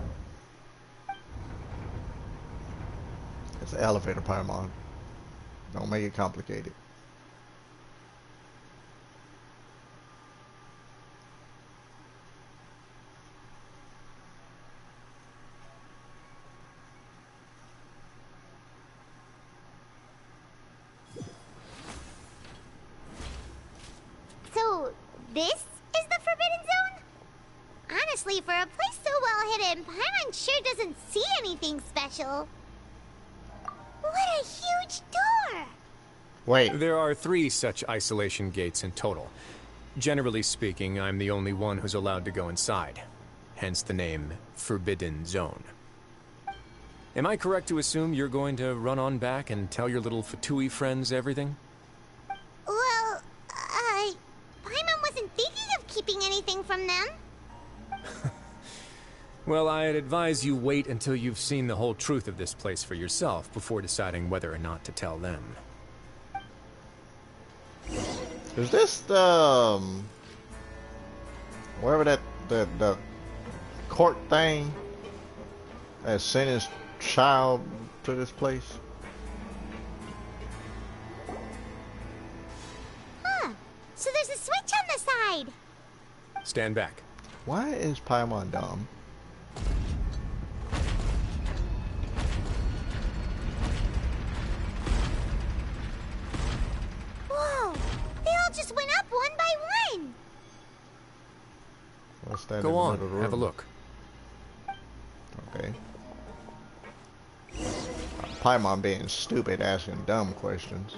It's an elevator, Paimon. Don't make it complicated. So, this is the Forbidden Zone? Honestly, for a place so well hidden, Paimon sure doesn't see anything special. What a huge door! Wait. There are 3 such isolation gates in total. Generally speaking, I'm the only one who's allowed to go inside. Hence the name Forbidden Zone. Am I correct to assume you're going to run on back and tell your little Fatui friends everything? Well, Paimon wasn't thinking of keeping anything from them. Well, I'd advise you wait until you've seen the whole truth of this place for yourself before deciding whether or not to tell them. Is this the wherever that the court thing that sent his child to this place? Huh. So there's a switch on the side. Stand back. Why is Paimon dumb? Whoa! They all just went up one by one. What's that? Go on, in the middle of the have a room? look. Okay. Paimon being stupid, asking dumb questions.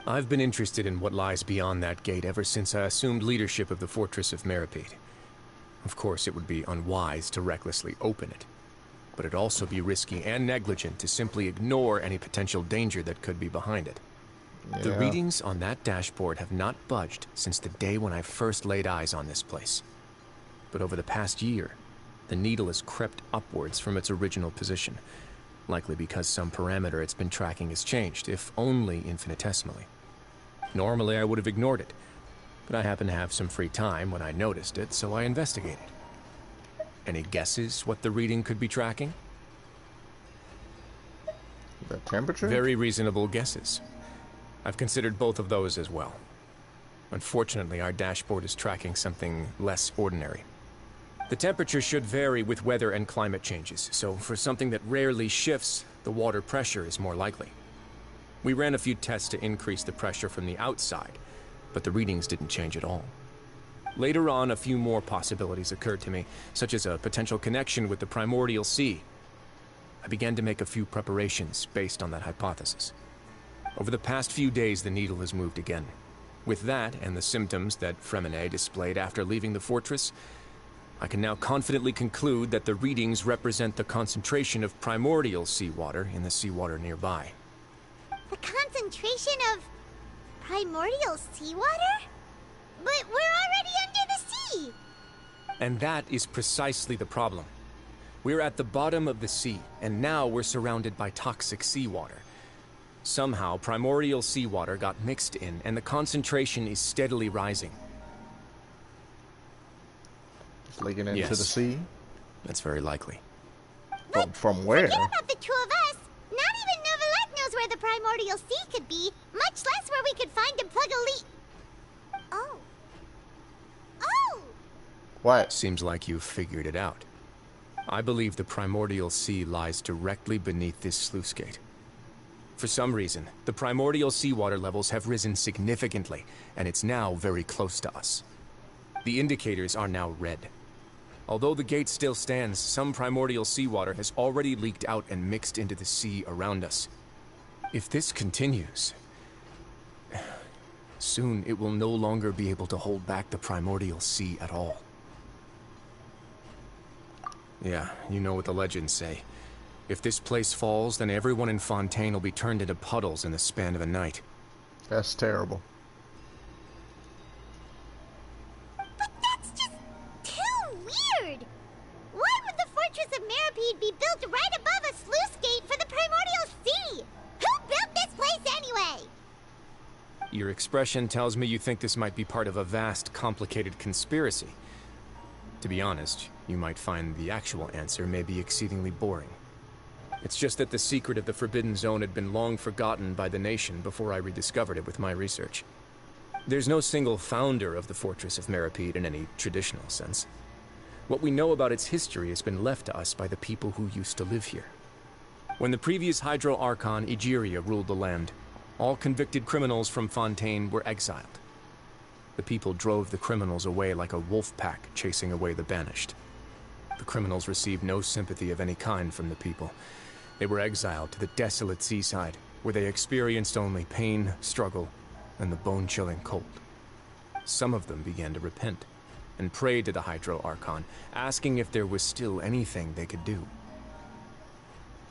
I've been interested in what lies beyond that gate ever since I assumed leadership of the Fortress of Meropide. Of course, it would be unwise to recklessly open it, but it'd also be risky and negligent to simply ignore any potential danger that could be behind it. The Yeah. readings on that dashboard have not budged since the day when I first laid eyes on this place. But over the past year, the needle has crept upwards from its original position, likely because some parameter it's been tracking has changed, if only infinitesimally. Normally, I would have ignored it, but I happened to have some free time when I noticed it, so I investigated. Any guesses what the reading could be tracking? The temperature? Very reasonable guesses. I've considered both of those as well. Unfortunately, our dashboard is tracking something less ordinary. The temperature should vary with weather and climate changes, so for something that rarely shifts, the water pressure is more likely. We ran a few tests to increase the pressure from the outside, but the readings didn't change at all. Later on, a few more possibilities occurred to me, such as a potential connection with the primordial sea. I began to make a few preparations based on that hypothesis. Over the past few days, the needle has moved again. With that, and the symptoms that Fremine displayed after leaving the fortress, I can now confidently conclude that the readings represent the concentration of primordial seawater in the seawater nearby. The concentration of primordial seawater? But we're already under the sea! And that is precisely the problem. We're at the bottom of the sea, and now we're surrounded by toxic seawater. Somehow, primordial seawater got mixed in, and the concentration is steadily rising. It's leaking into Yes. the sea? That's very likely. From where? Forget about the two of us! Not even Novelette knows where the primordial sea could be, much less where we could find and plug a leak. Oh. Oh! What? Seems like you've figured it out. I believe the primordial sea lies directly beneath this sluice gate. For some reason, the primordial seawater levels have risen significantly, and it's now very close to us. The indicators are now red. Although the gate still stands, some primordial seawater has already leaked out and mixed into the sea around us. If this continues, soon it will no longer be able to hold back the primordial sea at all. Yeah, you know what the legends say. If this place falls, then everyone in Fontaine will be turned into puddles in the span of a night. That's terrible. But that's just Your expression tells me you think this might be part of a vast, complicated conspiracy. To be honest, you might find the actual answer may be exceedingly boring. It's just that the secret of the Forbidden Zone had been long forgotten by the nation before I rediscovered it with my research. There's no single founder of the Fortress of Meropide in any traditional sense. What we know about its history has been left to us by the people who used to live here. When the previous Hydro Archon Egeria ruled the land, all convicted criminals from Fontaine were exiled. The people drove the criminals away like a wolf pack chasing away the banished. The criminals received no sympathy of any kind from the people. They were exiled to the desolate seaside, where they experienced only pain, struggle, and the bone-chilling cold. Some of them began to repent, and prayed to the Hydro Archon, asking if there was still anything they could do.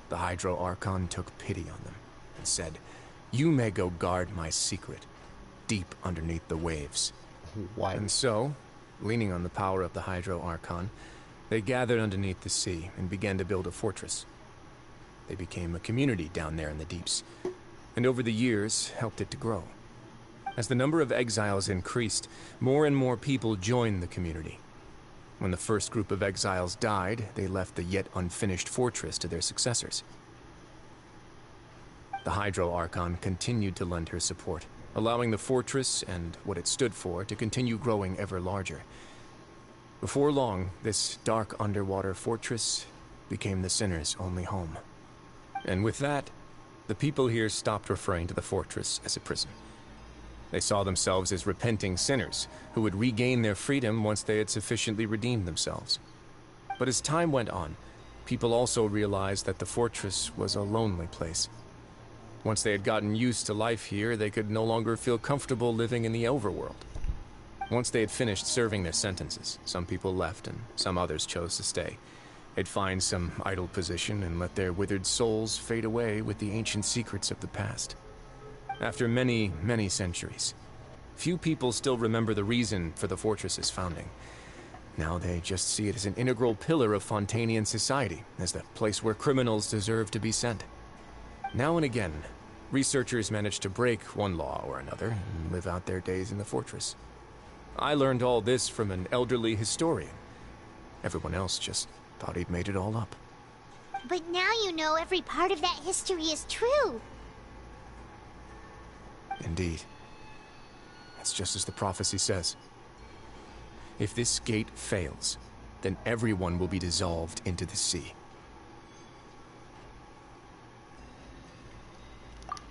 The Hydro Archon took pity on them, and said, "You may go guard my secret, deep underneath the waves." Why? And so, leaning on the power of the Hydro Archon, they gathered underneath the sea and began to build a fortress. They became a community down there in the deeps, and over the years helped it to grow. As the number of exiles increased, more and more people joined the community. When the first group of exiles died, they left the yet unfinished fortress to their successors. The Hydro Archon continued to lend her support, allowing the fortress and what it stood for to continue growing ever larger. Before long, this dark underwater fortress became the sinner's only home. And with that, the people here stopped referring to the fortress as a prison. They saw themselves as repenting sinners who would regain their freedom once they had sufficiently redeemed themselves. But as time went on, people also realized that the fortress was a lonely place. Once they had gotten used to life here, they could no longer feel comfortable living in the overworld. Once they had finished serving their sentences, some people left and some others chose to stay. They'd find some idle position and let their withered souls fade away with the ancient secrets of the past. After many, many centuries, few people still remember the reason for the fortress's founding. Now they just see it as an integral pillar of Fontainian society, as the place where criminals deserve to be sent. Now and again, researchers manage to break one law or another and live out their days in the fortress. I learned all this from an elderly historian. Everyone else just thought he'd made it all up. But now you know every part of that history is true. Indeed. It's just as the prophecy says. If this gate fails, then everyone will be dissolved into the sea.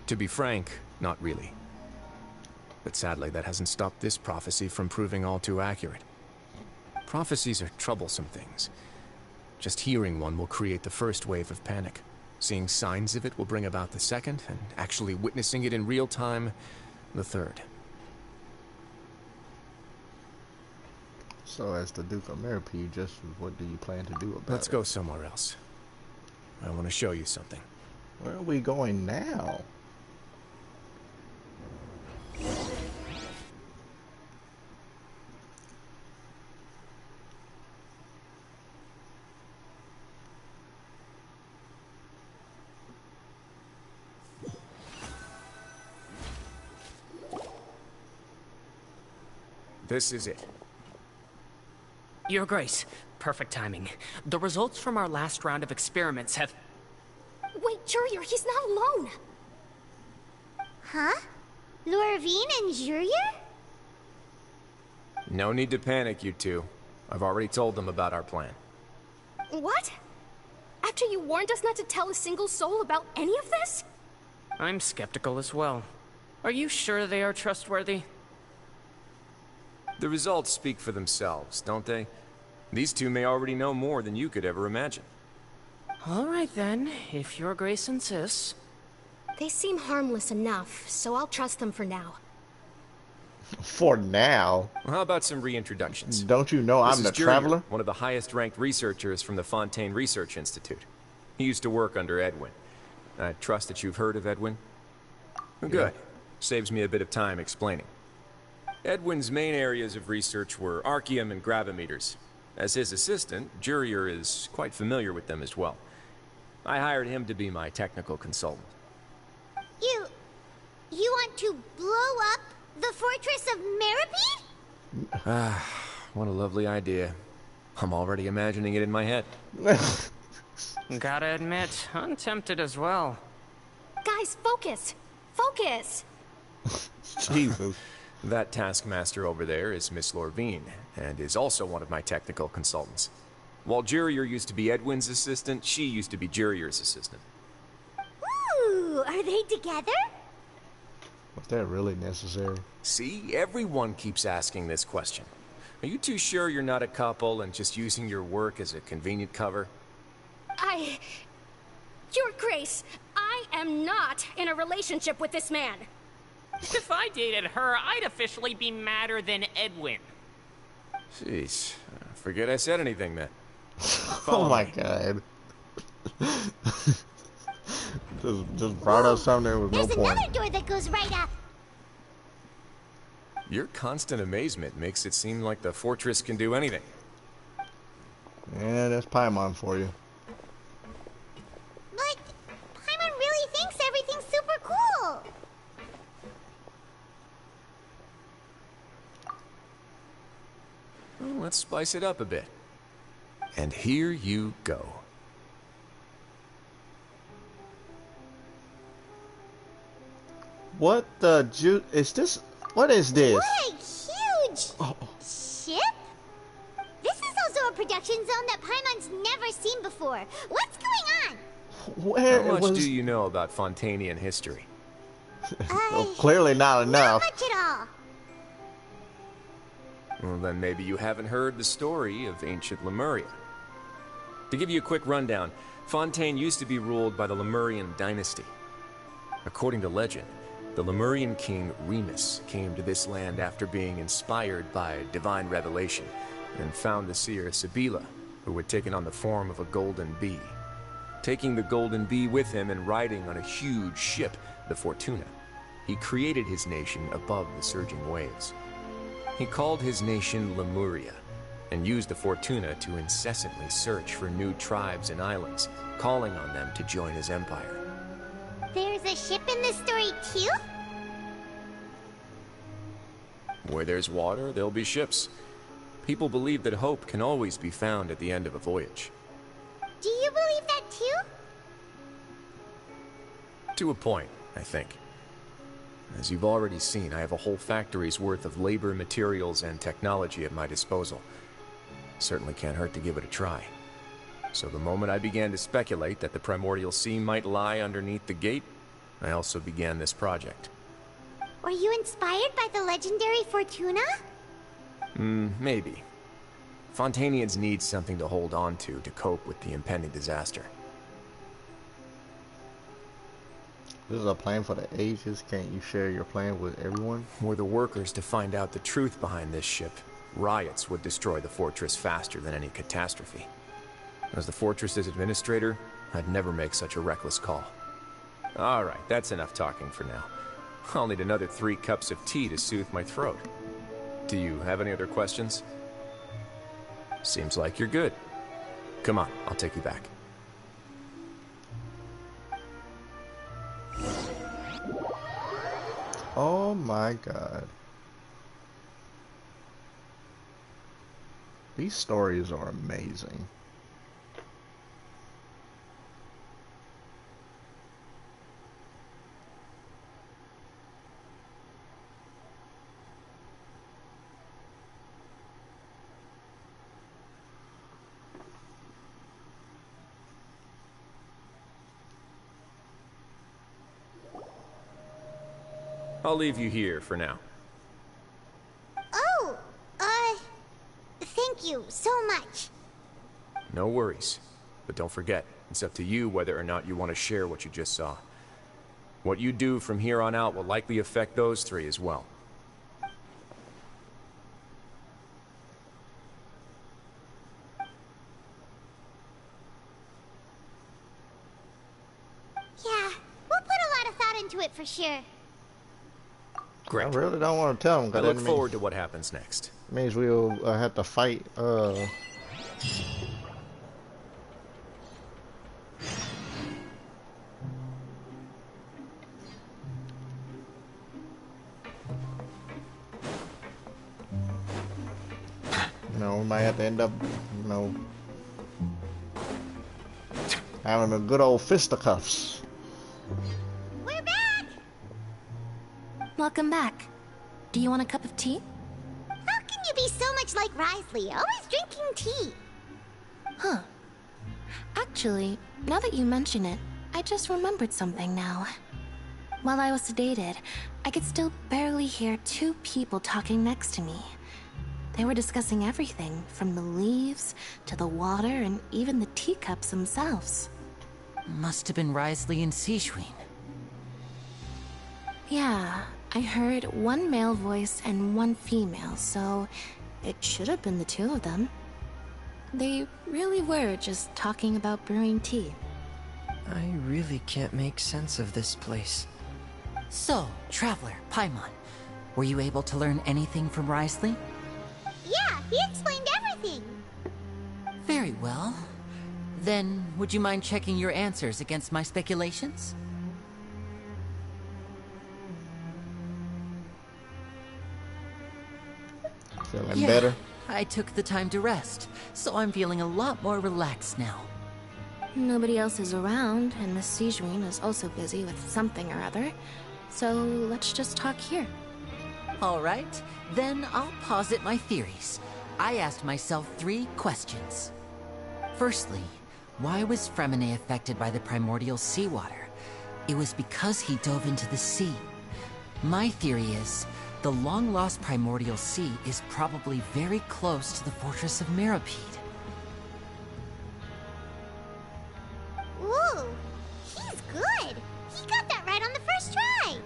To be frank, not really. But sadly, that hasn't stopped this prophecy from proving all too accurate. Prophecies are troublesome things. Just hearing one will create the first wave of panic. Seeing signs of it will bring about the second, and actually witnessing it in real time, the third. So, as the Duke of Meropide, just what do you plan to do about it? Let's go somewhere else. I want to show you something. Where are we going now? This is it. Your Grace, perfect timing. The results from our last round of experiments have... Wait, Jurier, he's not alone! Huh? Lorvine and Jurier? No need to panic, you two. I've already told them about our plan. What? After you warned us not to tell a single soul about any of this? I'm skeptical as well. Are you sure they are trustworthy? The results speak for themselves, don't they? These two may already know more than you could ever imagine. All right then, if Your Grace insists. They seem harmless enough, so I'll trust them for now. For now? Well, how about some reintroductions? Don't you know I'm the Traveler? One of the highest-ranked researchers from the Fontaine Research Institute. He used to work under Edwin. I trust that you've heard of Edwin? Good. Yeah. Saves me a bit of time explaining. Edwin's main areas of research were Archeum and gravimeters. As his assistant, Jurier is quite familiar with them as well. I hired him to be my technical consultant. You want to blow up The fortress of Meropide? Ah, what a lovely idea. I'm already imagining it in my head. Gotta admit, I'm tempted as well. Guys, focus! Focus! Jesus. That taskmaster over there is Miss Lorvine, and is also one of my technical consultants. While Jurier used to be Edwin's assistant, she used to be Jurier's assistant. Ooh, are they together? Was that really necessary? See, everyone keeps asking this question. Are you too sure you're not a couple and just using your work as a convenient cover? Your Grace, I am not in a relationship with this man. If I dated her, I'd officially be madder than Edwin. Jeez, forget I said anything then. Oh my god. just brought up something there with no There's point. another door that goes right up. Your constant amazement makes it seem like the fortress can do anything. Yeah, that's Paimon for you. But Paimon really thinks everything's super cool. Well, let's spice it up a bit. And here you go. What the is this? What is this? What a huge ship? This is also a production zone that Paimon's never seen before. What's going on? How much do you know about Fontanian history? Well, clearly not enough. Not much at all. Well, then maybe you haven't heard the story of ancient Lemuria. To give you a quick rundown, Fontaine used to be ruled by the Lemurian dynasty. According to legend, the Lemurian king Remus came to this land after being inspired by divine revelation and found the seer Sibila, who had taken on the form of a golden bee. Taking the golden bee with him and riding on a huge ship, the Fortuna, he created his nation above the surging waves. He called his nation Lemuria and used the Fortuna to incessantly search for new tribes and islands, calling on them to join his empire. There's a ship in this story too? Where there's water, there'll be ships. People believe that hope can always be found at the end of a voyage. Do you believe that too? To a point, I think. As you've already seen, I have a whole factory's worth of labor, materials, and technology at my disposal. Certainly can't hurt to give it a try. So the moment I began to speculate that the Primordial Sea might lie underneath the gate, I also began this project. Were you inspired by the legendary Fortuna? Maybe. Fontanians need something to hold on to cope with the impending disaster. This is a plan for the ages. Can't you share your plan with everyone? Were the workers to find out the truth behind this ship, riots would destroy the fortress faster than any catastrophe. As the fortress's administrator, I'd never make such a reckless call. Alright, that's enough talking for now. I'll need another 3 cups of tea to soothe my throat. Do you have any other questions? Seems like you're good. Come on, I'll take you back. Oh my god. These stories are amazing. I'll leave you here for now. Oh, thank you so much. No worries. But don't forget, it's up to you whether or not you want to share what you just saw. What you do from here on out will likely affect those 3 as well. Yeah, we'll put a lot of thought into it for sure. Great. I really don't want to tell them. I look forward to what happens next. Means we'll have to fight. we might have to end up, having a good old fisticuffs. We're back! Welcome back. Do you want a cup of tea? How can you be so much like Risley, always drinking tea? Huh. Actually, now that you mention it, I just remembered something now. While I was sedated, I could still barely hear two people talking next to me. They were discussing everything, from the leaves to the water and even the teacups themselves. Must have been Risley and Sijwin. Yeah, I heard one male voice and one female, so it should have been the two of them. They really were just talking about brewing tea. I really can't make sense of this place. So, Traveler, Paimon, were you able to learn anything from Risley? Yeah, he explained everything. Very well. Then, would you mind checking your answers against my speculations? Feeling better? I took the time to rest, so I'm feeling a lot more relaxed now. Nobody else is around, and Miss Sijwin is also busy with something or other. So let's just talk here. All right, then I'll posit my theories. I asked myself 3 questions. Firstly, why was Fremine affected by the primordial seawater? It was because he dove into the sea. My theory is, the long-lost primordial sea is probably very close to the fortress of Meropide. Ooh, he's good. He got that right on the first try.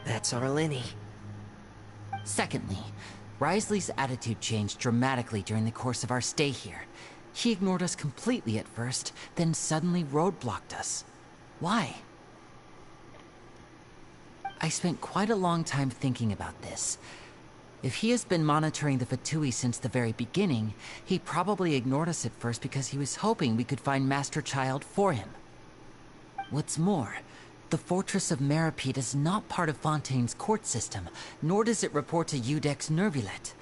That's our Lenny. Secondly, Risley's attitude changed dramatically during the course of our stay here. He ignored us completely at first, then suddenly roadblocked us. Why? I spent quite a long time thinking about this. If he has been monitoring the Fatui since the very beginning, he probably ignored us at first because he was hoping we could find Master Child for him. What's more, the Fortress of Meropide is not part of Fontaine's court system, nor does it report to Iudex Nervulet.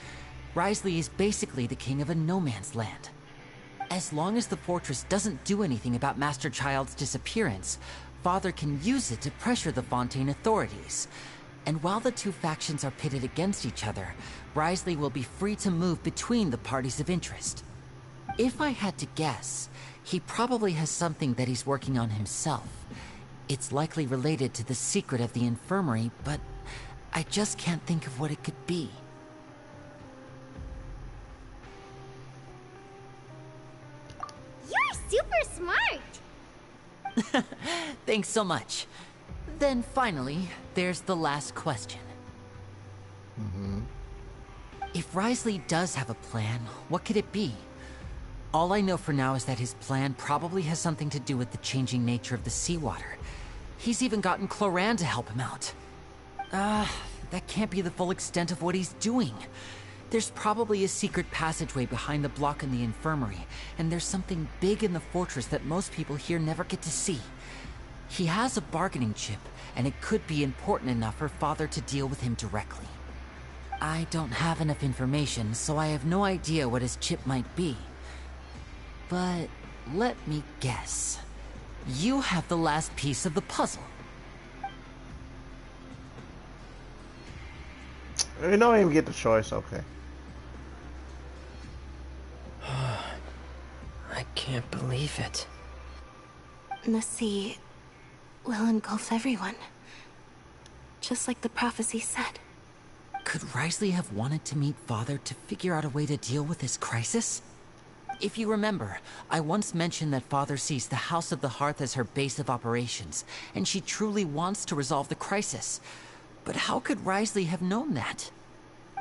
Risley is basically the king of a no-man's land. As long as the fortress doesn't do anything about Master Child's disappearance, Father can use it to pressure the Fontaine authorities. And while the two factions are pitted against each other, Risley will be free to move between the parties of interest. If I had to guess, he probably has something that he's working on himself. It's likely related to the secret of the infirmary, but I just can't think of what it could be. You're super smart. Thanks so much. Then finally, there's the last question. If Risley does have a plan, what could it be? All I know for now is that his plan probably has something to do with the changing nature of the seawater. He's even gotten Cloran to help him out. That can't be the full extent of what he's doing. There's probably a secret passageway behind the block in the infirmary, and there's something big in the fortress that most people here never get to see. He has a bargaining chip, and it could be important enough for Father to deal with him directly. I don't have enough information, so I have no idea what his chip might be. But let me guess. You have the last piece of the puzzle. We don't even get the choice, okay. I can't believe it. The sea will engulf everyone. Just like the prophecy said. Could Risley have wanted to meet Father to figure out a way to deal with this crisis? If you remember, I once mentioned that Father sees the House of the Hearth as her base of operations, and she truly wants to resolve the crisis. But how could Risley have known that?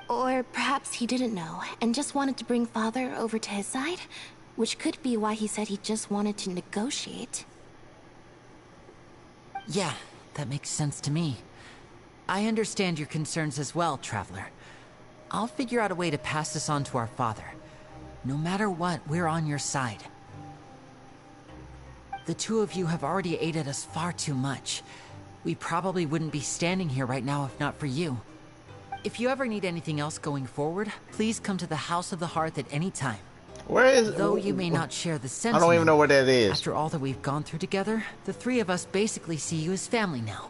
Or perhaps he didn't know, and just wanted to bring Father over to his side? Which could be why he said he just wanted to negotiate. Yeah, that makes sense to me. I understand your concerns as well, Traveler. I'll figure out a way to pass this on to our father. No matter what, we're on your side. The two of you have already aided us far too much. We probably wouldn't be standing here right now if not for you. If you ever need anything else going forward, please come to the House of the Hearth at any time. Where is? Though you may not share the I sentiment, don't even know where that is. after all that we've gone through together, the three of us basically see you as family now.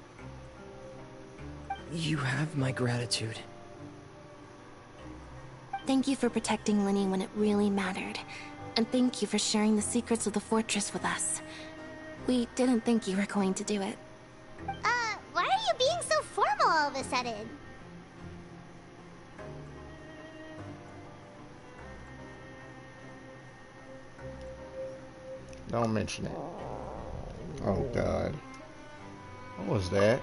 You have my gratitude. Thank you for protecting Linny when it really mattered. And thank you for sharing the secrets of the fortress with us. We didn't think you were going to do it. Why are you being so formal all of a sudden? Don't mention it. Oh God. What was that?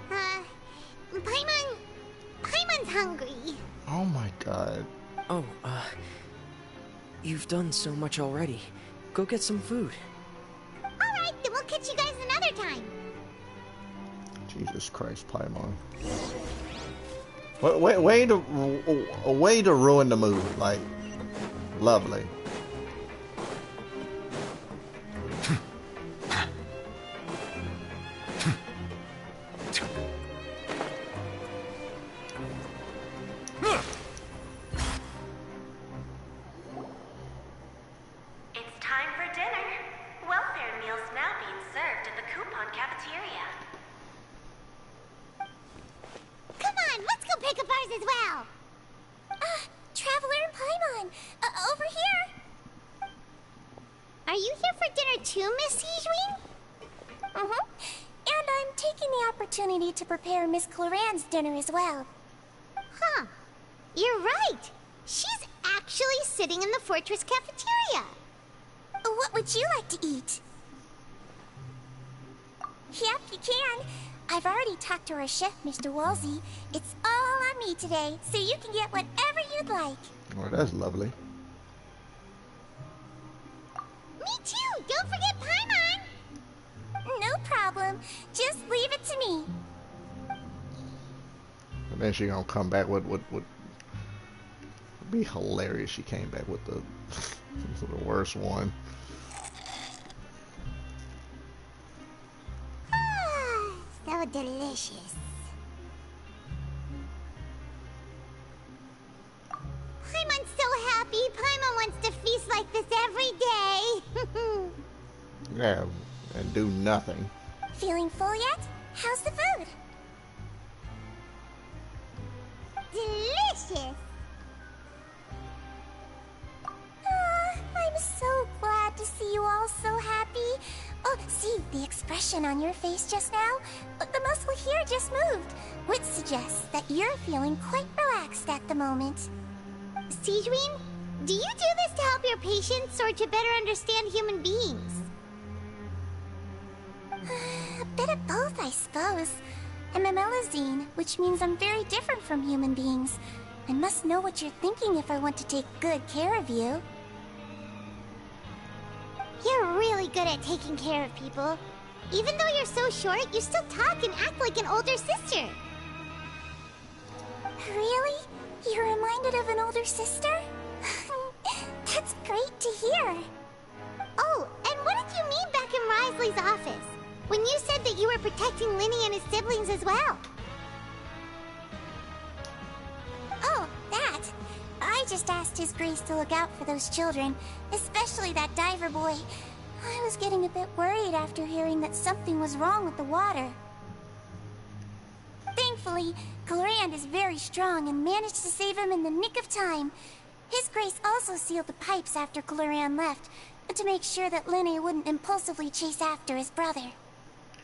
Paimon's hungry. Oh my God. Oh, you've done so much already. Go get some food. Alright, then we'll catch you guys another time. Jesus Christ, Paimon. Way to ruin the mood. Like, lovely. It's time for dinner. Welfare meals now being served at the coupon cafeteria. Come on, let's go pick up ours as well. Traveler and Paimon, over here. Are you here for dinner too, Miss Sijween? Mm-hmm. And I'm taking the opportunity to prepare Miss Cloran's dinner as well. Huh. You're right. She's actually sitting in the fortress cafeteria. What would you like to eat? Yep, you can. I've already talked to our chef, Mr. Wolsey. It's all on me today, so you can get whatever you'd like. Oh, that's lovely. Me too! Don't forget Paimon! No problem. Just leave it to me. And then she gonna come back with it'd be hilarious. She came back with the worst one. So delicious. Paimon's so happy. Paimon wants to feast like this every day. Yeah, and do nothing. Feeling full yet? How's the food? Delicious. I'm so glad to see you all so happy. Oh, see the expression on your face just now? The muscle here just moved, which suggests that you're feeling quite relaxed at the moment. Sijween, do you do this to help your patients or to better understand human beings? A bit of both, I suppose. I'm a Melusine, which means I'm very different from human beings. I must know what you're thinking if I want to take good care of you. You're really good at taking care of people. Even though you're so short, you still talk and act like an older sister. Really? You're reminded of an older sister? That's great to hear. Oh, and what did you mean back in Risley's office? When you said that you were protecting Linny and his siblings as well. Oh, that. I just asked His Grace to look out for those children, especially that diver boy. I was getting a bit worried after hearing that something was wrong with the water. Thankfully, Clorand is very strong and managed to save him in the nick of time. His Grace also sealed the pipes after Clorand left, to make sure that Linny wouldn't impulsively chase after his brother.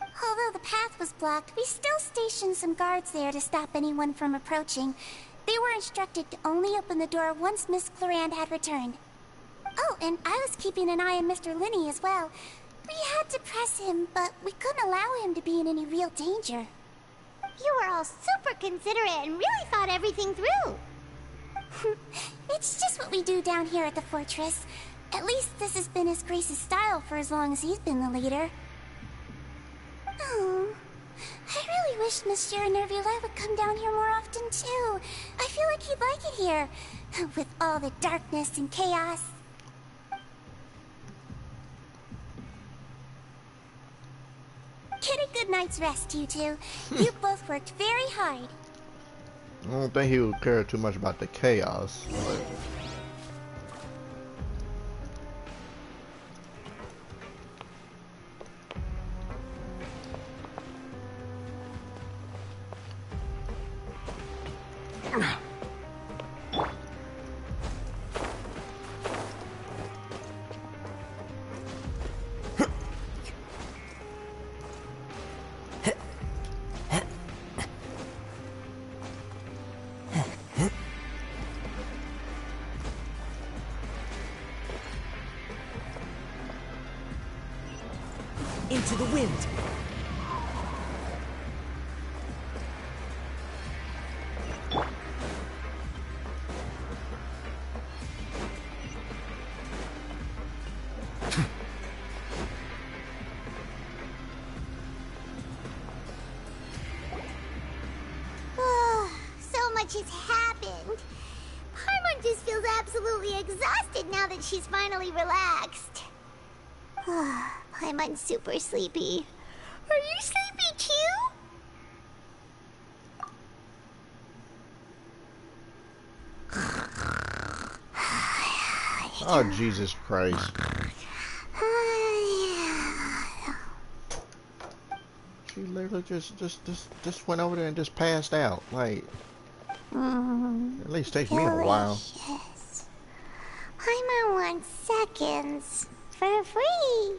Although the path was blocked, we still stationed some guards there to stop anyone from approaching. They were instructed to only open the door once Miss Clorand had returned. Oh, and I was keeping an eye on Mr. Linny as well. We had to press him, but we couldn't allow him to be in any real danger. You were all super considerate and really thought everything through. It's just what we do down here at the fortress. At least this has been His Grace's style for as long as he's been the leader. Oh, I really wish Monsieur Nervula would come down here more often too. I feel like he'd like it here, with all the darkness and chaos. Get a good night's rest, you two. You both worked very hard. I don't think he would care too much about the chaos, but Into the wind. So much has happened. Paimon just feels absolutely exhausted now that she's finally relaxed. Paimon's super sleepy. Are you sleepy too? oh Jesus Christ! She literally just went over there and just passed out. Like, at least takes me a while. Delicious. Paimon wants seconds for free.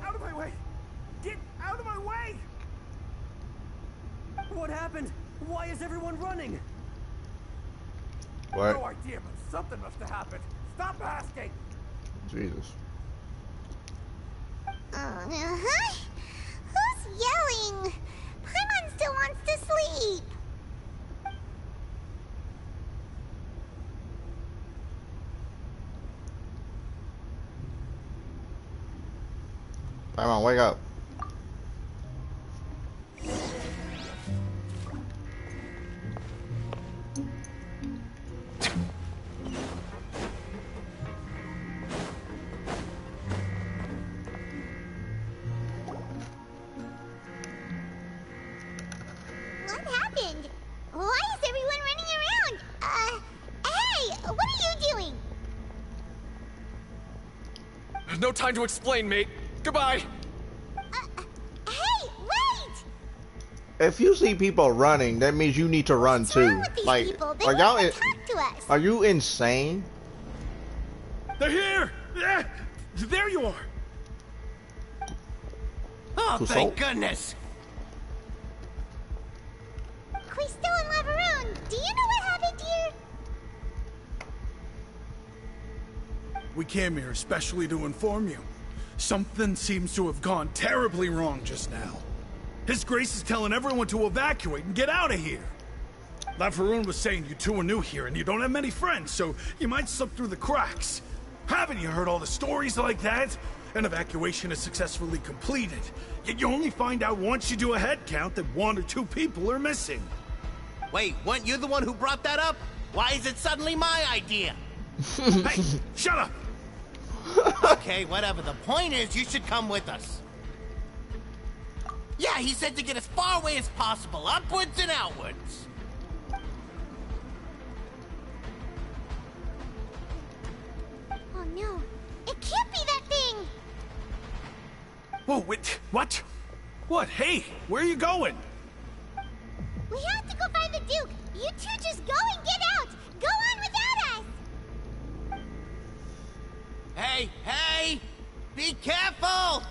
Out of my way! Get out of my way! What happened? Why is everyone running? What? No idea, but something must have happened. Stop asking! Jesus. Who's yelling? Paimon still wants to sleep. Come on, wake up. What happened? Why is everyone running around? Hey, what are you doing? No time to explain, mate. Goodbye! Hey, wait! If you see people running, that means you need to run too. Like, people? They are y'all? won't talk to us. Are you insane? They're here! Yeah, there you are! Oh, Cool thank soul. goodness! Quisto and Lavaroon, do you know what happened here? We came here especially to inform you. Something seems to have gone terribly wrong just now. His Grace is telling everyone to evacuate and get out of here. Lavaroon was saying you two are new here and you don't have many friends, so you might slip through the cracks. Haven't you heard all the stories like that? An evacuation is successfully completed, yet you only find out once you do a head count that 1 or 2 people are missing. Wait, weren't you the one who brought that up? Why is it suddenly my idea? Hey, shut up! Okay, whatever. The point is, you should come with us. Yeah, he said to get as far away as possible, upwards and outwards. Oh no, it can't be that thing! Whoa, wait, what? What? Hey, where are you going? We have to go find the Duke! You two just go and get out! Go on without us! Hey, hey! Be careful!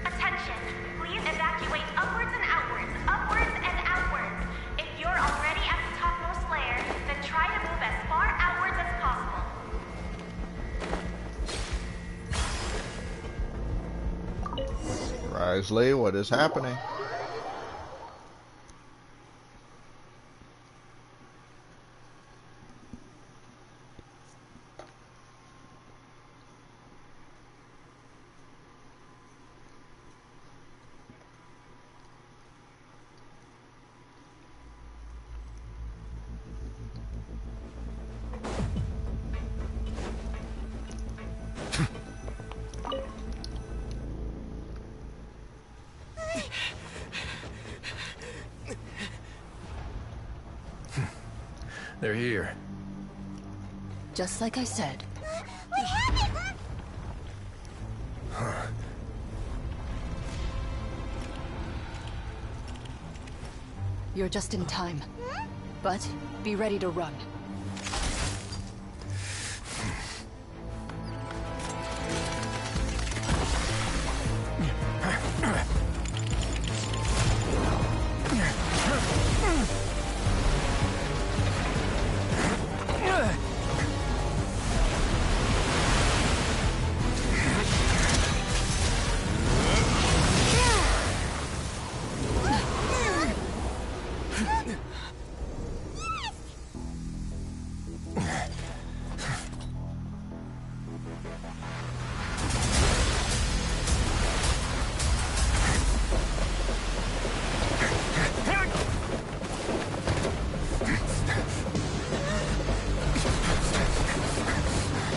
Attention! Please evacuate upwards and outwards, upwards and outwards. If you're already at the topmost layer, then try to move as far outwards as possible. Risley, what is happening? They're here. Just like I said. What happened? You're just in time. But be ready to run.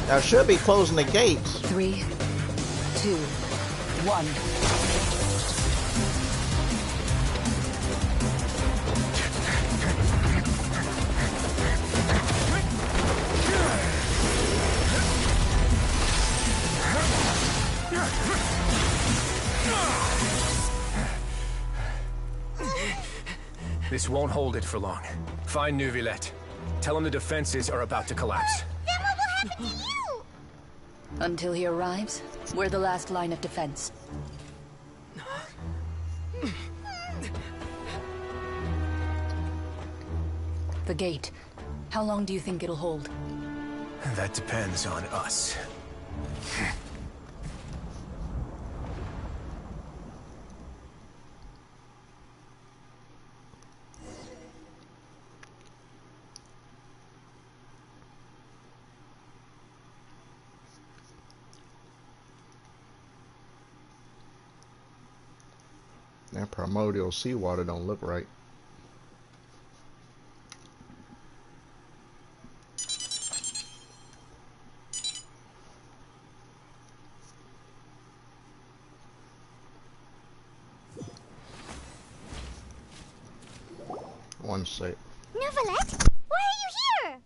I should be closing the gates. 3, 2, 1. This won't hold it for long. Find Neuvillette. Tell him the defenses are about to collapse. Then what will happen to you? Until he arrives, we're the last line of defense. The gate. How long do you think it'll hold? That depends on us. That primordial seawater don't look right. One sec. Neuvillette? Why are you here?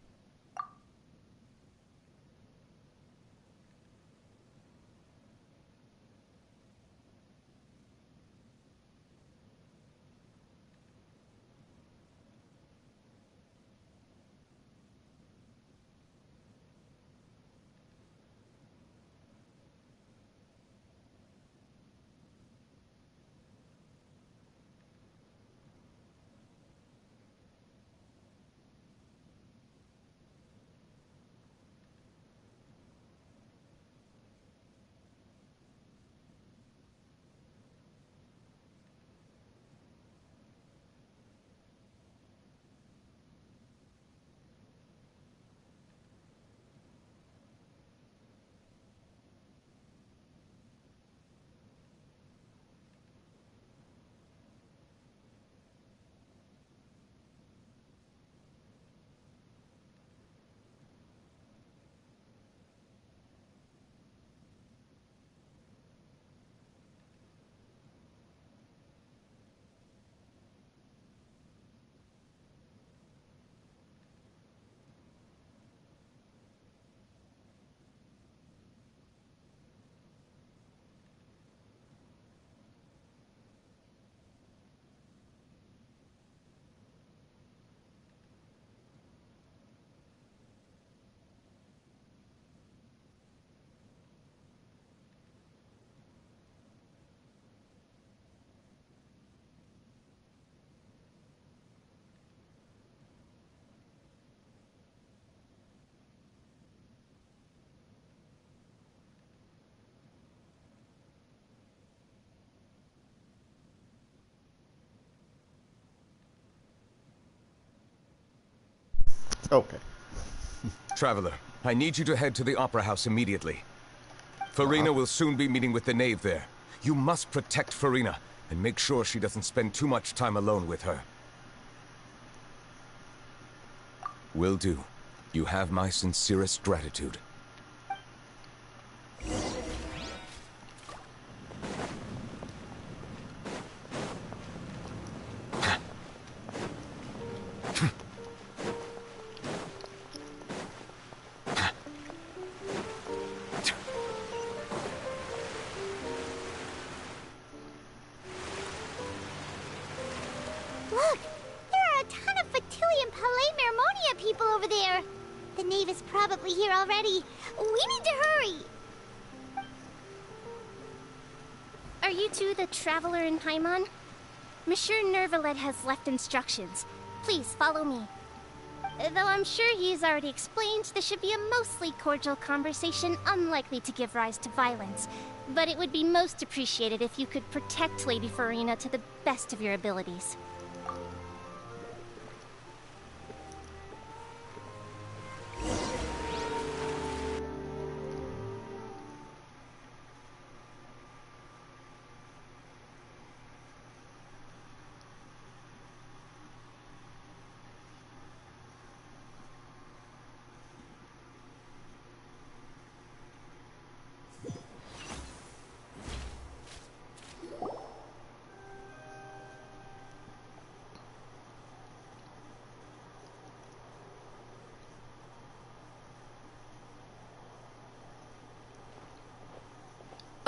Okay. Traveler, I need you to head to the Opera House immediately. Farina will soon be meeting with the knave there. You must protect Farina, and make sure she doesn't spend too much time alone with her. Will do. You have my sincerest gratitude. over there. The knave is probably here already. We need to hurry. Are you two the traveler in Paimon? Monsieur Nervalet has left instructions. Please follow me. Though I'm sure he's already explained, this should be a mostly cordial conversation, unlikely to give rise to violence. But it would be most appreciated if you could protect Lady Farina to the best of your abilities.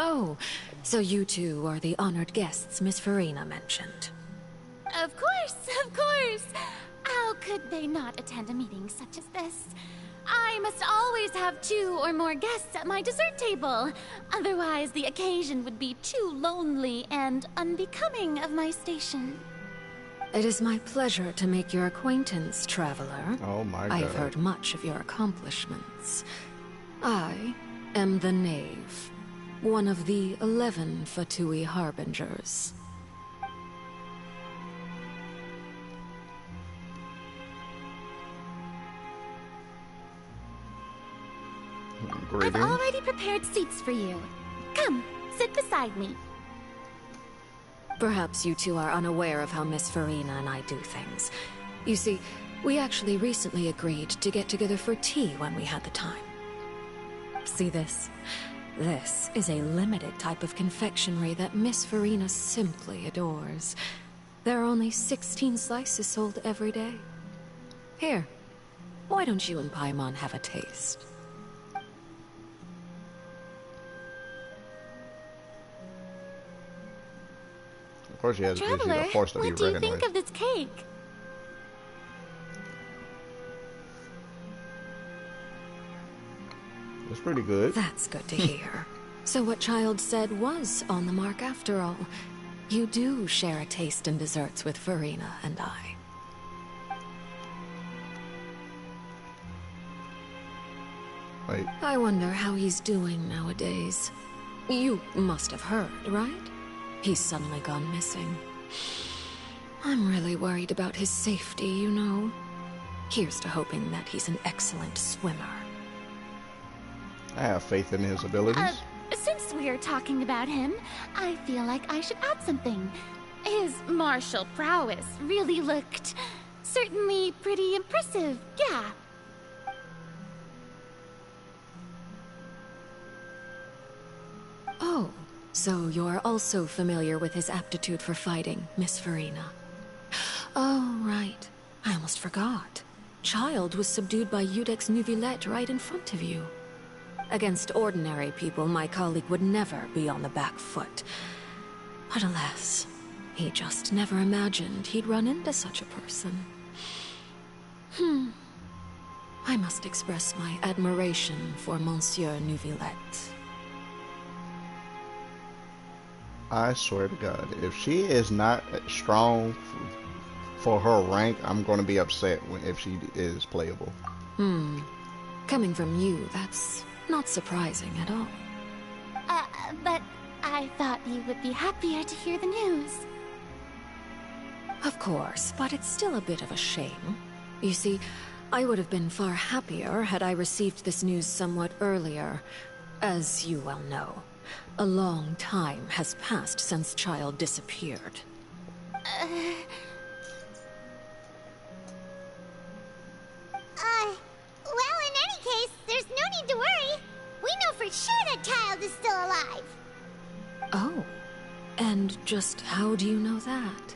Oh, so you two are the honored guests Miss Farina mentioned. Of course, of course. How could they not attend a meeting such as this? I must always have 2 or more guests at my dessert table. Otherwise, the occasion would be too lonely and unbecoming of my station. It is my pleasure to make your acquaintance, traveler. Oh my god. I've heard much of your accomplishments. I am the Knave, one of the 11 Fatui Harbingers. I've already prepared seats for you. Come, sit beside me. Perhaps you two are unaware of how Miss Farina and I do things. You see, we actually recently agreed to get together for tea when we had the time. See this? This is a limited type of confectionery that Miss Farina simply adores. There are only 16 slices sold every day. Here, why don't you and Paimon have a taste? Of course she has Traveler, she's a force to be what do you reckoned think with. of this cake? It's pretty good. That's good to hear. So what Child said was on the mark after all. You do share a taste in desserts with Farina and I. Wait. I wonder how he's doing nowadays. You must have heard, right? He's suddenly gone missing. I'm really worried about his safety, you know. Here's to hoping that he's an excellent swimmer. I have faith in his abilities. Since we're talking about him, I feel like I should add something. His martial prowess really looked certainly pretty impressive, yeah. Oh, so you're also familiar with his aptitude for fighting, Miss Farina. Oh, right. I almost forgot. Child was subdued by Udex Nuvilette right in front of you. Against ordinary people, my colleague would never be on the back foot. But alas, he just never imagined he'd run into such a person. I must express my admiration for Monsieur Nuvilette. I swear to God, if she is not strong for her rank, I'm going to be upset if she is playable. Coming from you, that's not surprising at all. But I thought you would be happier to hear the news. Of course, but it's still a bit of a shame. You see, I would have been far happier had I received this news somewhat earlier. As you well know, a long time has passed since Child disappeared. Well, in any case, there's no need to worry. We know for sure that Child is still alive. Oh, and just how do you know that?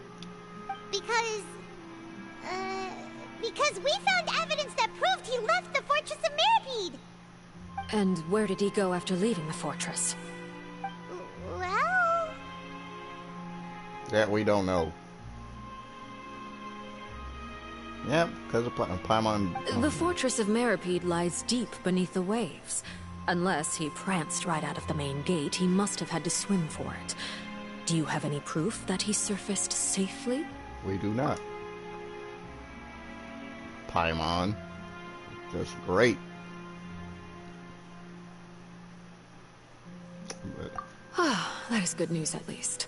Because we found evidence that proved he left the Fortress of Meropide. And where did he go after leaving the fortress? Well... That we don't know. Yep, because of Paimon. The fortress of Meropide lies deep beneath the waves. Unless he pranced right out of the main gate, he must have had to swim for it. Do you have any proof that he surfaced safely? We do not. Paimon. Just great. Ah, that is good news at least.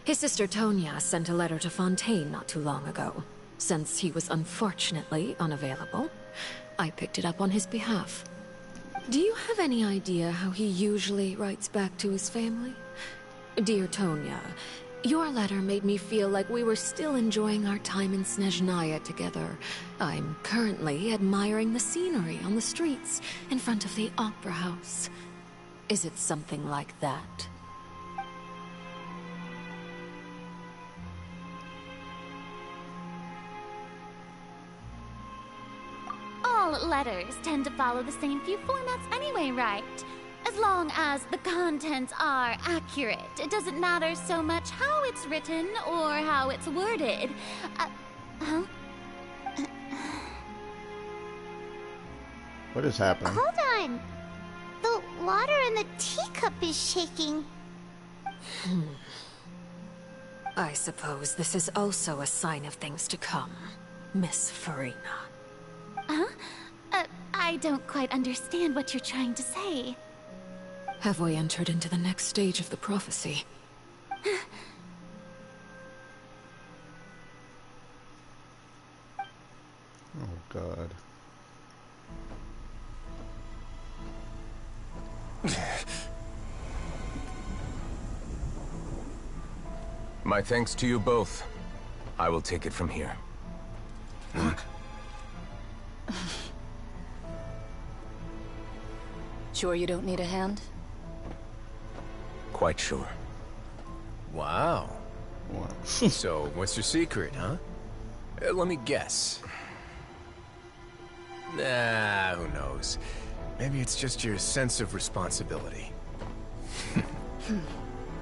His sister Tonya sent a letter to Fontaine not too long ago. Since he was unfortunately unavailable, I picked it up on his behalf. Do you have any idea how he usually writes back to his family? Dear Tonya, your letter made me feel like we were still enjoying our time in Snezhnaya together. I'm currently admiring the scenery on the streets in front of the Opera House. Is it something like that? All letters tend to follow the same few formats anyway, right? As long as the contents are accurate, it doesn't matter so much how it's written or how it's worded. Huh? What is happening? Hold on. The water in the teacup is shaking. I suppose this is also a sign of things to come, Miss Farina. Huh? I don't quite understand what you're trying to say. Have we entered into the next stage of the prophecy? Oh, God. My thanks to you both. I will take it from here. Sure you don't need a hand? Quite sure. Wow. So, what's your secret, huh? Let me guess. Nah, who knows? Maybe it's just your sense of responsibility.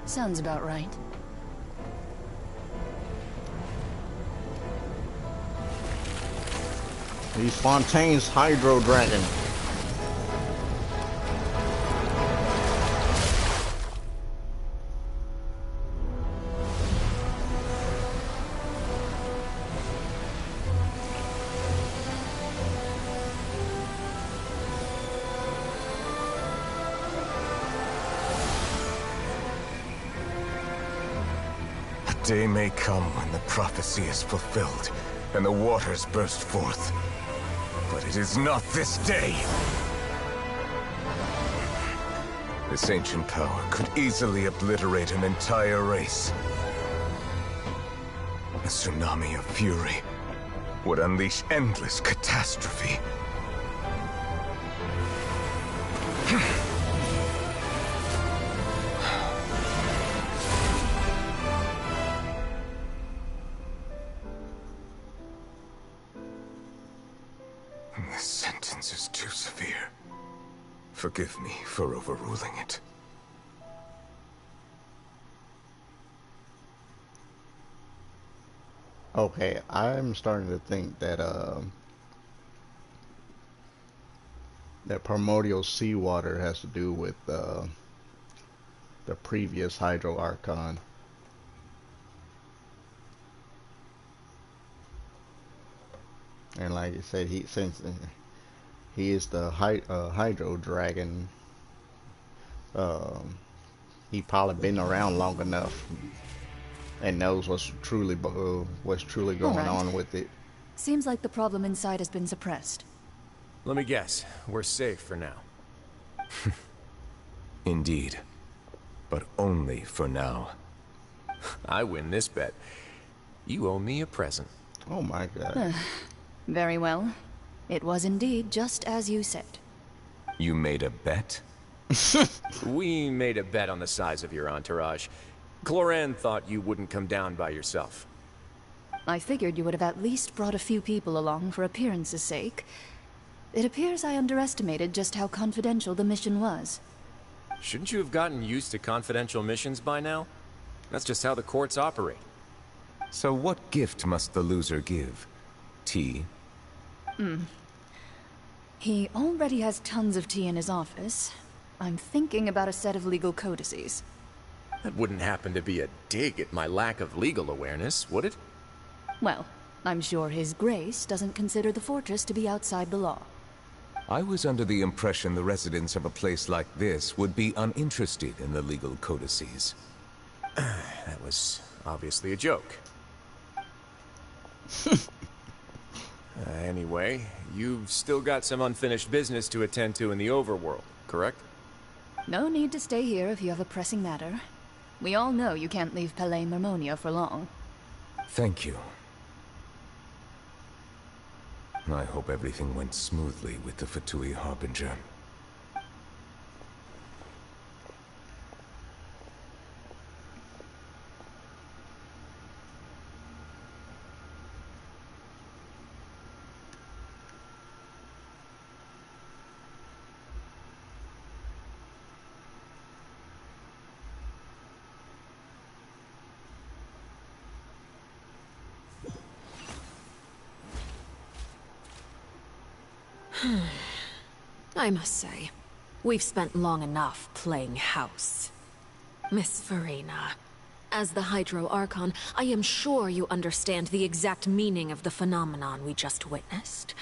Sounds about right. He's Fontaine's Hydro Dragon. A day may come when the prophecy is fulfilled and the waters burst forth. But it is not this day. This ancient power could easily obliterate an entire race. A tsunami of fury would unleash endless catastrophe. This sentence is too severe. Forgive me for overruling it. Okay, I'm starting to think that that primordial seawater has to do with the previous Hydro Archon. And like I said, since he is the Hydro Dragon, he probably been around long enough and knows what's truly going on with it. Seems like the problem inside has been suppressed. Let me guess. We're safe for now. Indeed. But only for now. I win this bet. You owe me a present. Oh my God. Very well. It was indeed just as you said. You made a bet? We made a bet on the size of your entourage. Cloran thought you wouldn't come down by yourself. I figured you would have at least brought a few people along for appearance's sake. It appears I underestimated just how confidential the mission was. Shouldn't you have gotten used to confidential missions by now? That's just how the courts operate. So what gift must the loser give? Tea, He already has tons of tea in his office. I'm thinking about a set of legal codices. That wouldn't happen to be a dig at my lack of legal awareness, would it? Well, I'm sure His Grace doesn't consider the fortress to be outside the law. I was under the impression the residents of a place like this would be uninterested in the legal codices. That was obviously a joke. Anyway, you've still got some unfinished business to attend to in the overworld, correct? No need to stay here if you have a pressing matter. We all know you can't leave Palais Mermonia for long. Thank you. I hope everything went smoothly with the Fatui Harbinger. I must say, we've spent long enough playing house. Miss Farina, as the Hydro Archon, I am sure you understand the exact meaning of the phenomenon we just witnessed.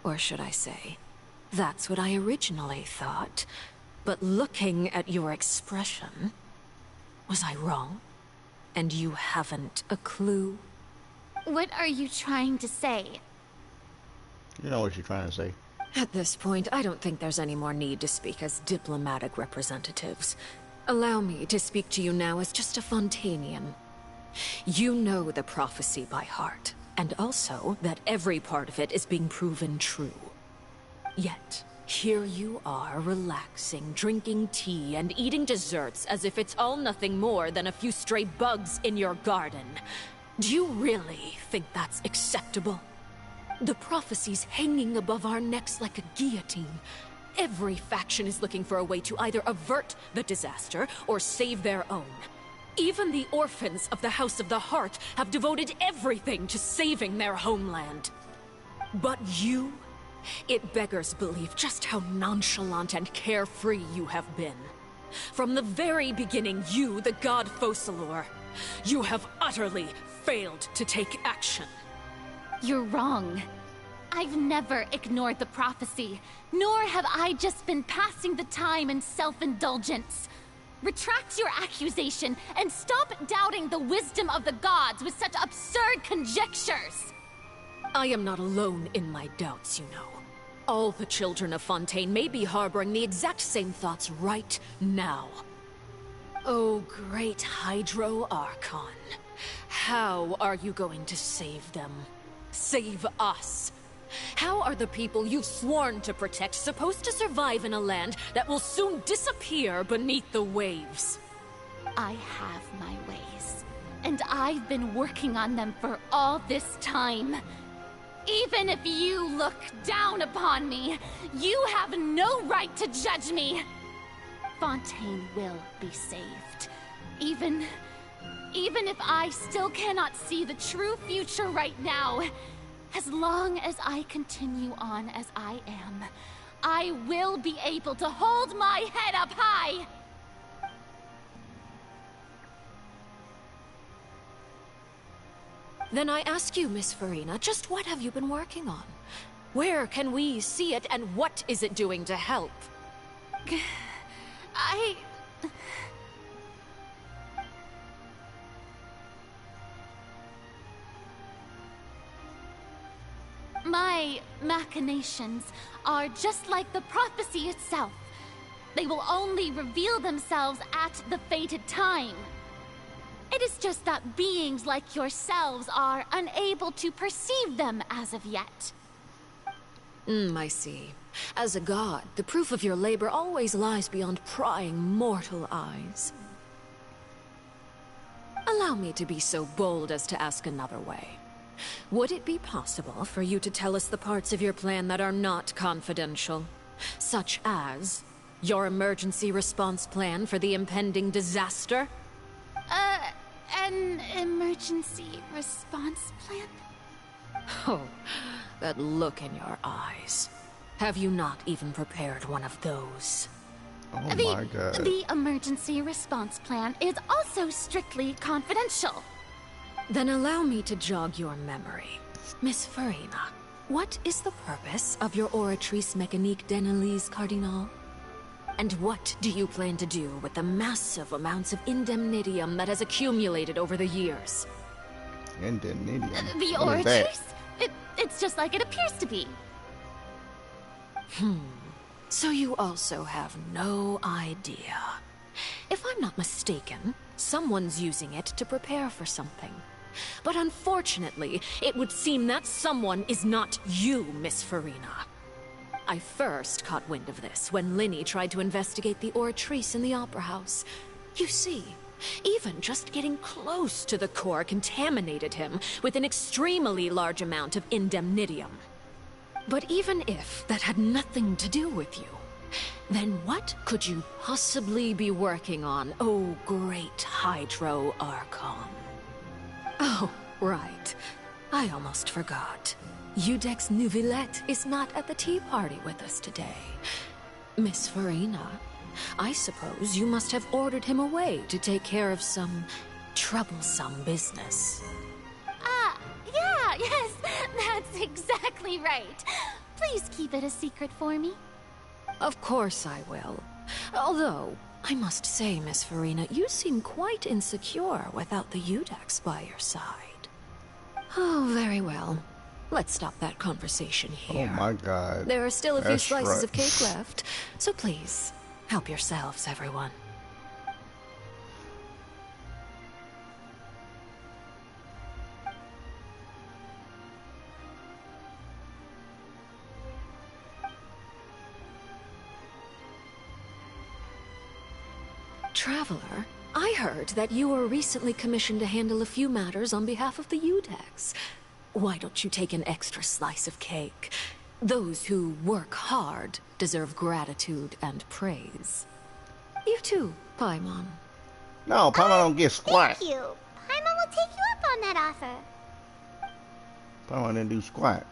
Or should I say, that's what I originally thought. But looking at your expression, was I wrong? And you haven't a clue? What are you trying to say? You know what you're trying to say. At this point, I don't think there's any more need to speak as diplomatic representatives. Allow me to speak to you now as just a Fontanian. You know the prophecy by heart, and also that every part of it is being proven true. Yet, here you are, relaxing, drinking tea, and eating desserts as if it's all nothing more than a few stray bugs in your garden. Do you really think that's acceptable? The prophecy's hanging above our necks like a guillotine. Every faction is looking for a way to either avert the disaster or save their own. Even the orphans of the House of the Heart have devoted everything to saving their homeland. But you? It beggars belief just how nonchalant and carefree you have been. From the very beginning, you, the god Focalor, you have utterly failed to take action. You're wrong. I've never ignored the prophecy, nor have I just been passing the time in self-indulgence. Retract your accusation and stop doubting the wisdom of the gods with such absurd conjectures. I am not alone in my doubts, you know. All the children of Fontaine may be harboring the exact same thoughts right now. Oh, great Hydro Archon. How are you going to save them? Save us? How are the people you've sworn to protect supposed to survive in a land that will soon disappear beneath the waves? I have my ways, and I've been working on them for all this time. Even if you look down upon me, you have no right to judge me. Fontaine will be saved. Even if I still cannot see the true future right now, as long as I continue on as I am, I will be able to hold my head up high! Then I ask you, Miss Farina, just what have you been working on? Where can we see it, and what is it doing to help? My machinations are just like the prophecy itself. They will only reveal themselves at the fated time. It is just that beings like yourselves are unable to perceive them as of yet. I see. As a god, the proof of your labor always lies beyond prying mortal eyes. Allow me to be so bold as to ask another way. Would it be possible for you to tell us the parts of your plan that are not confidential? Such as your emergency response plan for the impending disaster? An emergency response plan? Oh, that look in your eyes. Have you not even prepared one of those? Oh my god. The emergency response plan is also strictly confidential. Then allow me to jog your memory. Miss Farina, what is the purpose of your Oratrice Mécanique d'Analyse Cardinal? And what do you plan to do with the massive amounts of indemnitium that has accumulated over the years? Indemnitium? The What is that? Oratrice? It's just like it appears to be. So you also have no idea. If I'm not mistaken, someone's using it to prepare for something. But unfortunately, it would seem that someone is not you, Miss Farina. I first caught wind of this when Linny tried to investigate the Oratrice in the Opera House. You see, even just getting close to the core contaminated him with an extremely large amount of indemnitium. But even if that had nothing to do with you, then what could you possibly be working on, oh great Hydro Archon? Oh, right. I almost forgot. Udex Nouvillette is not at the tea party with us today. Miss Farina, I suppose you must have ordered him away to take care of some troublesome business. Yeah, yes, that's exactly right. Please keep it a secret for me. Of course I will. Although, I must say, Miss Farina, you seem quite insecure without the Udex by your side. Oh, very well. Let's stop that conversation here. Oh my god. There are still a few That's slices right. of cake left, so please, help yourselves, everyone. Traveler, I heard that you were recently commissioned to handle a few matters on behalf of the Udex. Why don't you take an extra slice of cake? Those who work hard deserve gratitude and praise. You too, Paimon. No, Paimon don't get squat. Thank you. Paimon will take you up on that offer. Paimon didn't do squat.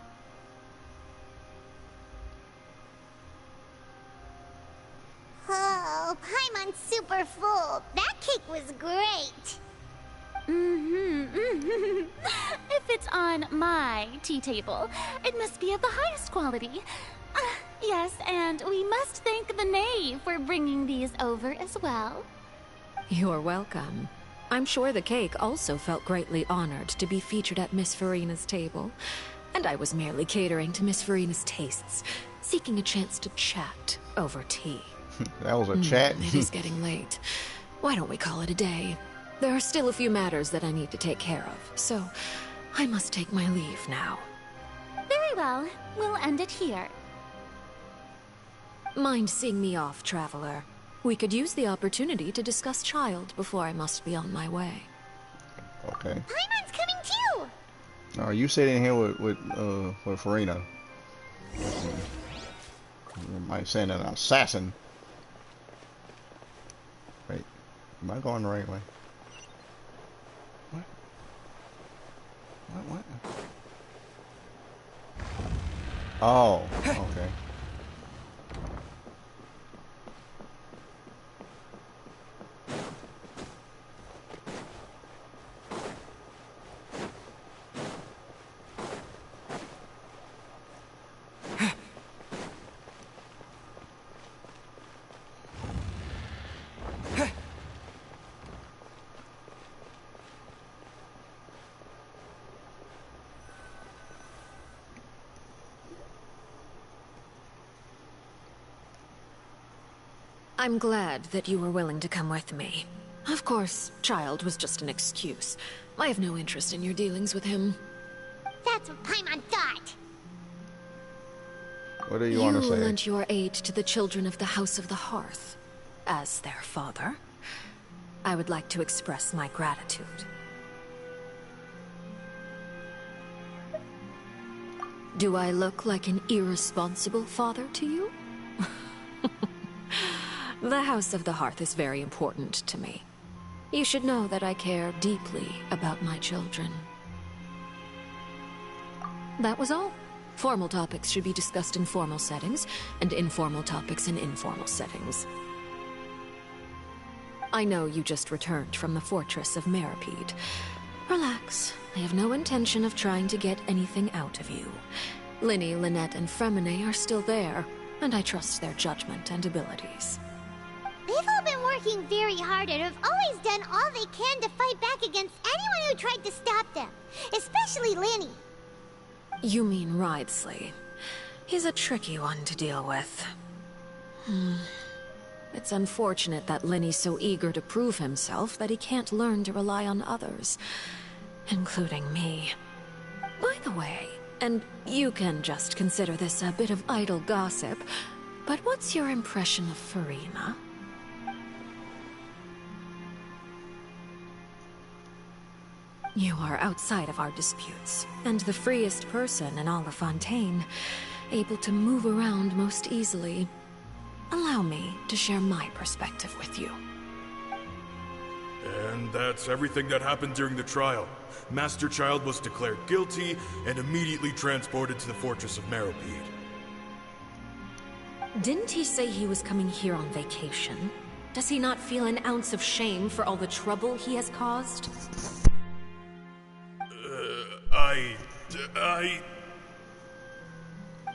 Oh, Paimon's super full. That cake was great. If it's on my tea table, it must be of the highest quality. Yes, and we must thank the knave for bringing these over as well. You're welcome. I'm sure the cake also felt greatly honored to be featured at Miss Farina's table. And I was merely catering to Miss Farina's tastes, seeking a chance to chat over tea. That was a chat? It is getting late. Why don't we call it a day? There are still a few matters that I need to take care of, so I must take my leave now. Very well. We'll end it here. Mind seeing me off, Traveler? We could use the opportunity to discuss Child before I must be on my way. Okay. Paimon's coming too! Oh, you sitting here with Farina. You might send an assassin. Wait, am I going the right way? What? Oh, okay. I'm glad that you were willing to come with me. Of course, Child was just an excuse. I have no interest in your dealings with him. That's what Paimon thought. What do you want to say? You lent your aid to the children of the House of the Hearth. As their father, I would like to express my gratitude. Do I look like an irresponsible father to you? The House of the Hearth is very important to me. You should know that I care deeply about my children. That was all. Formal topics should be discussed in formal settings, and informal topics in informal settings. I know you just returned from the fortress of Meropide. Relax. I have no intention of trying to get anything out of you. Linny, Lynette, and Fremine are still there, and I trust their judgment and abilities. They've all been working very hard and have always done all they can to fight back against anyone who tried to stop them. Especially Linny. You mean Ridesley. He's a tricky one to deal with. It's unfortunate that Linny's so eager to prove himself that he can't learn to rely on others, including me. By the way, and you can just consider this a bit of idle gossip, but what's your impression of Furina? You are outside of our disputes, and the freest person in all of Fontaine, able to move around most easily. Allow me to share my perspective with you. And that's everything that happened during the trial. Master Child was declared guilty and immediately transported to the fortress of Meropide. Didn't he say he was coming here on vacation? Does he not feel an ounce of shame for all the trouble he has caused?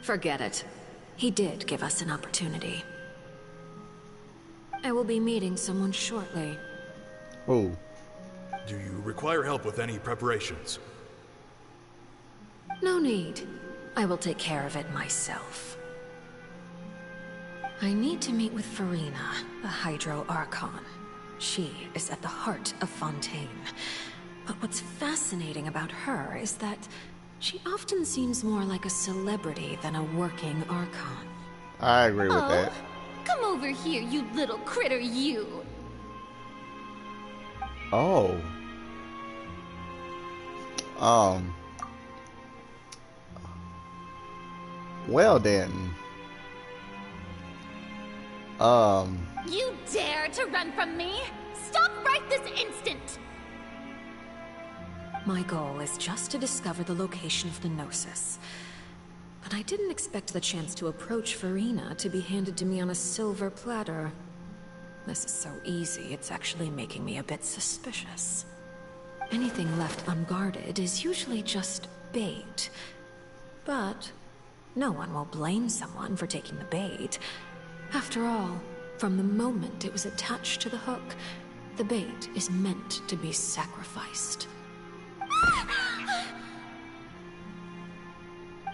Forget it. He did give us an opportunity. I will be meeting someone shortly. Oh. Do you require help with any preparations? No need. I will take care of it myself. I need to meet with Furina, the Hydro Archon. She is at the heart of Fontaine. But what's fascinating about her is that she often seems more like a celebrity than a working Archon. I agree with that. Come over here, you little critter, you! Oh. Well then. You dare to run from me? Stop right this instant! My goal is just to discover the location of the Gnosis. But I didn't expect the chance to approach Furina to be handed to me on a silver platter. This is so easy, it's actually making me a bit suspicious. Anything left unguarded is usually just bait. But no one will blame someone for taking the bait. After all, from the moment it was attached to the hook, the bait is meant to be sacrificed.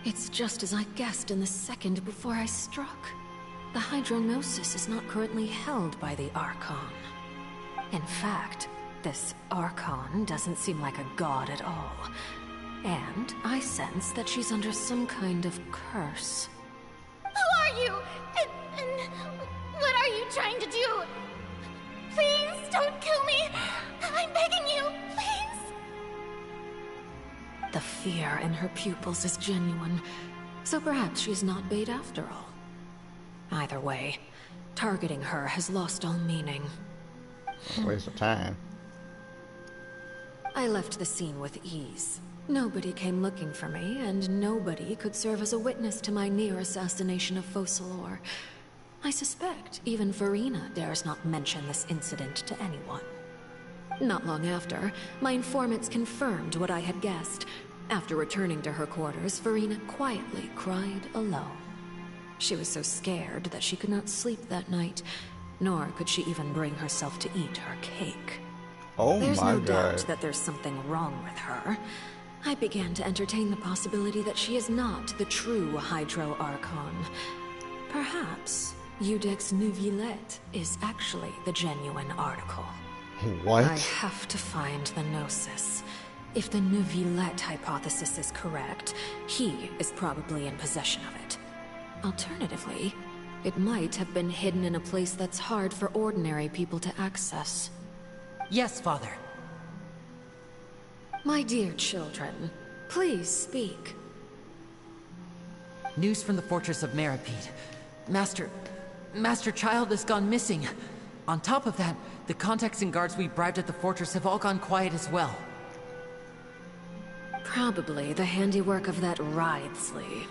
It's just as I guessed in the second before I struck. The Hydrognosis is not currently held by the Archon. In fact, this Archon doesn't seem like a god at all. And I sense that she's under some kind of curse. Who are you? And what are you trying to do? Please don't kill me! I'm begging you, please! The fear in her pupils is genuine, so perhaps she's not bait after all. Either way, targeting her has lost all meaning. Waste of time. I left the scene with ease. Nobody came looking for me, and nobody could serve as a witness to my near assassination of Focalor. I suspect even Furina dares not mention this incident to anyone. Not long after, my informants confirmed what I had guessed. After returning to her quarters, Furina quietly cried alone. She was so scared that she could not sleep that night, nor could she even bring herself to eat her cake. Oh There's my no God. doubt that there's something wrong with her. I began to entertain the possibility that she is not the true Hydro Archon. Perhaps Eudex Neuvillette is actually the genuine article. What? I have to find the Gnosis. If the Neuvillette hypothesis is correct, he is probably in possession of it. Alternatively, it might have been hidden in a place that's hard for ordinary people to access. Yes, Father. My dear children, please speak. News from the fortress of Meropide. Master Child has gone missing. On top of that, the contacts and guards we bribed at the fortress have all gone quiet as well. Probably the handiwork of that Ridesley.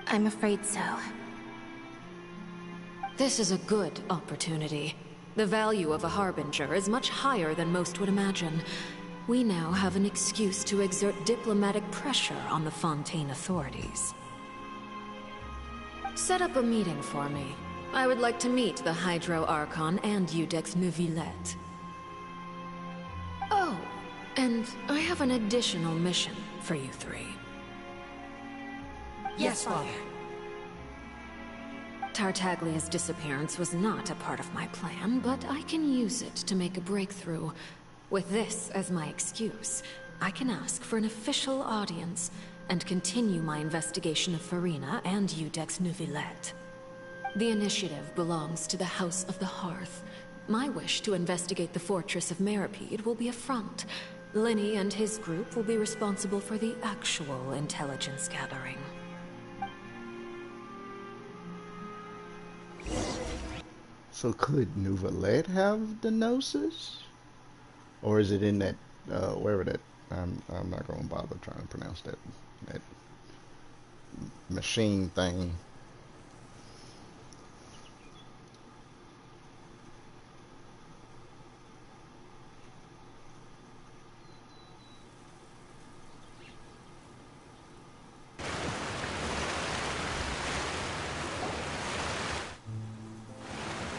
I'm afraid so. This is a good opportunity. The value of a Harbinger is much higher than most would imagine. We now have an excuse to exert diplomatic pressure on the Fontaine authorities. Set up a meeting for me. I would like to meet the Hydro Archon and Iudex Neuvillette. Oh, and I have an additional mission for you three. Yes, Father. Tartaglia's disappearance was not a part of my plan, but I can use it to make a breakthrough. With this as my excuse, I can ask for an official audience and continue my investigation of Farina and Iudex Neuvillette. The initiative belongs to the House of the Hearth. My wish to investigate the fortress of Meropide will be a front. Linny and his group will be responsible for the actual intelligence gathering. So could Neuvillette have the Gnosis? Or is it in that, wherever that, I'm not going to bother trying to pronounce that machine thing.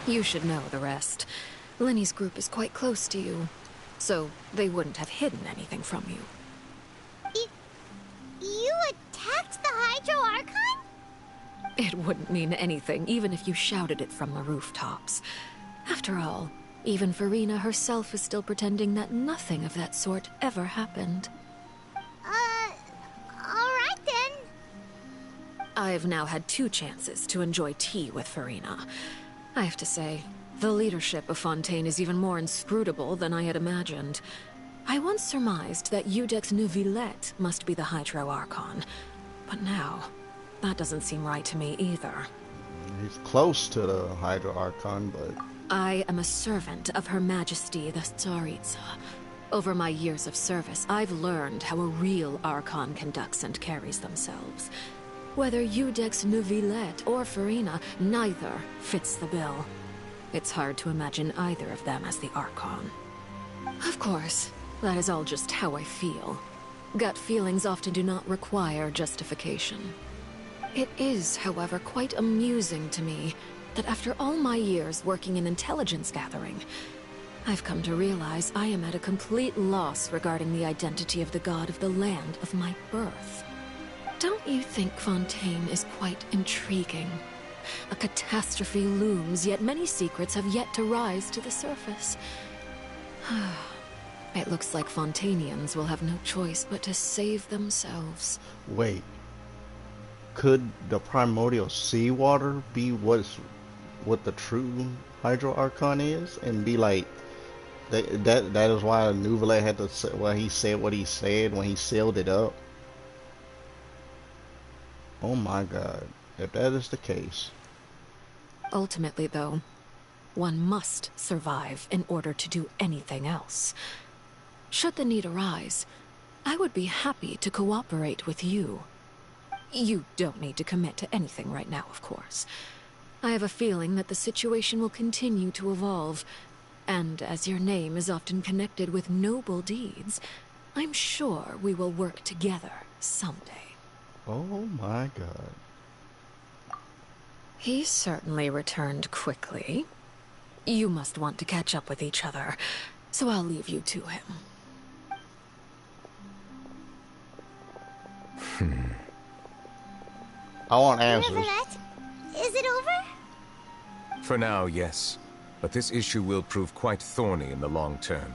You should know the rest. Linny's group is quite close to you, so they wouldn't have hidden anything from you. You attacked the Hydro Archon? It wouldn't mean anything, even if you shouted it from the rooftops. After all, even Farina herself is still pretending that nothing of that sort ever happened. Alright then. I've now had 2 chances to enjoy tea with Farina. I have to say, the leadership of Fontaine is even more inscrutable than I had imagined. I once surmised that Iudex Neuvillette must be the Hydro Archon, but now, that doesn't seem right to me either. He's close to the Hydro Archon, but... I am a servant of Her Majesty the Tsaritsa. Over my years of service, I've learned how a real Archon conducts and carries themselves. Whether Iudex Neuvillette or Farina, neither fits the bill. It's hard to imagine either of them as the Archon. Of course, that is all just how I feel. Gut feelings often do not require justification. It is, however, quite amusing to me that after all my years working in intelligence gathering, I've come to realize I am at a complete loss regarding the identity of the god of the land of my birth. Don't you think Fontaine is quite intriguing? A catastrophe looms, yet many secrets have yet to rise to the surface. It looks like Fontainians will have no choice but to save themselves. Wait. Could the primordial seawater be what the true Hydro Archon is? And be like, that is why Neuvillette had to say, well, he said what he said when he sealed it up? Oh my god, if that is the case. Ultimately, though, one must survive in order to do anything else. Should the need arise, I would be happy to cooperate with you. You don't need to commit to anything right now, of course. I have a feeling that the situation will continue to evolve, and as your name is often connected with noble deeds, I'm sure we will work together someday. Oh my god. He certainly returned quickly. You must want to catch up with each other, so I'll leave you to him. I want answers. Neuvillette, is it over? For now, yes. But this issue will prove quite thorny in the long term.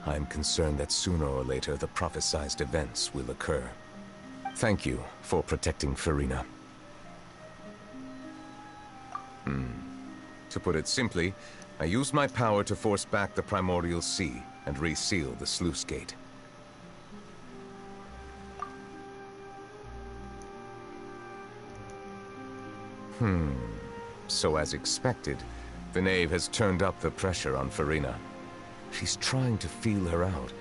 I am concerned that sooner or later the prophesized events will occur. Thank you for protecting Farina. To put it simply, I used my power to force back the primordial sea and reseal the sluice gate. So as expected, the knave has turned up the pressure on Farina. She's trying to feel her out,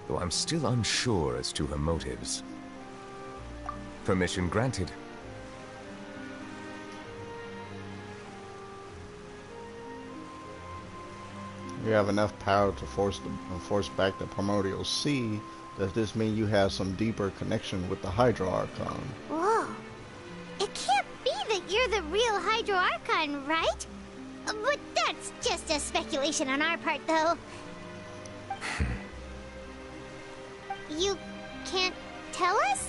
though I'm still unsure as to her motives. Permission granted. You have enough power to force back the primordial sea. Does this mean you have some deeper connection with the Hydro Archon? Whoa. It can't be that you're the real Hydro Archon, right? But that's just a speculation on our part, though. You can't tell us?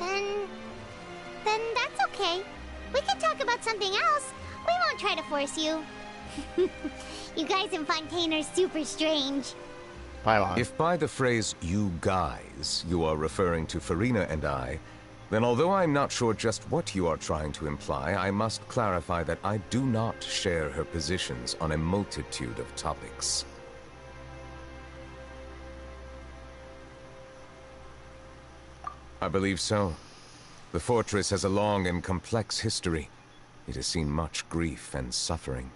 Then that's okay. We can talk about something else. We won't try to force you. You guys in Fontaine are super strange. If by the phrase, you guys, you are referring to Farina and I, then although I'm not sure just what you are trying to imply, I must clarify that I do not share her positions on a multitude of topics. I believe so. The fortress has a long and complex history. It has seen much grief and suffering.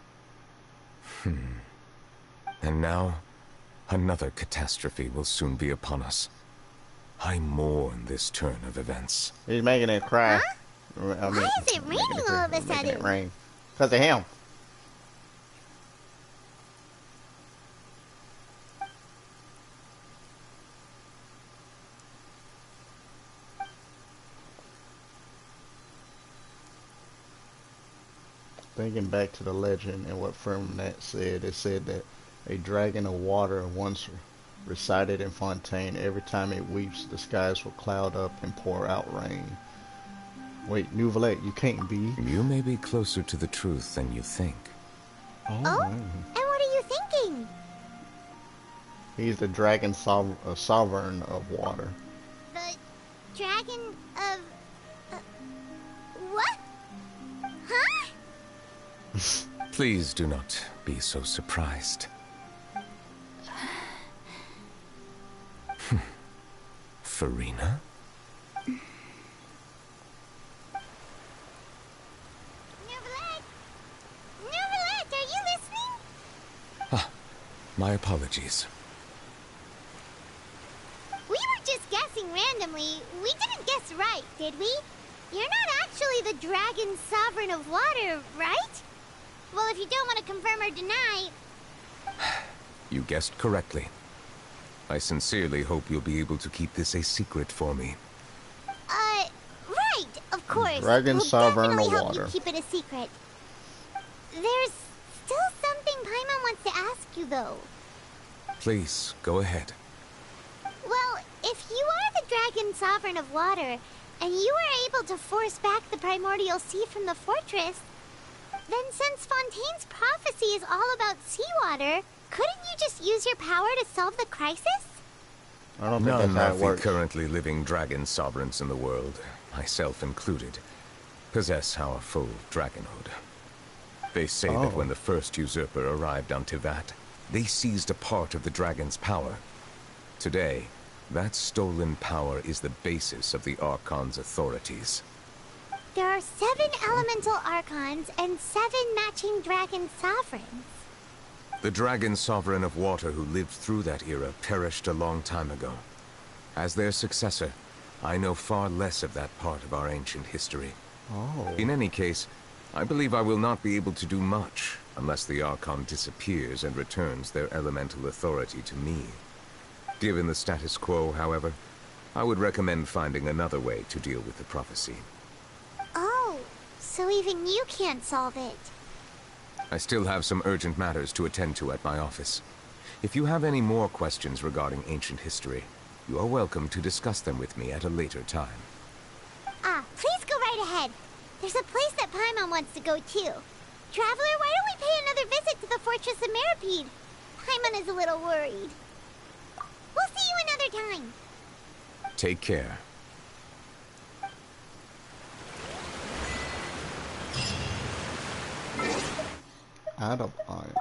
And now, another catastrophe will soon be upon us. I mourn this turn of events. He's making it cry. Huh? Why is it raining all of a sudden? Making it rain. Because of him. Thinking back to the legend and what Firmnet said, it said that a dragon of water once resided in Fontaine. Every time it weeps, the skies will cloud up and pour out rain. Wait, Nouvellette, you can't be. You may be closer to the truth than you think. Oh? And what are you thinking? He's the dragon sovereign of water. The dragon of... what? Huh? Please do not be so surprised. Farina? Nouvellette, are you listening? Ah, my apologies. We were just guessing randomly. We didn't guess right, did we? You're not actually the dragon sovereign of water, right? Well, if you don't want to confirm or deny... You guessed correctly. I sincerely hope you'll be able to keep this a secret for me. Right, of course. Dragon sovereign of definitely help water. you keep it a secret. There's still something Paimon wants to ask you, though. Please, go ahead. Well, if you are the dragon sovereign of water, and you are able to force back the primordial sea from the fortress, then since Fontaine's prophecy is all about seawater, couldn't you just use your power to solve the crisis? I don't think None that's how of it the works. currently living dragon sovereigns in the world, myself included, possess our full dragonhood. They say that when the first usurper arrived on Tivat, they seized a part of the dragon's power. Today, that stolen power is the basis of the Archon's authorities. There are 7 elemental archons and 7 matching dragon sovereigns. The dragon sovereign of water who lived through that era perished a long time ago. As their successor, I know far less of that part of our ancient history. In any case, I believe I will not be able to do much unless the Archon disappears and returns their elemental authority to me. Given the status quo, however, I would recommend finding another way to deal with the prophecy. Oh, so even you can't solve it. I still have some urgent matters to attend to at my office. If you have any more questions regarding ancient history, you are welcome to discuss them with me at a later time. Please go right ahead. There's a place that Paimon wants to go too. Traveler, why don't we pay another visit to the Fortress of Meropide? Paimon is a little worried. We'll see you another time. Take care. Out of iron.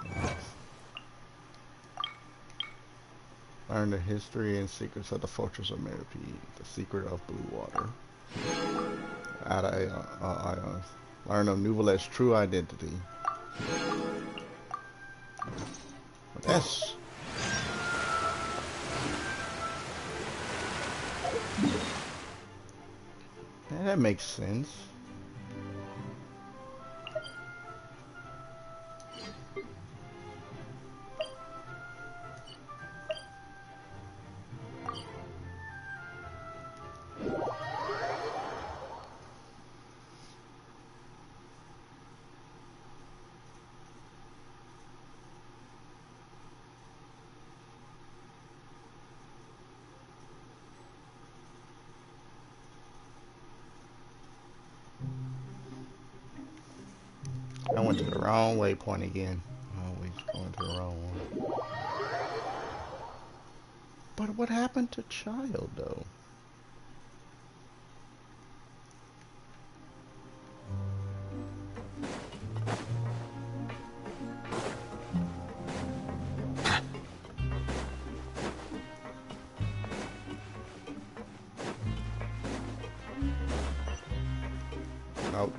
Learn the history and secrets of the Fortress of Meropide, the secret of blue water. Out of ions. Learn of Nouvellette's true identity. That's... Yeah, that makes sense. I went to the wrong waypoint again. Always going to the wrong one. But what happened to Child, though? Nope.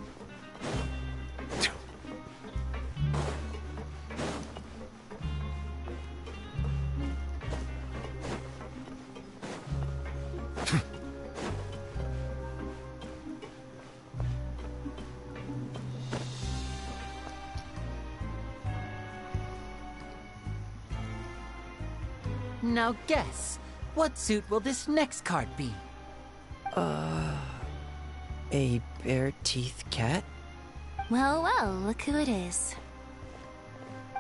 Now guess, what suit will this next card be? A bare-teeth cat? Well, well, look who it is.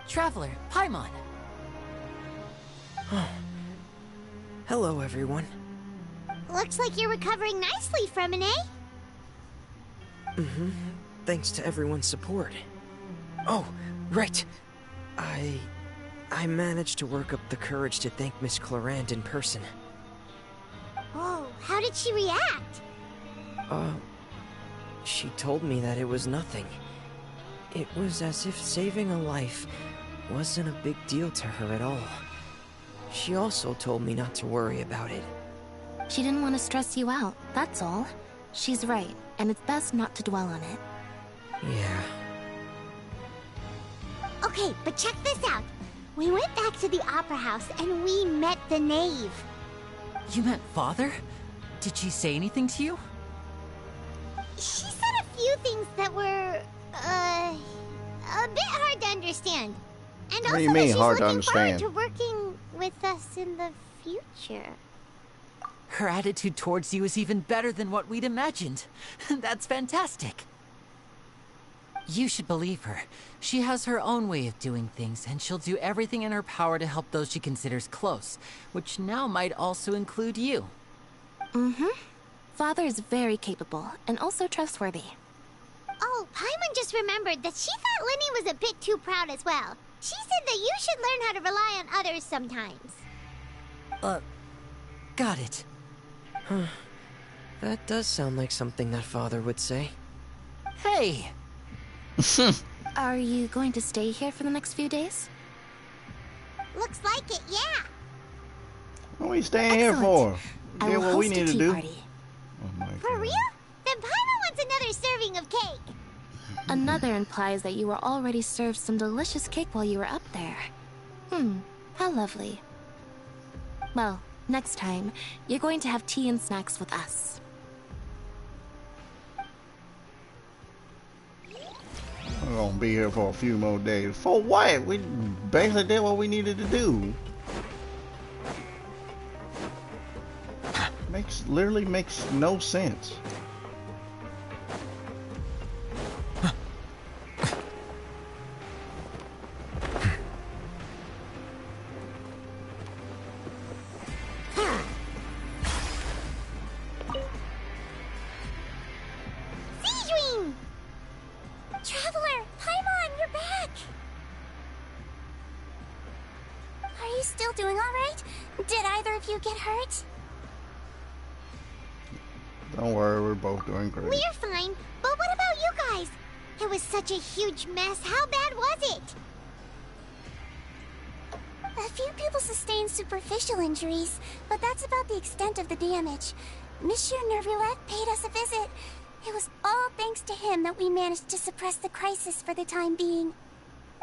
Traveler, Paimon. Hello, everyone. Looks like you're recovering nicely from it, eh? Mm-hmm. Thanks to everyone's support. Oh, right. I managed to work up the courage to thank Miss Clarant in person. Oh, how did she react? She told me that it was nothing. It was as if saving a life wasn't a big deal to her at all. She also told me not to worry about it. She didn't want to stress you out, that's all. She's right, and it's best not to dwell on it. Yeah. Okay, but check this out. We went back to the opera house and we met the knave. You met Father? Did she say anything to you? She said a few things that were, a bit hard to understand. And What also do you mean, that she's hard to looking understand? forward to working with us in the future. Her attitude towards you is even better than what we'd imagined. That's fantastic. You should believe her. She has her own way of doing things, and she'll do everything in her power to help those she considers close, which now might also include you. Mm-hmm. Father is very capable, and also trustworthy. Oh, Paimon just remembered that she thought Linny was a bit too proud as well. She said that you should learn how to rely on others sometimes. Got it. Huh. That does sound like something that Father would say. Hey! Are you going to stay here for the next few days? Looks like it, yeah. What are we staying here for? I Did will what we host need a to tea do. party. Oh my For God. real? Then Paimon wants another serving of cake. Another implies that you were already served some delicious cake while you were up there. How lovely. Well, next time, you're going to have tea and snacks with us. We're gonna be here for a few more days. For what? We basically did what we needed to do. Literally makes no sense. Siegewing! Traveler, Paimon, you're back! Are you still doing alright? Did either of you get hurt? Don't worry, we're both doing great. We're fine, but what about you guys? It was such a huge mess. How bad was it? A few people sustained superficial injuries, but that's about the extent of the damage. Monsieur Nervillette paid us a visit. It was all thanks to him that we managed to suppress the crisis for the time being.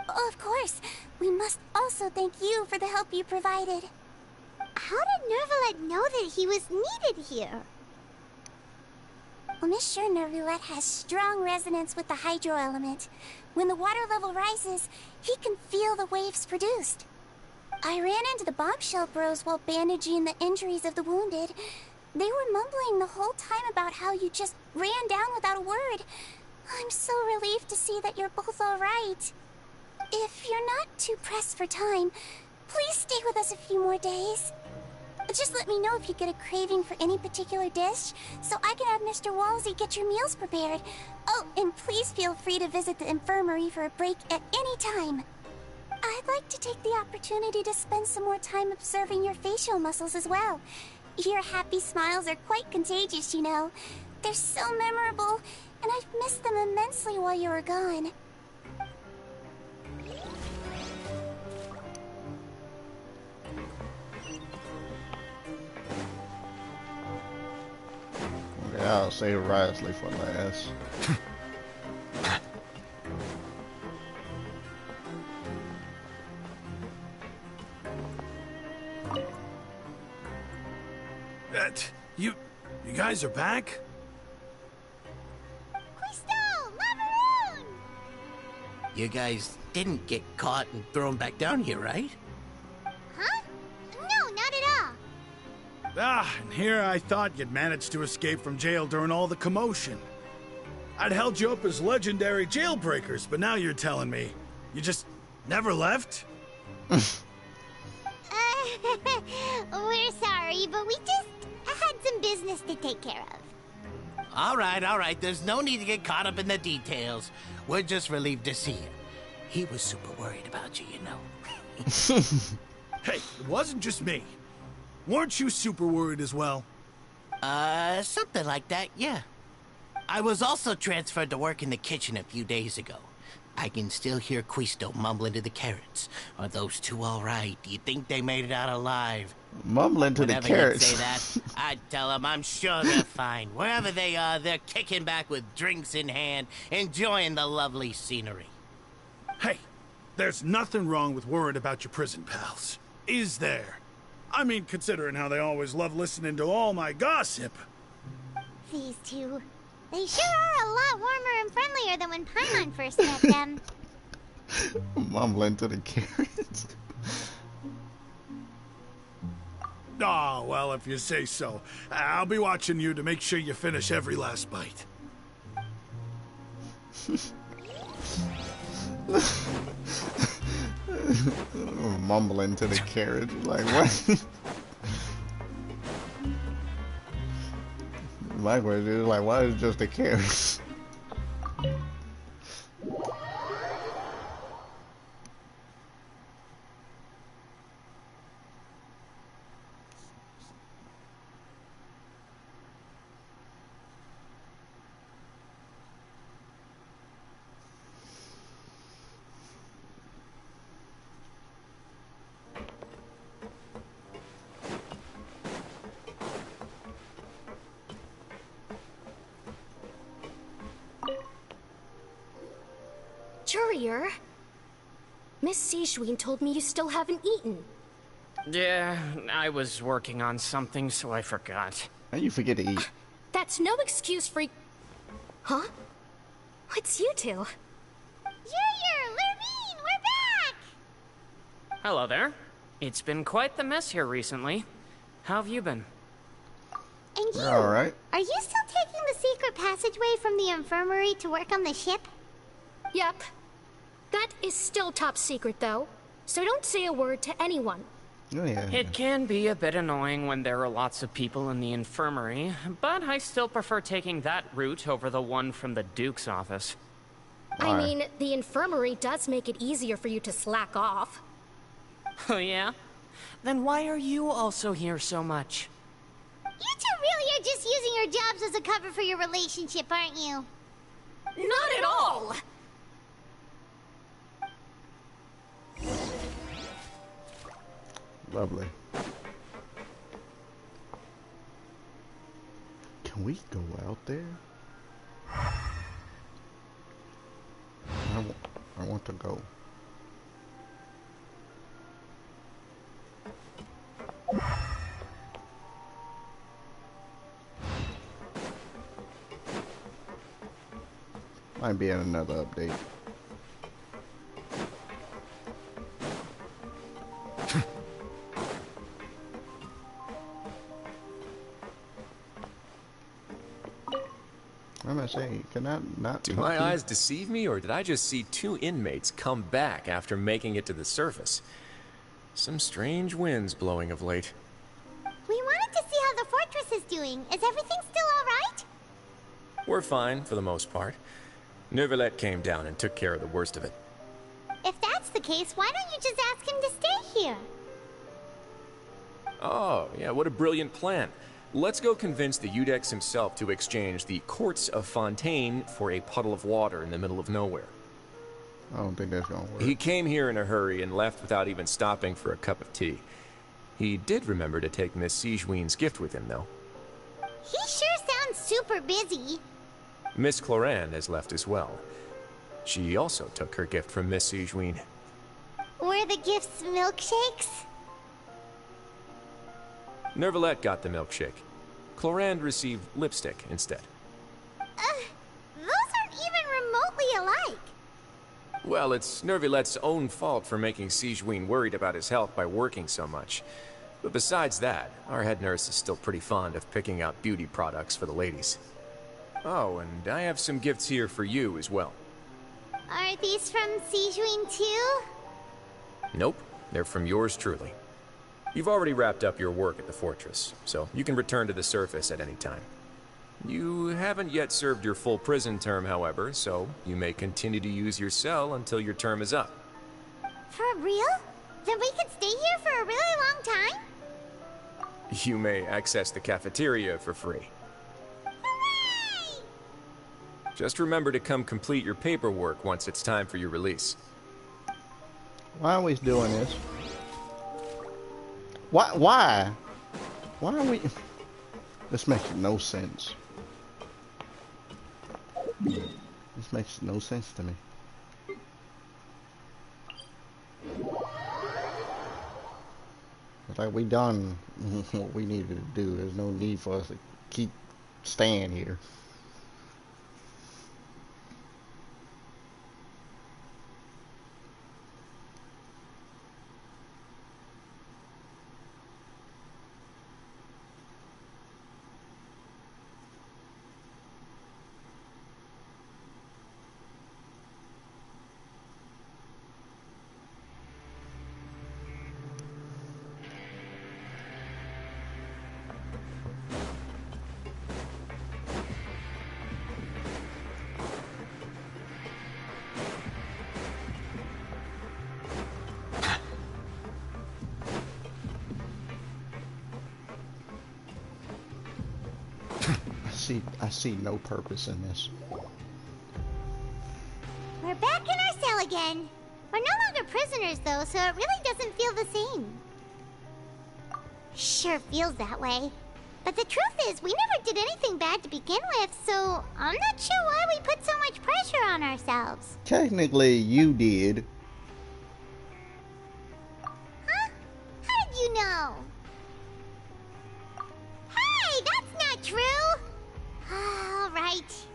Of course, we must also thank you for the help you provided. How did Nervillette know that he was needed here? Well, Monsieur Nervillette has strong resonance with the hydro element. When the water level rises, he can feel the waves produced. I ran into the bombshell bros while bandaging the injuries of the wounded. They were mumbling the whole time about how you just ran down without a word. I'm so relieved to see that you're both all right. If you're not too pressed for time, please stay with us a few more days. Just let me know if you get a craving for any particular dish, so I can have Mr. Wolsey get your meals prepared. Oh, and please feel free to visit the infirmary for a break at any time. I'd like to take the opportunity to spend some more time observing your facial muscles as well. Your happy smiles are quite contagious, you know. They're so memorable, and I've missed them immensely while you were gone. Yeah, I'll save Risley for last. You guys are back? You guys didn't get caught and thrown back down here, right? Huh? No, not at all. And here I thought you'd managed to escape from jail during all the commotion. I'd held you up as legendary jailbreakers, but now you're telling me you just never left? We're sorry, but we just had some business to take care of. All right. There's no need to get caught up in the details. We're just relieved to see you. He was super worried about you, you know. Hey, it wasn't just me. Weren't you super worried as well? Something like that, yeah. I was also transferred to work in the kitchen a few days ago. I can still hear Quisto mumbling to the carrots. Are those two all right? Do you think they made it out alive? Mumbling to Whenever the carrots. He'd say that, I'd tell them I'm sure they're fine. Wherever they are, they're kicking back with drinks in hand, enjoying the lovely scenery. Hey, there's nothing wrong with worrying about your prison pals. Is there? I mean, considering how they always love listening to all my gossip. These two. They sure are a lot warmer and friendlier than when Paimon first met them. Mumbling to the carrots. Oh, well, if you say so. I'll be watching you to make sure you finish every last bite. Mumbling to the carrots. Like, what? My question is, like, why is it just the carrots? Courier? Miss Sijween told me you still haven't eaten. Yeah, I was working on something, so I forgot. How you forget to eat? That's no excuse for... Huh? It's you two. Courier, Lurvine, we're back! Hello there. It's been quite the mess here recently. How have you been? And you? All right. Are you still taking the secret passageway from the infirmary to work on the ship? Yep. That is still top secret, though. So don't say a word to anyone. Oh, yeah. It can be a bit annoying when there are lots of people in the infirmary, but I still prefer taking that route over the one from the Duke's office. I mean, the infirmary does make it easier for you to slack off. Oh, yeah? Then why are you also here so much? You two really are just using your jobs as a cover for your relationship, aren't you? Not at all! Lovely. Can we go out there? I want to go. Might be in another update. I'm gonna say, can I not? Do my eyes deceive me, or did I just see two inmates come back after making it to the surface? Some strange winds blowing of late. We doing? Is everything still alright? We're fine, for the most part. Neuvillette came down and took care of the worst of it. If that's the case, why don't you just ask him to stay here? Oh, yeah, what a brilliant plan. Let's go convince the Eudex himself to exchange the Courts of Fontaine for a puddle of water in the middle of nowhere. I don't think that's gonna work. He came here in a hurry and left without even stopping for a cup of tea. He did remember to take Miss Sigewinne's gift with him, though. He sure sounds super busy. Miss Cloran has left as well. She also took her gift from Miss Sigewinne. Were the gifts milkshakes? Neuvillette got the milkshake. Cloran received lipstick instead. Those aren't even remotely alike. Well, it's Neuvillette's own fault for making Sigewinne worried about his health by working so much. But besides that, our head nurse is still pretty fond of picking out beauty products for the ladies. Oh, and I have some gifts here for you as well. Are these from Sigewinne too? Nope, they're from yours truly. You've already wrapped up your work at the fortress, so you can return to the surface at any time. You haven't yet served your full prison term, however, so you may continue to use your cell until your term is up. For real? Then we could stay here for a really long time? You may access the cafeteria for free. Hooray! Just remember to come complete your paperwork once it's time for your release. Why are we doing this? Why? Why are we... This makes no sense. This makes no sense to me. It's like we done what we needed to do. There's no need for us to keep staying here. I see no purpose in this. We're back in our cell again. We're no longer prisoners though, so it really doesn't feel the same. Sure feels that way. But the truth is, we never did anything bad to begin with, so I'm not sure why we put so much pressure on ourselves. Technically, you did. Huh? How did you know? Hey, that's not true! Alright.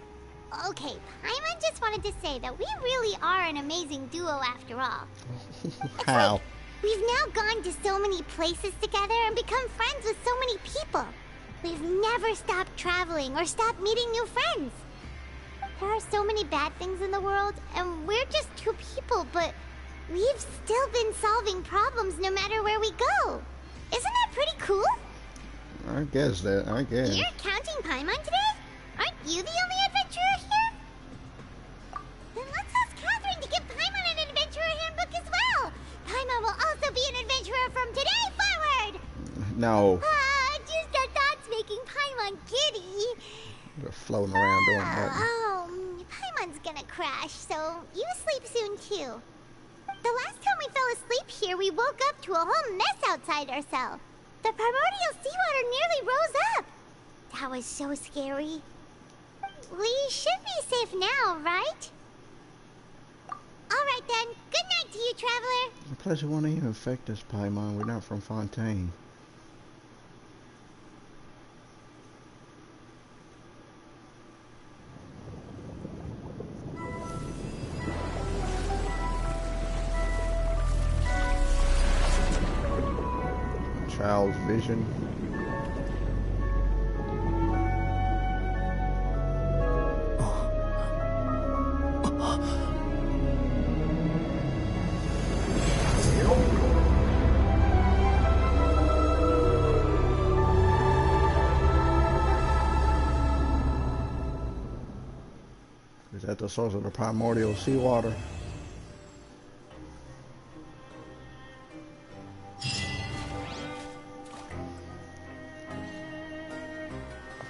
Okay, Paimon just wanted to say that we really are an amazing duo after all. How? Like, we've now gone to so many places together and become friends with so many people. We've never stopped traveling or stopped meeting new friends. There are so many bad things in the world, and we're just two people, but we've still been solving problems no matter where we go. Isn't that pretty cool? I guess. You're counting Paimon today? Aren't you the only adventurer here? Then let's ask Catherine to give Paimon an adventurer handbook as well. Paimon will also be an adventurer from today forward. No. Just our thoughts making Paimon giddy. They're floating around doing nothing. Oh, Paimon's gonna crash, so you sleep soon too. The last time we fell asleep here, we woke up to a whole mess outside our cell. The primordial seawater nearly rose up. That was so scary. We should be safe now, right? Alright then, good night to you, Traveler. Plus, it won't even affect us, Paimon. We're not from Fontaine. Child's vision. Is that the source of the primordial seawater?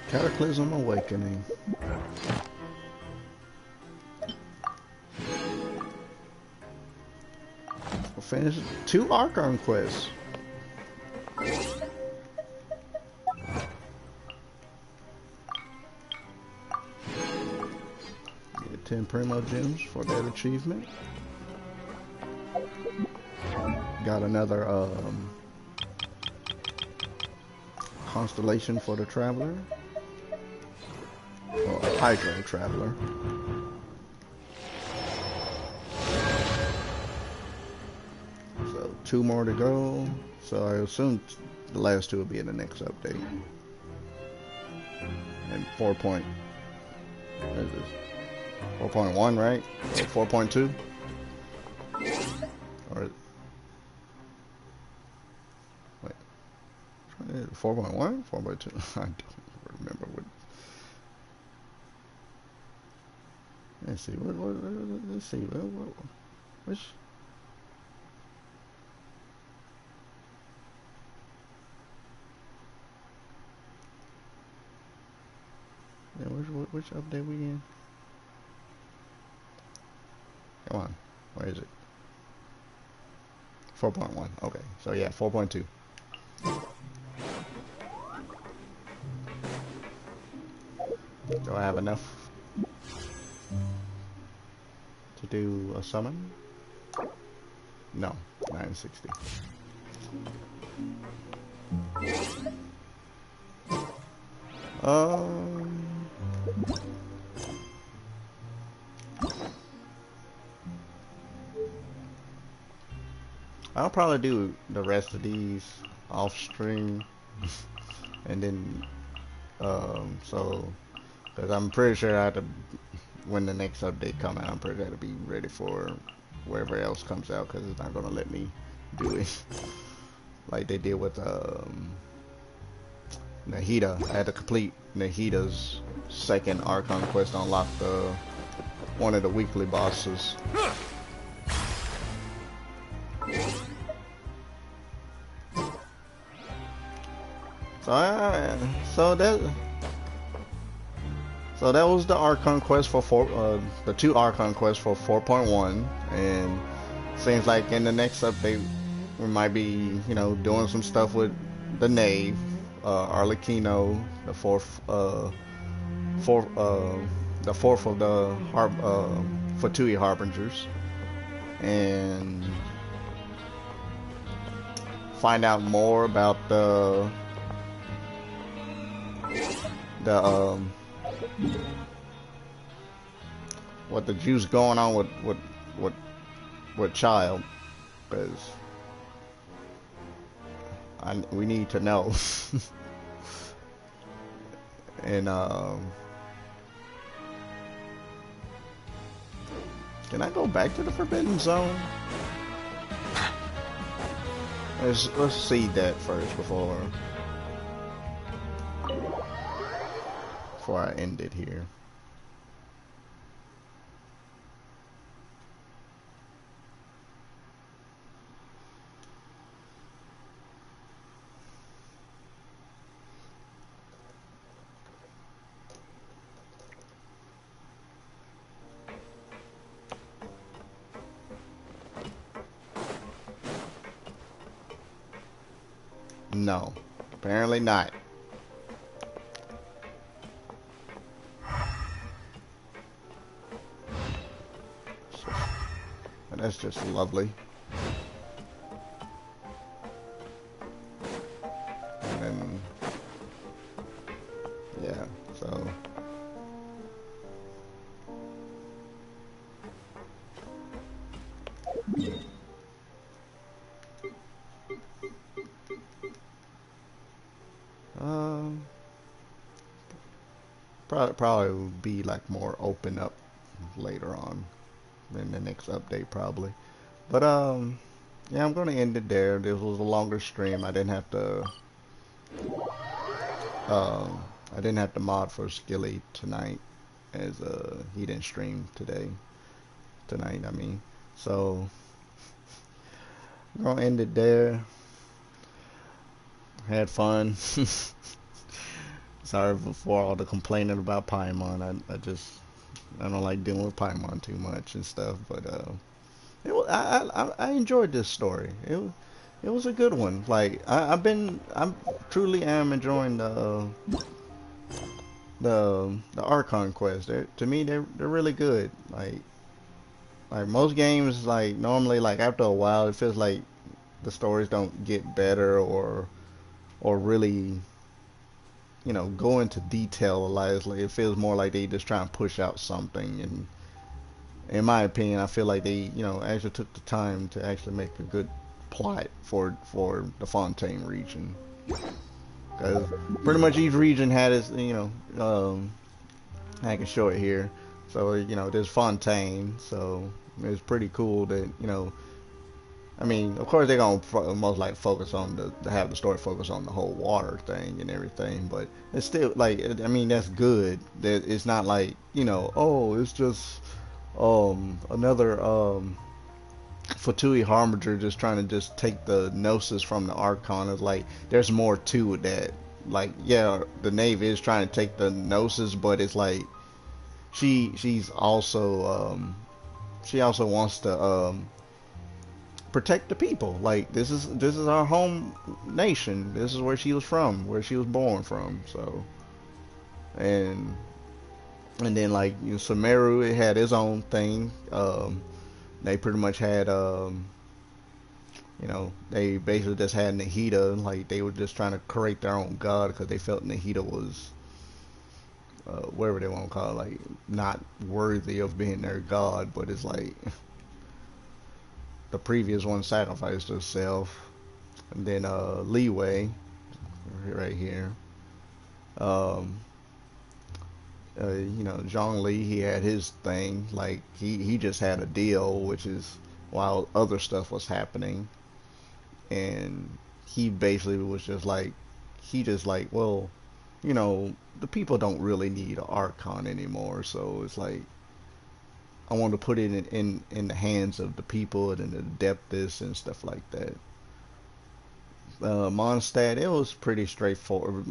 Cataclysm Awakening. We'll finish 2 Archon Quests. Get 10 Primo Gems for that achievement. Got another constellation for the Traveler. Or a Hydro Traveler. So 2 more to go. So I assume the last 2 will be in the next update. And 4 point. What is this? 4.1, right? Or 4.2? Or wait, 4.1? 4.2? I don't remember what. Let's see. Let's see. Which? Yeah, which update we in? Come on. Where is it? 4.1. Okay. So yeah, 4.2. Do I have enough to do a summon? No. 960. I'll probably do the rest of these off stream, and then so because I'm pretty sure I have to, when the next update comes out, I'm pretty sure I have to be ready for wherever else comes out, because it's not gonna let me do it like they did with Nahida. I had to complete Nahida's second Archon quest to unlock one of the weekly bosses. So that was the Archon quest for the 2 Archon quests for 4.1, and seems like in the next update we might be, you know, doing some stuff with the Knave, Arlecchino, the fourth of the Fatui Harbingers, and find out more about what the juice going on with Child, because we need to know. And can I go back to the Forbidden Zone? Let's see that first before I end it here. No, apparently not. That's just lovely. And then, yeah, so. Probably will be like more open up later on in the next update probably. But yeah, I'm gonna end it there. This was a longer stream. I didn't have to mod for Skilly tonight. as he didn't stream tonight. I mean, so I'm gonna end it there. Had fun. Sorry for all the complaining about Paimon. I don't like dealing with Paimon too much and stuff, but I enjoyed this story. It was a good one. Like I'm truly am enjoying the Archon Quests. To me they're really good. Like most games, like normally like after a while it feels like the stories don't get better or really, you know, go into detail a lot. It's like it feels more like they just try and push out something. And in my opinion, I feel like they, you know, actually took the time to actually make a good plot for the Fontaine region. Because pretty much each region had its, you know, I can show it here. So, you know, there's Fontaine. So it's pretty cool that, you know, I mean, of course they're gonna most likely focus on have the story focus on the whole water thing and everything, but it's still like, I mean, that's good. That it's not like, you know, oh, it's just another Fatui Harbinger just trying to just take the Gnosis from the Archon. It's like there's more to it. That, like, yeah, the Knave is trying to take the Gnosis, but it's like she's also she also wants to protect the people. Like, this is our home nation. This is where she was from, where she was born from. So, and then, like, you know, Sumeru, it had his own thing. They pretty much had you know, they basically just had Nahida. Like, they were just trying to create their own god because they felt Nahida was whatever they want to call it, like, not worthy of being their god. But it's like the previous one sacrificed herself. And then Leeway right here, you know, Zhongli, he had his thing. Like, he just had a deal, which is while other stuff was happening, and he basically was just like, well, you know, the people don't really need an Archon anymore. So it's like, I want to put it in the hands of the people and the Adeptus and stuff like that. Mondstadt, it was pretty straightforward.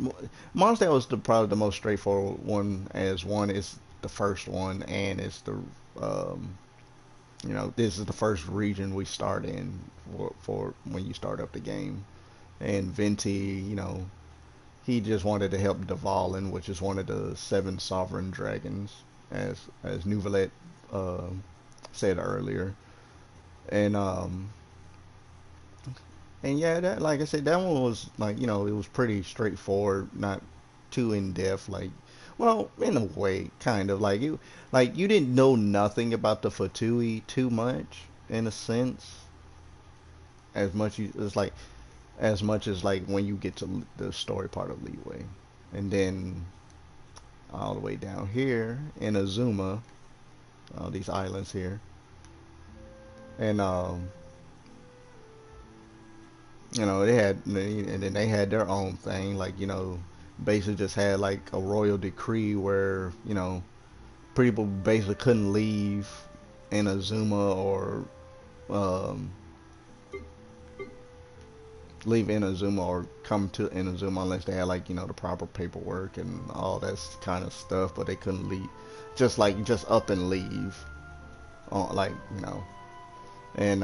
Mondstadt was probably the most straightforward one, as one is the first one, and it's the you know, this is the first region we start in for when you start up the game. And Venti, you know, he just wanted to help Dvalin, which is one of the 7 sovereign dragons, as Nouvelet said earlier. And yeah, that, like I said, that one was like, you know, it was pretty straightforward, not too in depth. Like, well, in a way, kind of like you didn't know nothing about the Fatui too much, in a sense. As much as like when you get to the story part of Leeway, and then all the way down here in Azuma, all these islands here, and you know, and then they had their own thing, like, you know, basically just had like a royal decree where, you know, people basically couldn't leave Inazuma or leave Inazuma or come to Inazuma unless they had, like, you know, the proper paperwork and all that kind of stuff, but they couldn't leave, just up and leave, like, you know, and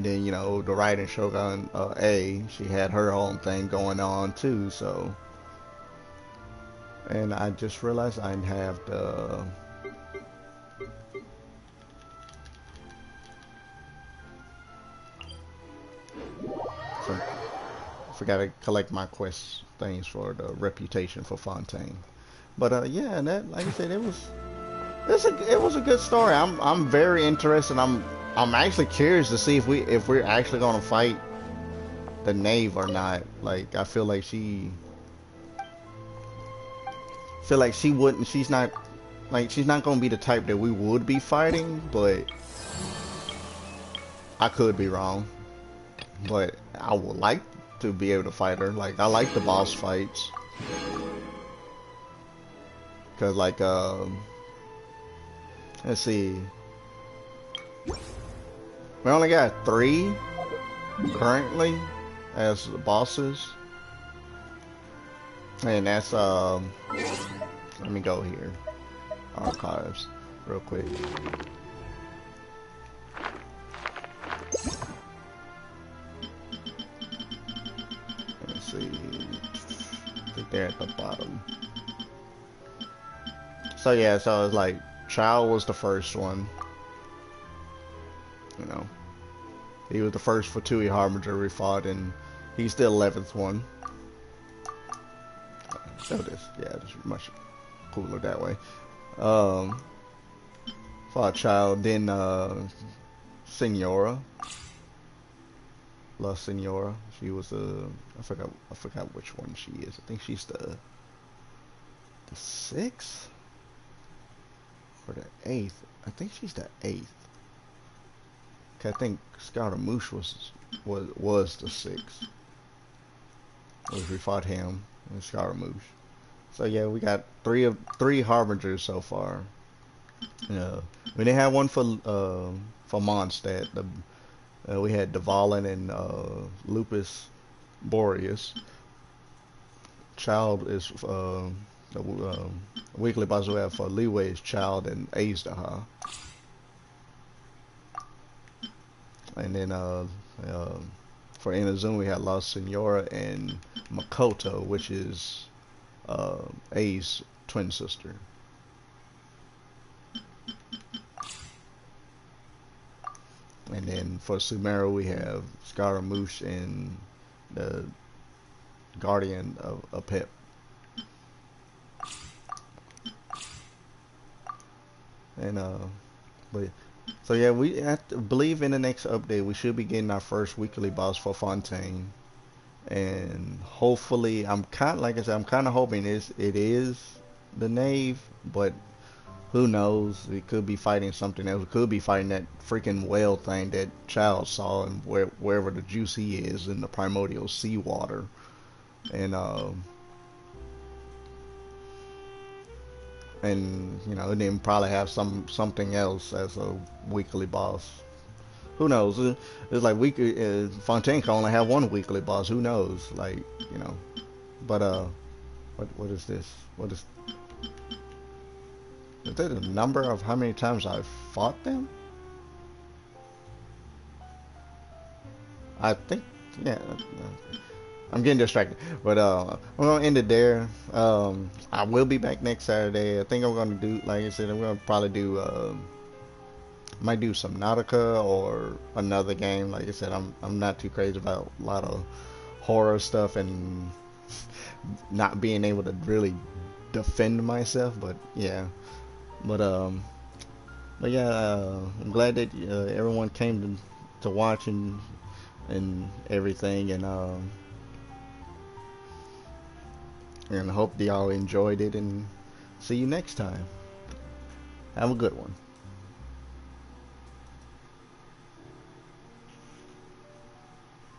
then, you know, the Raiden Shogun she had her own thing going on too. So, and I just realized I have the forgot to collect my quest things for the reputation for Fontaine. But yeah, and that, like I said, it was a good story. I'm very interested. I'm actually curious to see if we're actually gonna fight the Knave or not. Like, I feel like she wouldn't. She's not gonna be the type that we would be fighting. But I could be wrong. But I would like to be able to fight her. Like, I like the boss fights. Cause like let's see, we only got 3 currently as bosses, and that's let me go here, archives, real quick. Let's see, I think they're at the bottom. So yeah, so it's like Child was the first one. You know, he was the first Fatui Harbinger we fought, and he's the 11th one. So this, yeah, it's much cooler that way. Fought Child, then Senora. La Senora. She was I forgot which one she is. I think she's the 6th or the 8th. I think she's the 8th. I think Scaramouche was the 6th. We fought him and Scaramouche. So yeah, we got three Harbingers so far. We didn't have one for Mondstadt. We had Dvalin and Lupus Boreas. Child is the weekly boss we have for Leeway is Child and Azdaha. And then for Inazuma we had La Senora and Makoto, which is A's twin sister. And then for Sumeru we have Scaramouche and the Guardian of Pep. And but so yeah, we have to believe in the next update we should be getting our first weekly boss for Fontaine. And hopefully, I'm kind of hoping it is the Knave, but who knows? We could be fighting something else. We could be fighting that freaking whale thing that Child saw, and wherever the juicy is in the primordial seawater. And you know, then probably have something else as a weekly boss. Who knows? It's like Fontaine can only have one weekly boss. Who knows? Like, you know. But what is this? Is that a number of how many times I've fought them? I think, yeah. I'm getting distracted. But we're gonna end it there. I will be back next Saturday. I think I'm gonna do, like I said, I'm gonna probably do might do some Nautica or another game. Like I said, I'm not too crazy about a lot of horror stuff and not being able to really defend myself. But yeah, but yeah, I'm glad that everyone came to watch and everything, and hope y'all enjoyed it, and see you next time. Have a good one.